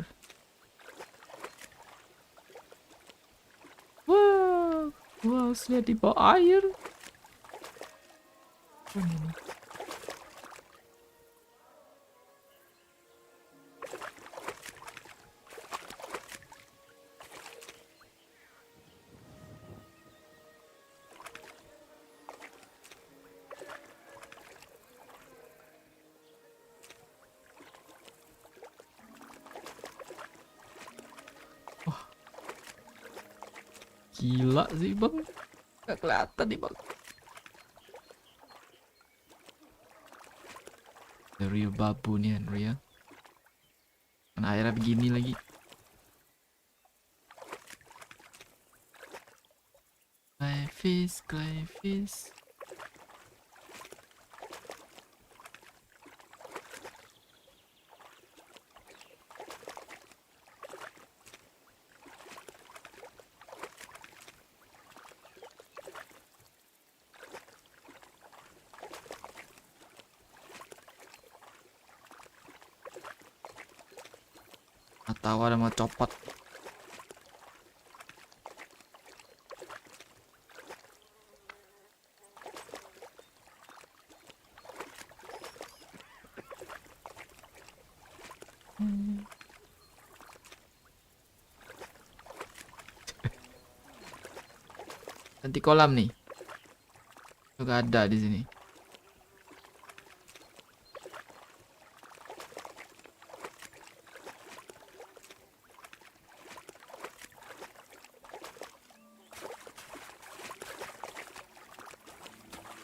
Wow, lihat di bawah air. Gila sih bang, gak kelihatan nih bang. Real babu nih Henry ya. Kan airnya begini lagi. Crayfish. Atau ada mau copot. Nanti kolam nih. Juga ada di sini.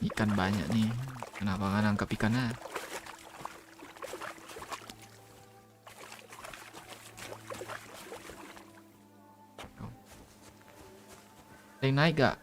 Ikan banyak nih. Kenapa nggak nangkap ikannya? Ada yang naik gak?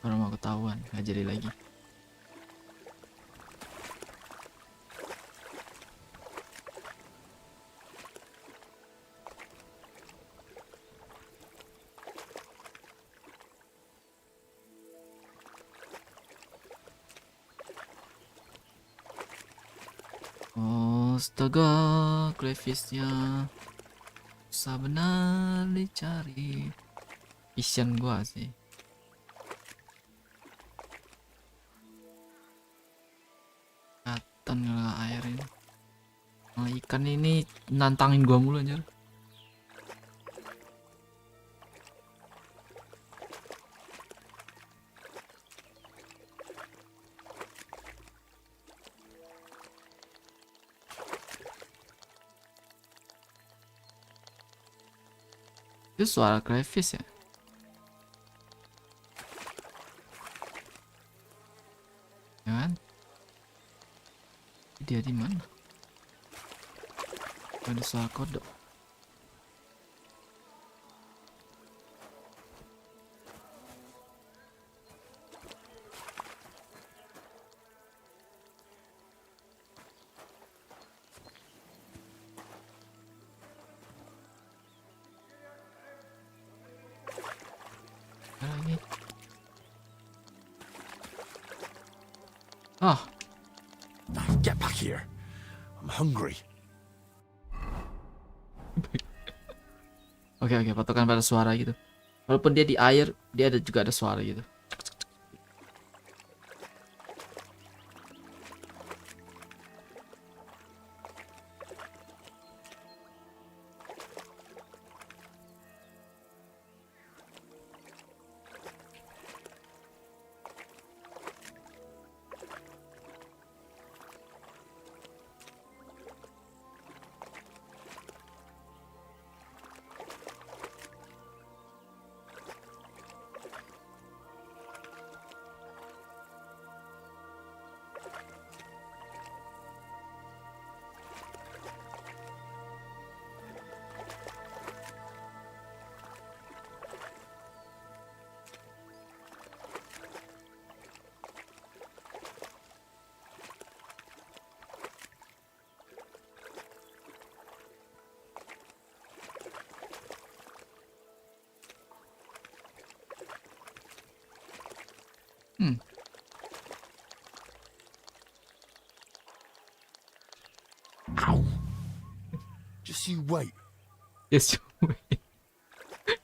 Baru mau ketahuan, nggak jadi lagi. Astaga, crayfishnya susah benar dicari. Vision gua sih. Kelihatan nggak air ini. Nah, ikan ini nantangin gua mulu anjir. Itu suara crayfish ya? Ya kan? Dia di mana? Ada suara kodok. Lagi. Ah. Get back here. I'm hungry. Oke, patokan pada suara gitu. Walaupun dia di air, dia juga ada suara gitu. Ow. Just you wait. Yes,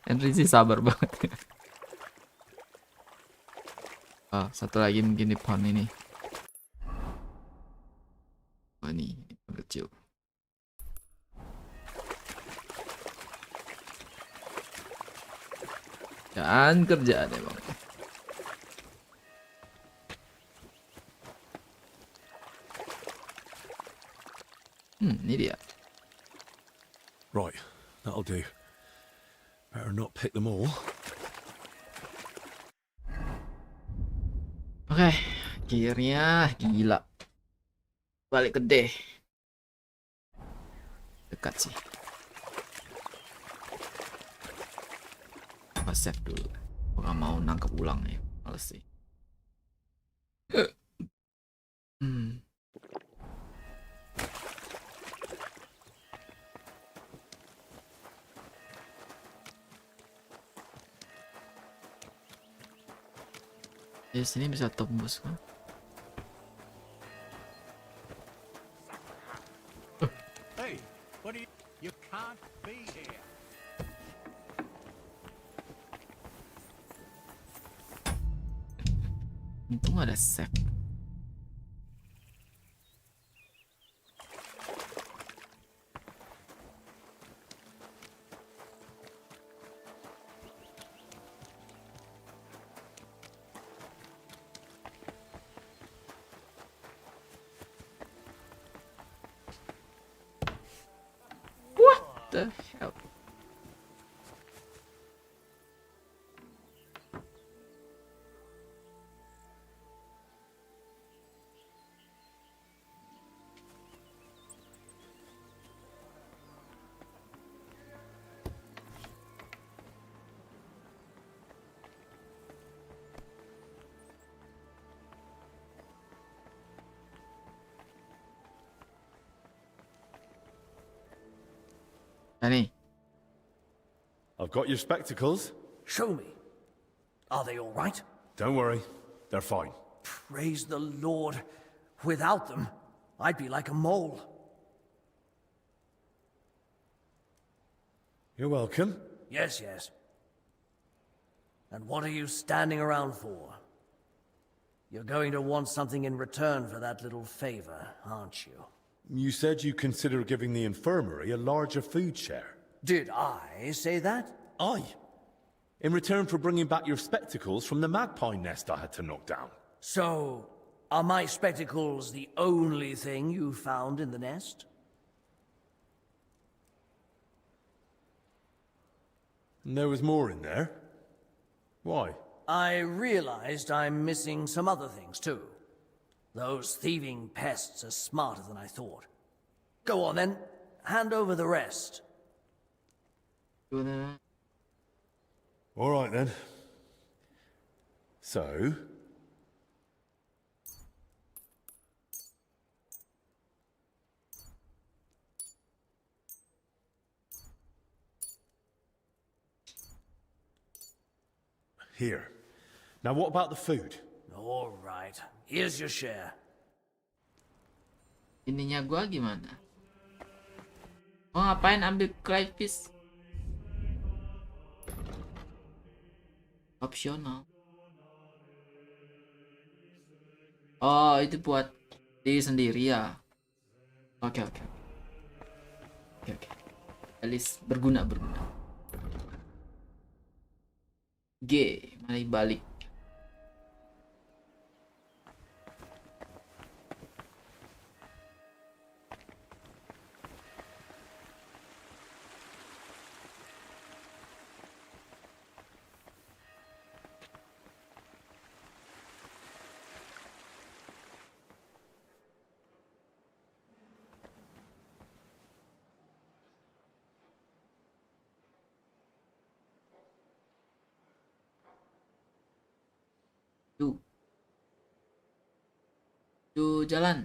Henry sih sabar banget. Ah, satu lagi mungkin di pond ini. Oh, ini kecil. Kerjaan emang. Ini dia. Right, that'll do. Better not pick them all. Oke, akhirnya gila. Balik ke D. Dekat sih. Apa save dulu. Gue gak mau nangkep ulang ya. Males sih. Di sini bisa tembus kan? Hey, what do you can't be here. Untung ada save. What the hell? Danny. I've got your spectacles. Show me. Are they all right? Don't worry, they're fine. Praise the Lord. Without them, I'd be like a mole. You're welcome. Yes, yes. And what are you standing around for? You're going to want something in return for that little favor, aren't you? You said you consider giving the infirmary a larger food share. Did I say that? Aye. In return for bringing back your spectacles from the magpie nest I had to knock down. So, are my spectacles the only thing you found in the nest? And there was more in there. Why? I realized I'm missing some other things too. Those thieving pests are smarter than I thought. Go on then, hand over the rest. All right then. So... Here. Now what about the food? All right, here's your share. Ininya gua gimana? Oh, ngapain ambil crayfish? Opsional. Oh, itu buat diri sendiri ya. Oke. At least berguna. G, mari balik. Tuh jalan.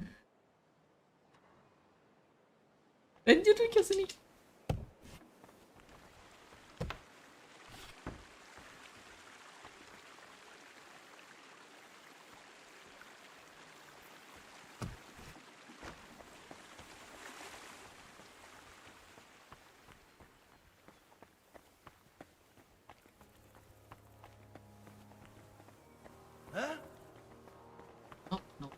Anjir ke sini. Huh? No.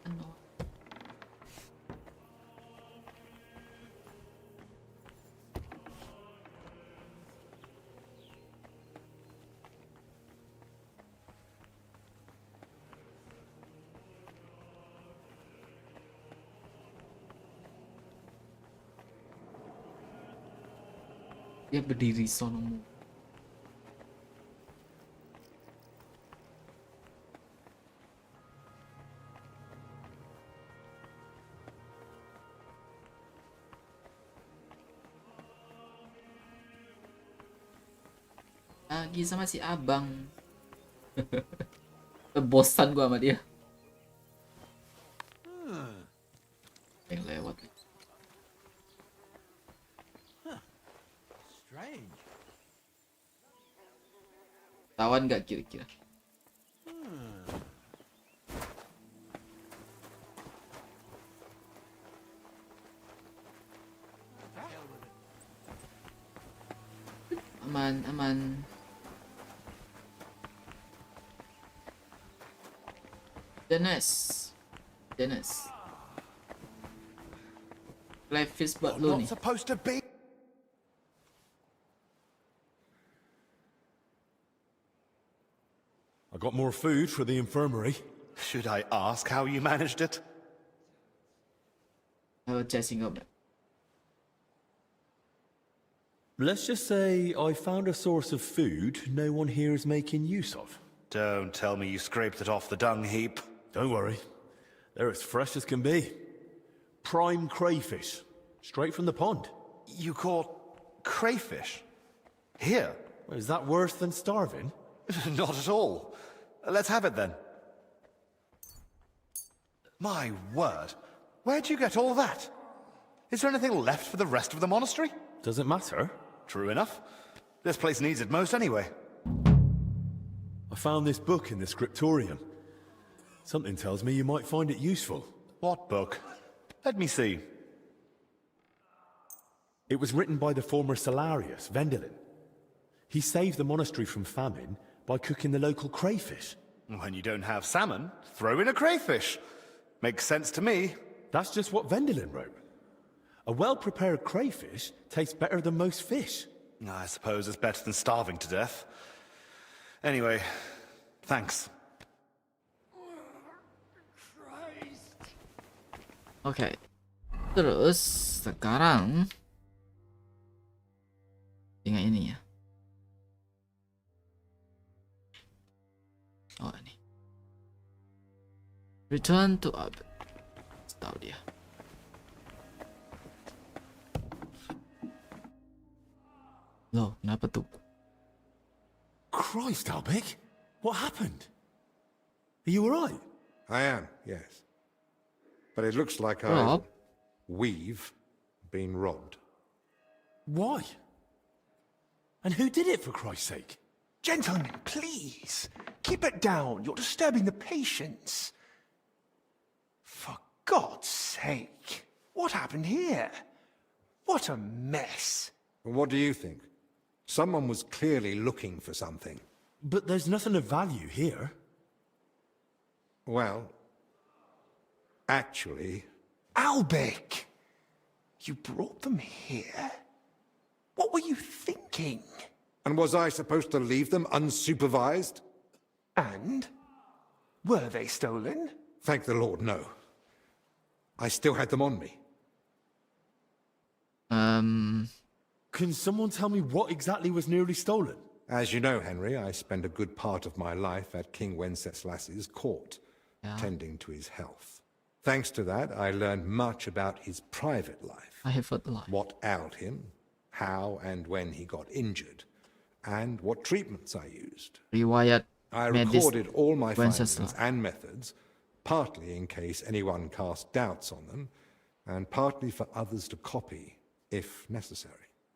Dia berdiri sonomu. Lagi sama si abang. Bosan gua sama dia. Yang lewat. Strange. Tawan nggak kira-kira? Aman. Dennis. Play fist buat lu nih. Supposed to be. I got more food for the infirmary. Should I ask how you managed it? Chasing up. Let's just say I found a source of food no one here is making use of. Don't tell me you scraped it off the dung heap. Don't worry. They're as fresh as can be. Prime crayfish. Straight from the pond. You caught crayfish? Here? Is that worse than starving? Not at all. Let's have it then. My word. Where'd you get all that? Is there anything left for the rest of the monastery? Doesn't matter. True enough. This place needs it most anyway. I found this book in the scriptorium. Something tells me you might find it useful. What book? Let me see. It was written by the former Salarius, Vendelin. He saved the monastery from famine by cooking the local crayfish. When you don't have salmon, throw in a crayfish. Makes sense to me. That's just what Vendelin wrote. A well-prepared crayfish tastes better than most fish. I suppose it's better than starving to death. Anyway, thanks. Oke. Terus sekarang tinggal ini ya. Oh ini. Return to Ab. Tahu dia. Loh, kenapa tuh? Christ, Albig! What happened? Are you alright? I am, yes. But it looks like we've been robbed. Why? And who did it, for Christ's sake? Gentlemen, please. Keep it down. You're disturbing the patients. For God's sake. What happened here? What a mess. What do you think? Someone was clearly looking for something. But there's nothing of value here. Well, actually... Albig! You brought them here? What were you thinking? And was I supposed to leave them unsupervised? And? Were they stolen? Thank the Lord, no. I still had them on me. Can someone tell me what exactly was nearly stolen? As you know, Henry, I spent a good part of my life at King Wenceslas's court, tending to his health. Thanks to that, I learned much about his private life. What ailed him, how and when he got injured, and what treatments I used. I recorded all my findings and methods, partly in case anyone cast doubts on them, and partly for others to copy, if necessary.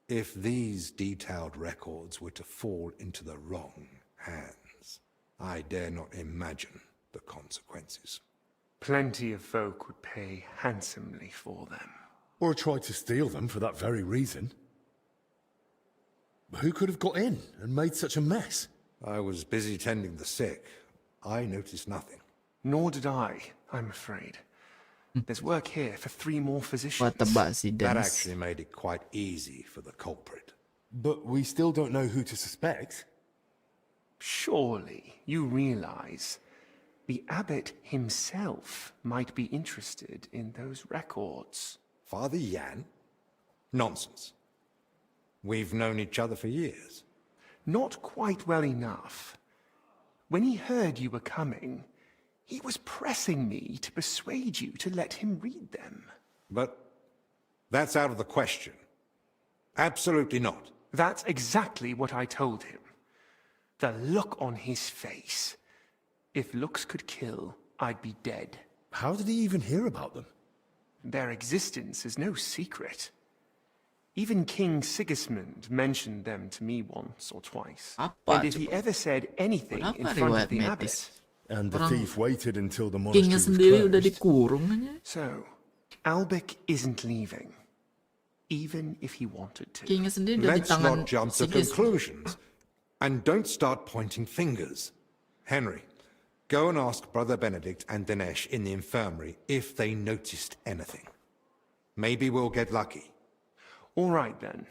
If these detailed records were to fall into the wrong hands, I dare not imagine the consequences. Plenty of folk would pay handsomely for them. Or tried to steal them for that very reason. Who could have got in and made such a mess? I was busy tending the sick. I noticed nothing. Nor did I, I'm afraid. There's work here for 3 more physicians. That actually made it quite easy for the culprit. But we still don't know who to suspect. Surely you realize the abbot himself might be interested in those records. Father Lian? Nonsense. We've known each other for years. Not quite well enough. When he heard you were coming, he was pressing me to persuade you to let him read them. But that's out of the question. Absolutely not. That's exactly what I told him. The look on his face. If looks could kill, I'd be dead. How did he even hear about them? Their existence is no secret. Even King Sigismund mentioned them to me once or twice. And if he ever said anything in front of the abbot... And the thief waited until the Kingnya monastery sendiri was udah closed. dikurung aja. So, Albic isn't leaving. Even if he wanted to. Kingnya sendiri udah di Let's tangan not jump to Sigis. conclusions. And don't start pointing fingers. Henry, go and ask Brother Benedict and Dinesh in the infirmary if they noticed anything. Maybe we'll get lucky. All right, then.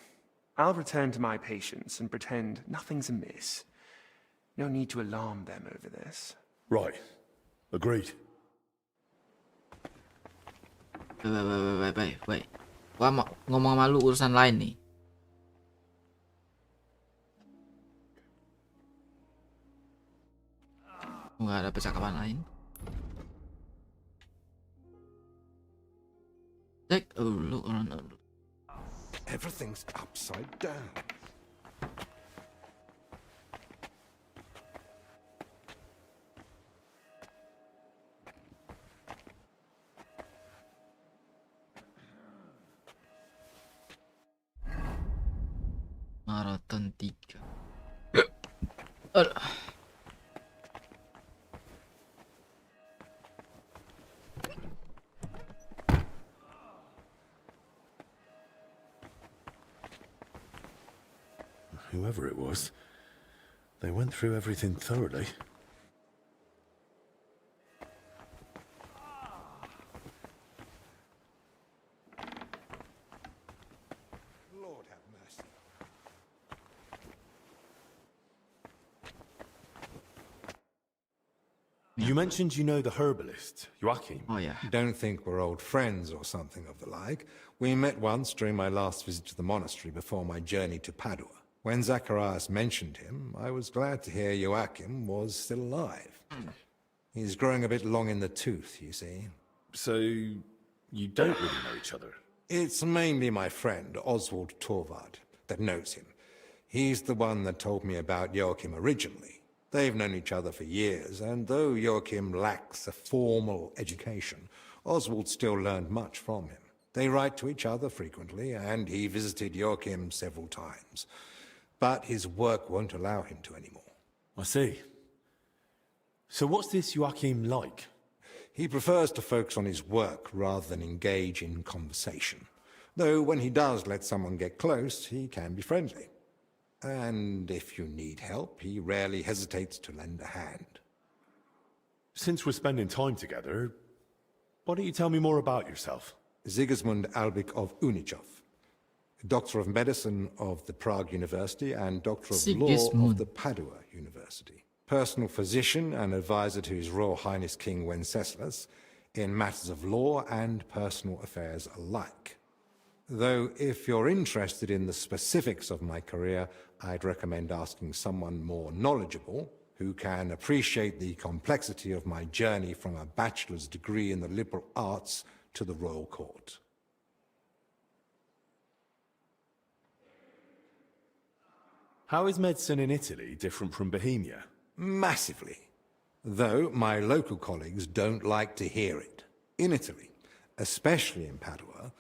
I'll return to my patients and pretend nothing's amiss. No need to alarm them over this. Right. Agreed. Wait. Gua mau ngomong sama lu urusan lain nih. Nggak ada percakapan lain. Take a look around. Everything's upside down. Marathon 3. Whoever it was, they went through everything thoroughly. Lord have mercy. You mentioned you know the herbalist, Joachim. Oh yeah. Don't think we're old friends or something of the like. We met once during my last visit to the monastery before my journey to Padua. When Zacharias mentioned him, I was glad to hear Joachim was still alive. He's growing a bit long in the tooth, you see. So, you don't really know each other? It's mainly my friend, Oswald Torvald, that knows him. He's the one that told me about Joachim originally. They've known each other for years, and though Joachim lacks a formal education, Oswald still learned much from him. They write to each other frequently, and he visited Joachim several times. But his work won't allow him to anymore. I see. So what's this Joachim like? He prefers to focus on his work rather than engage in conversation. Though when he does let someone get close, he can be friendly. And if you need help, he rarely hesitates to lend a hand. Since we're spending time together, why don't you tell me more about yourself? Sigismund Albik of Unichov, Doctor of Medicine of the Prague University and Doctor of Law of the Padua University. Personal physician and advisor to His Royal Highness King Wenceslas in matters of law and personal affairs alike. Though if you're interested in the specifics of my career, I'd recommend asking someone more knowledgeable who can appreciate the complexity of my journey from a bachelor's degree in the liberal arts to the royal court. How is medicine in Italy different from Bohemia? Massively. Though my local colleagues don't like to hear it. In Italy, especially in Padua,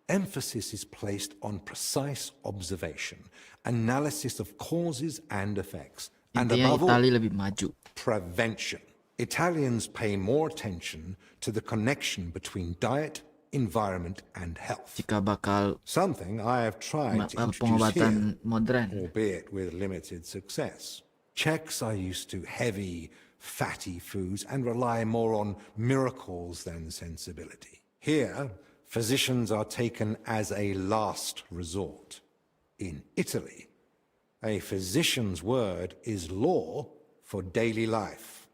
emphasis is placed on precise observation, analysis of causes and effects, and above all, prevention. Italians pay more attention to the connection between diet, environment, and health. Something I have tried to introduce here, albeit with limited success. Czechs are used to heavy, fatty foods and rely more on miracles than sensibility. Here, physicians are taken as a last resort. In Italy, a physician's word is law for daily life.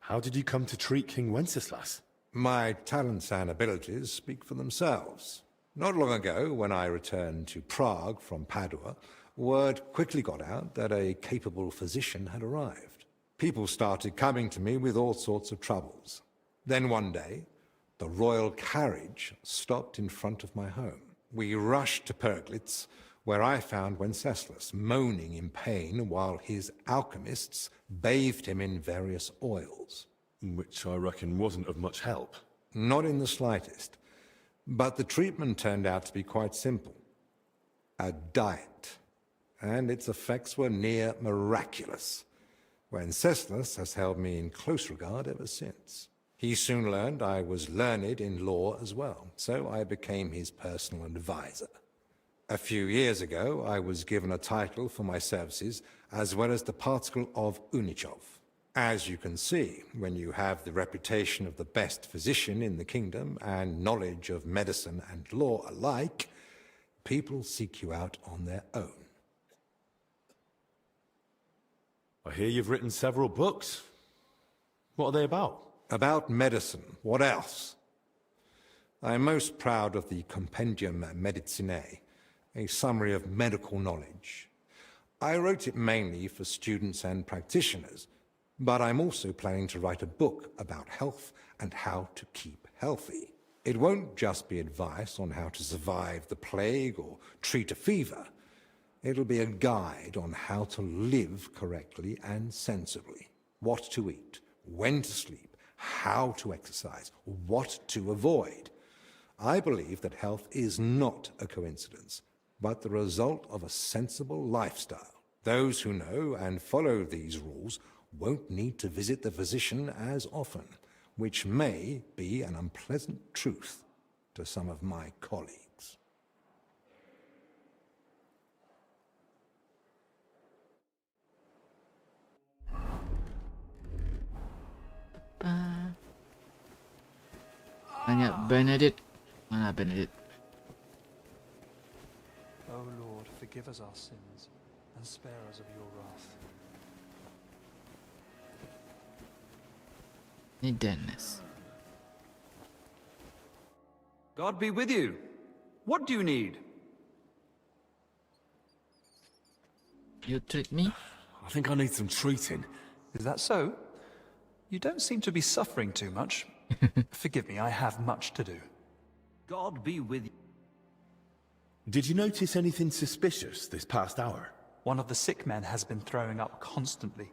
How did you come to treat King Wenceslas? My talents and abilities speak for themselves. Not long ago, when I returned to Prague from Padua, word quickly got out that a capable physician had arrived. People started coming to me with all sorts of troubles. Then one day, the royal carriage stopped in front of my home. We rushed to Perglitz, where I found Wenceslas moaning in pain while his alchemists bathed him in various oils. Which I reckon wasn't of much help. Not in the slightest. But the treatment turned out to be quite simple. A diet. And its effects were near miraculous. Wenceslas has held me in close regard ever since. He soon learned I was learned in law as well, so I became his personal advisor. A few years ago, I was given a title for my services, as well as the particle of Unichov. As you can see, when you have the reputation of the best physician in the kingdom and knowledge of medicine and law alike, people seek you out on their own. I hear you've written several books. What are they about? About medicine. What else? I am most proud of the Compendium Medicinae, a summary of medical knowledge. I wrote it mainly for students and practitioners, but I'm also planning to write a book about health and how to keep healthy. It won't just be advice on how to survive the plague or treat a fever. It'll be a guide on how to live correctly and sensibly. What to eat, when to sleep, how to exercise, what to avoid. I believe that health is not a coincidence, but the result of a sensible lifestyle. Those who know and follow these rules won't need to visit the physician as often, which may be an unpleasant truth to some of my colleagues. Tanya Benedict. Mana Benedict? O Lord, forgive us our sins, and spare us of your wrath. Ni Dennis. God be with you. What do you need? You treat me? I think I need some treating. Is that so? You don't seem to be suffering too much. Forgive me, I have much to do. God be with you. Did you notice anything suspicious this past hour? One of the sick men has been throwing up constantly,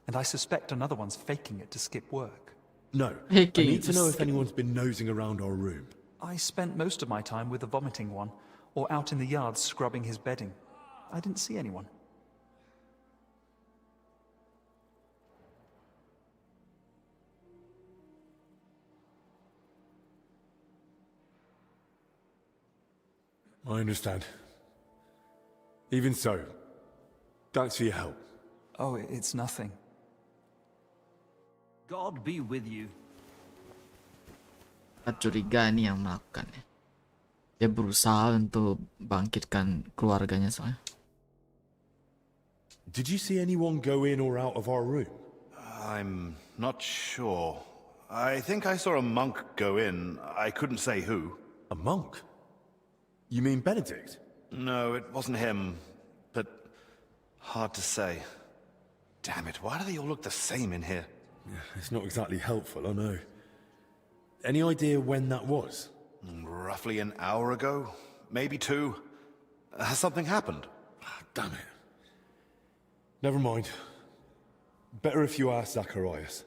and I suspect another one's faking it to skip work. No. I need to know if anyone's been nosing around our room. I spent most of my time with the vomiting one, or out in the yard scrubbing his bedding. I didn't see anyone. I understand. Even so, thanks for your help. Oh, it's nothing. God be with you. Curiga ini yang melakukannya. Dia berusaha untuk bangkitkan keluarganya soalnya. Did you see anyone go in or out of our room? I'm not sure. I think I saw a monk go in. I couldn't say who. A monk? You mean Benedict? No, it wasn't him. But hard to say. Damn it, why do they all look the same in here? Yeah, it's not exactly helpful, I know. Any idea when that was? Roughly an hour ago? Maybe 2. Has something happened? Damn it. Never mind. Better if you ask Zacharias.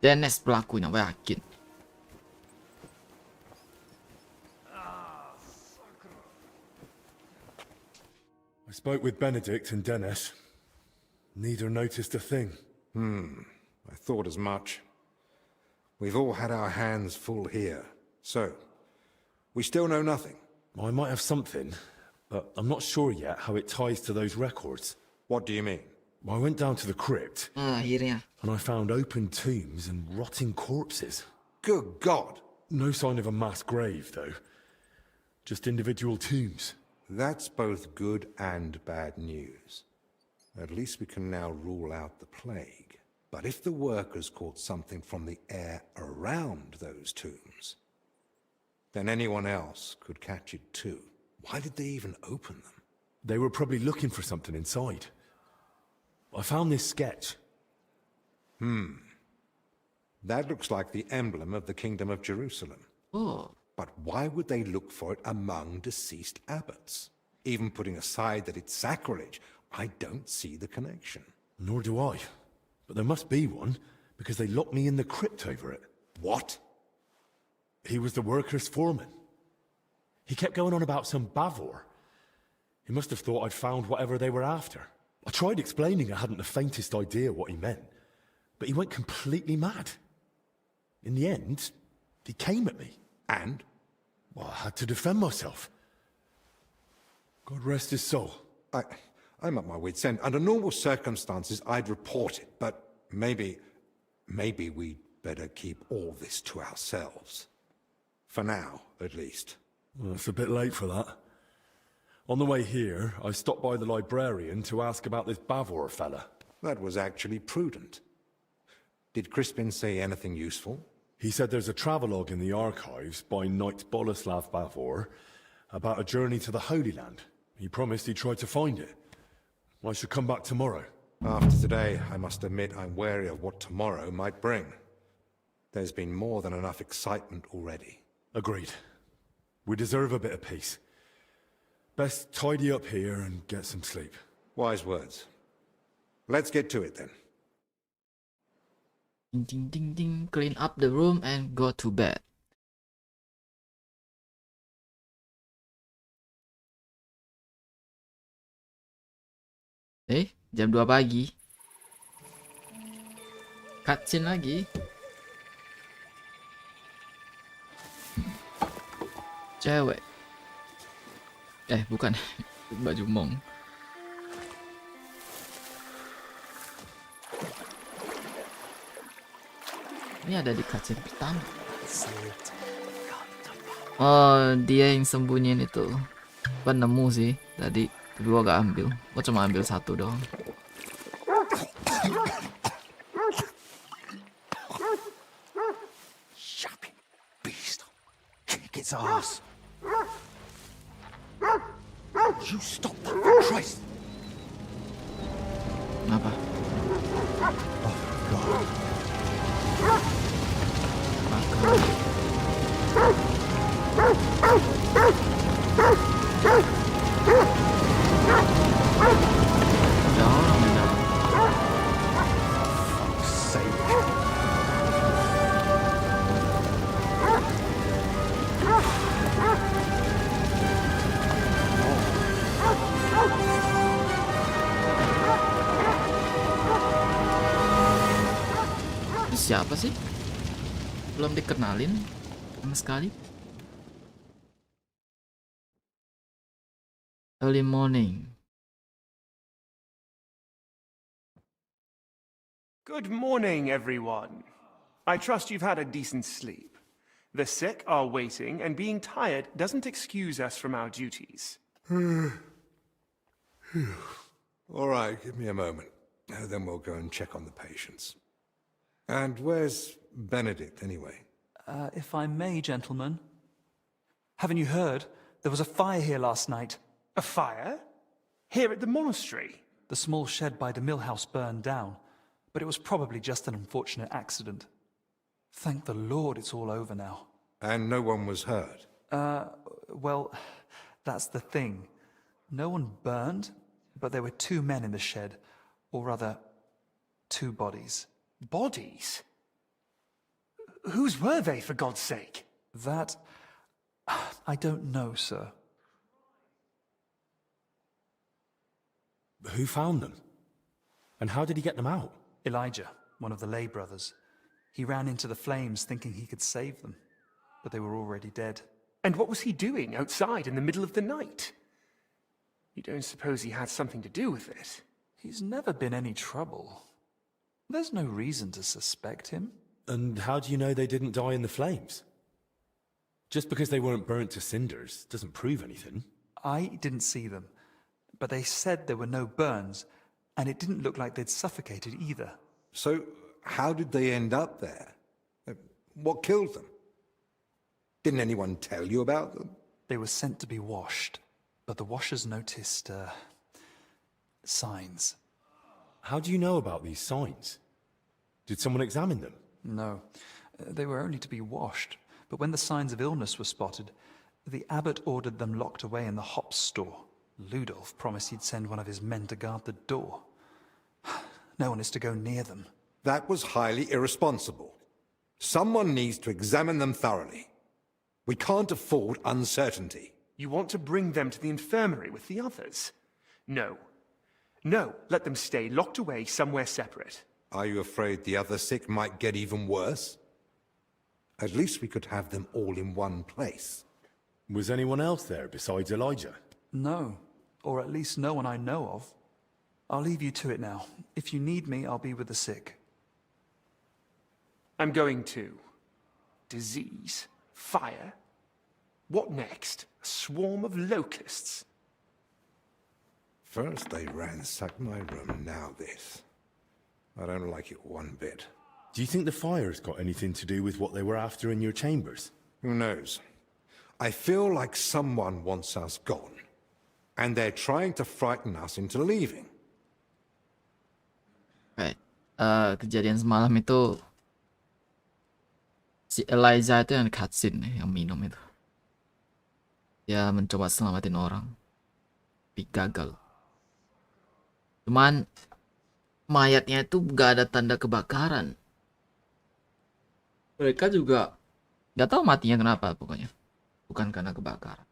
Dennis pelakunya, yakin. I spoke with Benedict and Dennis. Neither noticed a thing. I thought as much. We've all had our hands full here. So, we still know nothing. I might have something, but I'm not sure yet how it ties to those records. What do you mean? I went down to the crypt, Akhirnya. and I found open tombs and rotting corpses. Good God! No sign of a mass grave, though. Just individual tombs. That's both good and bad news. At least we can now rule out the plague. But if the workers caught something from the air around those tombs, then anyone else could catch it too. Why did they even open them? They were probably looking for something inside. I found this sketch. That looks like the emblem of the Kingdom of Jerusalem. Oh. But why would they look for it among deceased abbots? Even putting aside that it's sacrilege, I don't see the connection. Nor do I. But there must be one, because they locked me in the crypt over it. What? He was the workers' foreman. He kept going on about some Bavor. He must have thought I'd found whatever they were after. I tried explaining I hadn't the faintest idea what he meant, but he went completely mad. In the end, he came at me. And? Well, I had to defend myself. God rest his soul. I'm at my wit's end. Under normal circumstances, I'd report it, but maybe we'd better keep all this to ourselves. For now, at least. Well, it's a bit late for that. On the way here, I stopped by the librarian to ask about this Bavor fella. That was actually prudent. Did Crispin say anything useful? He said there's a travelogue in the archives by Knight Boleslav Bavor about a journey to the Holy Land. He promised he'd try to find it. I should come back tomorrow. After today, I must admit I'm wary of what tomorrow might bring. There's been more than enough excitement already. Agreed. We deserve a bit of peace. Best tidy up here and get some sleep. Wise words. Let's get to it then. Ding ding ding ding. Clean up the room and go to bed. Jam 2 pagi. Cutscene lagi. Cewek. Bukan. Baju mong. Ini ada di cutscene pertama. Oh, dia yang sembunyiin itu. Penemu sih tadi. Tapi gua gak ambil. Gua cuma ambil satu doang. Shopping beast. Kick its ass. You stop that, Christ. Apa? Oh, God. Siapa sih? Belum dikenalin sama sekali. Early morning. Good morning, everyone. I trust you've had a decent sleep. The sick are waiting, and being tired doesn't excuse us from our duties. All right, give me a moment. Then we'll go and check on the patients. And where's Benedict, anyway? If I may, gentlemen. Haven't you heard? There was a fire here last night. A fire? Here at the monastery? The small shed by the mill house burned down, but it was probably just an unfortunate accident. Thank the Lord it's all over now. And no one was hurt? Well, that's the thing. No one burned, but there were 2 men in the shed. Or rather, 2 bodies. Bodies? Whose were they, for God's sake? That... I don't know, sir. Who found them? And how did he get them out? Elijah, one of the lay brothers. He ran into the flames thinking he could save them, but they were already dead. And what was he doing outside in the middle of the night? You don't suppose he had something to do with it? He's never been any trouble. There's no reason to suspect him. And how do you know they didn't die in the flames? Just because they weren't burnt to cinders doesn't prove anything. I didn't see them, but they said there were no burns, and it didn't look like they'd suffocated either. So, how did they end up there? What killed them? Didn't anyone tell you about them? They were sent to be washed, but the washers noticed, signs. How do you know about these signs? Did someone examine them? No, they were only to be washed, But when the signs of illness were spotted, the abbot ordered them locked away in the hops store. Ludolf promised he'd send one of his men to guard the door. No one is to go near them. That was highly irresponsible. Someone needs to examine them thoroughly. We can't afford uncertainty. You want to bring them to the infirmary with the others? No. No, let them stay locked away somewhere separate. Are you afraid the other sick might get even worse? At least we could have them all in one place. Was anyone else there besides Elijah? No, or at least no one I know of. I'll leave you to it now. If you need me, I'll be with the sick. I'm going to. Disease? Fire? What next? A swarm of locusts? First they ransacked my room, now this. I don't like it one bit. Do you think the fire's got anything to do with what they were after in your chambers? Who knows? I feel like someone wants us gone. And they're trying to frighten us into leaving. Right. Kejadian semalam itu si Elijah itu yang cutscene nih, yang minum itu. Dia mencoba selamatin orang, tapi gagal. Cuman mayatnya itu gak ada tanda kebakaran. Mereka juga gak tahu matinya kenapa pokoknya. Bukan karena kebakaran.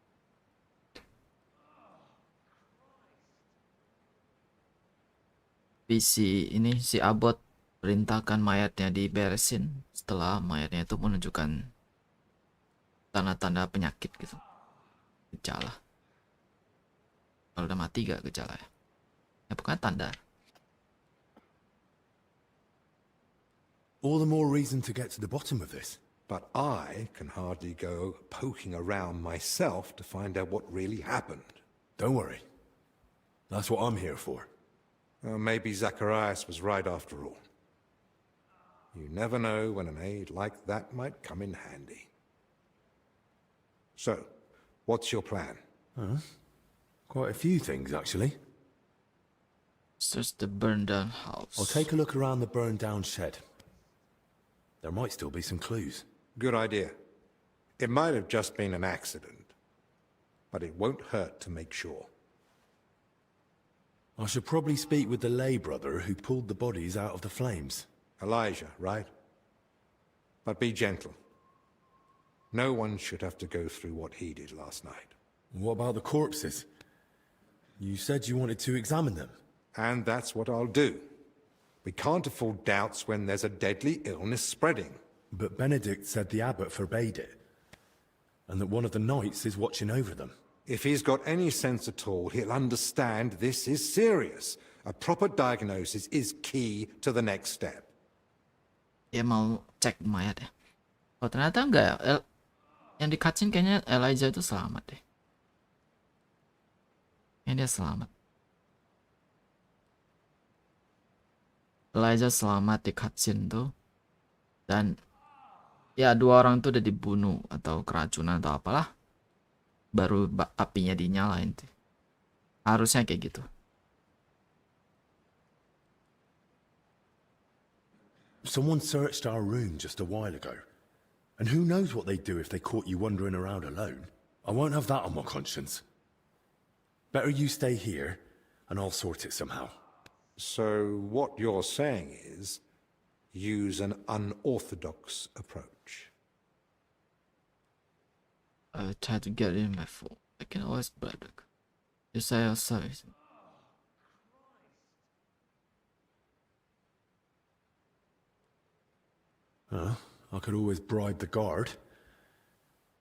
Si Abbot perintahkan mayatnya diberesin setelah mayatnya itu menunjukkan tanda-tanda penyakit gitu. Gejala. Kalau udah mati gak gejala ya? Ya pokoknya tanda. All the more reason to get to the bottom of this. But I can hardly go poking around myself to find out what really happened. Don't worry. That's what I'm here for. Maybe Zacharias was right after all. You never know when an aid like that might come in handy. So, what's your plan? Quite a few things, actually. Search the burned down house. I'll take a look around the burned down shed. There might still be some clues. Good idea. It might have just been an accident, but it won't hurt to make sure. I should probably speak with the lay brother who pulled the bodies out of the flames. Elijah, right? But be gentle. No one should have to go through what he did last night. What about the corpses? You said you wanted to examine them. And that's what I'll do. We can't afford doubts when there's a deadly illness spreading. But Benedict said the abbot forbade it, and that one of the knights is watching over them. If he's got any sense at all, he'll understand this is serious. A proper diagnosis is key to the next step. Dia mau cek mayat ya. Oh ternyata enggak ya. Yang di cutscene kayaknya Elijah itu selamat deh. Kayaknya dia selamat. Elijah selamat di cutscene tuh. Dan ya dua orang tuh udah dibunuh atau keracunan atau apalah. Baru apinya dinyalain tuh. Harusnya kayak gitu. Someone searched our room just a while ago. And who knows what they'd do if they caught you wandering around alone. I won't have that on my conscience. Better you stay here, and I'll sort it somehow. So what you're saying is, use an unorthodox approach. I tried to get in my phone. I can always bribe the guy. You say your service. I could always bribe the guard.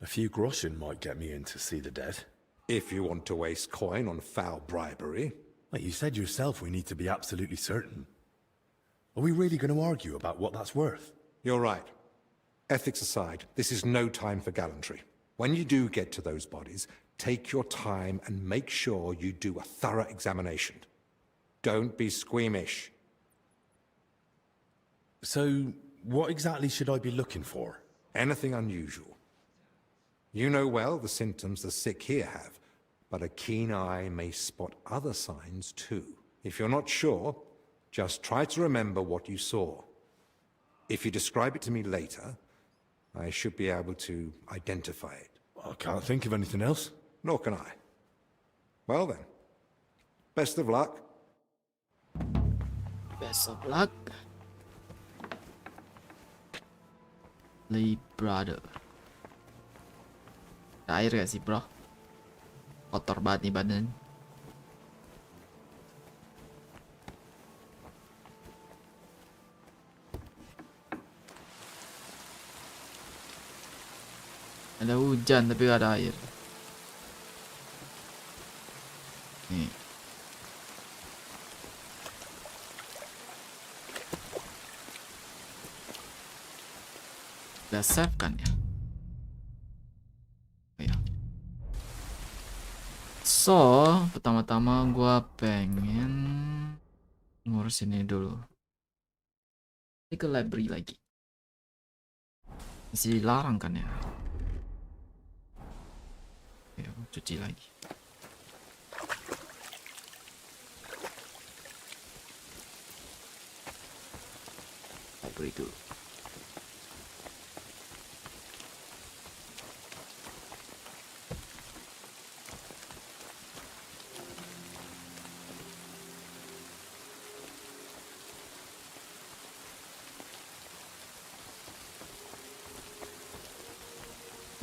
A few groschen might get me in to see the dead. If you want to waste coin on foul bribery. Like you said yourself, we need to be absolutely certain. Are we really going to argue about what that's worth? You're right. Ethics aside, this is no time for gallantry. When you do get to those bodies, take your time and make sure you do a thorough examination. Don't be squeamish. So, what exactly should I be looking for? Anything unusual. You know well the symptoms the sick here have, but a keen eye may spot other signs too. If you're not sure, just try to remember what you saw. If you describe it to me later, I should be able to identify it. I can't think of anything else. Nor can I. Well then, best of luck. Best of luck. Lee brother. Ada air gak sih bro? Kotor banget nih badan. Ada hujan tapi gak ada air. Nih. Udah save kan ya? Oh, ya. So, pertama-tama gua pengen ngurus ini dulu. Ini ke library lagi. Masih dilarang kan ya? Ya, cuci lagi. Library dulu.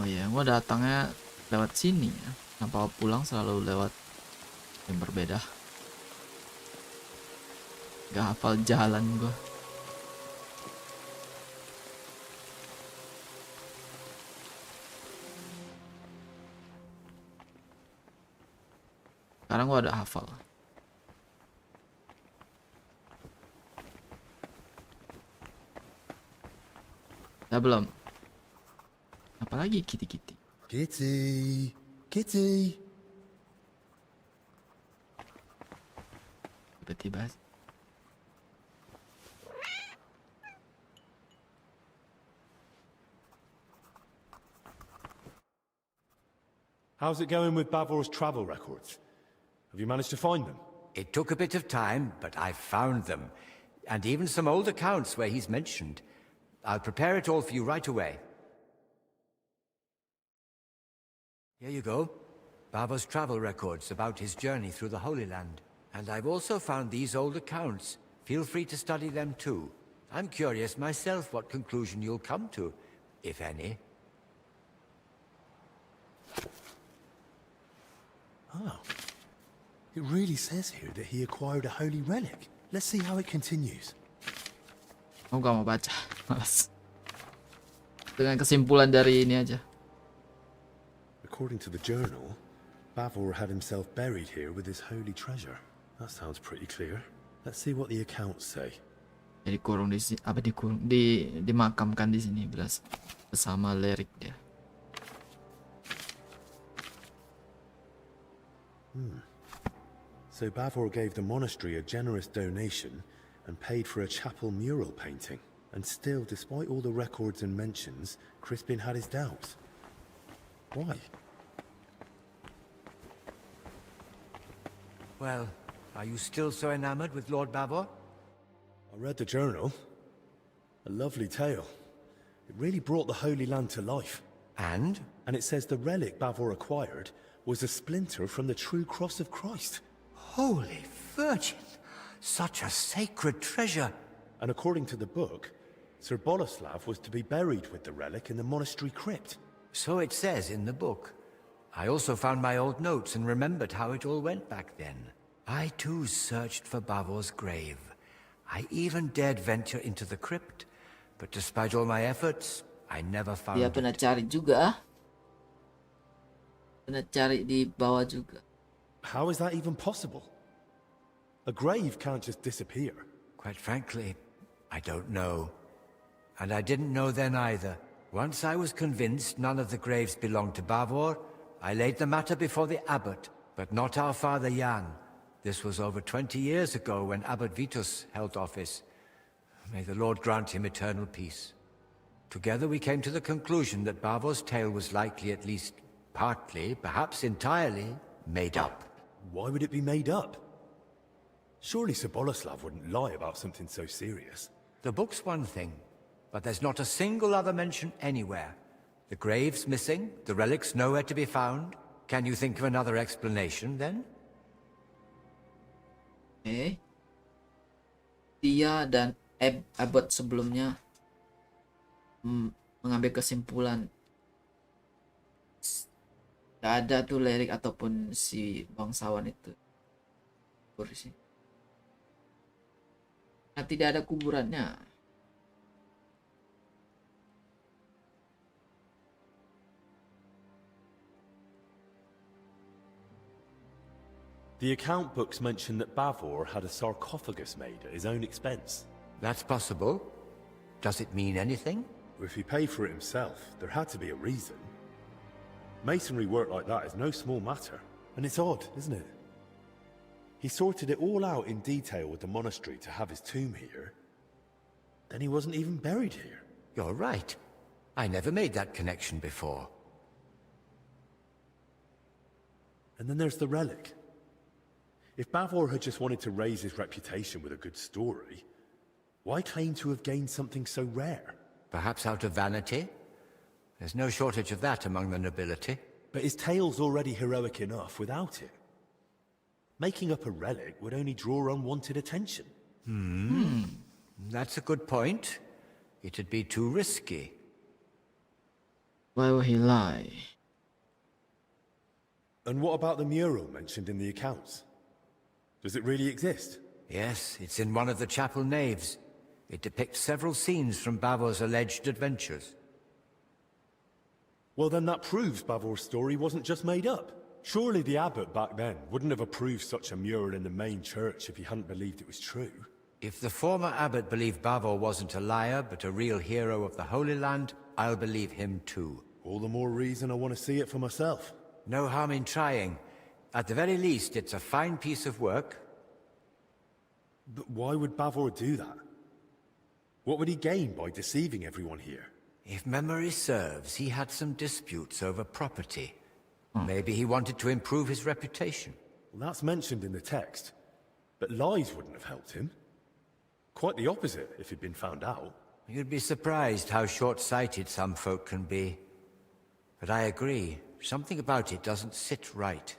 Oh iya, gua datangnya lewat sini ya. Kenapa pulang selalu lewat yang berbeda? Gak hafal jalan gua. Sekarang gua ada hafal. Ya belum. Apalagi kitty-kitty. Kitty, kitty. Tiba-tiba. How's it going with Bavor's travel records? Have you managed to find them? It took a bit of time, but I found them. And even some old accounts where he's mentioned. I'll prepare it all for you right away. Here you go. Bavor's travel records about his journey through the Holy Land. And I've also found these old accounts. Feel free to study them too. I'm curious myself what conclusion you'll come to, if any. Oh. It really says here that he acquired a holy relic. Let's see how it continues. Oh, gak mau baca. Malas. Dengan kesimpulan dari ini aja. According to the journal, Bavor had himself buried here with his holy treasure. That sounds pretty clear. Let's see what the accounts say. Jadi kurung di sini, apa dimakamkan di sini bersama lirik dia. So Bavor gave the monastery a generous donation and paid for a chapel mural painting. And still, despite all the records and mentions, Crispin had his doubts. Why? Well, are you still so enamored with Lord Bavor? I read the journal. A lovely tale. It really brought the Holy Land to life. And? And it says the relic Bavor acquired was a splinter from the true cross of Christ. Holy Virgin! Such a sacred treasure! And according to the book, Sir Boleslav was to be buried with the relic in the monastery crypt. So it says in the book. I also found my old notes and remembered how it all went back then. I too searched for Bavor's grave. I even dared venture into the crypt, but despite all my efforts, I never found Dia pernah cari juga. Pernah cari di bawah juga. How is that even possible? A grave can't just disappear. Quite frankly, I don't know. And I didn't know then either. Once I was convinced none of the graves belonged to Bavor, I laid the matter before the abbot, but not our father Jan. This was over 20 years ago when Abbot Vitus held office. May the Lord grant him eternal peace. Together we came to the conclusion that Bavor's tale was likely at least partly, perhaps entirely, made up. Why would it be made up? Surely Sir Boleslav wouldn't lie about something so serious. The book's one thing, but there's not a single other mention anywhere. The grave's missing, the relics nowhere to be found. Can you think of another explanation, then? Dia dan abad sebelumnya mengambil kesimpulan gak ada tuh lirik ataupun si bangsawan itu kursi. Nah, tidak ada kuburannya. The account books mention that Bavor had a sarcophagus made at his own expense. That's possible. Does it mean anything? If he paid for it himself, there had to be a reason. Masonry work like that is no small matter, and it's odd, isn't it? He sorted it all out in detail with the monastery to have his tomb here. Then he wasn't even buried here. You're right. I never made that connection before. And then there's the relic. If Bavor had just wanted to raise his reputation with a good story, why claim to have gained something so rare? Perhaps out of vanity? There's no shortage of that among the nobility. But his tale's already heroic enough without it. Making up a relic would only draw unwanted attention. That's a good point. It'd be too risky. Why would he lie? And what about the mural mentioned in the accounts? Does it really exist? Yes, it's in one of the chapel naves. It depicts several scenes from Bavor's alleged adventures. Well, then that proves Bavor's story wasn't just made up. Surely the abbot back then wouldn't have approved such a mural in the main church if he hadn't believed it was true. If the former abbot believed Bavor wasn't a liar, but a real hero of the Holy Land, I'll believe him too. All the more reason I want to see it for myself. No harm in trying. At the very least, it's a fine piece of work. But why would Bavor do that? What would he gain by deceiving everyone here? If memory serves, he had some disputes over property. Maybe he wanted to improve his reputation. Well, that's mentioned in the text. But lies wouldn't have helped him. Quite the opposite, if he'd been found out. You'd be surprised how short-sighted some folk can be. But I agree. Something about it doesn't sit right.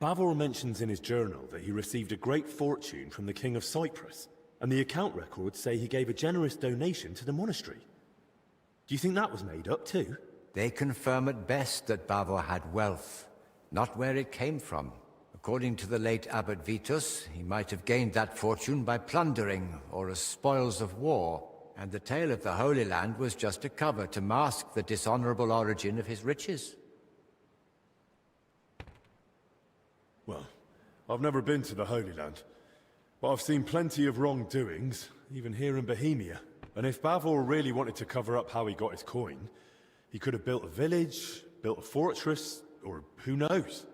Bavor mentions in his journal that he received a great fortune from the King of Cyprus, and the account records say he gave a generous donation to the monastery. Do you think that was made up too? They confirm at best that Bavor had wealth, not where it came from. According to the late Abbot Vitus, he might have gained that fortune by plundering or as spoils of war, and the tale of the Holy Land was just a cover to mask the dishonorable origin of his riches. Well, I've never been to the Holy Land, but I've seen plenty of wrongdoings, even here in Bohemia. And if Bavor really wanted to cover up how he got his coin, he could have built a village, built a fortress, or who knows,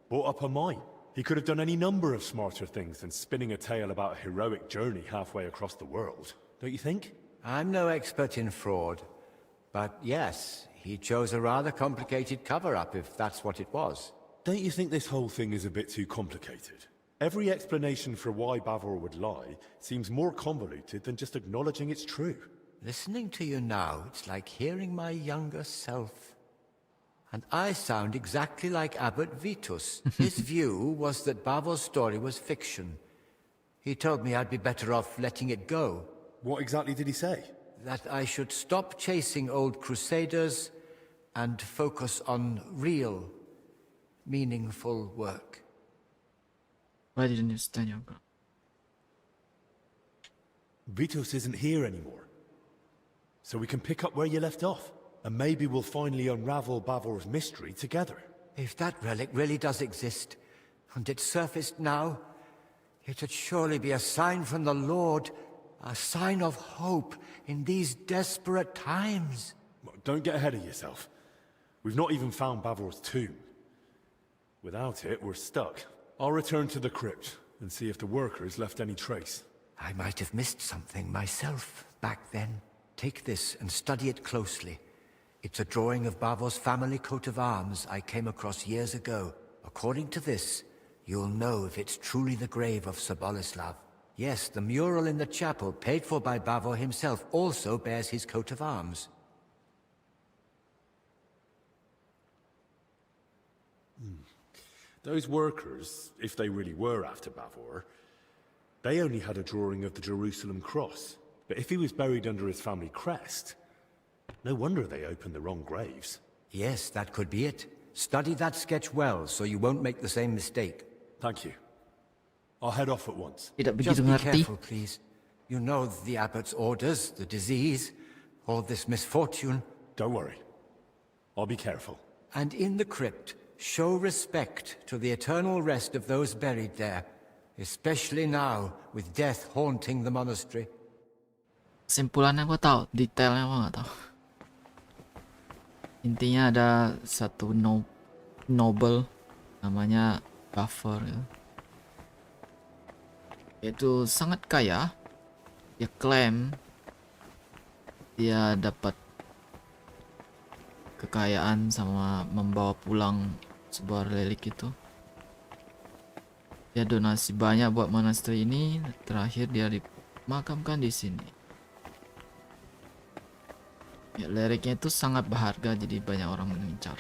bought up a mine. He could have done any number of smarter things than spinning a tale about a heroic journey halfway across the world, don't you think? I'm no expert in fraud, but yes, he chose a rather complicated cover-up if that's what it was. Don't you think this whole thing is a bit too complicated? Every explanation for why Bavor would lie seems more convoluted than just acknowledging it's true. Listening to you now, it's like hearing my younger self. And I sound exactly like Abbot Vitus. His view was that Bavor's story was fiction. He told me I'd be better off letting it go. What exactly did he say? That I should stop chasing old crusaders and focus on real, meaningful work. Why didn't you stand your ground? Vitus isn't here anymore. So we can pick up where you left off. And maybe we'll finally unravel Bavor's mystery together. If that relic really does exist, and it surfaced now, it'd surely be a sign from the Lord, a sign of hope in these desperate times. Don't get ahead of yourself. We've not even found Bavor's tomb. Without it, we're stuck. I'll return to the crypt and see if the workers left any trace. I might have missed something myself back then. Take this and study it closely. It's a drawing of Bavor's family coat of arms I came across years ago. According to this, you'll know if it's truly the grave of Sir Boleslav. Yes, the mural in the chapel, paid for by Bavor himself, also bears his coat of arms. Those workers, if they really were after Bavor, they only had a drawing of the Jerusalem cross. But if he was buried under his family crest, no wonder they opened the wrong graves. Yes, that could be it. Study that sketch well, so you won't make the same mistake. Thank you. I'll head off at once. Tidak Just begitu be ngerti. careful, please. You know the abbot's orders, the disease, all this misfortune. Don't worry. I'll be careful. And in the crypt, show respect to the eternal rest of those buried there, especially now, with death haunting the monastery. Kesimpulannya gue tahu, detailnya gue nggak tahu. Intinya ada satu noble namanya Buffer ya. Itu sangat kaya. Dia klaim dia dapat kekayaan sama membawa pulang sebuah relik itu. Dia donasi banyak buat monastery ini. Terakhir dia dimakamkan di sini. Ya, liriknya itu sangat berharga, jadi banyak orang mengincar.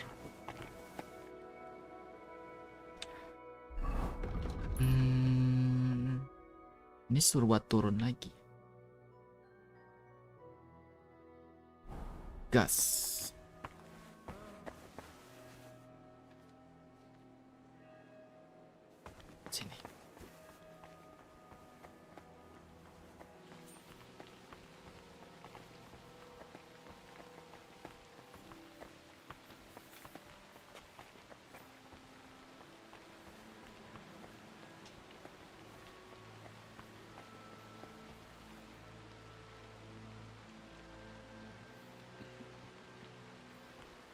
Ini suruh buat turun lagi. Gas. Sini.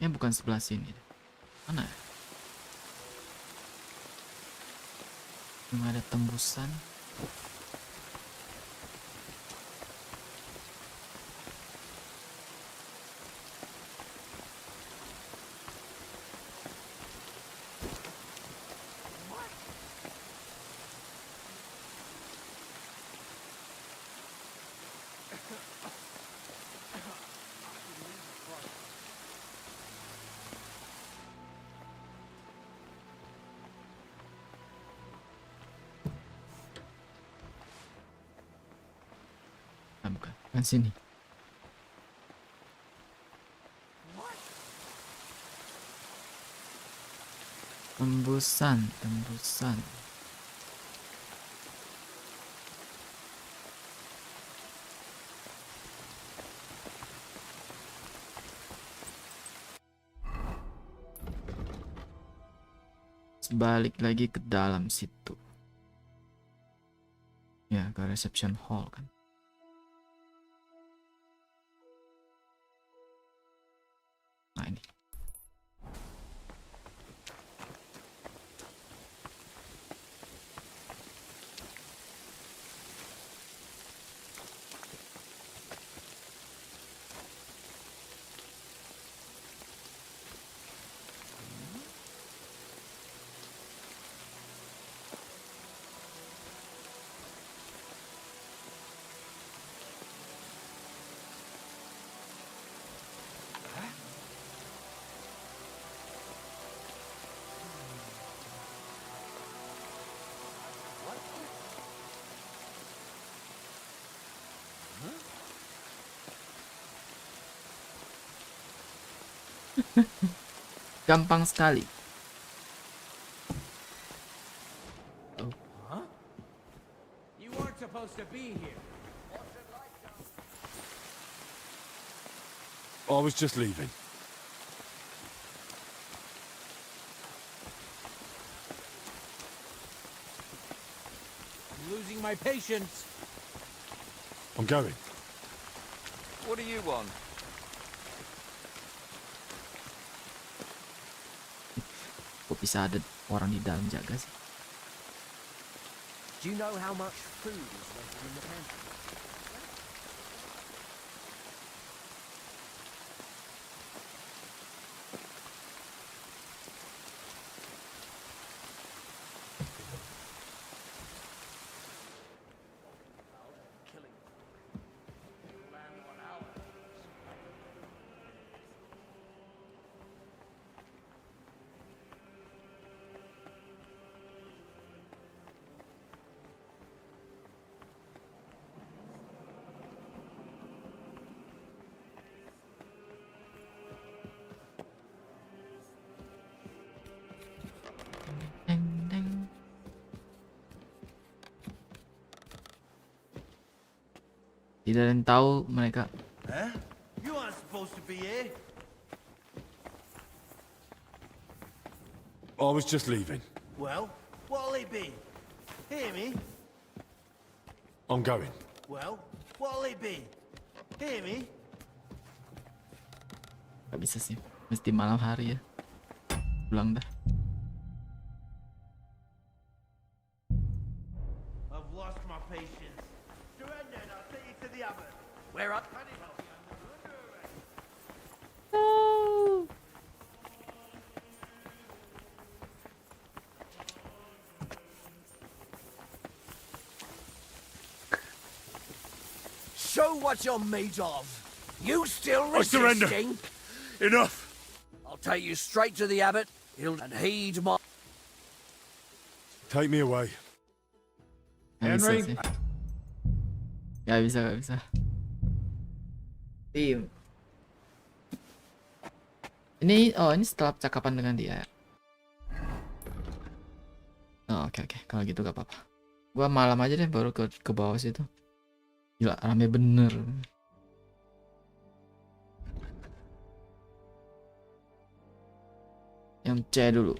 Ini bukan sebelah sini. Mana ya? Yang ada tembusan. Bukan sini. Tembusan. Balik lagi ke dalam situ. Ya, ke reception hall kan. Nah ini. Gampang sekali. Huh? You weren't supposed to be here. I was just leaving. I'm losing my patience. I'm going. What do you want? Kok bisa ada orang di dalam jaga sih? Do you know how much food is left in the pantry? Tidak ada yang tahu mereka. Huh? You aren't supposed to be here. I was just leaving. Well, what'll it be? Hear me? I'm going. Well, what'll it be? Hear me? Gak bisa sih, mesti malam hari ya. Pulang dah. I've lost my patience. Surrender and I'll take you to the abbot. Where up? No. Show what you're made of. You still I surrender. resisting? Enough. I'll take you straight to the abbot. He'll heed my... Take me away. Gak bisa sih. Gak bisa. Tim. Ini setelah percakapan dengan dia. Oh, oke. Kalau gitu gak apa-apa. Gua malam aja deh baru ke bawah situ. Gila, rame bener. Yang C dulu.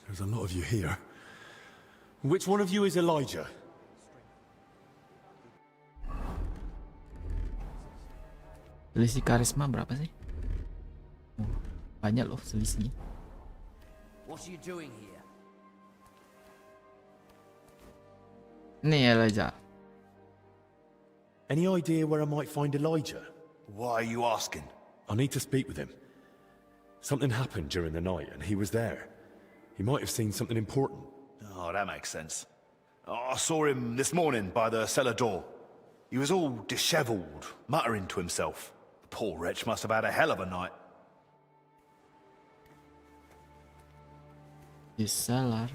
There's a lot of you here. Which one of you is Elijah? Selisih karisma berapa sih? Banyak loh selisihnya. What are you doing here? Nih Elijah. Any idea where I might find Elijah? Why are you asking? I need to speak with him. Something happened during the night and he was there. He might have seen something important. Oh, that makes sense. I saw him this morning by the cellar door. He was all dishevelled, muttering to himself. The poor wretch must have had a hell of a night. Di cellar.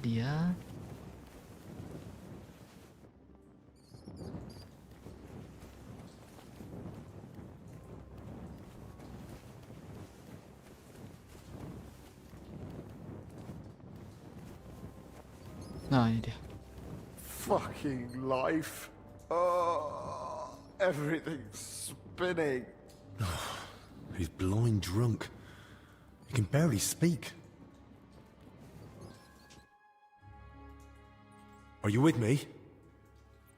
Dia nah ini dia. Fucking life. Oh, everything's spinning. He's blind drunk. He can barely speak. Are you with me?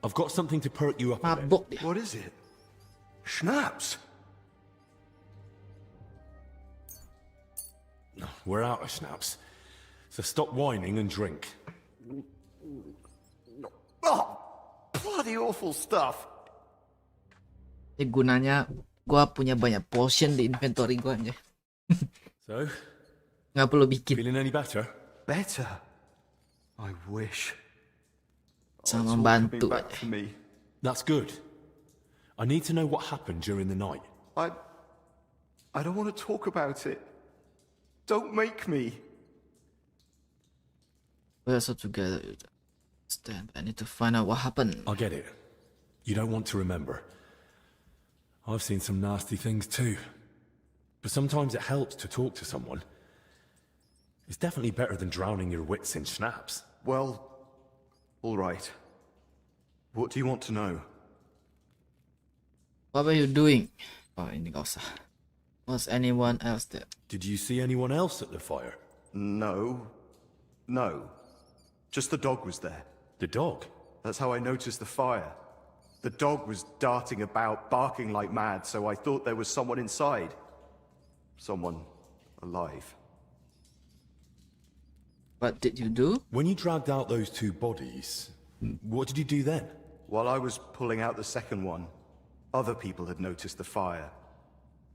I've got something to perk you up a bit. What is it? Schnapps? No, we're out of schnapps. So stop whining and drink. Oh, bloody awful stuff. Gunanya gua punya banyak potion di inventory gua aja. So, nggak perlu bikin. Feeling any better? Better? I wish. Sama It's all Bantu coming back aja. to me. That's good. I need to know what happened during the night. I don't want to talk about it. Don't make me. We're so together. Stand. I need to find out what happened. I get it. You don't want to remember. I've seen some nasty things too. But sometimes it helps to talk to someone. It's definitely better than drowning your wits in schnapps. Well, all right. What do you want to know? What were you doing? Oh, ini gak usah. Was anyone else there? Did you see anyone else at the fire? No. No. Just the dog was there. The dog? That's how I noticed the fire. The dog was darting about, barking like mad, so I thought there was someone inside. Someone alive. What did you do? When you dragged out those two bodies, what did you do then? While I was pulling out the second one, other people had noticed the fire.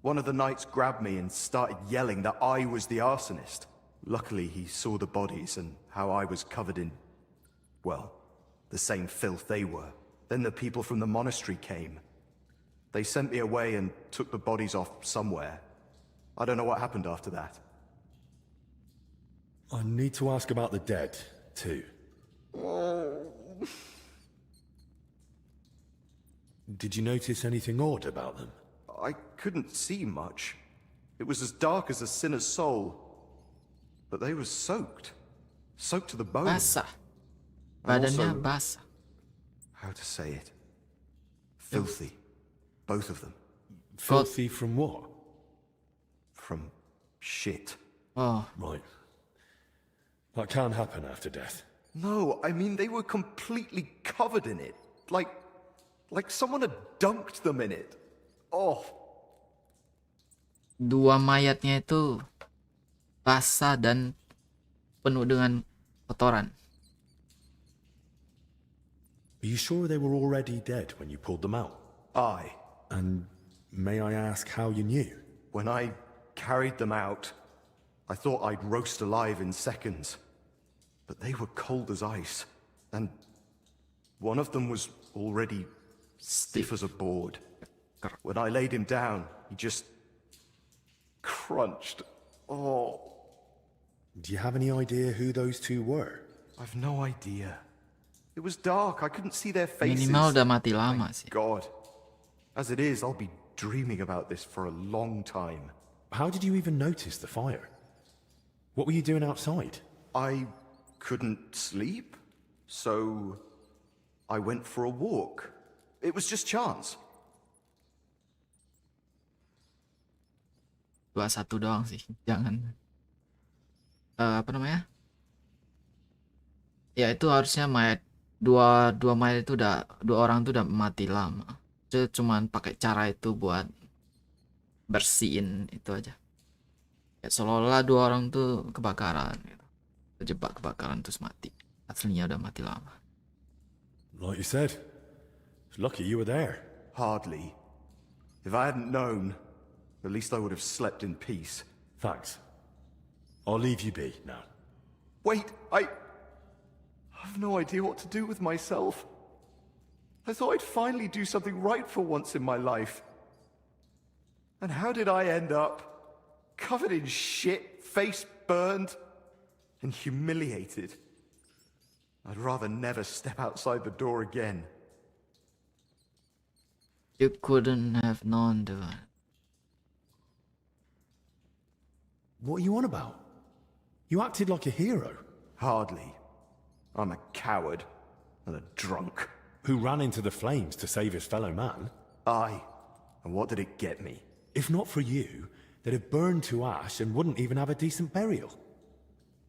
One of the knights grabbed me and started yelling that I was the arsonist. Luckily, he saw the bodies and how I was covered in, well, the same filth they were. Then the people from the monastery came. They sent me away and took the bodies off somewhere. I don't know what happened after that. I need to ask about the dead, too. Did you notice anything odd about them? I couldn't see much. It was as dark as a sinner's soul. But they were soaked. Soaked to the bone. Basah. And Badannya also- basah. How to say it? Filthy. Both of them. Filthy from what? From shit. Oh. Right. That can happen after death. No, I mean they were completely covered in it. Like someone had dunked them in it. Oh. Dua mayatnya itu basah dan penuh dengan kotoran. Are you sure they were already dead when you pulled them out? Aye. And may I ask how you knew? When I carried them out, I thought I'd roast alive in seconds. But they were cold as ice. And one of them was already stiff as a board. When I laid him down, he just crunched. Oh. Do you have any idea who those two were? I've no idea. It was dark. I couldn't see their faces. Minimal udah mati lama sih. God. As it is, I'll be dreaming about this for a long time. How did you even notice the fire? What were you doing outside? I couldn't sleep, so I went for a walk. It was just chance. 21 doang sih, jangan. Apa namanya? Ya itu harusnya mayat dua mayat itu dua orang itu udah mati lama. Itu cuman pakai cara itu buat bersihin itu aja. Ya seolah-olah dua orang tuh kebakaran gitu. Terjebak kebakaran terus mati. Aslinya udah mati lama. Like you said, it's lucky you were there. Hardly. If I hadn't known, at least I would have slept in peace. Thanks. I'll leave you be now. Wait, I have no idea what to do with myself. I thought I'd finally do something right for once in my life. And how did I end up? Covered in shit, face burned, and humiliated. I'd rather never step outside the door again. You couldn't have known the... What are you on about? You acted like a hero. Hardly. I'm a coward and a drunk. Who ran into the flames to save his fellow man. Aye. And what did it get me? If not for you, they'd have burned to ash and wouldn't even have a decent burial.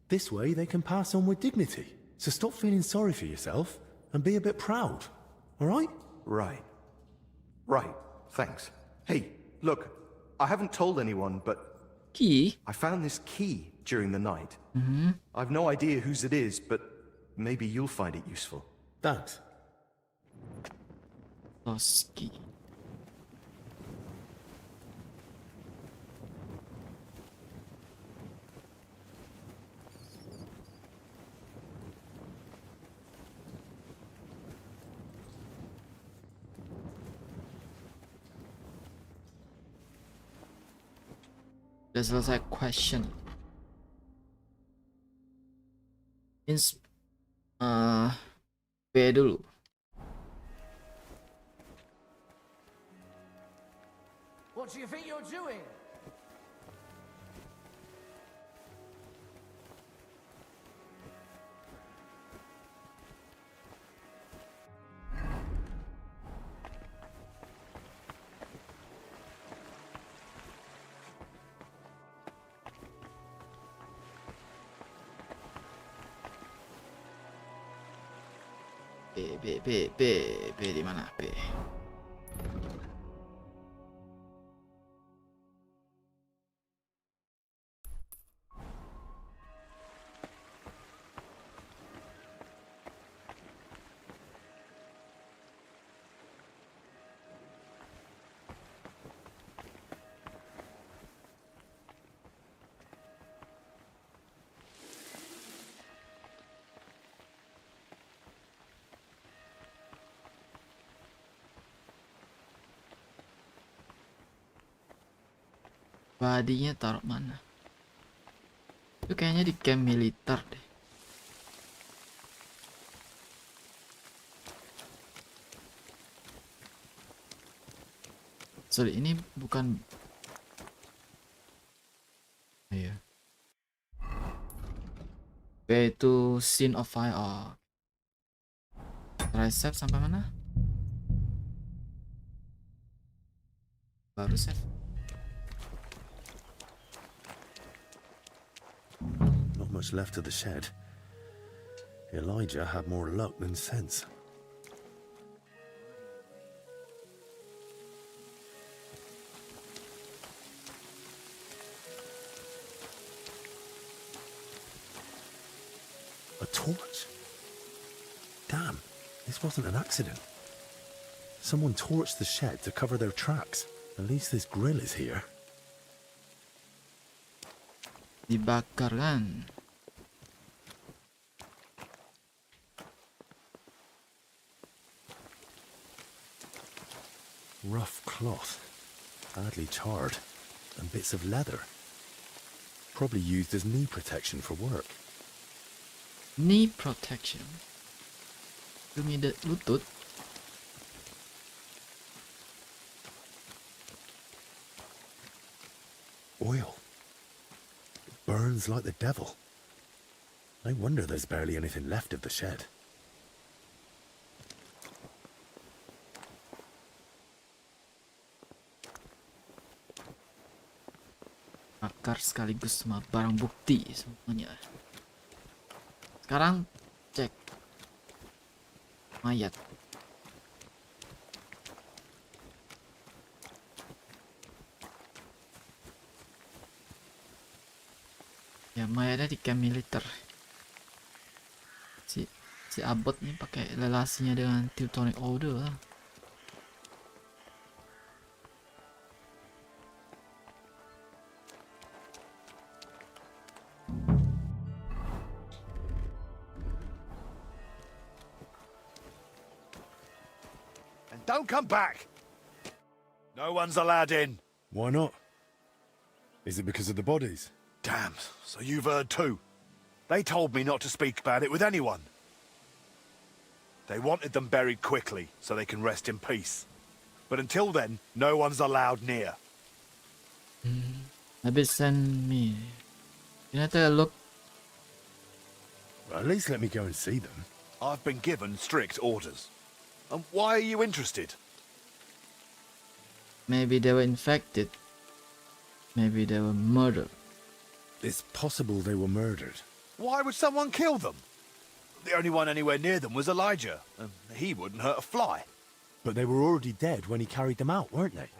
This way they can pass on with dignity. So stop feeling sorry for yourself and be a bit proud, alright? Right. Right. Thanks. Hey, look, I haven't told anyone, but... Key? I found this key during the night. Mm-hmm. I've no idea whose it is, but maybe you'll find it useful. Thanks. Lost key. Udah selesai question. B dulu. What do you think you're doing? B di mana? B. Badinya taruh mana? Itu kayaknya di camp militer deh. Sorry, ini bukan. Iya. B itu scene of fire. Tricep sampai mana? Baru save. Not much left of the shed. Elijah had more luck than sense. A torch? Damn, this wasn't an accident. Someone torched the shed to cover their tracks. At least this grill is here. Dibakar kan? Rough cloth, badly charred, and bits of leather. Probably used as knee protection for work. Knee protection? Demi lutut? Oil. It burns like the devil. No wonder there's barely anything left of the shed. Bakar sekaligus sama barang bukti semuanya. Sekarang cek mayat. Ya mayatnya di camp militer. Si Abot nih pakai relasinya dengan Teutonic Order lah. And don't come back! No one's allowed in. Why not? Is it because of the bodies? Damn, so you've heard too. They told me not to speak about it with anyone. They wanted them buried quickly so they can rest in peace. But until then, no one's allowed near. Habis send me. Can I take a look? Well, at least let me go and see them. I've been given strict orders. And why are you interested? Maybe they were infected. Maybe they were murdered. It's possible they were murdered. Why would someone kill them? The only one anywhere near them was Elijah, and he wouldn't hurt a fly. But they were already dead when he carried them out, weren't they?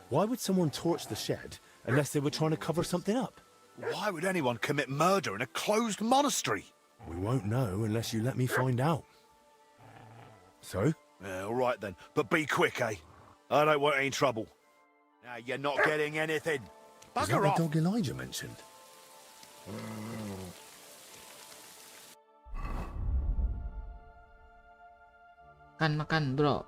Why would someone torch the shed unless they were trying to cover something up? Why would anyone commit murder in a closed monastery? We won't know unless you let me find out. So? Yeah, all right then, but be quick, eh? I don't want any trouble. Now, you're not getting anything. Is that Bugger the off! dog Elijah mentioned? Makan, bro.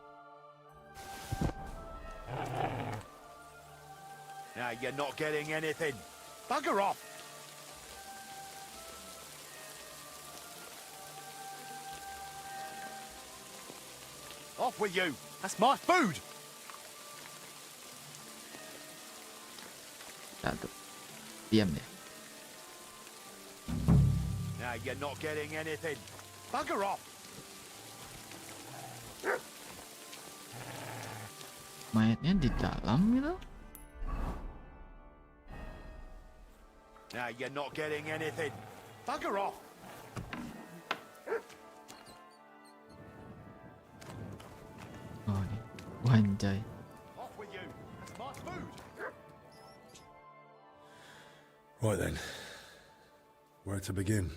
Now you're not getting anything. Bugger off. Off with you. That's my food. Aduh. Diam deh. Now you're not getting anything. Bugger off. Mayatnya di dalam gitu. Now you're not getting anything. Bugger off. Oh, nih. Wanjay. Off with you. That's my food. Right then. Where to begin?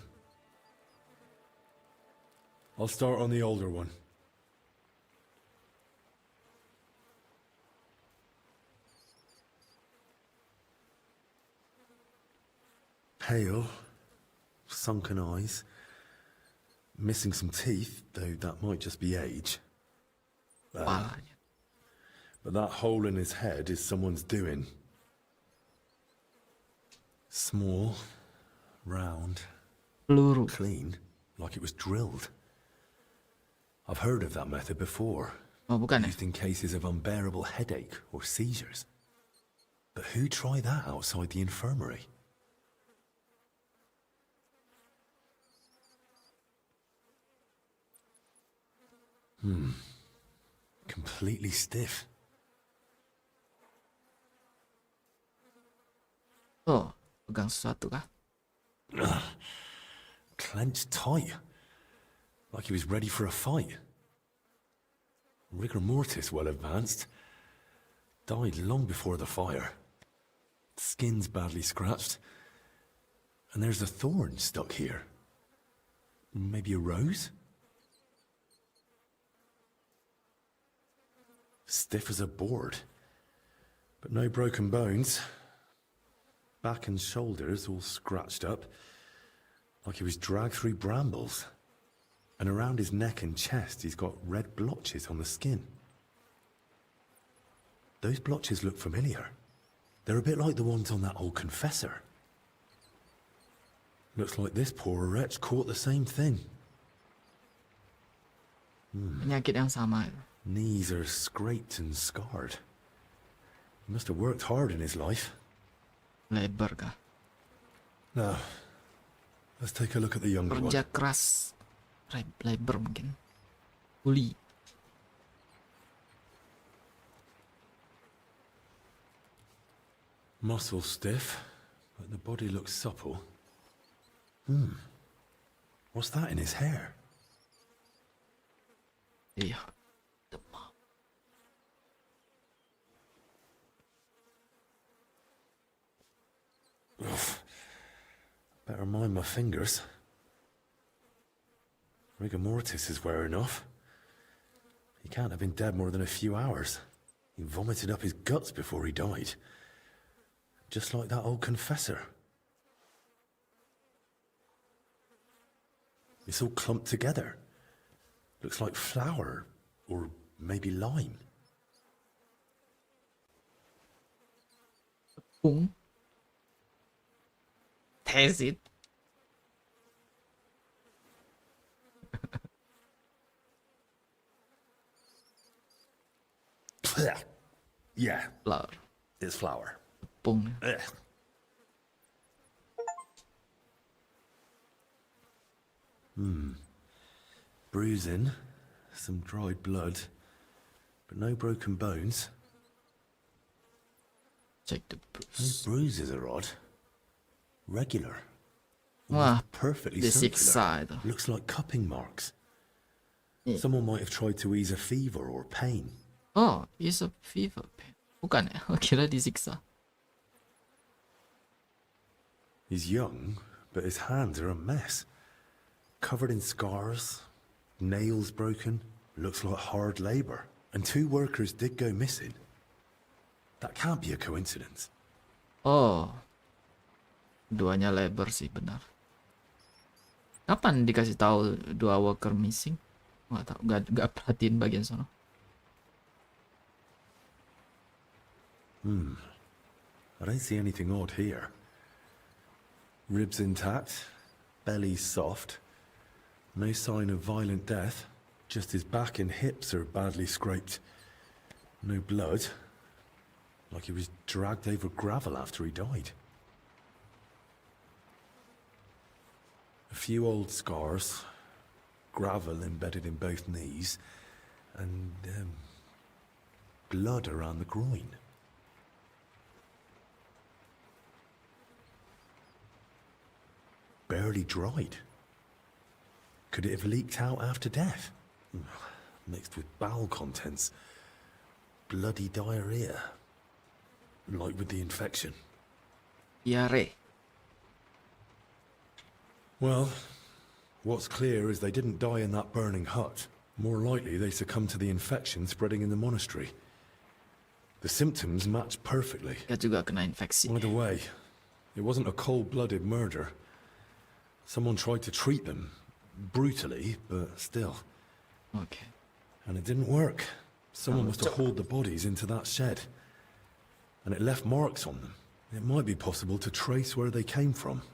I'll start on the older one. Pale, sunken eyes, missing some teeth, though that might just be age. But that hole in his head is someone's doing. Small, round, clean, like it was drilled. I've heard of that method before. Used in cases of unbearable headache or seizures. But who tried that outside the infirmary? Completely stiff. Oh, pegang sesuatu kah? Clenched tight. Like he was ready for a fight. Rigor mortis well advanced. Died long before the fire. Skin's badly scratched. And there's a thorn stuck here. Maybe a rose? Stiff as a board. But no broken bones. Back and shoulders all scratched up. Like he was dragged through brambles. And around his neck and chest he's got red blotches on the skin. Those blotches look familiar. They're a bit like the ones on that old confessor. Looks like this poor wretch caught the same thing. Penyakit yang sama itu. Knees are scraped and scarred. He must have worked hard in his life. Lebar kah? Now, let's take a look at the younger one. Kerja keras. Lebar mungkin. Kuli. Muscle stiff, but the body looks supple. What's that in his hair? Iya. Better mind my fingers. Rigor mortis is wearing off. He can't have been dead more than a few hours. He vomited up his guts before he died. Just like that old confessor. It's all clumped together. Looks like flour, or maybe lime. Dukung. Taste it. Yeah. Flour. It's flour. Tepung. Bruising, some dried blood, but no broken bones. Check the bruise. Those bruises are odd. Regular. Wah, Perfectly disiksa circular. itu. Looks like cupping marks. Iya. Someone might have tried to ease a fever or pain. Oh, it's a fever pain. Bukan ya? Kira disiksa. He's young, but his hands are a mess. Covered in scars, nails broken, looks like hard labor. And 2 workers did go missing. That can't be a coincidence. Oh. Duanya lebar sih, benar. Kapan dikasih tahu 2 worker missing? Nggak tahu, nggak perhatiin bagian sono. I don't see anything odd here. Ribs intact, belly soft. No sign of violent death. Just his back and hips are badly scraped. No blood. Like he was dragged over gravel after he died. A few old scars. Gravel embedded in both knees. And, blood around the groin. Barely dried. Could it have leaked out after death? Mixed with bowel contents. Bloody diarrhea. Like with the infection. Diare. Well, what's clear is they didn't die in that burning hut. More likely they succumbed to the infection spreading in the monastery. The symptoms match perfectly. Dia juga kena infeksi. By the way, it wasn't a cold-blooded murder. Someone tried to treat them. Brutally, but still. Okay. And it didn't work. Someone must have hauled the bodies into that shed. And it left marks on them. It might be possible to trace where they came from.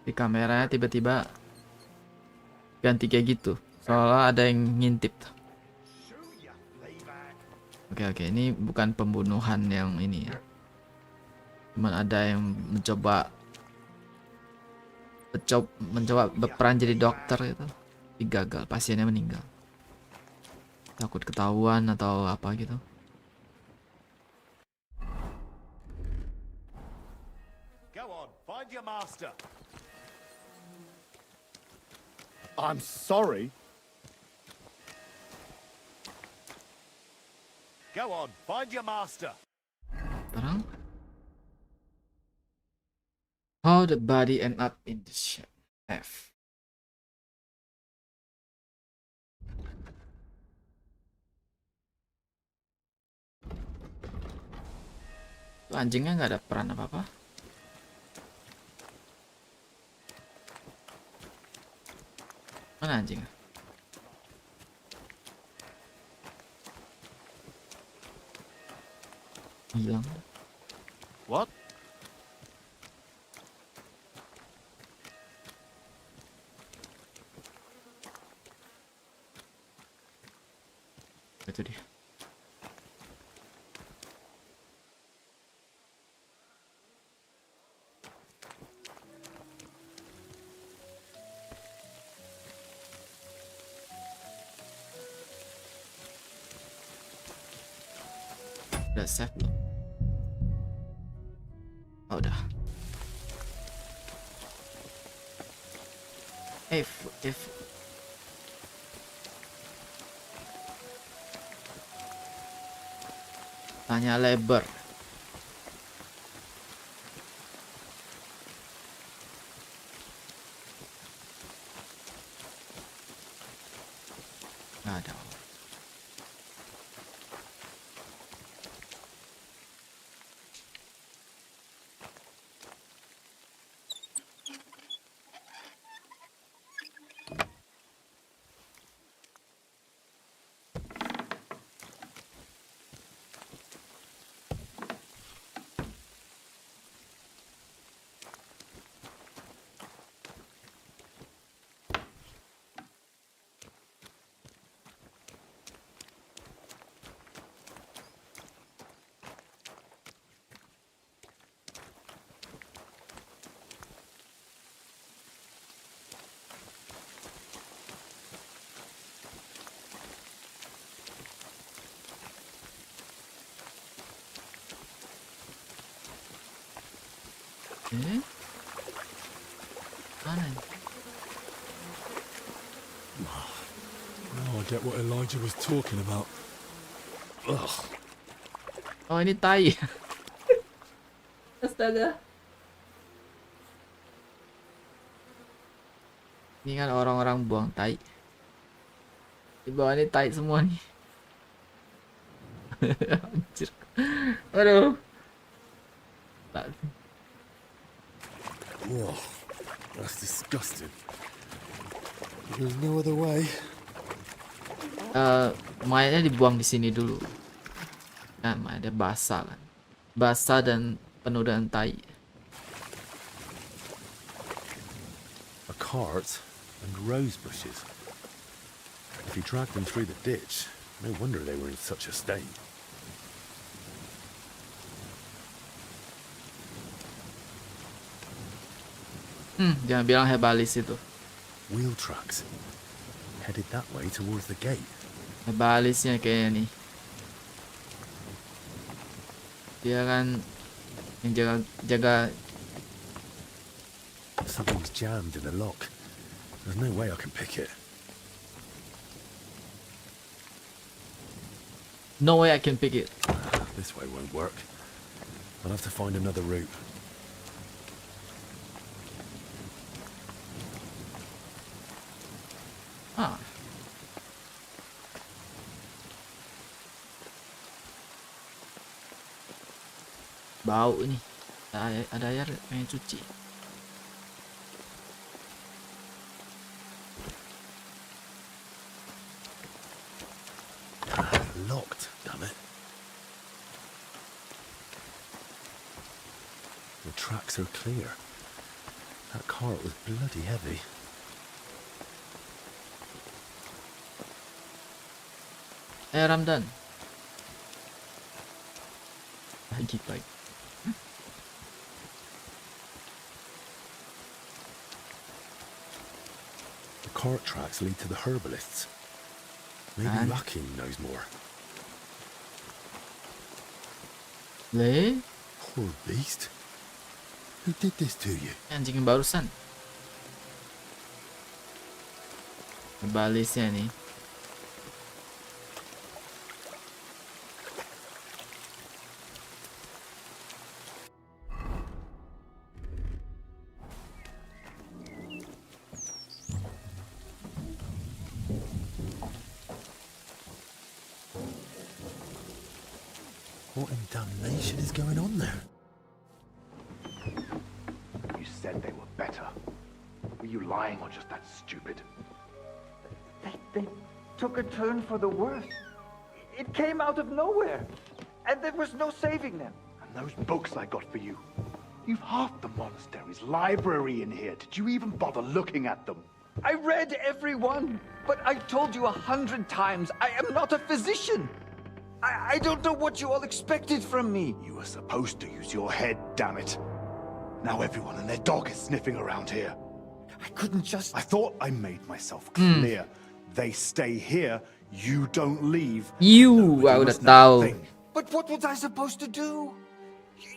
Di kameranya tiba-tiba ganti kayak gitu. Soalnya ada yang ngintip. Oke, ini bukan pembunuhan yang ini ya. Cuman ada yang mencoba berperan jadi dokter itu. Gagal, pasiennya meninggal. Takut ketahuan atau apa gitu. Go on, find your master. I'm sorry. Go on, find your master. Sekarang, how the body end up in the shed? F. Anjingnya nggak ada peran apa-apa. Mana anjingnya? Hilang. What? Itu dia. Udah save belum? Oh, udah. If tanya lebar. Nggak ada. Mana? Now I get what Elijah was talking about. Ugh. Oh, ini tai. Astaga. Ini kan orang-orang buang tai. Di bawah ini tai semua nih. Anjir. Aduh. Ugh. That's disgusting. There's no other way. mayatnya dibuang di sini dulu. Kan mayatnya basah kan. Basah dan penuh dengan tai. A cart and rose bushes. If he dragged them through the ditch, no wonder they were in such a state. Jangan bilang hebalis itu. Wheel tracks. Headed that way towards the gate. Hebalisnya kayaknya nih. Dia kan yang jaga. Something's jammed in the lock. There's no way I can pick it. No way I can pick it. This way won't work. I'll have to find another route. Bau nih. Ada air pengen cuci. Locked, damn it. The tracks are clear. That cart was bloody heavy. Ramdan. Pagi. The cart tracks lead to the herbalists. Maybe Lucky knows more. Poor beast. Who did this to you? Anjing yang barusan. Balisnya nih. What in damnation is going on there? You said they were better. Were you lying or just that stupid? They took a turn for the worse. It came out of nowhere, and there was no saving them. And those books I got for you. You've half the monastery's library in here. Did you even bother looking at them? I read every one, but I told you 100 times, I am not a physician. I don't know what you all expected from me. You were supposed to use your head, damn it. Now everyone and their dog is sniffing around here. I couldn't just... I thought I made myself clear. They stay here, you don't leave. You, I udah tahu. But what was I supposed to do?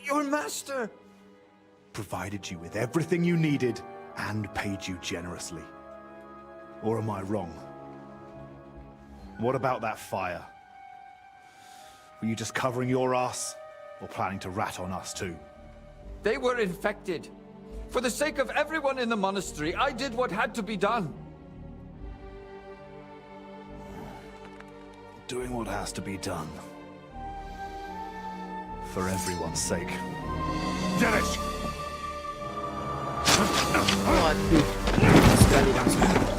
Your master. Provided you with everything you needed and paid you generously. Or am I wrong? What about that fire? Were you just covering your ass, or planning to rat on us too? They were infected. For the sake of everyone in the monastery, I did what had to be done. Doing what has to be done. For everyone's sake. Dennis! Waduh, sekali langsung.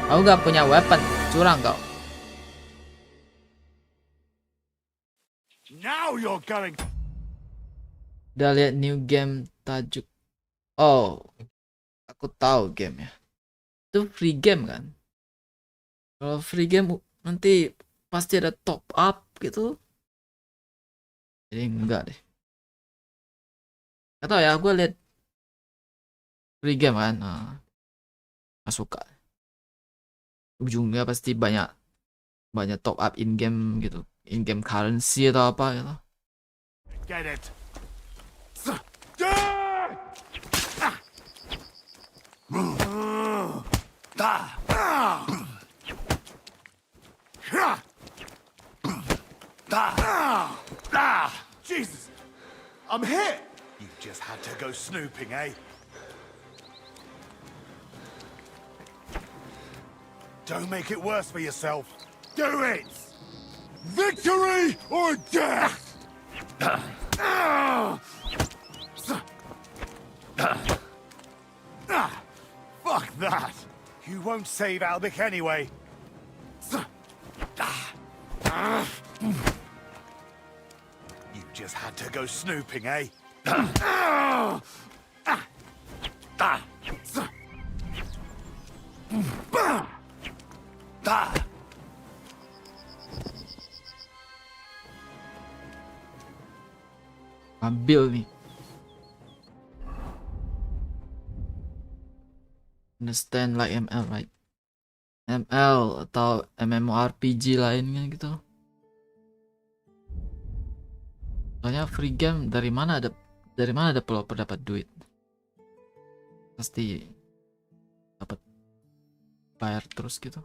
Aku gak punya weapon, curang kau. Now you're going. Udah lihat new game tajuk. Oh, aku tahu game ya. Itu free game kan? Kalau free game nanti pasti ada top up gitu. Jadi enggak deh. Gak tau ya, gue lihat free game kan. Gak suka. Ujungnya pasti banyak top up in game gitu, in game currency atau apa gitu. Get it. Jesus, I'm here. You just had to go snooping, eh? Don't make it worse for yourself. Do it! Victory or death! Fuck that! You won't save Albic anyway. You just had to go snooping, eh? Ambil nih. Understand like ML, right? ML atau MMORPG lainnya gitu. Soalnya free game dari mana ada developer dapat duit? Pasti dapat bayar terus gitu.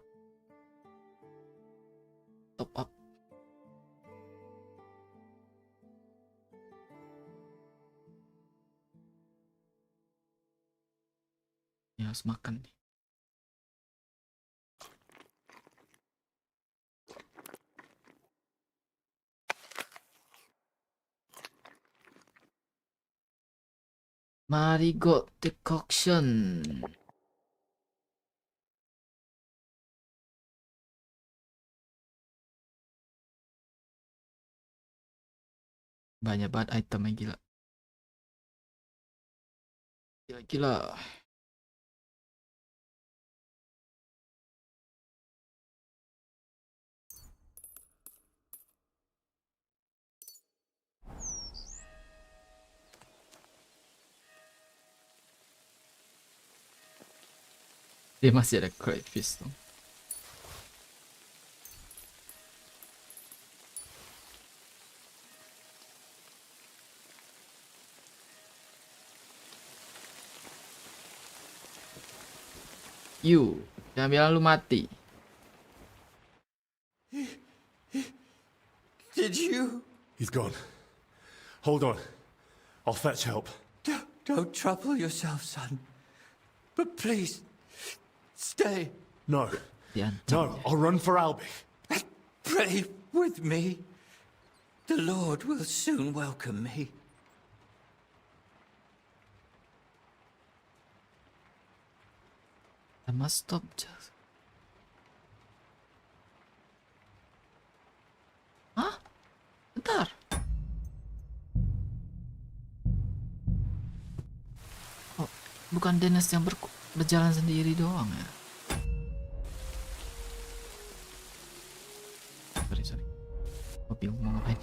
Top up. Ya, harus makan nih. Marigold decoction. Banyak banget itemnya, gila. Gila. Dia masih ada crayfish tuh. Jangan bilang lu mati. Did you? He's gone. Hold on. I'll fetch help. Don't trouble yourself, son. But please, stay. No. No, I'll run for Albic. Pray with me. The Lord will soon welcome me. I must stop just. Hah? Bentar. Oh, bukan Dennis yang berjalan sendiri doang ya? Sorry. Gue bingung mau ngapain.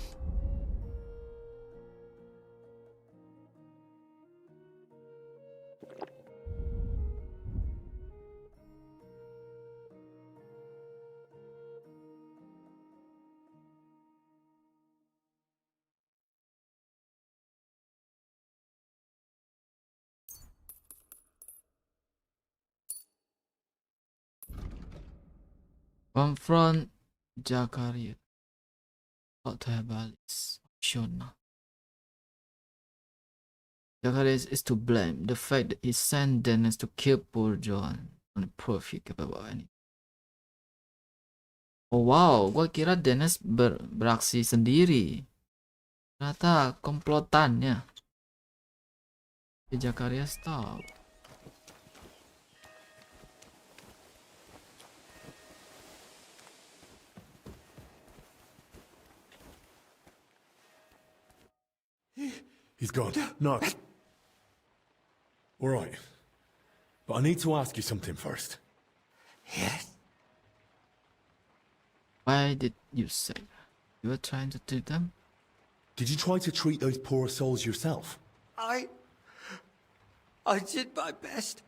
Confront Jakaria. Sociabuzz optional. Jakaria is to blame. The fact that he sent Dennis to kill poor John on the proof he capable of anything. Oh wow, gua kira Dennis beraksi sendiri. Ternyata komplotannya. Jakaria stop. He's gone. No. All right. But I need to ask you something first. Yes? Why did you say that? You were trying to treat them? Did you try to treat those poor souls yourself? I did my best.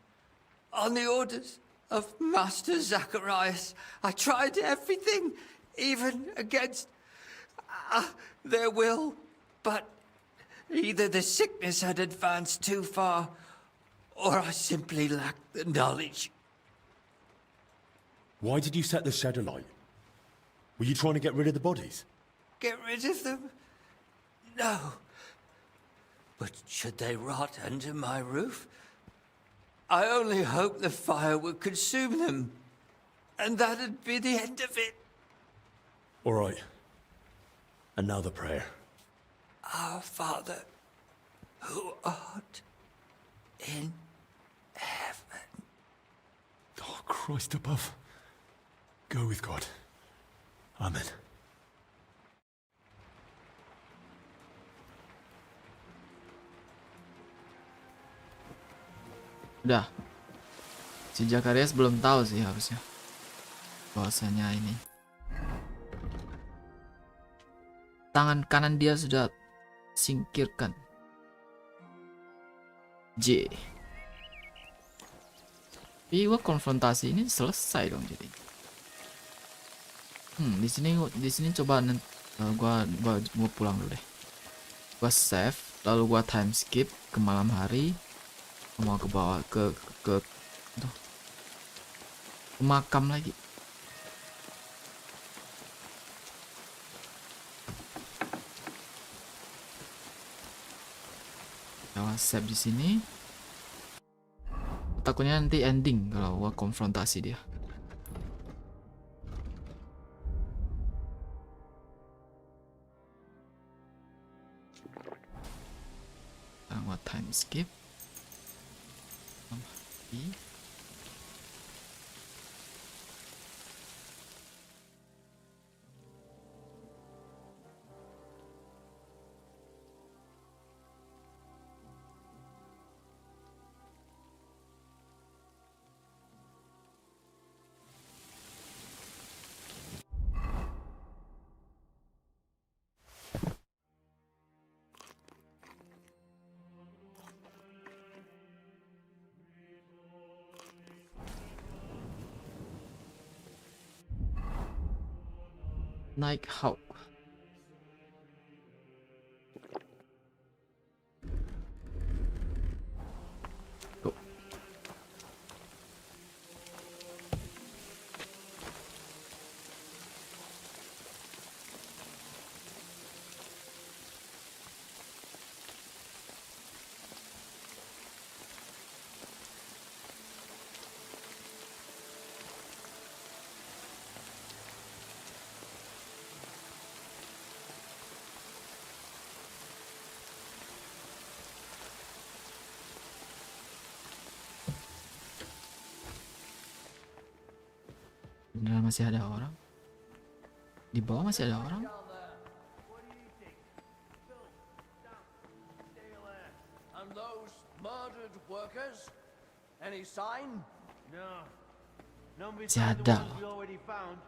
On the orders of Master Zacharias, I tried everything, even against their will, but either the sickness had advanced too far, or I simply lacked the knowledge. Why did you set the shed alight? Were you trying to get rid of the bodies? Get rid of them? No. But should they rot under my roof? I only hoped the fire would consume them. and that'd be the end of it. All right. Another prayer. Our Father, who art in heaven. Oh, Christ above. Go with God. Amen. Udah. Si Zakarias belum tahu sih harusnya bahwasanya ini tangan kanan dia sudah singkirkan. J. Tapi gua konfrontasi ini selesai dong jadi. Di sini coba gua pulang dulu deh. Gua save, lalu gua time skip ke malam hari. Mau ke bawah ke makam lagi. Coba save di sini. Takutnya nanti ending kalau gua konfrontasi dia. Gua time skip. Naik Hawk. Go. Beneran masih ada orang? Di bawah masih ada orang? And those murdered workers? Any sign? No. None Masih besides the ada ones we loh. already found.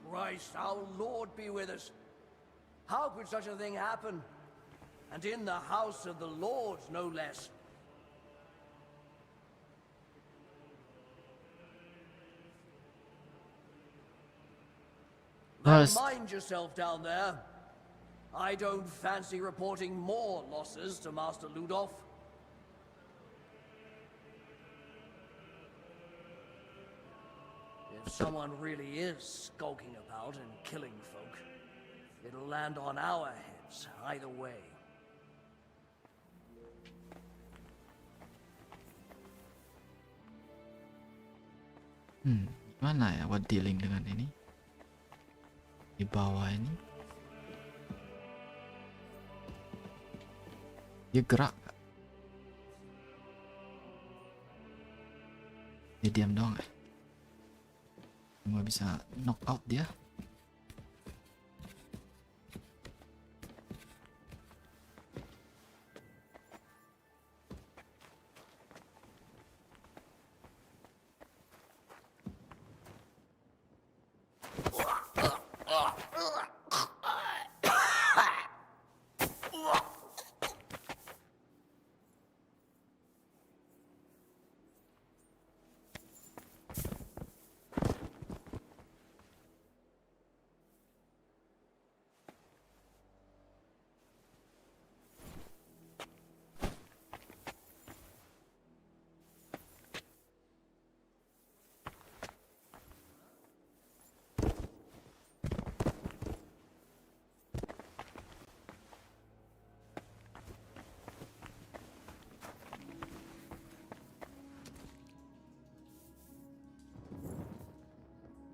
Christ, our Lord be with us. How could such a thing happen? And in the house of the Lord, no less. And mind yourself down there. I don't fancy reporting more losses to Master Ludolf. If someone really is skulking about and killing folk, it'll land on our heads either way. Gimana ya buat dealing dengan ini? Di bawah ini dia gerak gak? Dia diam doang ya? Nggak bisa knock out dia.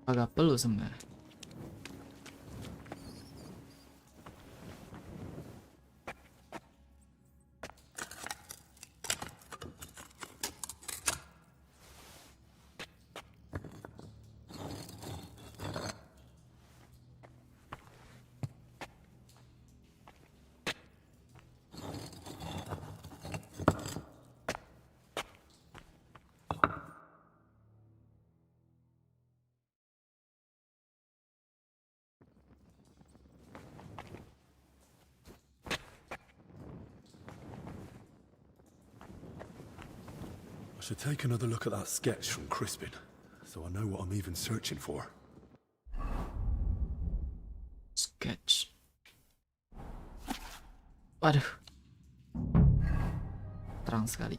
Agak perlu sebenarnya. I should take another look at that sketch from Crispin, so I know what I'm even searching for. Sketch. Waduh. Terang sekali.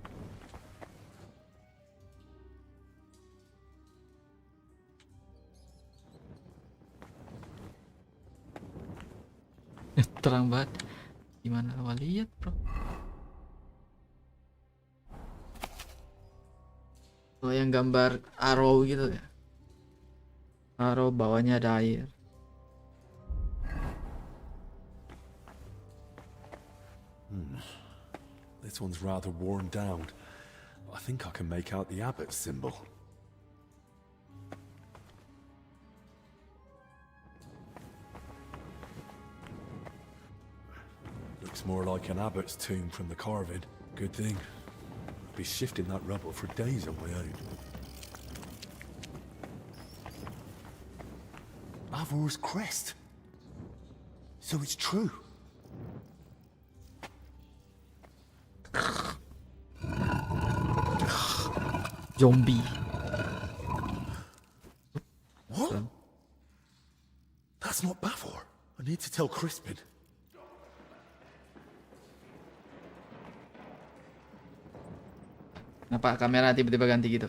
Terang banget. Gimana lo lihat, bro? Oh, yang gambar arrow gitu ya. Arrow bawahnya ada air. This one's rather worn down. I think I can make out the abbot symbol. Looks more like an abbot's tomb from the carving. Good thing. I'd be shifting that rubble for days on my own. Avor's crest. So it's true. Zombie. What? That's not Bavor. I need to tell Crispin. Kenapa kamera tiba-tiba ganti gitu?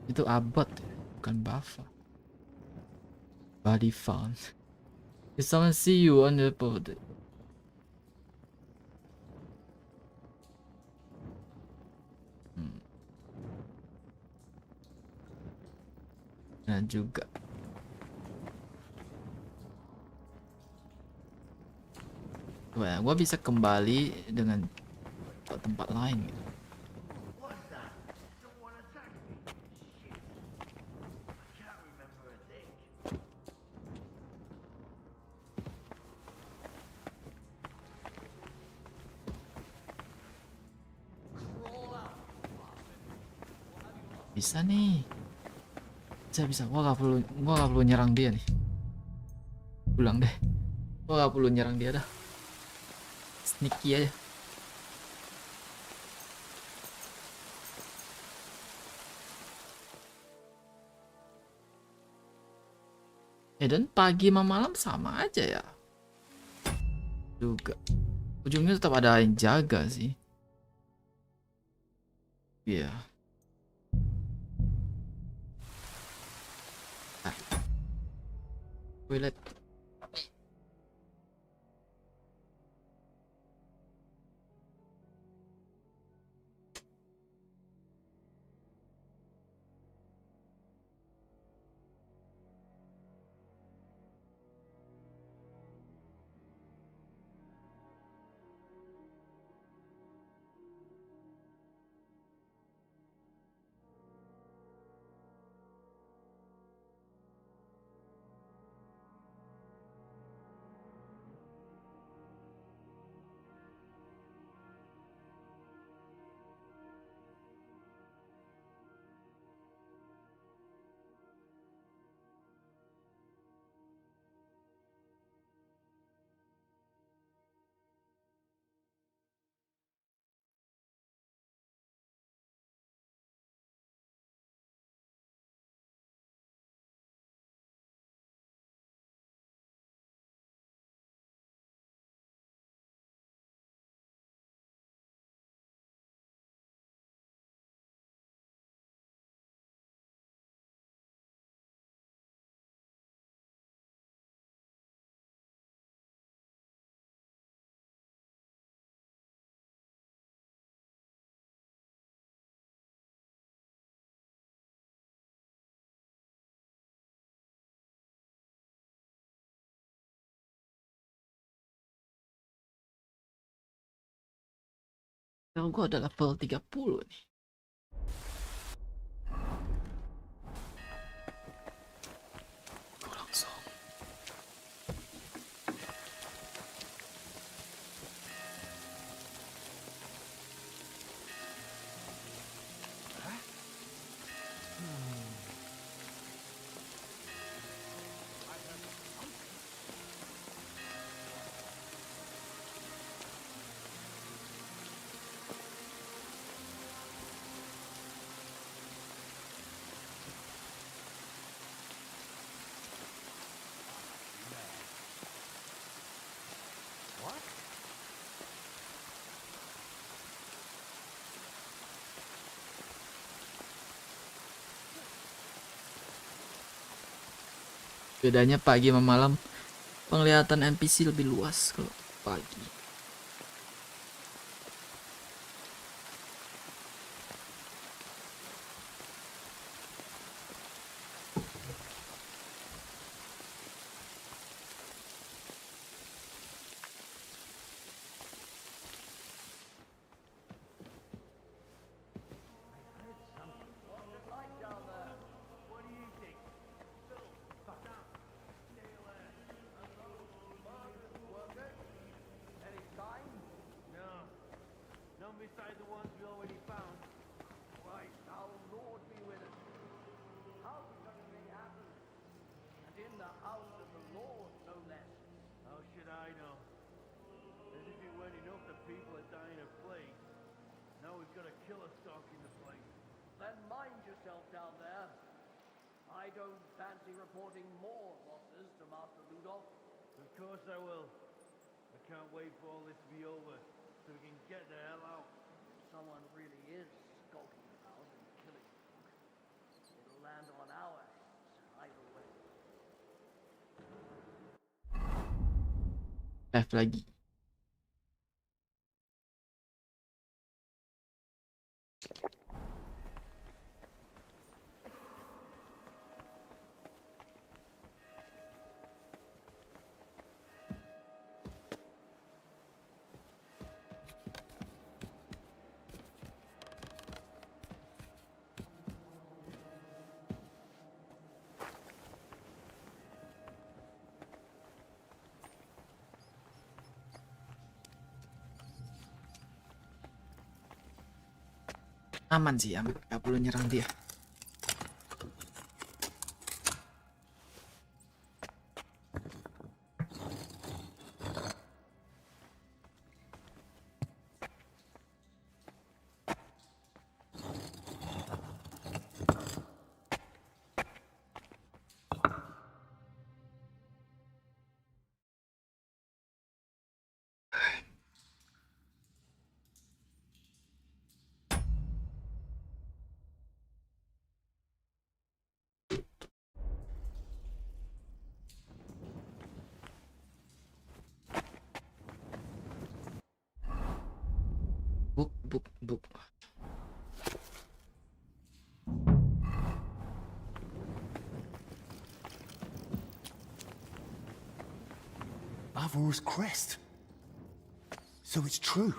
Itu abot, bukan buffer. Body found. Did someone see you on the boat? Nah juga. Wah, gua bisa kembali dengan ke tempat lain gitu. Bisa nih. Bisa. Gua gak perlu nyerang dia nih. Pulang deh. Gua gak perlu nyerang dia dah. Sneaky aja. Dan pagi sama malam sama aja ya. Juga. Ujungnya tetap ada yang jaga sih. Iya. Yeah. Toilet. Kalau gua ada level 30 nih. Gua langsung. Bedanya pagi sama malam, penglihatan NPC lebih luas kalau pagi. Beside the ones we already found. Christ, our Lord be with us. How could such a thing happen? And in the house of the Lord, no less. How should I know? As if it weren't enough that people are dying of plague. Now we've got a killer stalking the place. Then mind yourself down there. I don't fancy reporting more losses to Master Rudolph. Of course I will. I can't wait for all this to be over. So we can get the hell out. Someone really is skulking about and killing folk. It'll land on our hands either way. Left lagi. Aman sih, aman. Gak perlu nyerang dia. Book. Avor's crest. So it's true.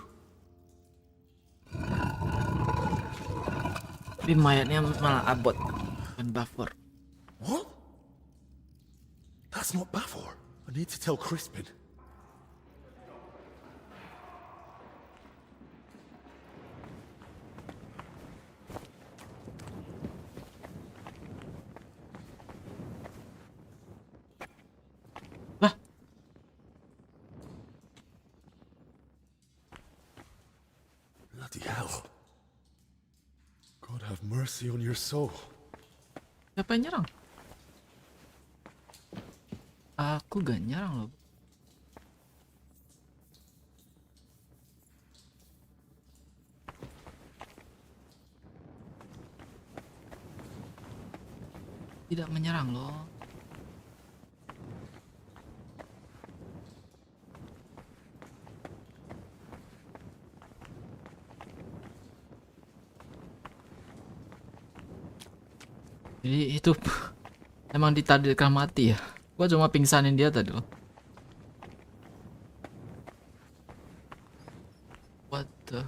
Tapi mayatnya malah abot dan Bafor. What? That's not Bafor. I need to tell Crispin. Mercy on your soul. Siapa yang nyerang? Aku gak nyerang loh. Tidak menyerang loh. Jadi itu emang ditakdirkan mati ya. Gua cuma pingsanin dia tadi loh. What the?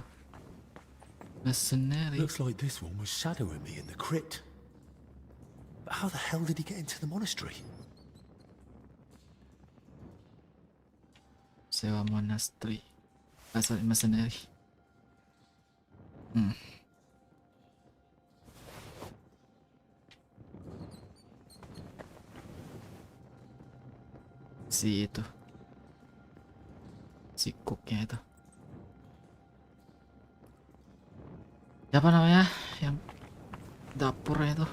Mercenary. Looks like this one was shadowing me in the crypt. But how the hell did he get into the monastery? Sewa monastery. Sorry, mercenary. Si itu. Si cooknya itu. Siapa namanya? Yang dapurnya itu.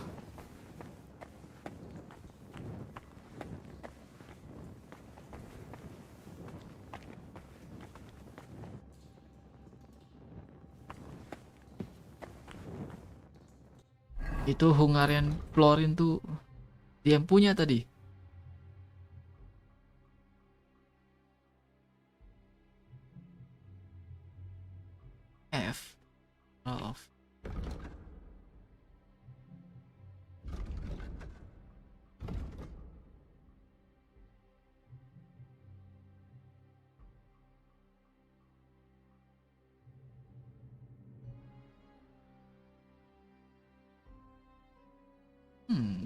Itu Hungarian Florin tuh dia yang punya tadi. F. Off.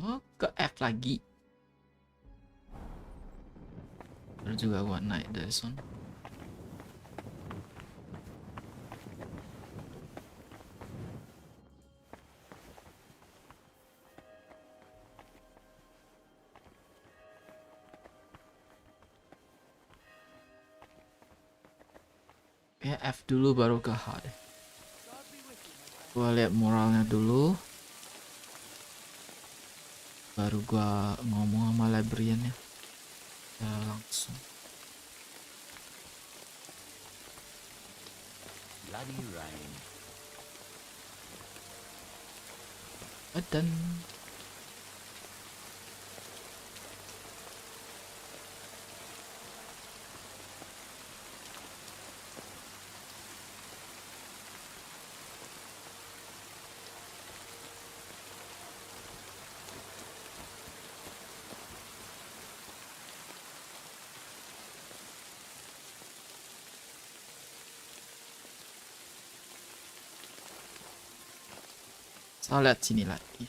Oh, ke F lagi. Terus juga gua naik dari sana. Ya F dulu baru ke H deh. Gua lihat moralnya dulu. Baru gua ngomong sama librarian ya. Langsung. Bloody rain. Dan saya lihat sini lagi.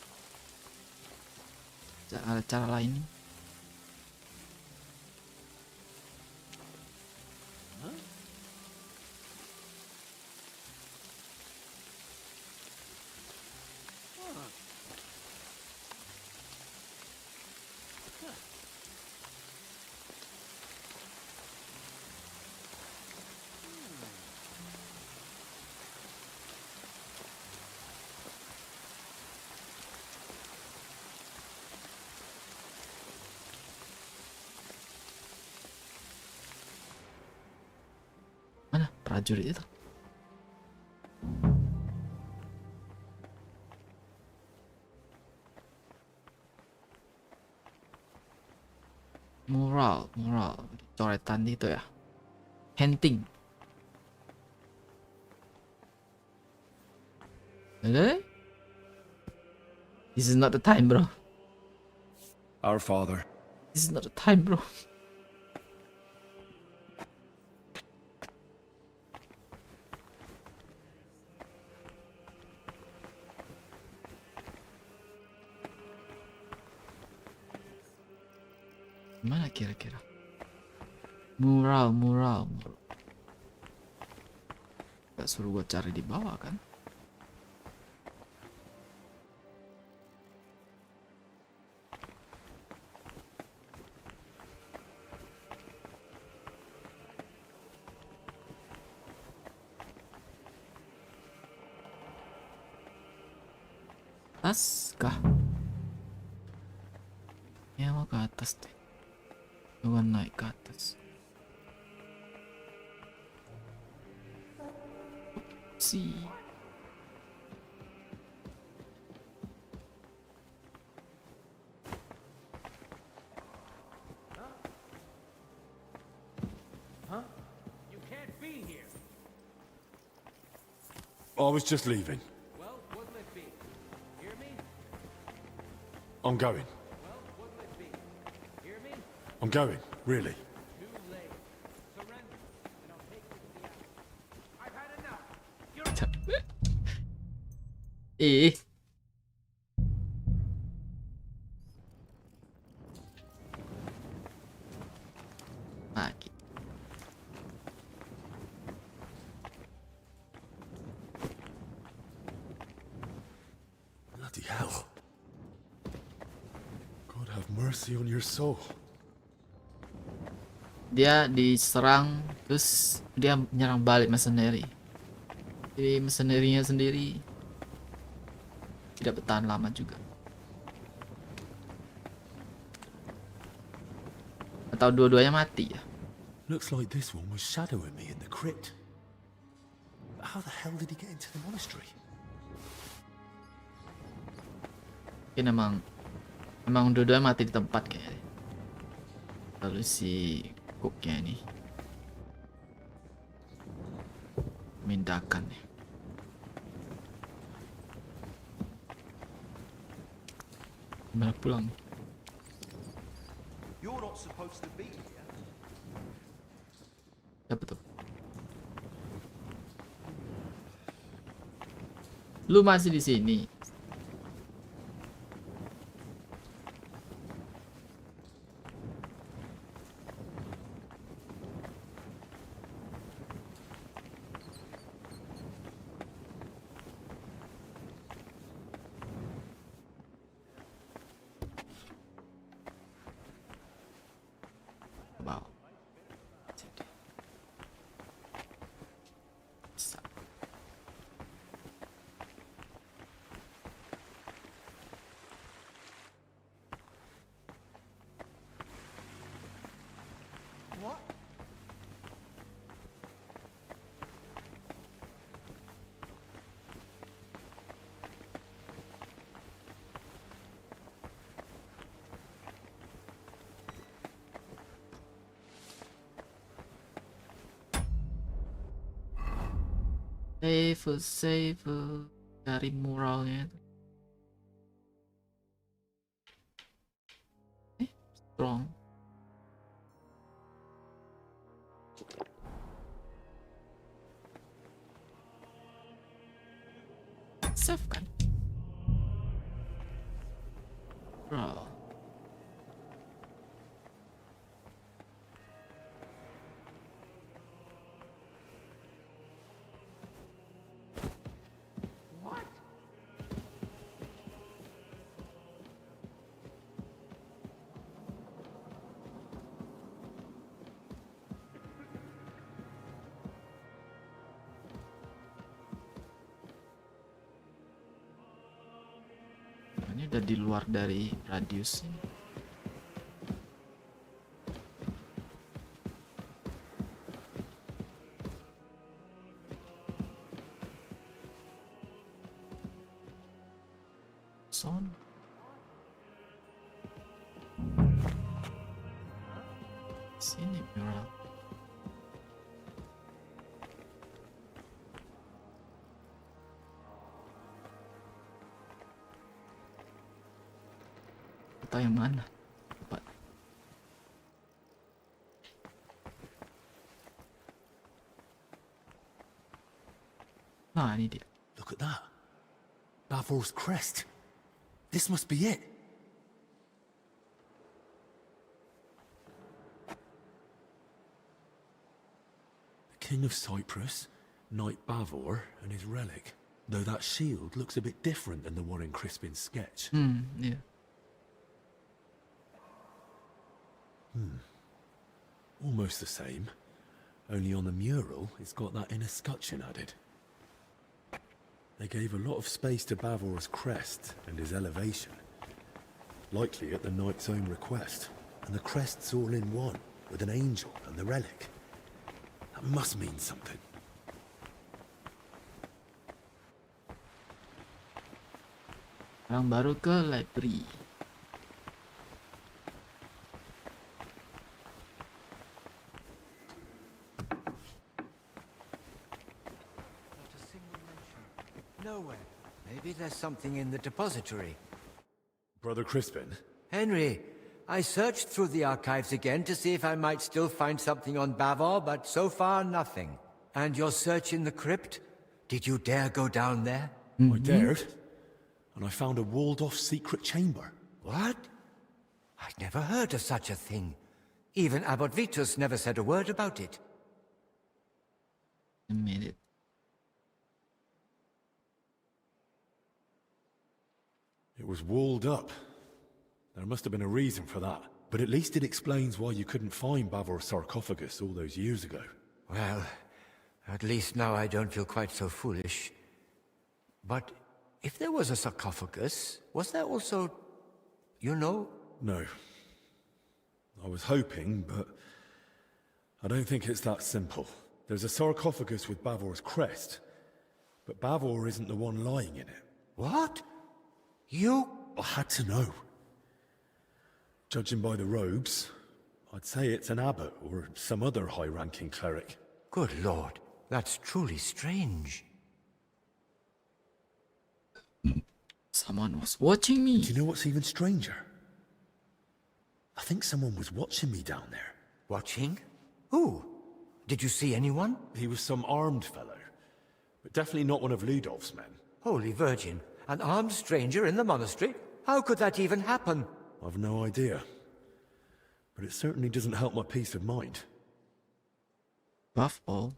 Ada cara lain. Mana prajurit itu? Mural coretan itu ya. Hunting. Hello? This is not the time, bro. Our Father. This is not the time, bro. Mana kira-kira? Mural. Gak suruh gua cari di bawah kan? Atas kah? Ya mau ke atas deh. Gua naik ke atas. Si. Huh? You can't be here. I was just leaving. Well, what'll it be? Hear me? I'm going. Well, what'll it be? Hear me? I'm going, really. Too late. Surrender, and I'll take you to the attic. I've had enough. You're Ih. Lagi. Bloody hell. God have mercy on your soul. Dia diserang, terus dia menyerang balik mercenary. Jadi mercenary-nya sendiri tidak bertahan lama juga. Atau dua-duanya mati ya? Looks like this one was shadowing me in the crypt. But how the hell did he get into the monastery? Mungkin emang dua-duanya mati di tempat kayaknya. Lalu si cooknya ini memindahkan nih. Gimana pulang? You're not supposed to be here. Siapa tuh? Lu masih di sini? Wow. What? Save dari muralnya. Strong. Save kan? Bro. Ini udah di luar dari radius ini. Son. Sini mural. Atau yang mana? Lupa. Nah, ini dia. Look at that. Bavor's crest. This must be it. The King of Cyprus, Knight Bavor, and his relic. Though that shield looks a bit different than the one in Crispin's sketch. Yeah. Almost the same, only on the mural it's got that inner scutcheon added. They gave a lot of space to Bavor's crest and his elevation, likely at the knight's own request, and the crest's all in one, with an angel and the relic. That must mean something. Orang baru ke library. Nowhere. Maybe there's something in the depository. Brother Crispin? Henry, I searched through the archives again to see if I might still find something on Bavor, but so far nothing. And your search in the crypt? Did you dare go down there? I dared. and I found a walled-off secret chamber. What? I'd never heard of such a thing. Even Abbot Vitus never said a word about it. I made it. It was walled up. There must have been a reason for that. But at least it explains why you couldn't find Bavor's sarcophagus all those years ago. Well, at least now I don't feel quite so foolish. But if there was a sarcophagus, was there also, you know? No. I was hoping, but I don't think it's that simple. There's a sarcophagus with Bavor's crest, but Bavor isn't the one lying in it. What? You? I had to know. Judging by the robes, I'd say it's an abbot or some other high-ranking cleric. Good Lord, that's truly strange. Someone was watching me. Do you know what's even stranger? I think someone was watching me down there. Watching? Who? Did you see anyone? He was some armed fellow, but definitely not one of Ludolf's men. Holy Virgin, an armed stranger in the monastery? How could that even happen? I've no idea. But it certainly doesn't help my peace of mind. Above all,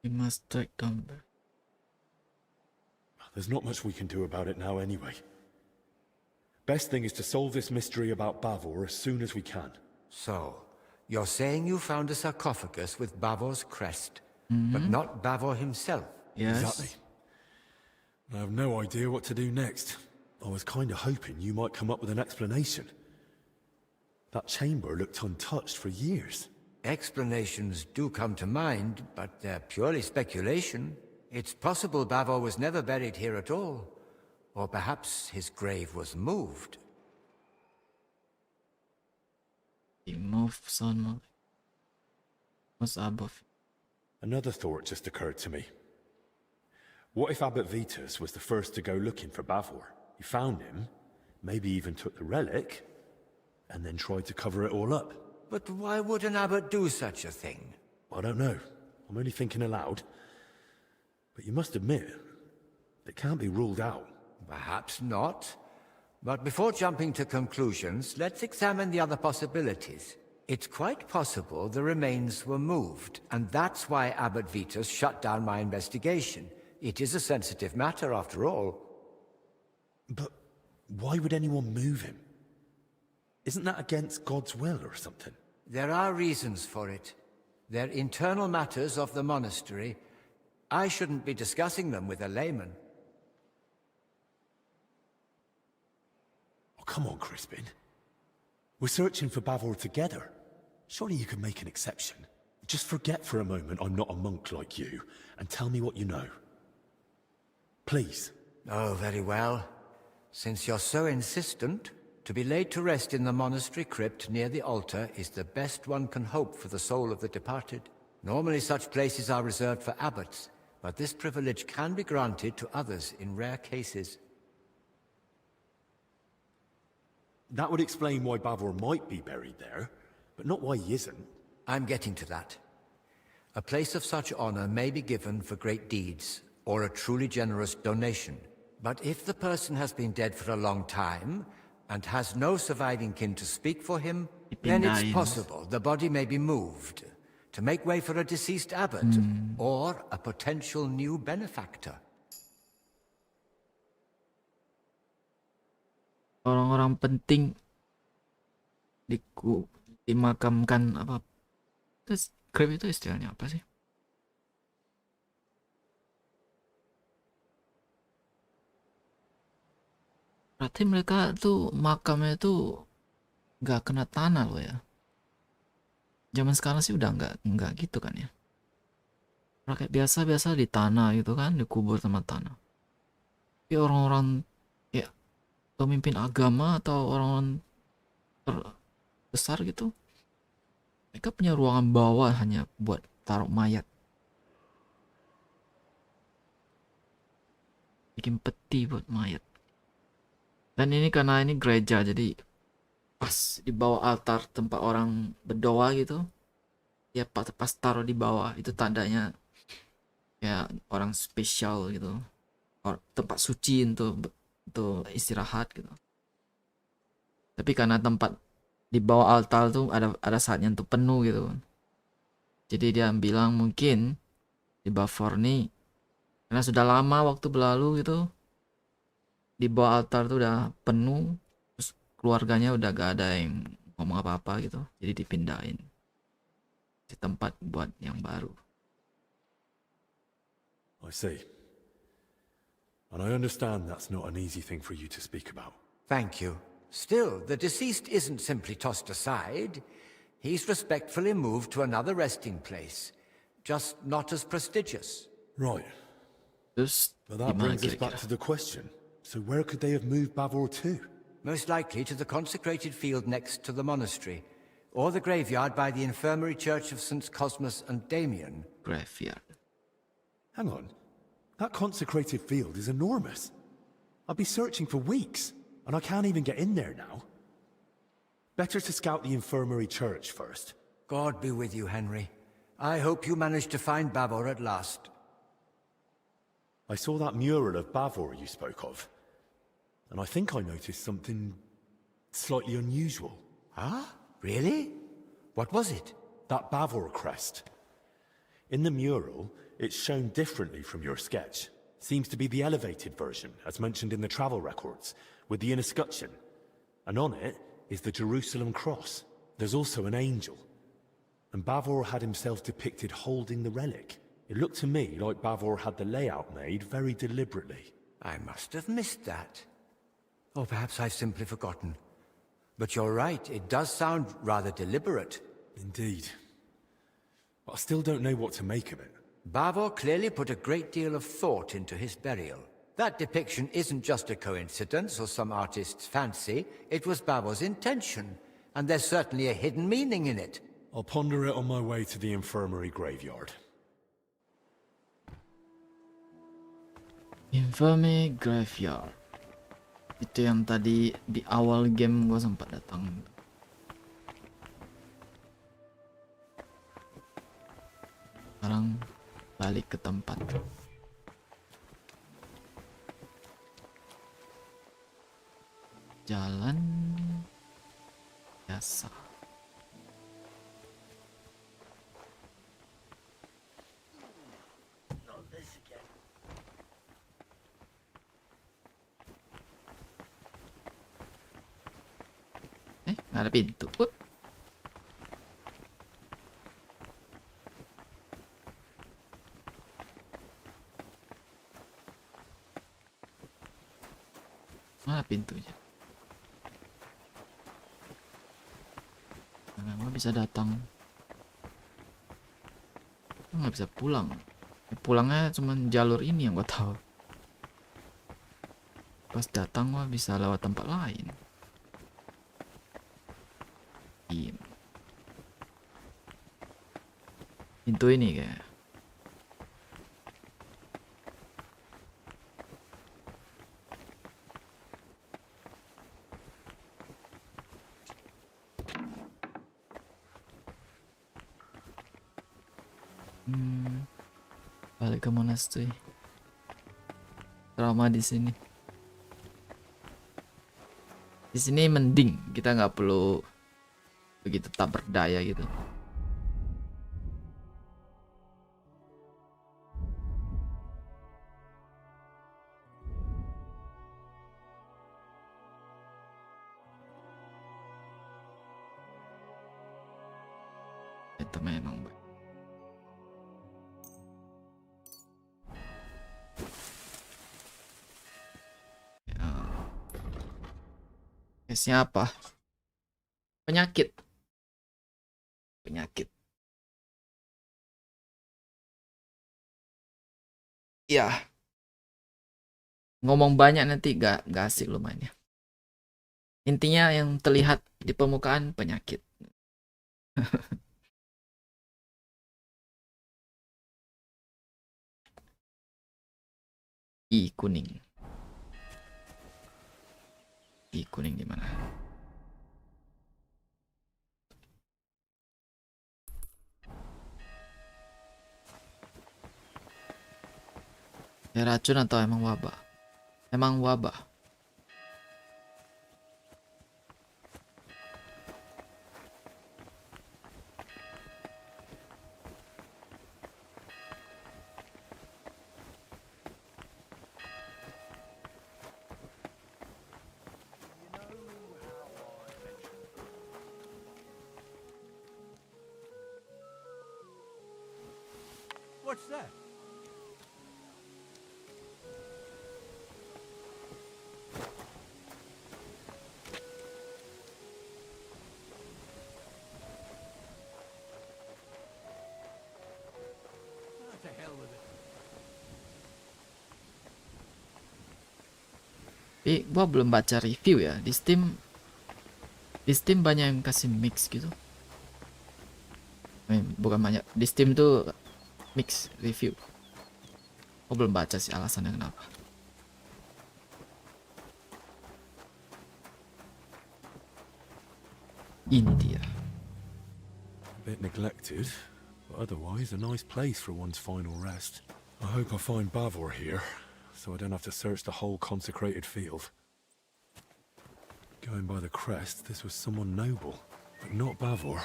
we must track down back. There's not much we can do about it now anyway. Best thing is to solve this mystery about Bavor as soon as we can. So, you're saying you found a sarcophagus with Bavor's crest, but not Bavor himself? Yes. Exactly. I have no idea what to do next. I was kind of hoping you might come up with an explanation. That chamber looked untouched for years. Explanations do come to mind, but they're purely speculation. It's possible Bavor was never buried here at all. Or perhaps his grave was moved. He moved son. Was above. Another thought just occurred to me. What if Abbot Vitus was the first to go looking for Bavor? He found him, maybe even took the relic, and then tried to cover it all up. But why would an abbot do such a thing? I don't know. I'm only thinking aloud. But you must admit, it can't be ruled out. Perhaps not. But before jumping to conclusions, let's examine the other possibilities. It's quite possible the remains were moved, and that's why Abbot Vitus shut down my investigation. It is a sensitive matter, after all. But why would anyone move him? Isn't that against God's will or something? There are reasons for it. They're internal matters of the monastery. I shouldn't be discussing them with a layman. Oh, come on, Crispin. We're searching for Bavor together. Surely you can make an exception. Just forget for a moment I'm not a monk like you, and tell me what you know. Please. Oh, very well. Since you're so insistent, to be laid to rest in the monastery crypt near the altar is the best one can hope for the soul of the departed. Normally such places are reserved for abbots, but this privilege can be granted to others in rare cases. That would explain why Bavor might be buried there, but not why he isn't. I'm getting to that. A place of such honor may be given for great deeds, or a truly generous donation. But if the person has been dead for a long time, and has no surviving kin to speak for him, then it's possible the body may be moved to make way for a deceased abbot, or a potential new benefactor. Orang-orang penting dimakamkan apa? Terus grave itu istilahnya apa sih? Berarti mereka tuh makamnya tuh nggak kena tanah loh ya. Zaman sekarang sih udah nggak gitu kan ya. Rakyat biasa-biasa di tanah gitu kan, dikubur sama tanah. Tapi orang-orang ya pemimpin agama atau orang-orang besar gitu, mereka punya ruangan bawah hanya buat taruh mayat. Bikin peti buat mayat. Dan ini karena ini gereja, jadi pas di bawah altar tempat orang berdoa gitu, ya pas taruh di bawah itu tandanya ya orang spesial gitu, tempat suci untuk untuk istirahat gitu. Tapi karena tempat di bawah altar tuh ada saatnya untuk penuh gitu. Jadi dia bilang mungkin di Bafor nih karena sudah lama waktu berlalu gitu, di bawah altar tuh udah penuh, terus keluarganya udah gak ada yang ngomong apa-apa gitu, jadi dipindahin di tempat buat yang baru. I see. And I understand that's not an easy thing for you to speak about. Thank you. Still, the deceased isn't simply tossed aside. He's respectfully moved to another resting place, just not as prestigious. Right. But that brings us back to the question. So where could they have moved Bavor to? Most likely to the consecrated field next to the monastery, or the graveyard by the infirmary church of St. Cosmas and Damian. Graveyard. Hang on. That consecrated field is enormous. I'll be searching for weeks, and I can't even get in there now. Better to scout the infirmary church first. God be with you, Henry. I hope you manage to find Bavor at last. I saw that mural of Bavor you spoke of, and I think I noticed something slightly unusual. Ah? Really? What was it? That Bavor crest. In the mural, it's shown differently from your sketch. Seems to be the elevated version, as mentioned in the travel records, with the inner scutcheon. And on it is the Jerusalem cross. There's also an angel. And Bavor had himself depicted holding the relic. It looked to me like Bavor had the layout made very deliberately. I must have missed that. Or perhaps I've simply forgotten. But you're right, it does sound rather deliberate. Indeed. But I still don't know what to make of it. Bavor clearly put a great deal of thought into his burial. That depiction isn't just a coincidence or some artist's fancy. It was Bavor's intention, and there's certainly a hidden meaning in it. I'll ponder it on my way to the infirmary graveyard. Infirmary Graveyard. Itu yang tadi di awal game gue sempat datang. Sekarang balik ke tempat. Jalan biasa. Nggak ada pintu. Mana pintunya? Nggak bisa datang. Nggak bisa pulang. Pulangnya cuma jalur ini yang gue tahu. Pas datang gua bisa lewat tempat lain. Pintu ini kayak. Balik ke monastery. Trauma di sini. Di sini mending, kita nggak perlu begitu tak berdaya gitu. Itu memang baik. Case-nya apa? Penyakit. Ya. Ngomong banyak nanti gak asik lo mainnya. Intinya yang terlihat di permukaan penyakit. Kuning. Kuning di mana? Ya racun atau emang wabah? Emang wabah. What's that? What the hell with it? Tapi gua belum baca review ya di Steam. Di Steam banyak yang kasih mix gitu. Bukan banyak, di Steam tuh mix review. Gua belum baca sih alasannya kenapa. Ini dia. A bit neglected, but otherwise a nice place for one's final rest. I hope I find Bavor here, so I don't have to search the whole consecrated field. Going by the crest, this was someone noble, but not Bavor.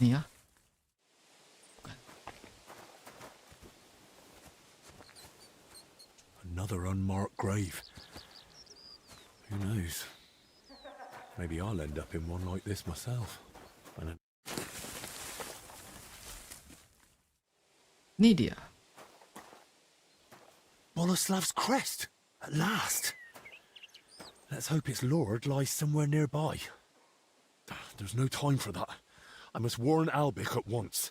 Ini ya. Another unmarked grave. Who knows? Maybe I'll end up in one like this myself. Ini dia. Boleslav's crest! At last! Let's hope its lord lies somewhere nearby. There's no time for that. I must warn Albic at once.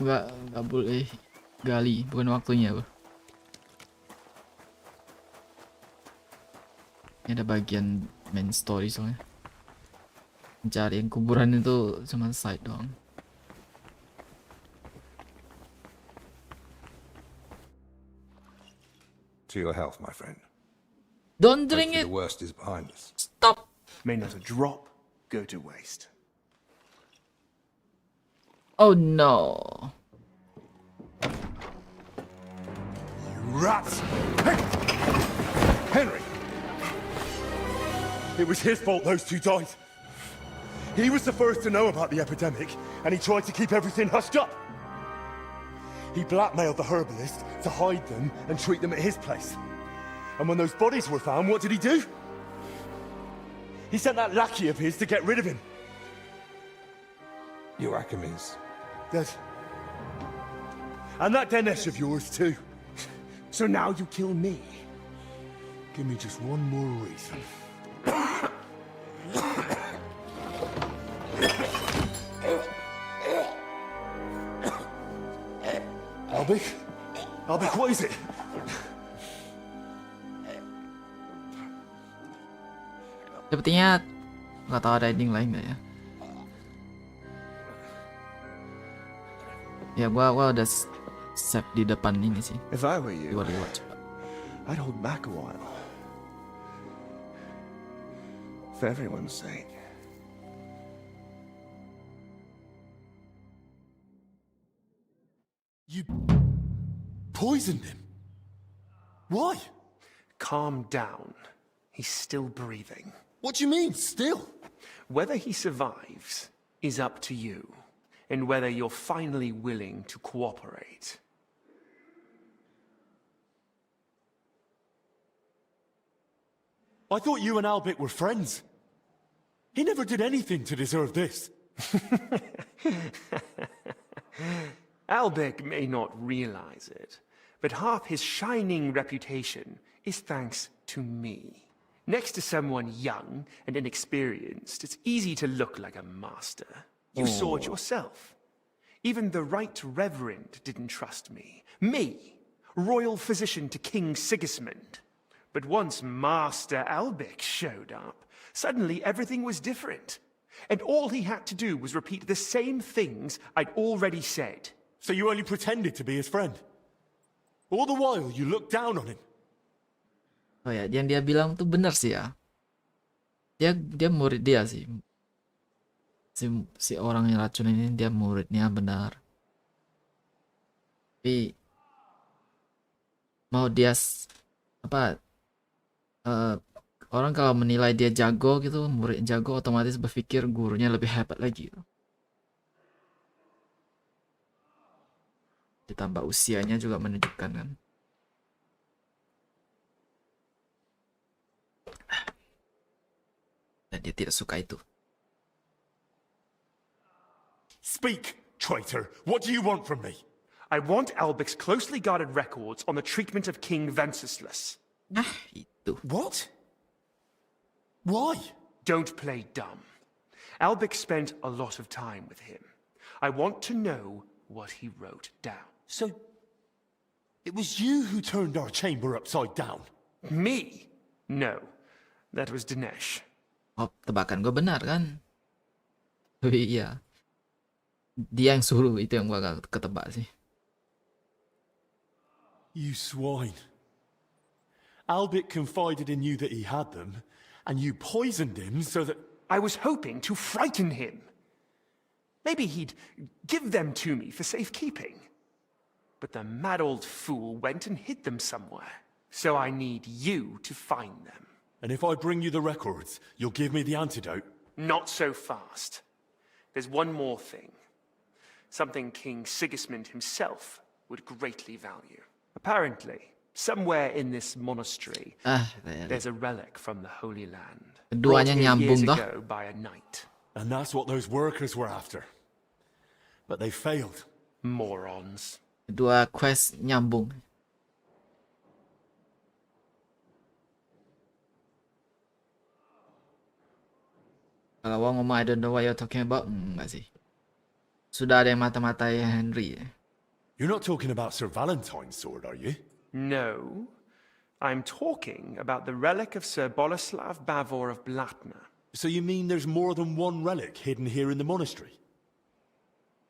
Nggak boleh gali, bukan waktunya, bro. Ini ada bagian main story soalnya. Mencari yang kuburan itu cuma side doang. To your health, my friend. Don't drink it. The worst is behind us. Stop. May not a drop go to waste. Oh no. You rats! Hey! Henry! It was his fault those two died. He was the first to know about the epidemic, and he tried to keep everything hushed up. He blackmailed the herbalist to hide them and treat them at his place. And when those bodies were found, what did he do? He sent that lackey of his to get rid of him. Joachim is dead. And that Denesh of yours too. So now you kill me? Give me just one more reason. Albic, what is it? Sepertinya nggak tahu ada ending lain nggak ya? Ya gua udah save di depan ini sih. If I were you, Gua rewatch. I'd hold back a while. For everyone's sake. You poisoned him? Why? Calm down. He's still breathing. What do you mean, still? Whether he survives is up to you, and whether you're finally willing to cooperate. I thought you and Albic were friends. He never did anything to deserve this. Albic may not realize it, but half his shining reputation is thanks to me. Next to someone young and inexperienced, it's easy to look like a master. You saw it yourself. Even the Right Reverend didn't trust me. Me, royal physician to King Sigismund. But once Master Albic showed up, suddenly everything was different. And all he had to do was repeat the same things I'd already said. So you only pretended to be his friend? All the while you looked down on him? Oh ya, yang dia bilang tuh benar sih ya. Dia murid dia sih. Si orang yang racun ini dia muridnya benar. Tapi mau dia orang kalau menilai dia jago gitu, murid jago otomatis berpikir gurunya lebih hebat lagi gitu. Ditambah usianya juga menunjukkan kan. dia tidak suka itu. Speak, traitor. What do you want from me? I want Albic's closely guarded records on the treatment of King Wenceslas. Itu. What? Why? Don't play dumb. Albic spent a lot of time with him. I want to know what he wrote down. So, it was you who turned our chamber upside down? Me? No. That was Dinesh. Oh, tebakan gue benar kan? Tapi iya. Dia yang suruh, itu yang gue gak ketebak sih. You swine. Albic confided in you that he had them, and you poisoned him so that... I was hoping to frighten him. Maybe he'd give them to me for safekeeping. But the mad old fool went and hid them somewhere. So I need you to find them. And if I bring you the records, you'll give me the antidote? Not so fast. There's one more thing. Something King Sigismund himself would greatly value. Apparently, somewhere in this monastery, there's a relic from the Holy Land. Keduanya nyambung years toh. ago by a knight. And that's what those workers were after. But they failed. Morons. Kedua quest nyambung. Kalau gua ngomong I don't know what you're talking about, enggak sih. Sudah ada yang mata-matai Henry. You're not talking about Sir Valentine's sword, are you? No. I'm talking about the relic of Sir Boleslav Bavor of Blatna. So you mean there's more than one relic hidden here in the monastery?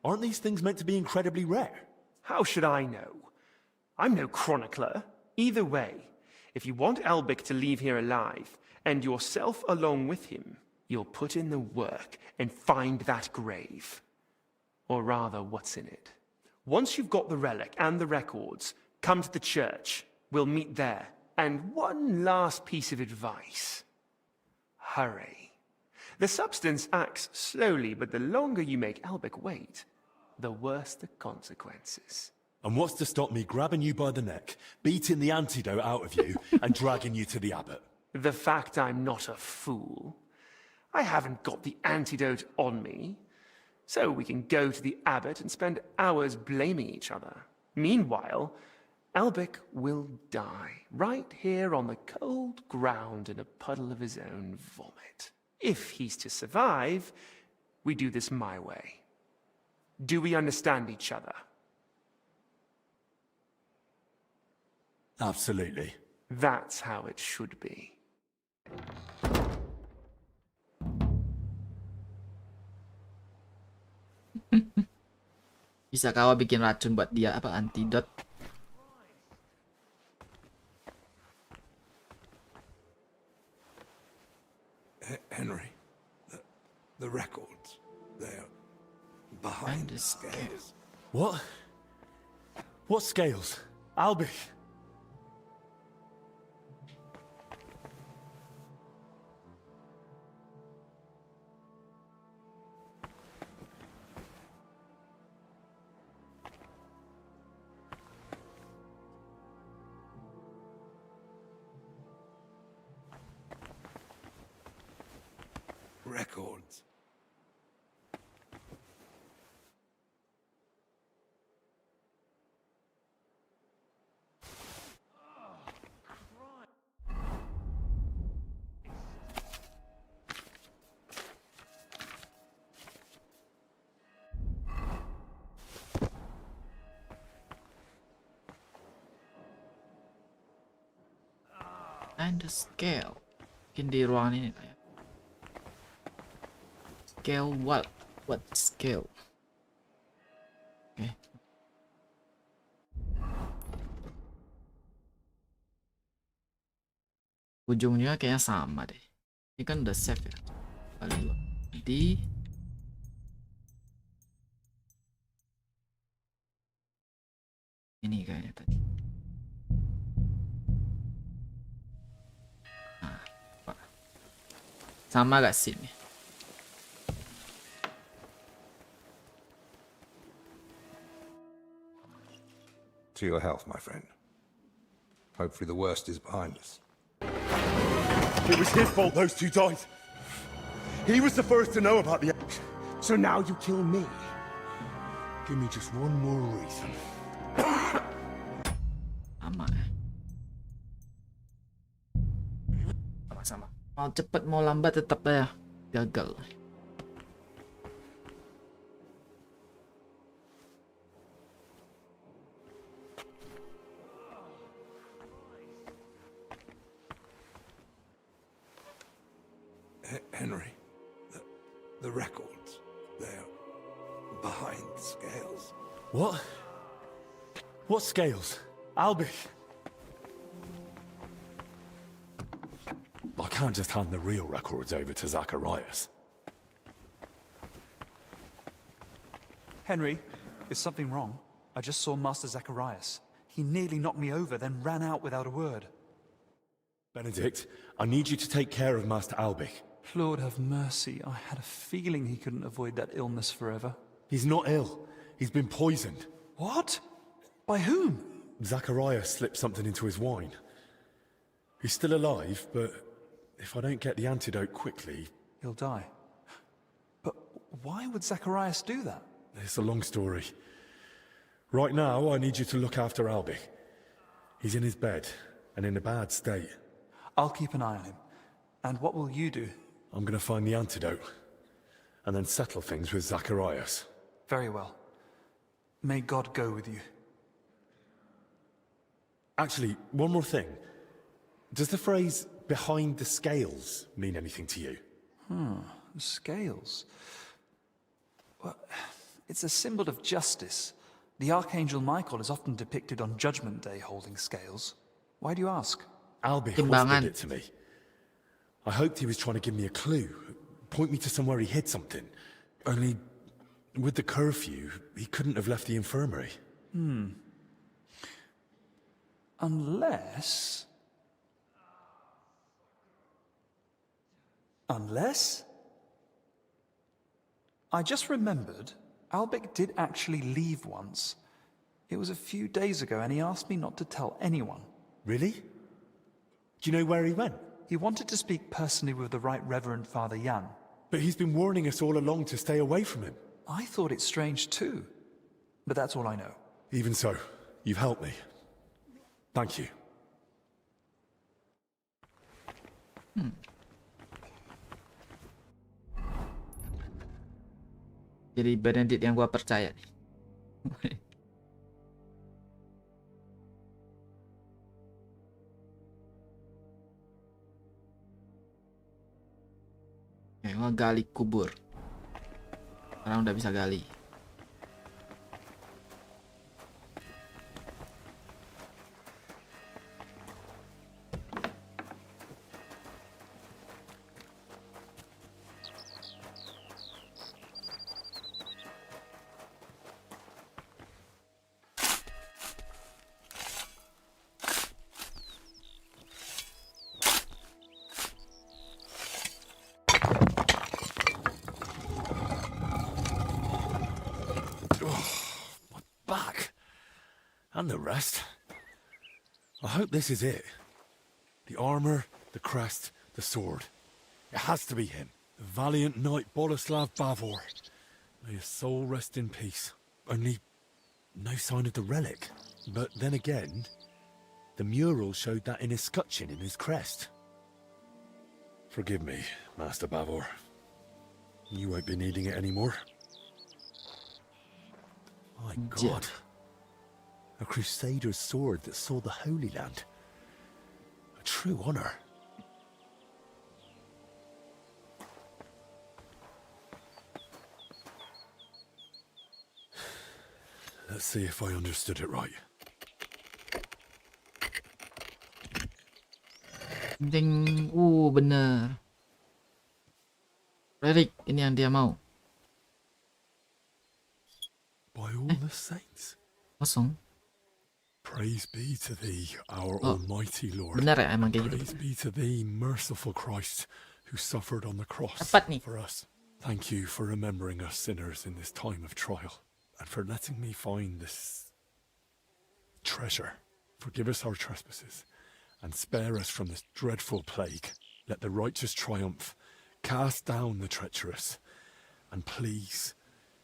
Aren't these things meant to be incredibly rare? How should I know? I'm no chronicler. Either way, if you want Albic to leave here alive, and yourself along with him, you'll put in the work and find that grave. Or rather, what's in it. Once you've got the relic and the records, come to the church. We'll meet there. And one last piece of advice. Hurry. The substance acts slowly, but the longer you make Albic wait, the worse the consequences. And what's to stop me grabbing you by the neck, beating the antidote out of you, and dragging you to the abbot? The fact I'm not a fool. I haven't got the antidote on me. So we can go to the abbot and spend hours blaming each other. Meanwhile, Albic will die right here on the cold ground in a puddle of his own vomit. If he's to survive, we do this my way. Do we understand each other? Absolutely. That's how it should be. Bisa kau bikin racun buat dia apa antidot? Henry, the records, they're behind the scales. What? What scales? Albic? Records. And the scale. Mungkin di ruangan ini lah ya. Scale what? What scale? Okay. Ujungnya kayaknya sama deh. Ini kan udah save ya. Lalu di ini kayaknya tadi. Nah, apa? Sama gak sih ini? To your health, my friend. Hopefully the worst is behind us. It was his fault those two died. He was the first to know about the... So now you kill me. Give me just one more reason. Aman. Sama-sama. Mau cepet mau lambat tetap ya gagal. Henry, the records, they're behind the scales. What? What scales? Albie? I can't just hand the real records over to Zacharias. Henry, is something wrong? I just saw Master Zacharias. He nearly knocked me over, then ran out without a word. Benedict, I need you to take care of Master Albie. Lord have mercy. I had a feeling he couldn't avoid that illness forever. He's not ill. He's been poisoned. What? By whom? Zacharias slipped something into his wine. He's still alive, but if I don't get the antidote quickly... He'll die. But why would Zacharias do that? It's a long story. Right now, I need you to look after Albie. He's in his bed, and in a bad state. I'll keep an eye on him. And what will you do? I'm going to find the antidote, and then settle things with Zacharias. Very well. May God go with you. Actually, one more thing. Does the phrase, behind the scales, mean anything to you? Scales. Well, it's a symbol of justice. The Archangel Michael is often depicted on Judgment Day holding scales. Why do you ask? Albie whispered it to me. I hoped he was trying to give me a clue, point me to somewhere he hid something. Only, with the curfew, he couldn't have left the infirmary. Unless... I just remembered, Albert did actually leave once. It was a few days ago, and he asked me not to tell anyone. Really? Do you know where he went? He wanted to speak personally with the Right Reverend Father Lian. But he's been warning us all along to stay away from him. I thought it strange too. But that's all I know. Even so, you've helped me. Thank you. Jadi Benedict yang gua percaya. Gua gali kubur. Sekarang udah bisa gali. And the rest. I hope this is it. The armor, the crest, the sword. It has to be him. The valiant knight Boleslav Bavor. May his soul rest in peace. Only no sign of the relic. But then again, the mural showed that in his scutcheon in his crest. Forgive me, Master Bavor. You won't be needing it anymore. My God. A crusader's sword that saw the Holy Land. A true honor. Let's see if I understood it right. Ding, bener. Relic, ini yang dia mau. By all the saints. Kosong. Praise be to thee, our almighty Lord. Benar ya, emang kayak gitu. Praise be to thee, merciful Christ, who suffered on the cross for us. Thank you for remembering us sinners in this time of trial, and for letting me find this treasure. Forgive us our trespasses, and spare us from this dreadful plague. Let the righteous triumph. Cast down the treacherous, and please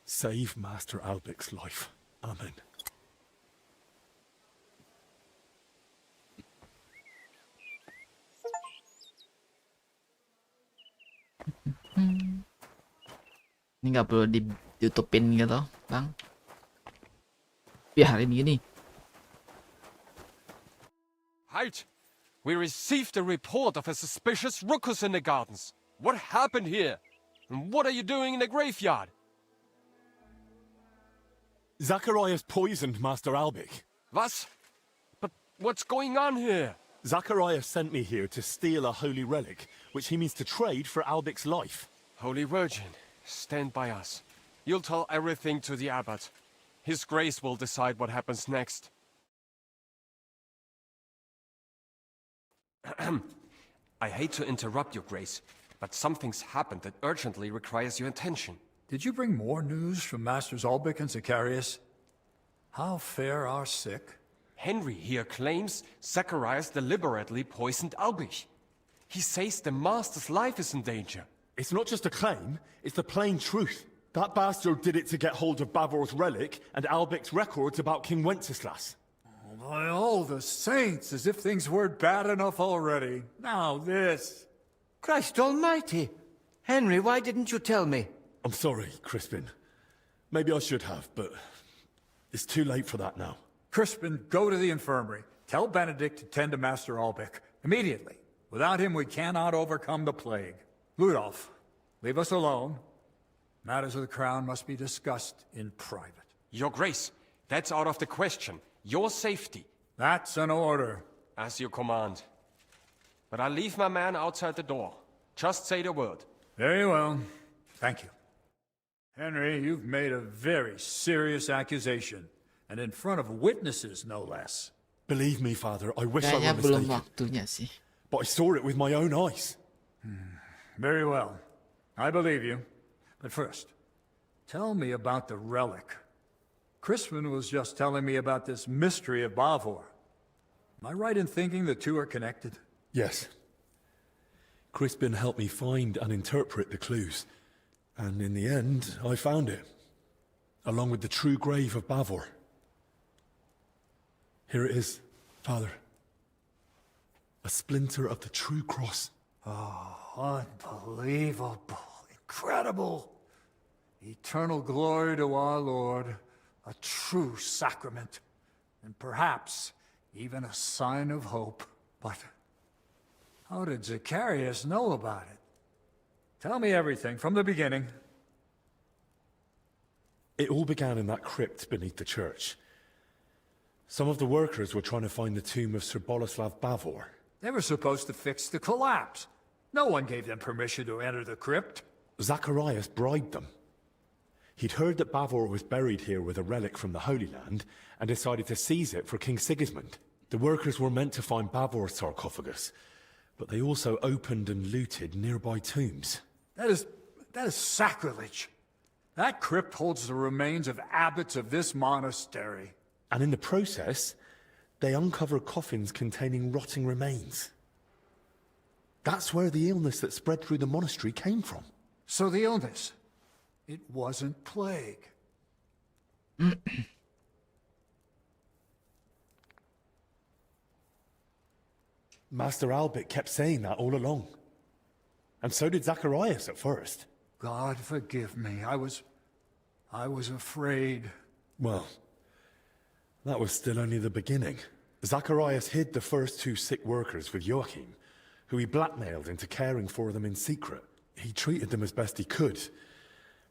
save Master Albic's life. Amen. Ini nggak perlu ditutupin gitu, Bang. Biarin gini. Halt! We received a report of a suspicious ruckus in the gardens. What happened here? And what are you doing in the graveyard? Zacharias poisoned Master Albic. Was? But what's going on here? Zacharias sent me here to steal a holy relic, which he means to trade for Albic's life. Holy Virgin, stand by us. You'll tell everything to the abbot. His grace will decide what happens next. I hate to interrupt your grace, but something's happened that urgently requires your attention. Did you bring more news from Masters Albic and Zacharias? How fare our sick? Henry here claims Zacharias deliberately poisoned Albic. He says the master's life is in danger. It's not just a claim, it's the plain truth. That bastard did it to get hold of Bavor's relic and Albic's records about King Wenceslas. By all the saints, as if things weren't bad enough already. Now this. Christ almighty! Henry, why didn't you tell me? I'm sorry, Crispin. Maybe I should have, but it's too late for that now. Crispin, go to the infirmary. Tell Benedict to tend to Master Albic. Immediately. Without him, we cannot overcome the plague. Ludolf, leave us alone. Matters of the crown must be discussed in private. Your grace, that's out of the question. Your safety. That's an order. As you command. But I'll leave my man outside the door. Just say the word. Very well. Thank you. Henry, you've made a very serious accusation. And in front of witnesses, no less. Believe me, Father, I wish I Kayaknya were belum mistaken. waktunya sih. But I saw it with my own eyes. Very well. I believe you. But first, tell me about the relic. Crispin was just telling me about this mystery of Bavor. Am I right in thinking the two are connected? Yes. Crispin helped me find and interpret the clues. And in the end, I found it. Along with the true grave of Bavor. Here it is, Father. A splinter of the true cross. Oh, unbelievable. Incredible. Eternal glory to our Lord. A true sacrament. And perhaps even a sign of hope. But how did Zacharias know about it? Tell me everything from the beginning. It all began in that crypt beneath the church. Some of the workers were trying to find the tomb of Sir Boleslav Bavor. They were supposed to fix the collapse. No one gave them permission to enter the crypt. Zacharias bribed them. He'd heard that Bavor was buried here with a relic from the Holy Land and decided to seize it for King Sigismund. The workers were meant to find Bavor's sarcophagus, but they also opened and looted nearby tombs. That is sacrilege. That crypt holds the remains of abbots of this monastery. And in the process, they uncovered coffins containing rotting remains. That's where the illness that spread through the monastery came from. So the illness, it wasn't plague. Master Albic kept saying that all along. And so did Zacharias at first. God forgive me. I was afraid. Well, that was still only the beginning. Zacharias hid the first two sick workers with Joachim, who he blackmailed into caring for them in secret. He treated them as best he could,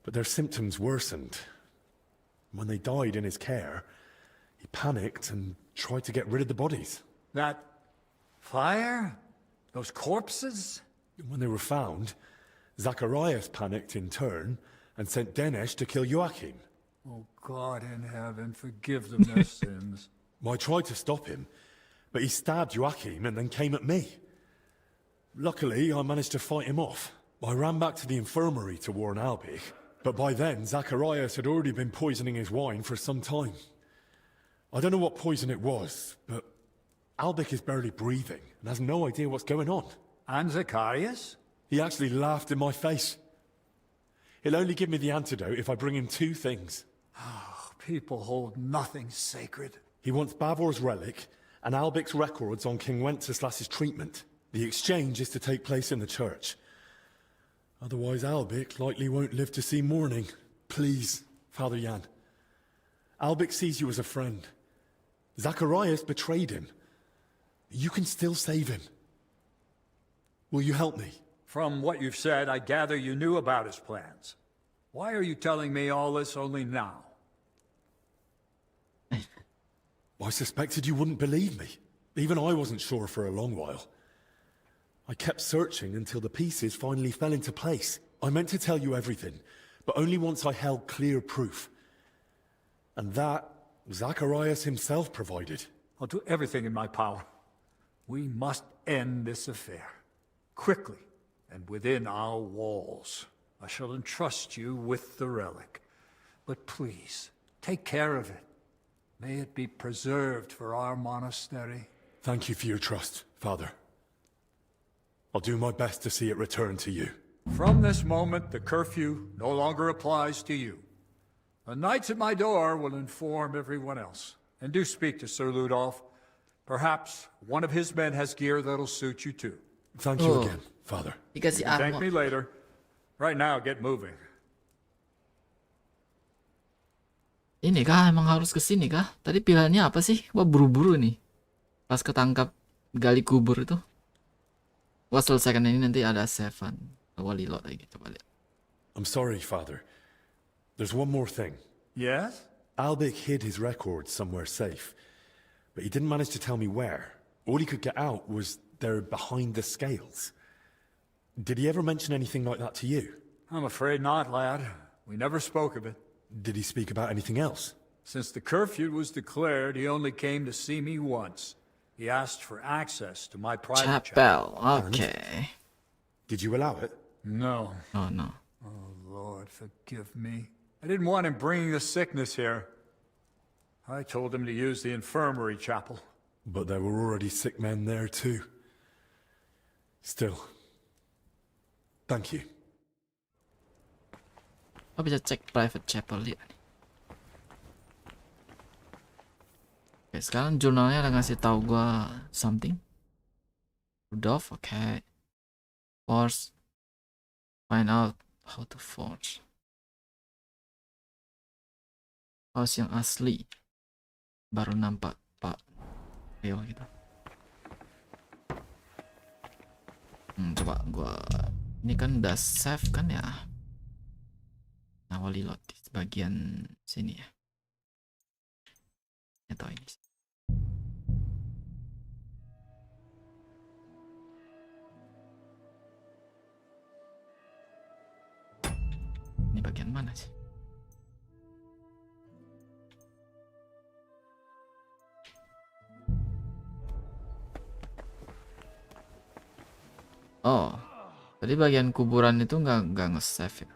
but their symptoms worsened. When they died in his care, he panicked and tried to get rid of the bodies. That fire? Those corpses? When they were found, Zacharias panicked in turn and sent Denesh to kill Joachim. Oh, God in heaven, forgive them their sins. I tried to stop him, but he stabbed Joachim and then came at me. Luckily, I managed to fight him off. I ran back to the infirmary to warn Albic, but by then, Zacharias had already been poisoning his wine for some time. I don't know what poison it was, but Albic is barely breathing and has no idea what's going on. And Zacharias? He actually laughed in my face. He'll only give me the antidote if I bring him 2 things. People hold nothing sacred. He wants Bavor's relic and Albic's records on King Wenceslas's treatment. The exchange is to take place in the church. Otherwise Albic likely won't live to see morning. Please, Father Jan. Albic sees you as a friend. Zacharias betrayed him. You can still save him. Will you help me? From what you've said, I gather you knew about his plans. Why are you telling me all this only now? I suspected you wouldn't believe me. Even I wasn't sure for a long while. I kept searching until the pieces finally fell into place. I meant to tell you everything, but only once I held clear proof. And that, Zacharias himself provided. I'll do everything in my power. We must end this affair. Quickly, and within our walls. I shall entrust you with the relic. But please, take care of it. May it be preserved for our monastery. Thank you for your trust, Father. I'll do my best to see it return to you. From this moment, the curfew no longer applies to you. The knights at my door will inform everyone else. And do speak to Sir Ludolf. Perhaps one of his men has gear that'll suit you too. Thank you again, Father. You can thank me later. Right now, get moving. Ini kah emang harus ke sini kah? Tadi pilihannya apa sih? Wah, buru-buru nih. Pas ketangkap gali kubur itu. Wah, selesaikan ini nanti ada Sevan. Wali lot lagi, coba lihat. I'm sorry, Father. There's one more thing. Yes? Albic hid his records somewhere safe, but he didn't manage to tell me where. All he could get out was they're behind the scales. Did he ever mention anything like that to you? I'm afraid not, lad. We never spoke of it. Did he speak about anything else? Since the curfew was declared, he only came to see me once. He asked for access to my private chapel. Okay. Did you allow it? No. Oh, no. Oh, Lord, forgive me. I didn't want him bringing the sickness here. I told him to use the infirmary chapel. But there were already sick men there too. Still, thank you. Oh, bisa cek private chapel lihat nih. Oke, sekarang jurnalnya ada ngasih tahu gua something. Rudolph, oke. Force. Find out how to forge. House yang asli. Baru nampak Pak Leo gitu. Coba gua ini kan udah save kan ya. Nah, wali lot di bagian sini ya. Atau ini sih. Ini bagian mana sih? Oh, tadi bagian kuburan itu nggak nge-save ya.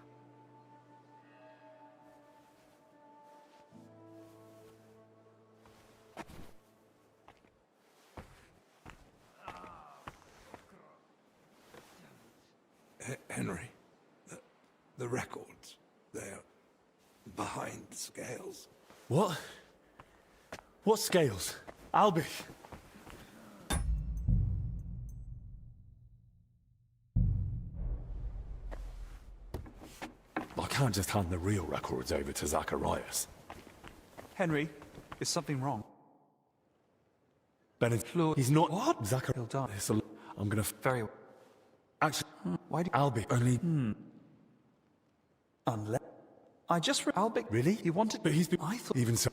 Henry, the records, they're behind the scales. What? What scales? Albic. I can't just hand the real records over to Zacharias. Henry, is something wrong? Bennett, he's not. What? Zacharias. I'm gonna. Very well. Actually, why do Albic only. Unless I just Albic. Really? He wanted. But he's been. I thought. Even so.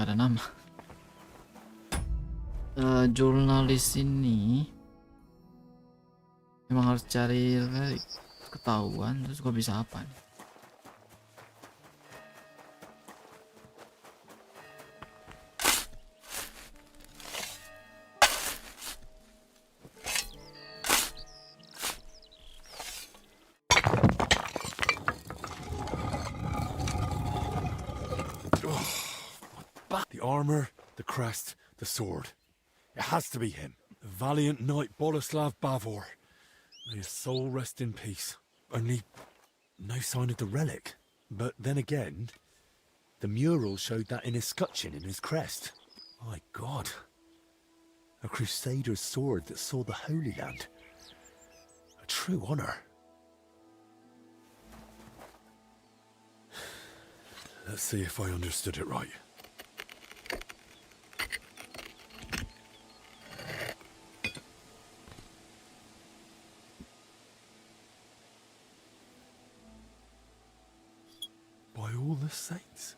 Gak ada nama. Jurnalis ini memang harus cari ketahuan. Terus gua bisa apa nih? The armor, the crest, the sword. It has to be him. The valiant knight Boleslav Bavor. May his soul rest in peace. Only no sign of the relic. But then again, the mural showed that in his scutcheon in his crest. My God. A crusader's sword that saw the Holy Land. A true honor. Let's see if I understood it right. By all the saints.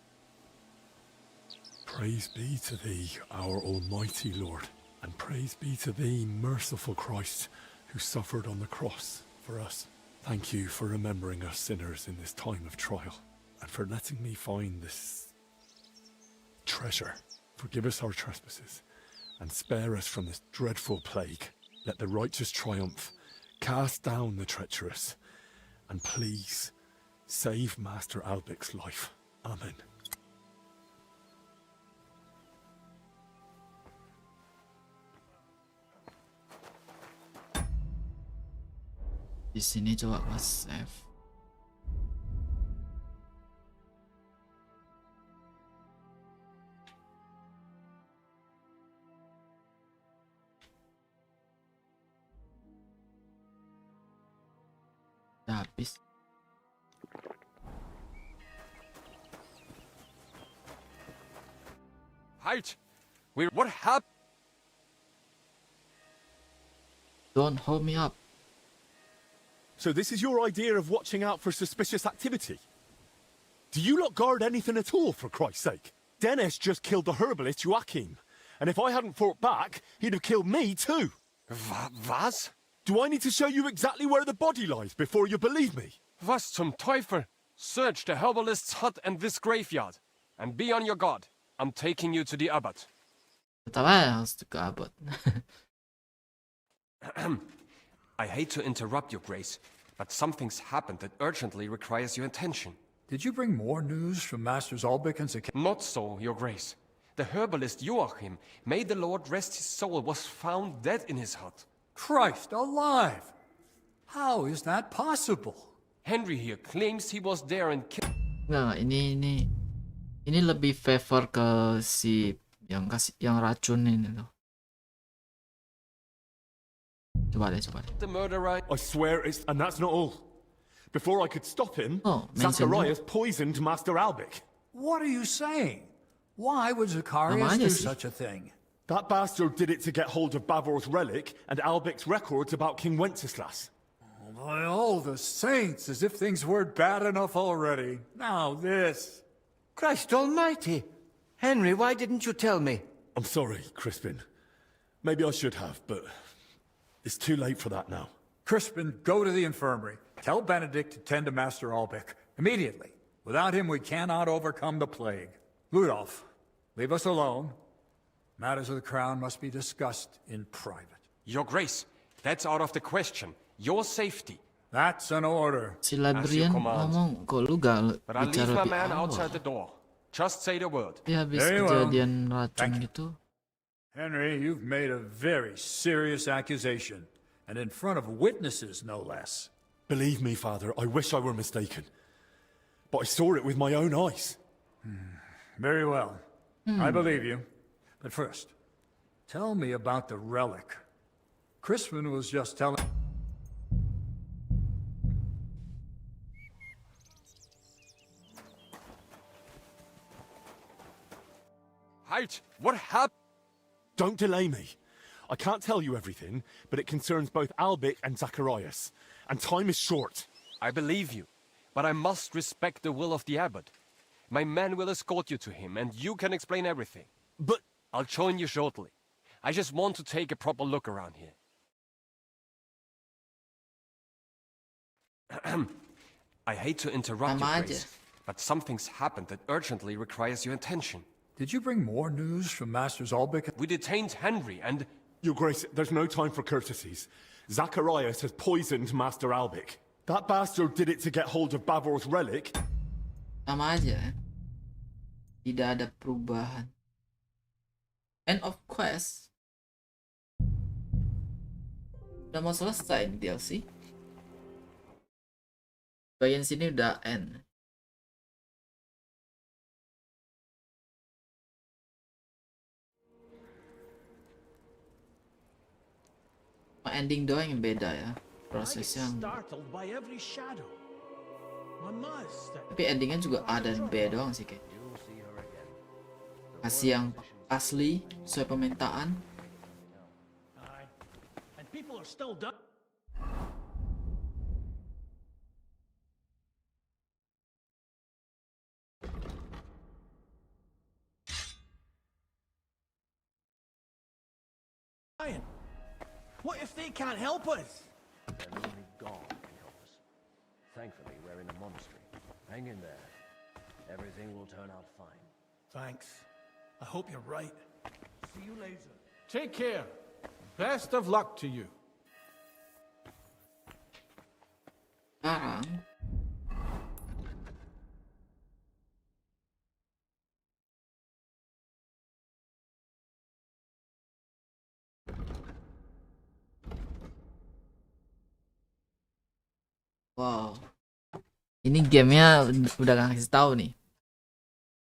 Praise be to thee, our almighty Lord, and praise be to thee, merciful Christ, who suffered on the cross for us. Thank you for remembering us sinners in this time of trial, and for letting me find this treasure. Forgive us our trespasses, and spare us from this dreadful plague. Let the righteous triumph, cast down the treacherous, and please save Master Albic's life. Amen. Di sini coba mas save. Udah habis. Halt! What happened? Don't hold me up. So this is your idea of watching out for suspicious activity? Do you not guard anything at all, for Christ's sake? Dennis just killed the herbalist Joachim, and if I hadn't fought back, he'd have killed me too. Was? Do I need to show you exactly where the body lies before you believe me? Was zum Teufel? Search the herbalist's hut and this graveyard, and be on your guard. I'm taking you to the abbot. I hate to interrupt your grace, but something's happened that urgently requires your attention. Did you bring more news from Masters Albik and Zak? Not so, your grace. The herbalist Joachim, may the Lord rest his soul, was found dead in his hut. Christ alive! How is that possible? Henry here claims he was there and killed. Enggak, ini lebih favor ke si yang racun ini loh. Coba deh. The murderer. I swear it's... And that's not all. Before I could stop him, Zacharias poisoned Master Albic. What are you saying? Why would Zacharias do such a thing? That bastard did it to get hold of Bavor's relic and Albic's records about King Wenceslas. By all the saints, as if things weren't bad enough already. Now this. Christ almighty! Henry, why didn't you tell me? I'm sorry, Crispin. Maybe I should have, but it's too late for that now. Crispin, go to the infirmary. Tell Benedict to tend to Master Albik. Immediately. Without him, we cannot overcome the plague. Ludolf, leave us alone. Matters of the crown must be discussed in private. Your grace, that's out of the question. Your safety. That's an order. Si Librarian ngomong kok lu gak But I'll leave bicara my lebih man awal. outside the door. Just say the word. Ya habis kejadian racun gitu. Henry, you've made a very serious accusation, and in front of witnesses, no less. Believe me, Father, I wish I were mistaken. But I saw it with my own eyes. Very well. I believe you. But first, tell me about the relic. Crispin was just telling... Halt! What happened? Don't delay me. I can't tell you everything, but it concerns both Albic and Zacharias, and time is short. I believe you, but I must respect the will of the abbot. My men will escort you to him, and you can explain everything. But... I'll join you shortly. I just want to take a proper look around here. I hate to interrupt you, Grace, but something's happened that urgently requires your attention. Did you bring more news from Masters Albik? We detained Henry and... Your Grace, there's no time for courtesies. Zacharias has poisoned Master Albic. That bastard did it to get hold of Bavor's relic. Sama aja. Tidak ada perubahan. End of quest. Udah mau selesai nih DLC. Bagian sini udah end. Ending doang yang beda ya prosesnya. Tapi endingnya juga A dan B doang sih kayak. Kasih yang asli sesuai permintaan. Lian, what if they can't help us? Then only God can help us. Thankfully, we're in a monastery. Hang in there. Everything will turn out fine. Thanks. I hope you're right. See you later. Take care. Best of luck to you. Sekarang wow, ini gamenya udah gak kasih tahu nih.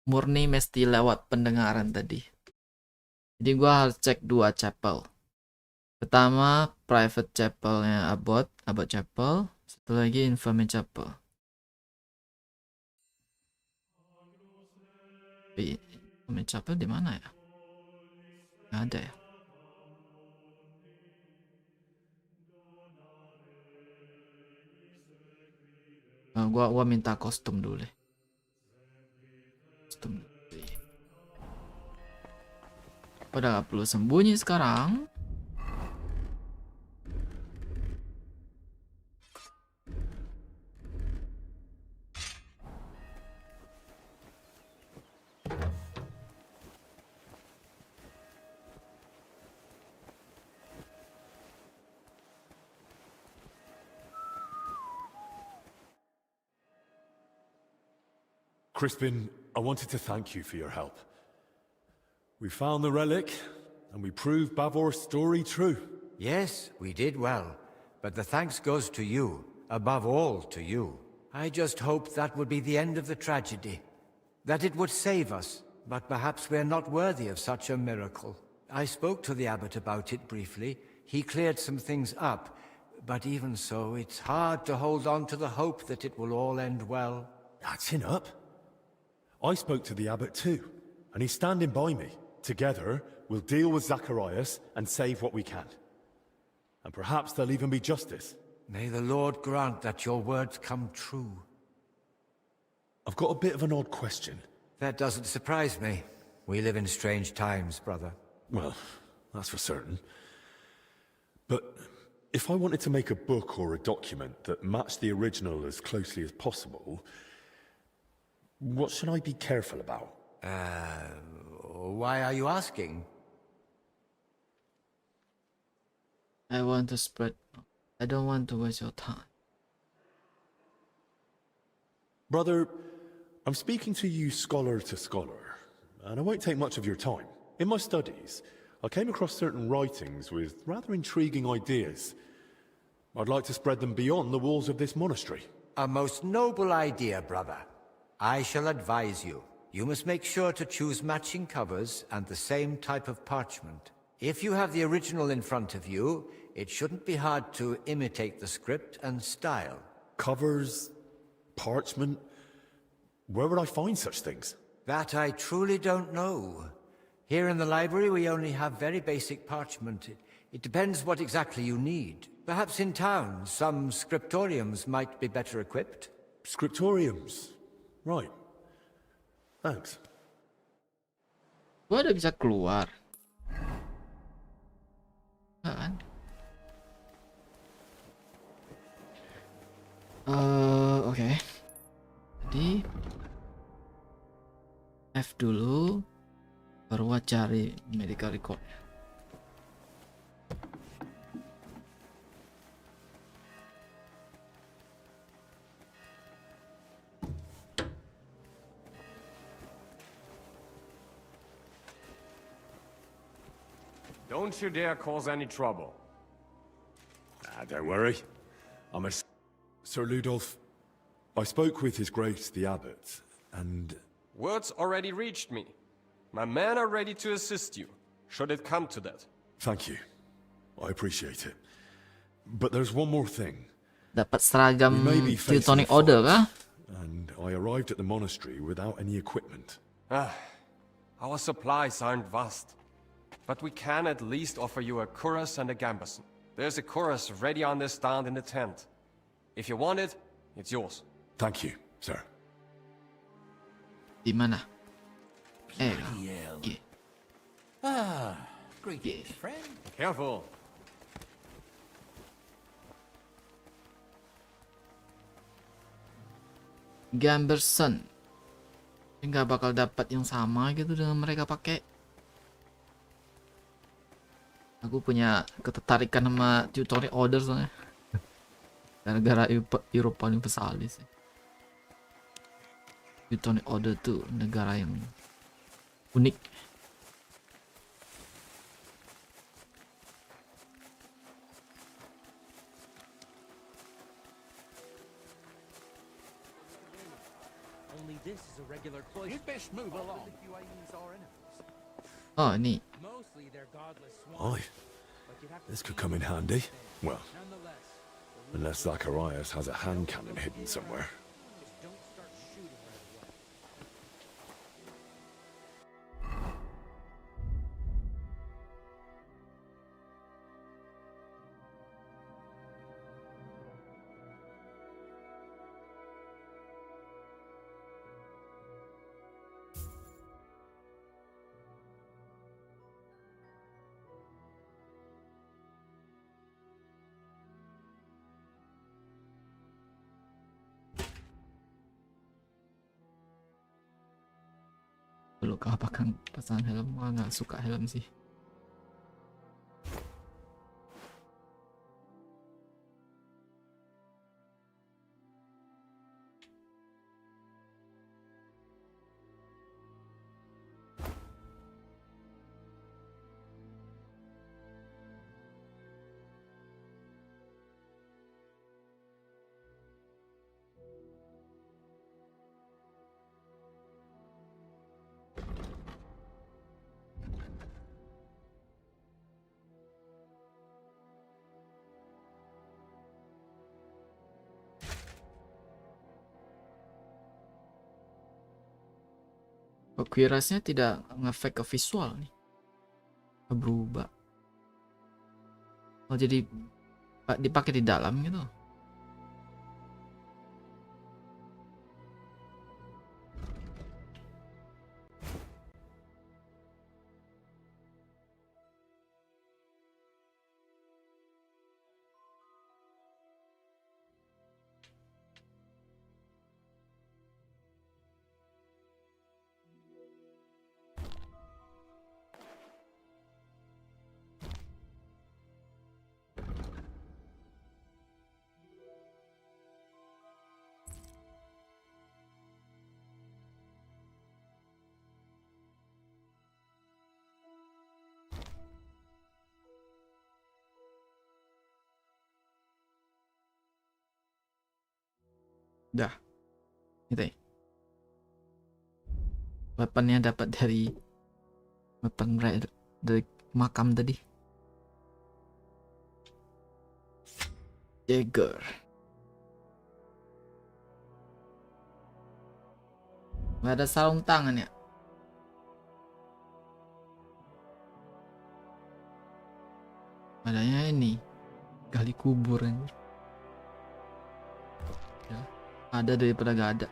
Murni mesti lewat pendengaran tadi. Jadi gua harus cek 2 chapel. Pertama private chapelnya Abbot Chapel. Satu lagi Infamy Chapel. Infamy Chapel di mana ya? Nggak ada ya. Nah, gua minta kostum dulu deh. Kostum. Udah gak perlu sembunyi sekarang. Crispin, I wanted to thank you for your help. We found the relic, and we proved Bavor's story true. Yes, we did well. But the thanks goes to you, above all to you. I just hoped that would be the end of the tragedy. That it would save us, but perhaps we're not worthy of such a miracle. I spoke to the abbot about it briefly. He cleared some things up, but even so, it's hard to hold on to the hope that it will all end well. That's enough. I spoke to the abbot too, and he's standing by me. Together, we'll deal with Zacharias and save what we can. And perhaps there'll even be justice. May the Lord grant that your words come true. I've got a bit of an odd question. That doesn't surprise me. We live in strange times, brother. Well, that's for certain. But if I wanted to make a book or a document that matched the original as closely as possible, what should I be careful about? Why are you asking? I want to spread. I don't want to waste your time. Brother, I'm speaking to you scholar to scholar, and I won't take much of your time. In my studies, I came across certain writings with rather intriguing ideas. I'd like to spread them beyond the walls of this monastery. A most noble idea, brother. I shall advise you. You must make sure to choose matching covers and the same type of parchment. If you have the original in front of you, it shouldn't be hard to imitate the script and style. Covers? Parchment? Where would I find such things? That I truly don't know. Here in the library we only have very basic parchment. It depends what exactly you need. Perhaps in town, some scriptoriums might be better equipped. Scriptoriums? Right. Thanks. Gua udah bisa keluar. Kan? Oke. Jadi F dulu, baru gua cari medical record. Don't you dare cause any trouble. Don't worry. Sir Ludolf, I spoke with His Grace the Abbot, and... Words already reached me. My men are ready to assist you, should it come to that. Thank you. I appreciate it. But there's one more thing. Dapat seragam We may be facing Teutonic a Order fight, kah? and I arrived at the monastery without any equipment. Our supplies aren't vast, but we can at least offer you a cuirass and a gambeson. There's a cuirass ready on this stand in the tent. If you want it, it's yours. Thank you, sir. Di mana? Greetings, friend. Careful. Gamberson. Nggak bakal dapat yang sama gitu dengan mereka pakai. Aku punya ketertarikan sama Teutonic Order soalnya. Gara-gara Eropa Universalis. Teutonic Order tuh negara yang unik. Only this is a regular cloister. You'd best move along. Oh, ini. Mostly they're godless swans. Aye. This could come in handy. Well, unless Zacharias has a hand cannon hidden somewhere. Perlu kah pasang helm? Wah, nggak suka helm sih. Kuirasnya tidak ngefek ke visual nih. Berubah. Oh, jadi dipakai di dalam gitu. Dah. Gitu ya. Weaponnya dapat dari weapon dari makam tadi. Jagger. Nggak ada sarung tangan ya. Adanya ini gali kubur anjir. Ya, ada daripada gak ada.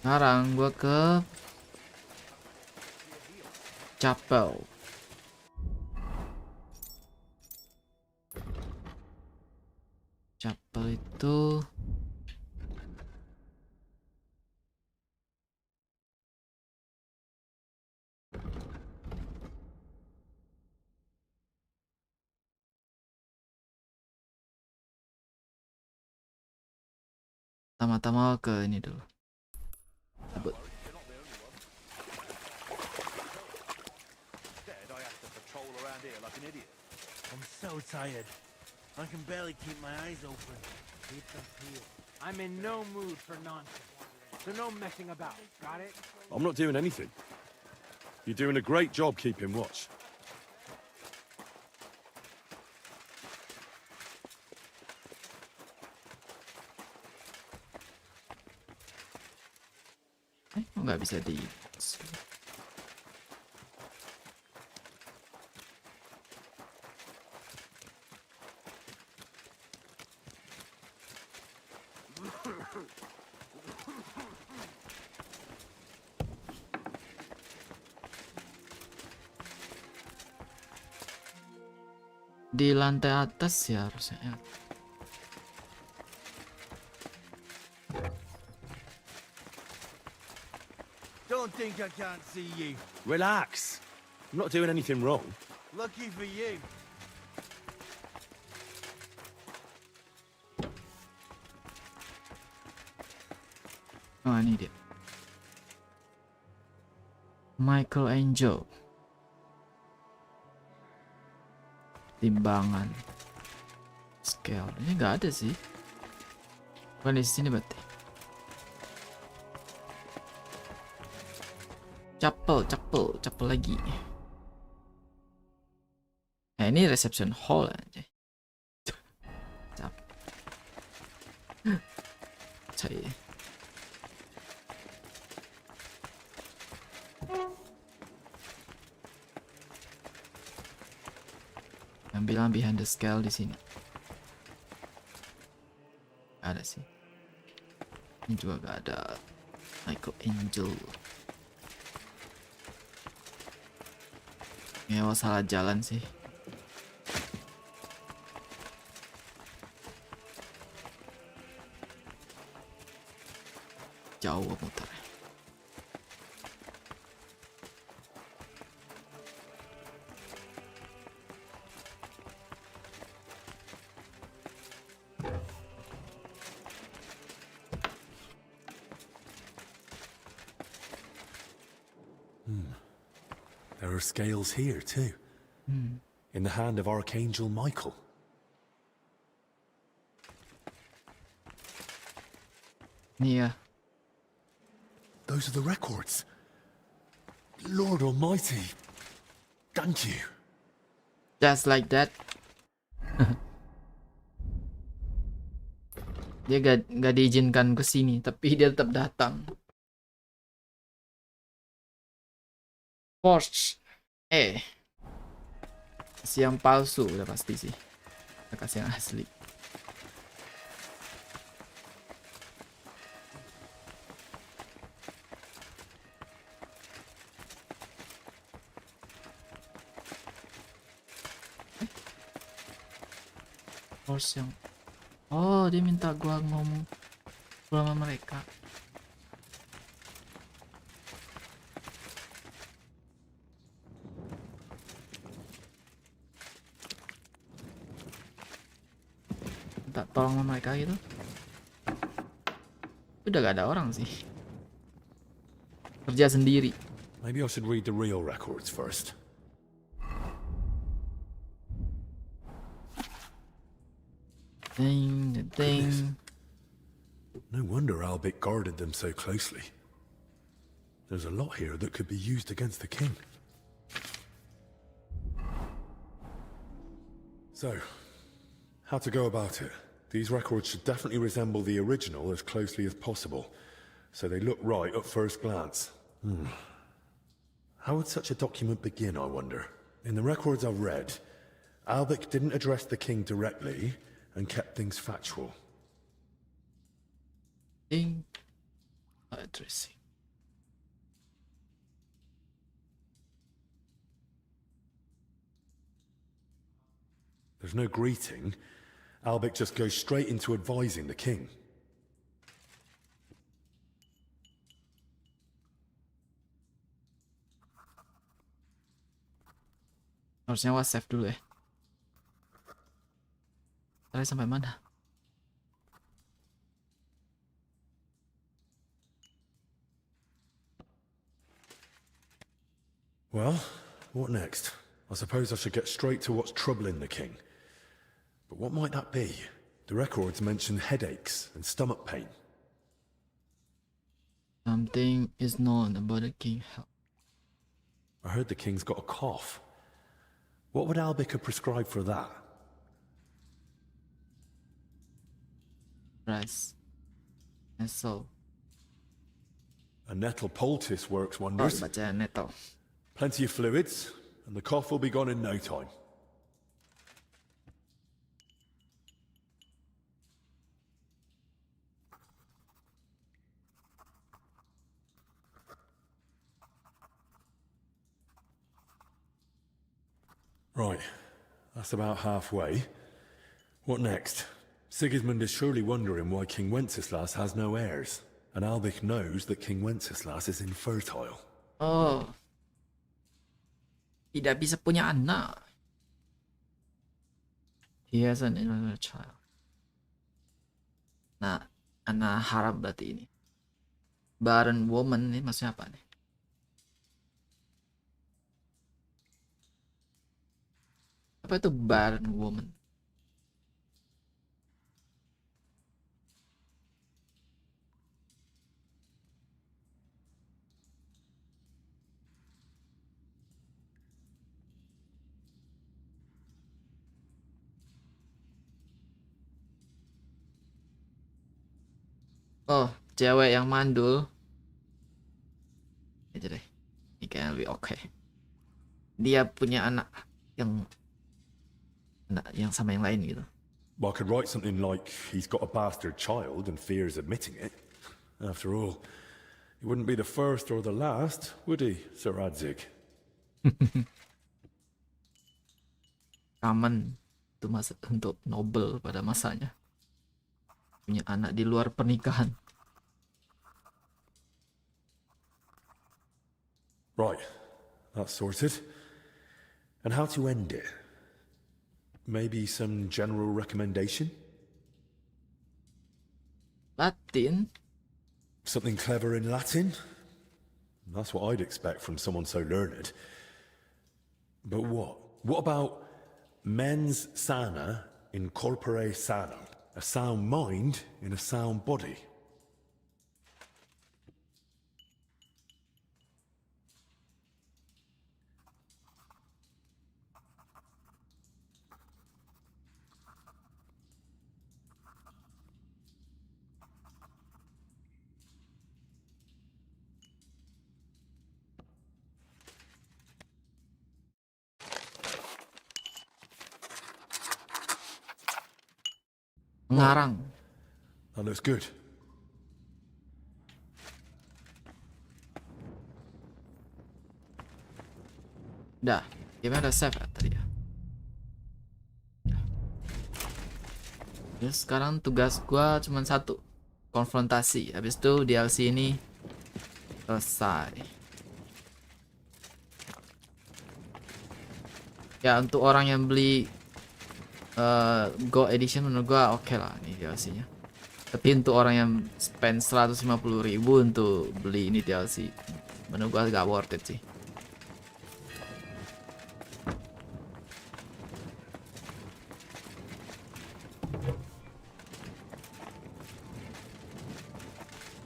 Sekarang gua ke chapel. Chapel itu Tama-tama ke ini dulu. Abut. I'm so tired. I can barely keep my eyes open. Keep them peeled. I'm in no mood for nonsense. So no messing about. Got it? I'm not doing anything. You're doing a great job keeping watch. Nggak bisa di di lantai atas ya harusnya. Don't think I can't see you. Relax. I'm not doing anything wrong. Lucky for you. Oh, ini dia. Michael Angel. Timbangan. Scale. Ini nggak ada sih. Bukan di sini berarti. Capel lagi. Nah, ini reception hall aja. Cai. Ambil behind the scale di sini. Ada sih. Ini juga gak ada Michael Angel. Ngewa salah jalan sih. Jauh muter. There are scales here too. In the hand of Archangel Michael. Yeah. Those are the records. Lord Almighty. Thank you. Just like that. Dia gak diizinkan ke sini, tapi dia tetap datang. Forge. Kasih yang palsu udah pasti sih. Kita kasih yang asli. Forge yang oh, dia minta gua ngomong sama mereka. Minta tolong sama mereka gitu. Udah gak ada orang sih. Kerja sendiri. Maybe I should read the real records first. Ding. No wonder Albert guarded them so closely. There's a lot here that could be used against the king. So, how to go about it? These records should definitely resemble the original as closely as possible, so they look right at first glance. How would such a document begin, I wonder? In the records I've read, Albert didn't address the king directly, and kept things factual. Addressing. There's no greeting. Albert just goes straight into advising the king. Harusnya save dulu ya. Tadi sampai mana? Well, what next? I suppose I should get straight to what's troubling the king. But what might that be? The records mention headaches and stomach pain. Something is known about the king's health. I heard the king's got a cough. What would Albica prescribe for that? Rice. And so. A nettle poultice works Oh, wonders. baca nettle. Plenty of fluids, and the cough will be gone in no time. Right, that's about halfway. What next? Sigismund is surely wondering why King Wenceslas has no heirs, and Albic knows that King Wenceslas is infertile. Oh. Tidak bisa punya anak. He has an illegitimate child. Nah, anak haram berarti ini. Barren woman ini maksudnya apa nih? Apa itu barren woman? Oh, cewek yang mandul. Aja deh. Ini kayaknya lebih oke. Dia punya anak yang sama yang lain gitu. Well, I could write something like, he's got a bastard child and fears admitting it. After all, he wouldn't be the first or the last, would he, Sir Radzig? Common itu untuk noble pada masanya. Punya anak di luar pernikahan. Right, that's sorted. And how to end it? Maybe some general recommendation? Latin? Something clever in Latin? That's what I'd expect from someone so learned. But what? What about mens sana in corpore sano? A sound mind in a sound body. Ngarang. That looks good. Dah, gimana udah save ya tadi ya? Terus sekarang tugas gua cuma satu, konfrontasi. Habis itu DLC ini selesai. Ya untuk orang yang beli Gold Edition menurut gua oke lah ini DLC-nya. Tapi untuk orang yang spend 150.000 untuk beli ini DLC, menurut gua gak worth it sih.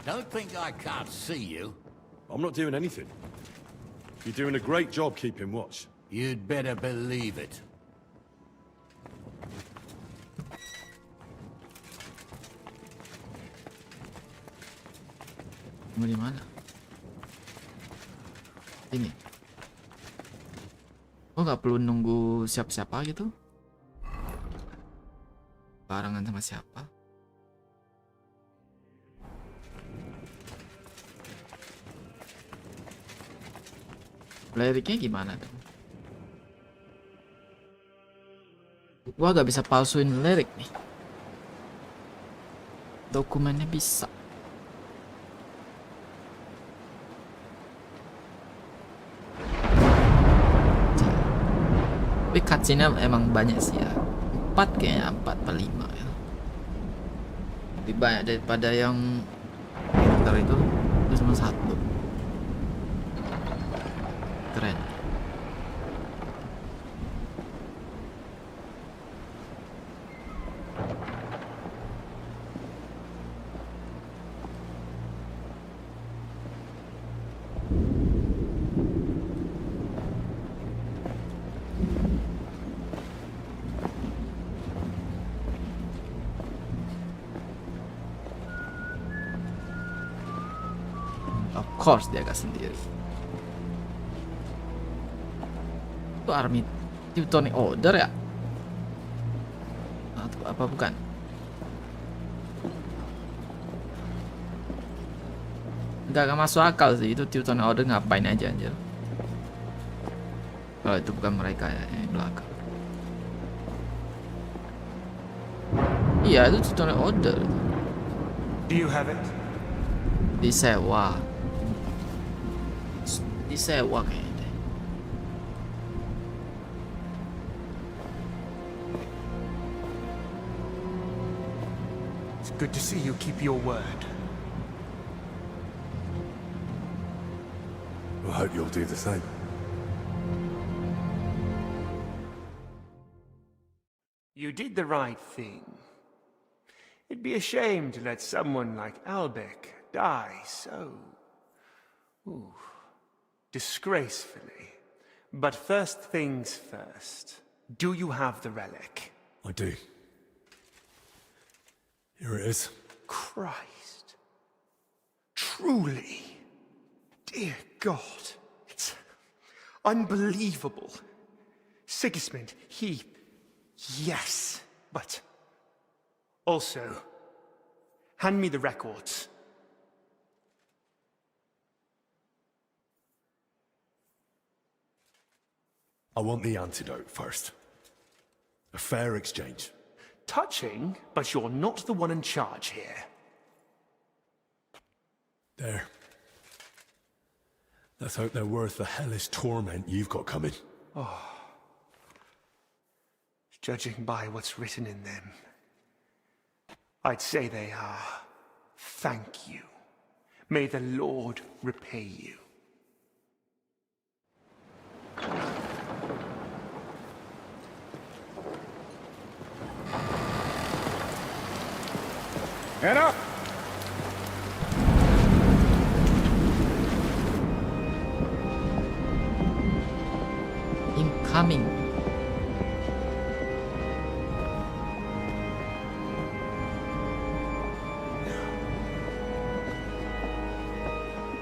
Don't think I can't see you. I'm not doing anything. You're doing a great job keeping watch. You'd better believe it. Mau di mana? Ini. Oh nggak perlu nunggu siapa-siapa gitu? Barengan sama siapa? Liriknya gimana tuh? Gua gak bisa palsuin lirik nih. Dokumennya bisa. Tapi cutscene-nya emang banyak sih ya. 4 kayaknya, 4 atau 5 ya. Lebih banyak daripada yang Winter itu cuma 1. Keren. Of course dia agak sendiri. Itu army Teutonic Order ya? Atau apa bukan? Gak masuk akal sih, itu Teutonic Order ngapain aja anjir. Kalau itu bukan mereka ya, yang belakang. Iya, itu Teutonic Order. Do you have it? Disewa kayaknya deh. It's good to see you keep your word. I hope you'll do the same. You did the right thing. It'd be a shame to let someone like Albec die so... disgracefully. But first things first. Do you have the relic? I do. Here it is. Christ. Truly. Dear God. It's unbelievable. Sigismund, he... Yes, but... Also, hand me the records. I want the antidote first. A fair exchange. Touching, but you're not the one in charge here. There. Let's hope they're worth the hellish torment you've got coming. Oh. Judging by what's written in them, I'd say they are. Thank you. May the Lord repay you. Get up! Incoming.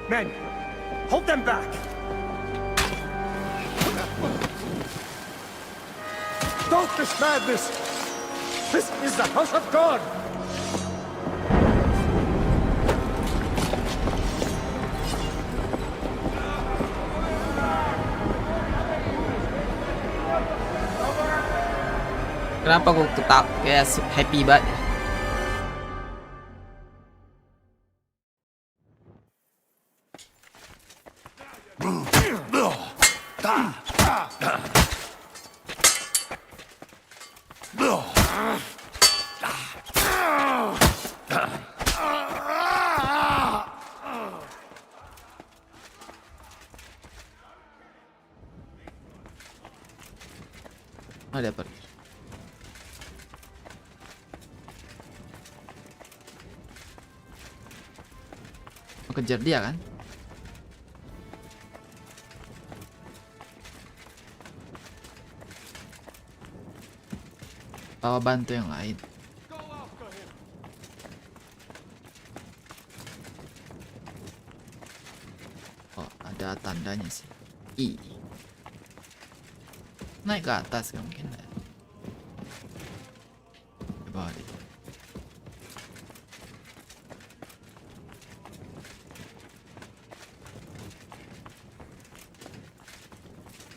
Men, hold them back! Stop this madness! This is the house of God! Kenapa gue kayak happy banget? Ada apa? Mau kejar dia kan? Bawa bantu yang lain. Oh, ada tandanya sih. I. Naik ke atas kan mungkin. Coba deh.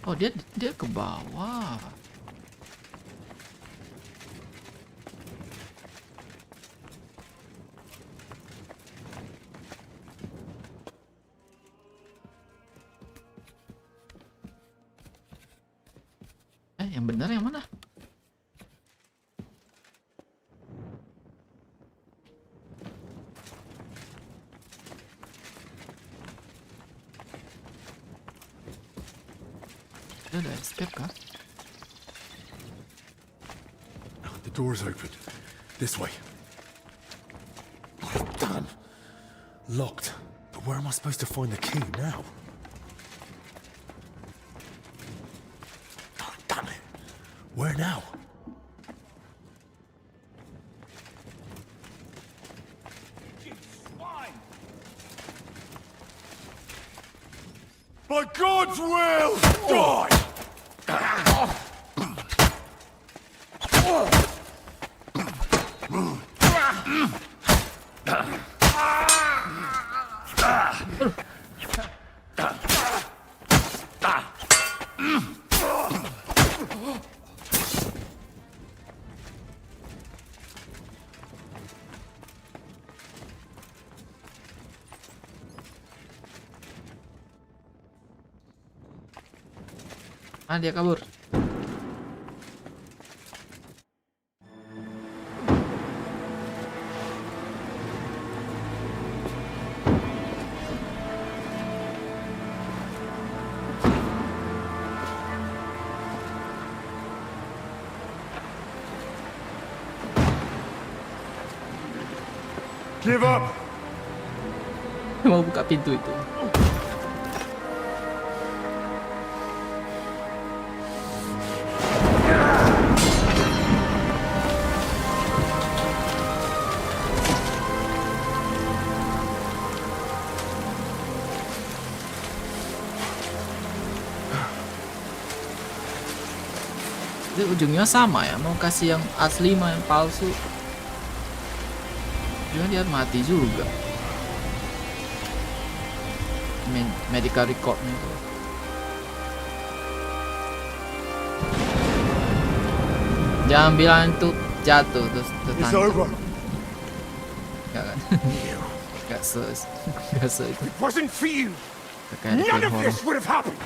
Oh, dia ke bawah. Yang benar yang mana? Ada escape kah? The door's open. This way. Oh, damn. Locked. But where am I supposed to find the key now? Oh, damn it. Where now? By God's will, die! Ah, dia kabur. Give up! Mau buka pintu itu. Itu ujungnya sama ya, mau kasih yang asli mau yang palsu. Cuma dia mati juga. Medical recordnya itu. Jangan bilang itu jatuh terus tertangkap. Enggak kan? Enggak itu. It wasn't for you. None of this would have happened.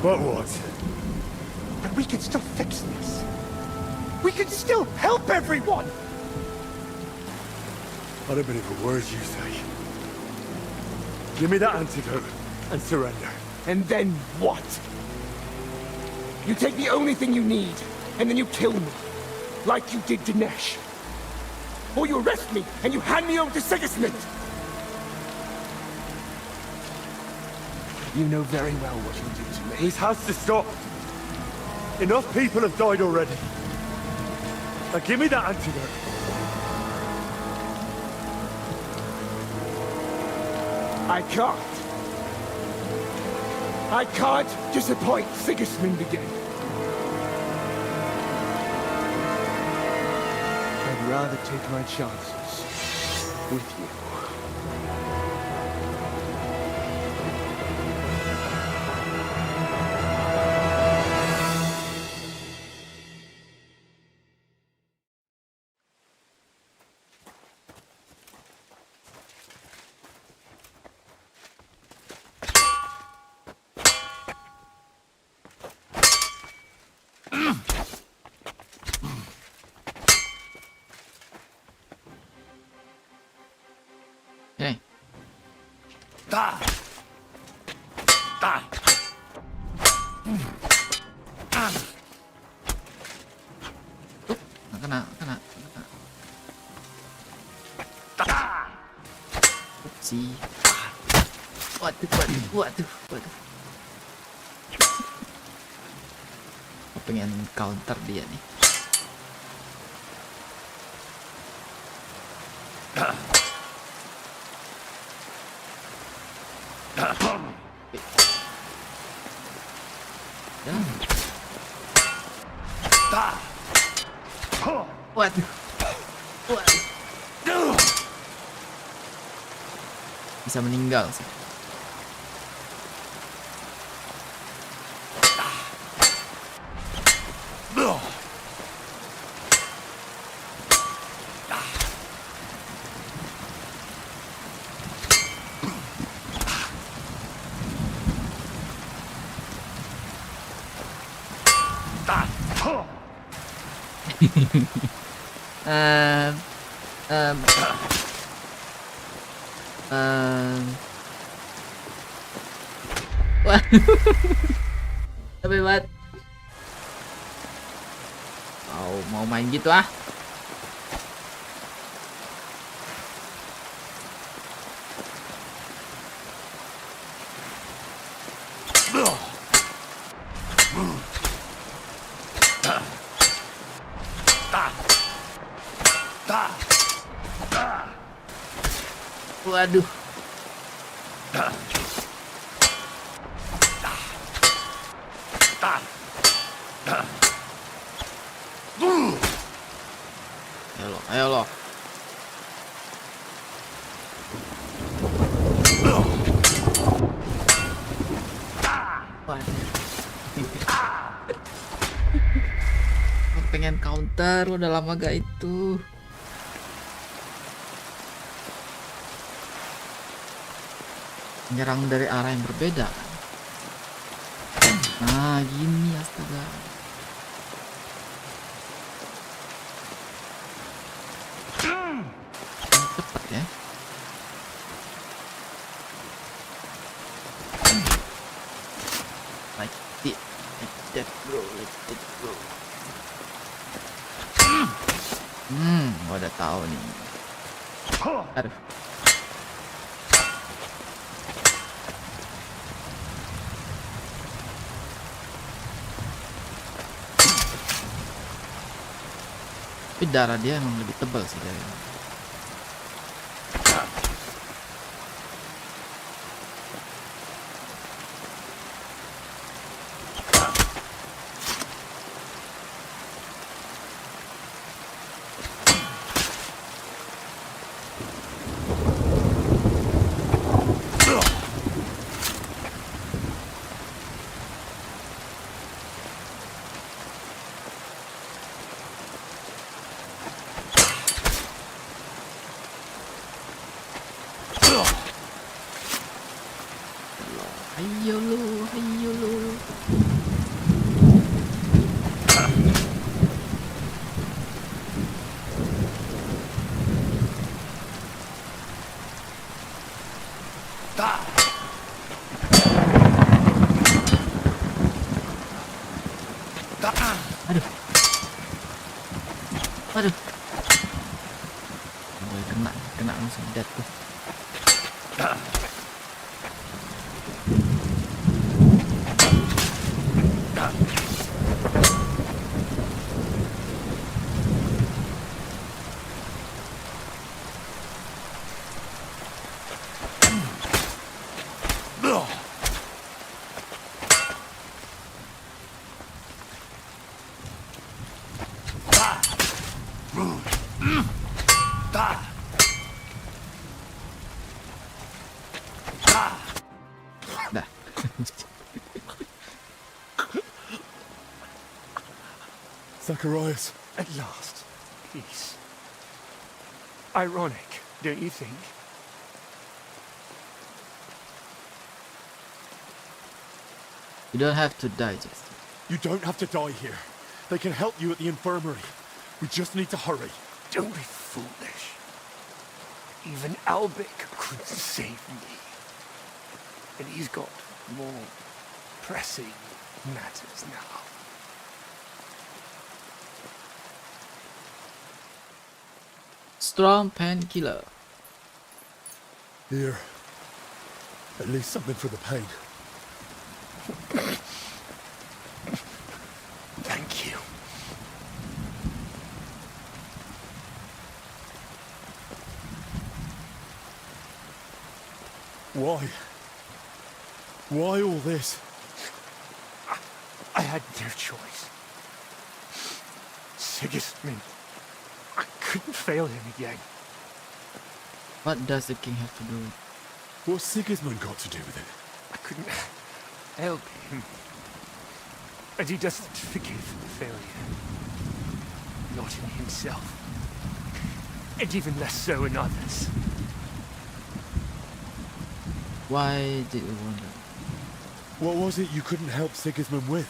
But what? But we can still fix this. We can still help everyone. I don't believe a word you say. Give me that antidote and surrender. And then what? You take the only thing you need, and then you kill me, like you did Dinesh. Or you arrest me, and you hand me over to Sigismund. You know very well what you'll do to me. This has to stop. Enough people have died already. Now give me that antidote. I can't. I can't disappoint Sigismund again. I'd rather take my chances with you. Okay. Kena. Si. Waduh. Aku pengen counter dia nih. Waduh. Bisa meninggal sih. Tapi buat mau main gitu ah. Waduh. Ayo lo. Pengen counter, udah lama gak itu. Menyerang dari arah yang berbeda kan. Nah gini, astaga. Cepet ya. Like that bro, like that bro. Gua udah tahu nih. Aduh. Tapi darah dia emang lebih tebal sih dari ini. Ayo lu. Aduh. Boleh kena langsung dead tuh. Zacharias. At last. Peace. Ironic, don't you think? You don't have to die, Jesse. You don't have to die here. They can help you at the infirmary. We just need to hurry. Don't be foolish. Even Albik couldn't save me. And he's got more pressing matters now. Strong painkiller. Here. At least something for the pain. Thank you. Why? Why all this? I had no choice. Sigismund. I couldn't fail him again. What does the king have to do with it? What's Sigismund got to do with it? I couldn't help him. And he doesn't forgive failure. Not in himself. And even less so in others. Why did you wonder? What was it you couldn't help Sigismund with?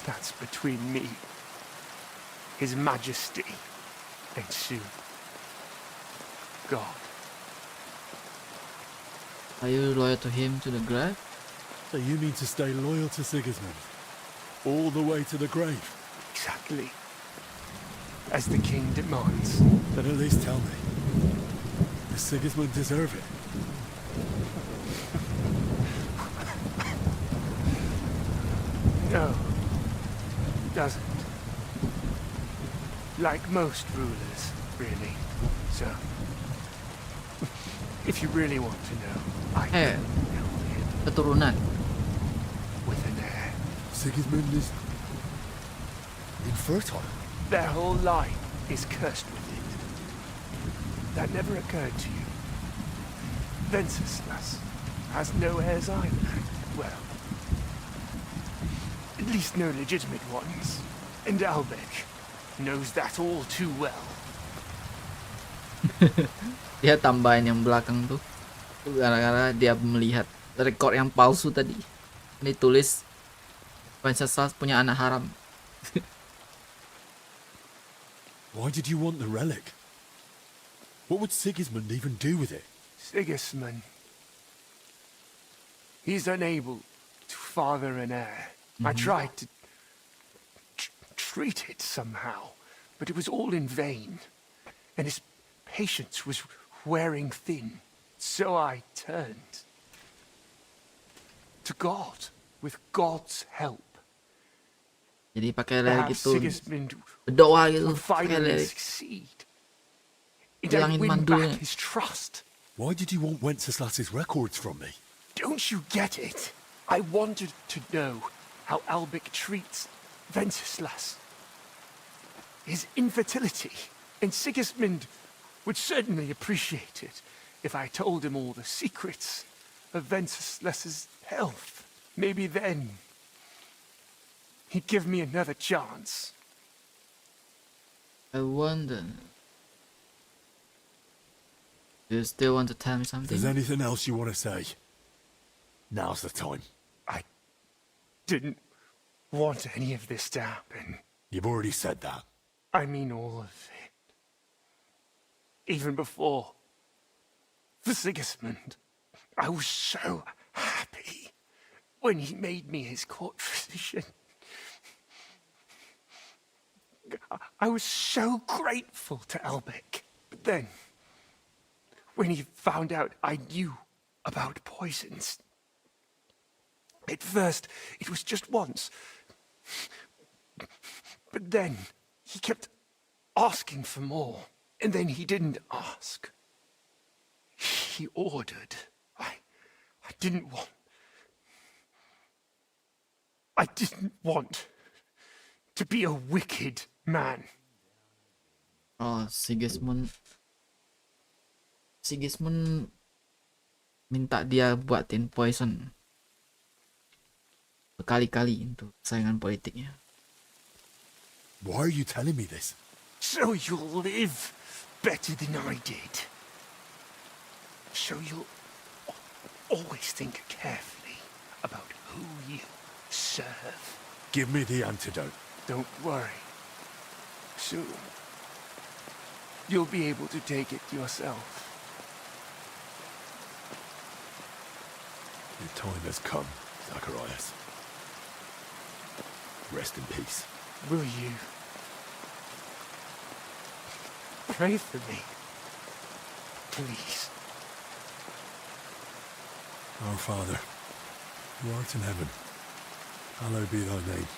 That's between me, His Majesty, and soon, God. Are you loyal to him to the grave? So you mean to stay loyal to Sigismund? All the way to the grave? Exactly. As the king demands. Then at least tell me. Does Sigismund deserve it? No, doesn't. Like most rulers, really. So, If you really want to know, I keturunan. With an heir. Sigismund is infertile. Their whole line is cursed with it. That never occurred to you. Wenceslas has no heirs either. Well, at least no legitimate ones. And Albec knows that all too well. Dia tambahin yang belakang tuh gara-gara dia melihat rekor yang palsu tadi. Ini tulis Wenceslas punya anak haram. Why did you want the relic? What would Sigismund even do with it? Sigismund. He's unable to father an heir. I tried to treat it somehow, but it was all in vain. And his patience was wearing thin. So I turned to God, with God's help. Jadi pakai lirik Perhaps itu Sigismund berdoa gitu would pakai finally lirik. succeed. Hilangin Win mandulnya. back his trust. Why did you want Wenceslas's records from me? Don't you get it? I wanted to know how Albec treats Wenceslas. His infertility. And Sigismund would certainly appreciate it if I told him all the secrets of Wenceslas's health. Maybe then he'd give me another chance. I wonder. Do you still want to tell me something? If there's anything else you want to say, now's the time. I didn't want any of this to happen. You've already said that. I mean all of it. Even before. For Sigismund, I was so happy when he made me his court physician. I was so grateful to Albec. But then, when he found out I knew about poisons, at first it was just once. But then he kept asking for more, and then he didn't ask. He ordered. I didn't want to be a wicked man. Oh, Sigismund minta dia buatin poison berkali-kali untuk saingan politiknya. Why are you telling me this? So you'll live better than I did. So you'll always think carefully about who you serve. Give me the antidote. Don't worry. Soon, you'll be able to take it yourself. Your time has come, Zacharias. Rest in peace. Will you pray for me, please? Our Father, who art in heaven, hallowed be thy name.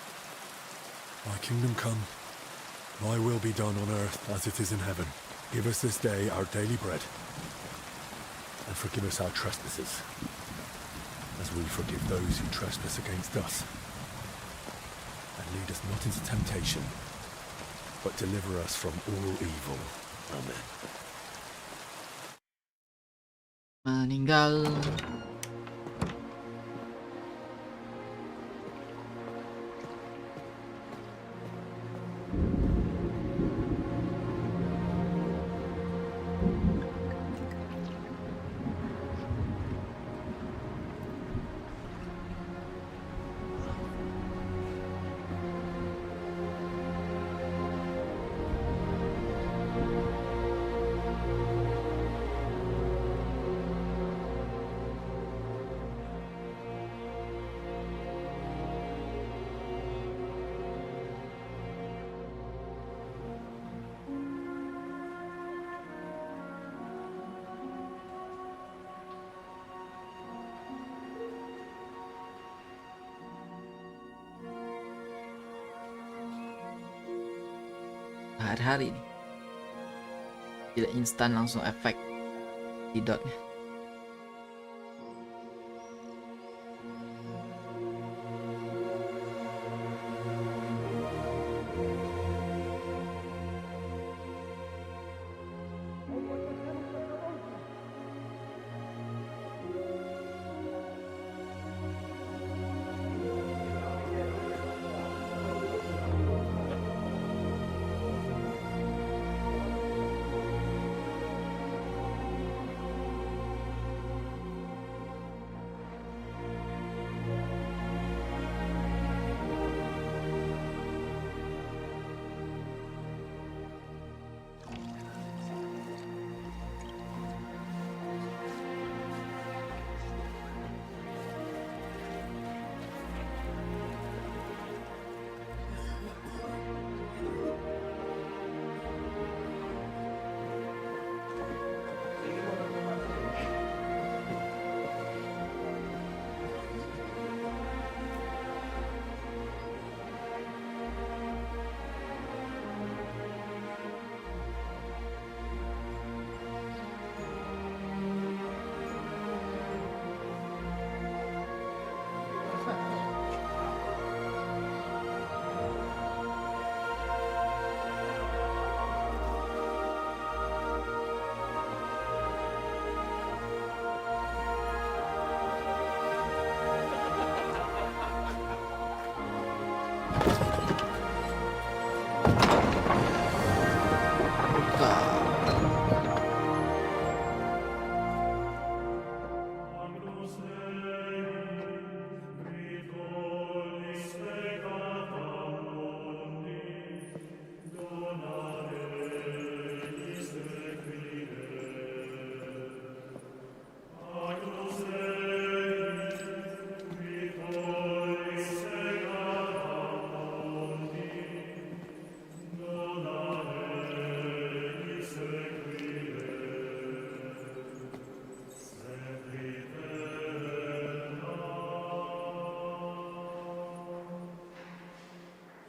Thy kingdom come, thy will be done on earth as it is in heaven. Give us this day our daily bread, and forgive us our trespasses, as we forgive those who trespass against us. And lead us not into temptation, but deliver us from all evil. Amen. Meninggal. Hari-hari nih tidak instan langsung efek di dotnya.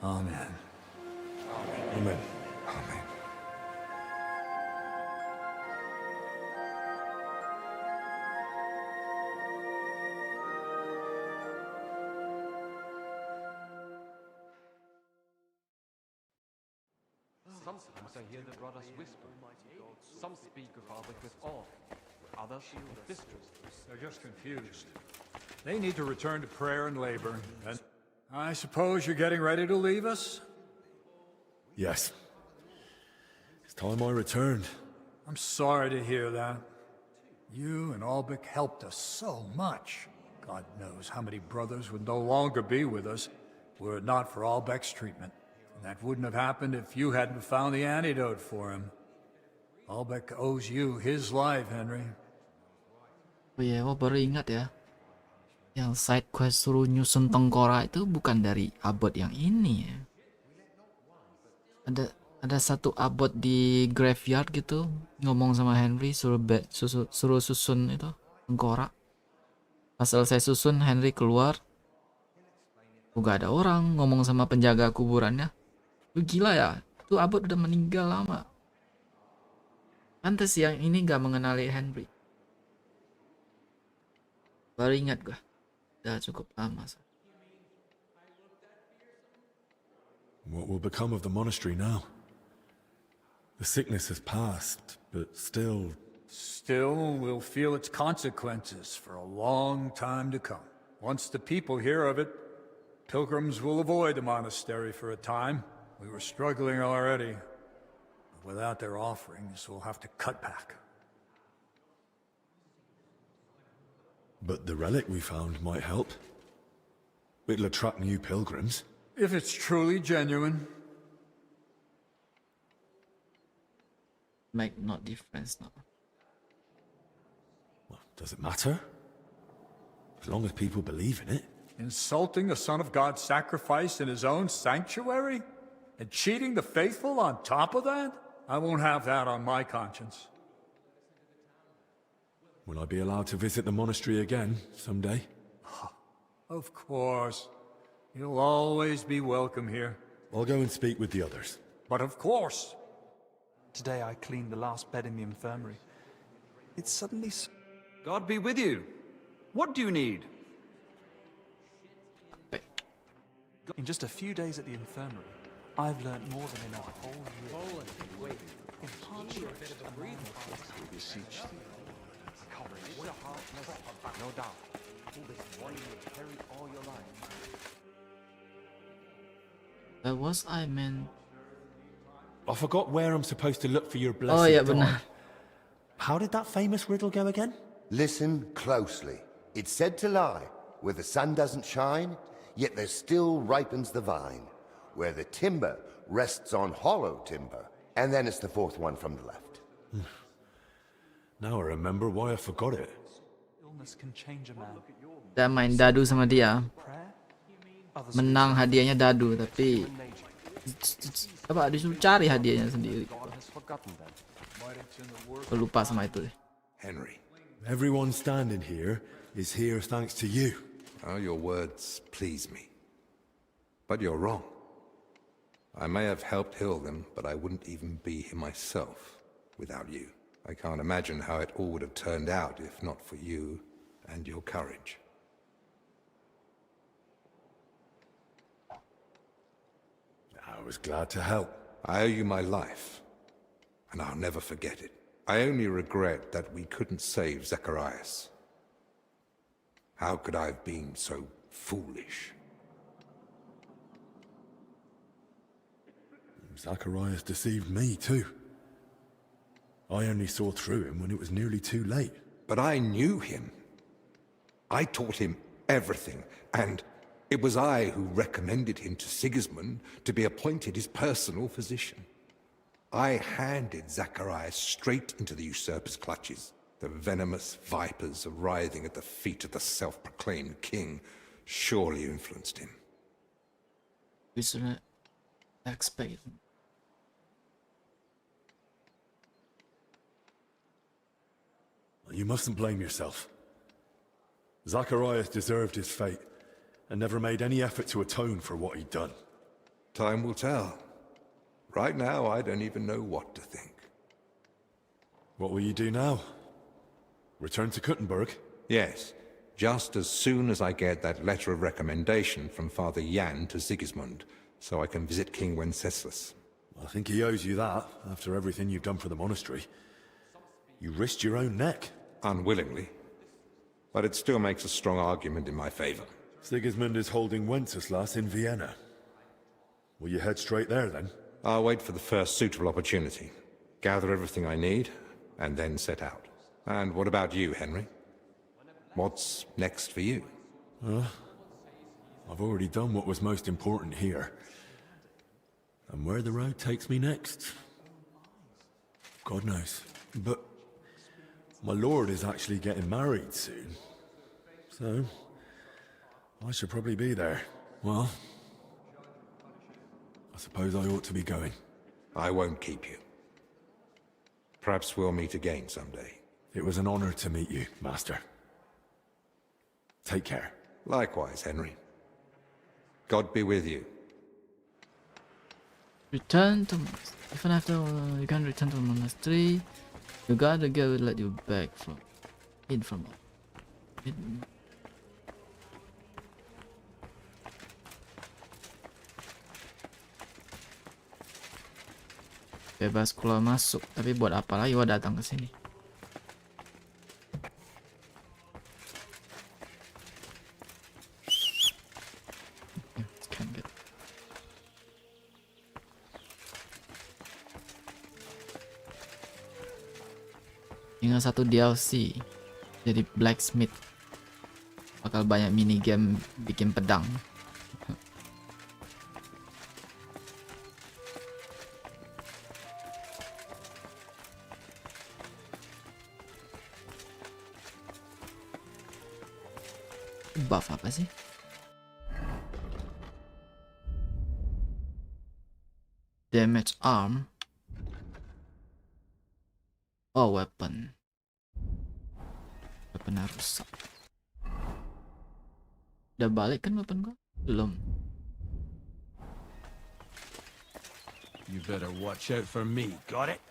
Amen. Amen. Amen. Sometimes I hear the brothers whisper. Some speak of Albert with awe, others with distrust. They're just confused. They need to return to prayer and labor. And I suppose you're getting ready to leave us? Yes. It's time I returned. I'm sorry to hear that. You and Albeck helped us so much. God knows how many brothers would no longer be with us were it not for Albeck's treatment. And that wouldn't have happened if you hadn't found the antidote for him. Albeck owes you his life, Henry. Oh iya, gua baru ingat ya. Yang side quest suruh nyusun tengkorak itu bukan dari abot yang ini ya. Ada satu abot di graveyard gitu ngomong sama Henry suruh susun itu tengkorak. Pas selesai susun, Henry keluar. Gak ada orang, ngomong sama penjaga kuburannya. Lu gila ya? Itu abot udah meninggal lama. Pantes yang ini gak mengenali Henry. Baru ingat gua. Udah cukup lama. What will become of the monastery now? The sickness has passed, but still... Still, we'll feel its consequences for a long time to come. Once the people hear of it, pilgrims will avoid the monastery for a time. We were struggling already. Without their offerings, we'll have to cut back. But the relic we found might help. It'll attract new pilgrims. If it's truly genuine. Make no difference now. Well, does it matter? As long as people believe in it. Insulting the Son of God's sacrifice in his own sanctuary? And cheating the faithful on top of that? I won't have that on my conscience. Will I be allowed to visit the monastery again someday? Of course. You'll always be welcome here. I'll go and speak with the others. But of course. Today I cleaned the last bed in the infirmary. It's suddenly... God be with you. What do you need? In just a few days at the infirmary, I've learned more than in a whole year. Wait. In hardship, We beseech thee. No doubt. All this wine will carry all your life. Where was I, man? I forgot where I'm supposed to look for your blessed Oh yeah, dawn. benar. How did that famous riddle go again? Listen closely. It's said to lie, where the sun doesn't shine, yet there still ripens the vine, where the timber rests on hollow timber, and then it's the fourth one from the left. Now I remember why I forgot it. Illness can change a man. Udah main dadu sama dia. Menang hadiahnya dadu, tapi apa disuruh cari hadiahnya sendiri. Gue lupa sama itu deh. Henry. Everyone standing here is here thanks to you. Oh, your words please me. But you're wrong. I may have helped heal them, but I wouldn't even be here myself without you. I can't imagine how it all would have turned out if not for you and your courage. I was glad to help. I owe you my life, and I'll never forget it. I only regret that we couldn't save Zacharias. How could I have been so foolish? Zacharias deceived me too. I only saw through him when it was nearly too late. But I knew him. I taught him everything, and it was I who recommended him to Sigismund to be appointed his personal physician. I handed Zacharias straight into the usurper's clutches. The venomous vipers writhing at the feet of the self-proclaimed king surely influenced him. We shouldn't expect. You mustn't blame yourself. Zacharias deserved his fate and never made any effort to atone for what he'd done. Time will tell. Right now, I don't even know what to think. What will you do now? Return to Kuttenberg? Yes, just as soon as I get that letter of recommendation from Father Lian to Sigismund, so I can visit King Wenceslas. I think he owes you that, after everything you've done for the monastery. You risked your own neck. Unwillingly. But it still makes a strong argument in my favor. Sigismund is holding Wenceslas in Vienna. Will you head straight there, then? I'll wait for the first suitable opportunity, gather everything I need, and then set out. And what about you, Henry? What's next for you? I've already done what was most important here. And where the road takes me next, God knows. But my lord is actually getting married soon. So, I should probably be there. Well, I suppose I ought to be going. I won't keep you. Perhaps we'll meet again someday. It was an honor to meet you, Master. Take care. Likewise, Henry. God be with you. Return to even after you can return to the monastery. The guard again will let you back from bebas keluar masuk, tapi buat apa lagi gua datang ke sini? Tinggal satu DLC jadi blacksmith, bakal banyak mini game bikin pedang. Buff apa sih? Damage arm. Oh, weapon. Weapon rusak. Udah balik kan weapon gua? Belum. You better watch out for me, got it?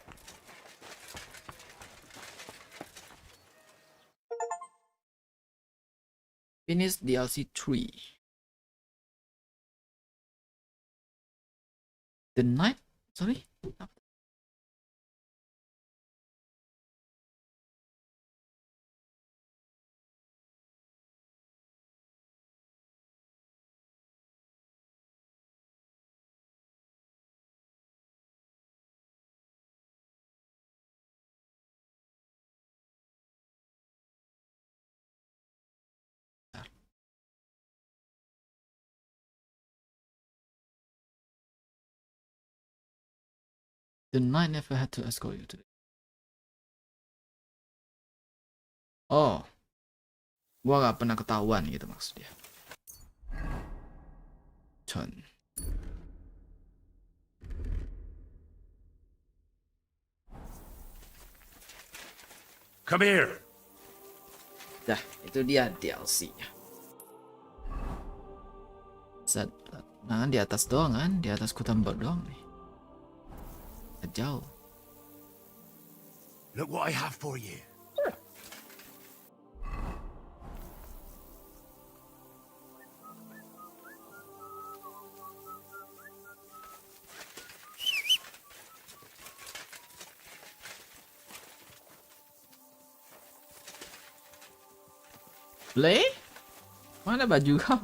Finish DLC 3. The night? Sorry? The knight never had to escort you today. Oh, gua gak pernah ketahuan gitu maksudnya. Turn. Come here. Dah, itu dia DLC-nya. Set, nah di atas doang kan, di atas Kuttenberg doang nih. Jauh. Look what I have for you. Le? Mana baju kau?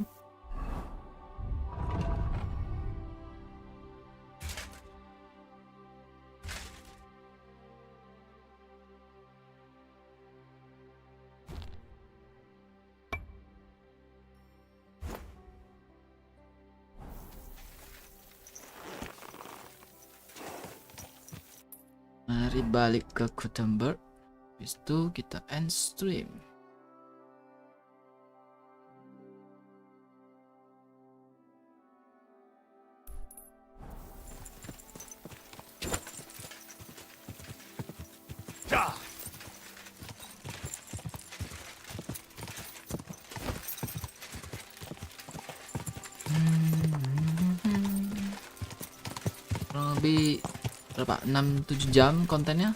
Mari balik ke Kuttenberg. Habis itu kita end stream. kurang lebih berapa 6-7 jam kontennya.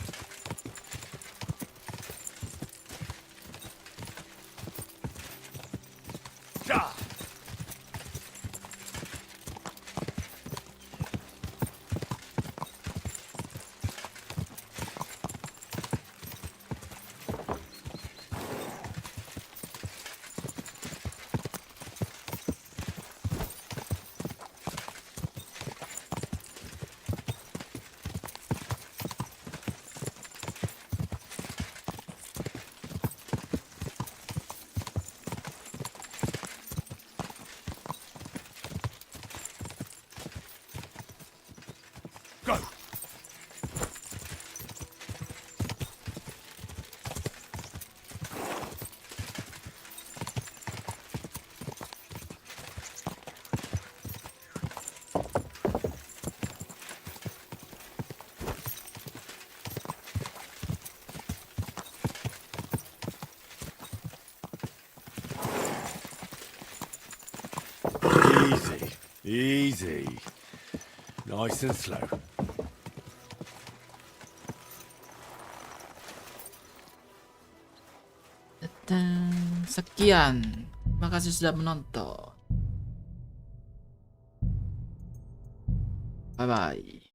Easy. Nice and slow. Dan sekian. Terima kasih sudah menonton. Bye bye.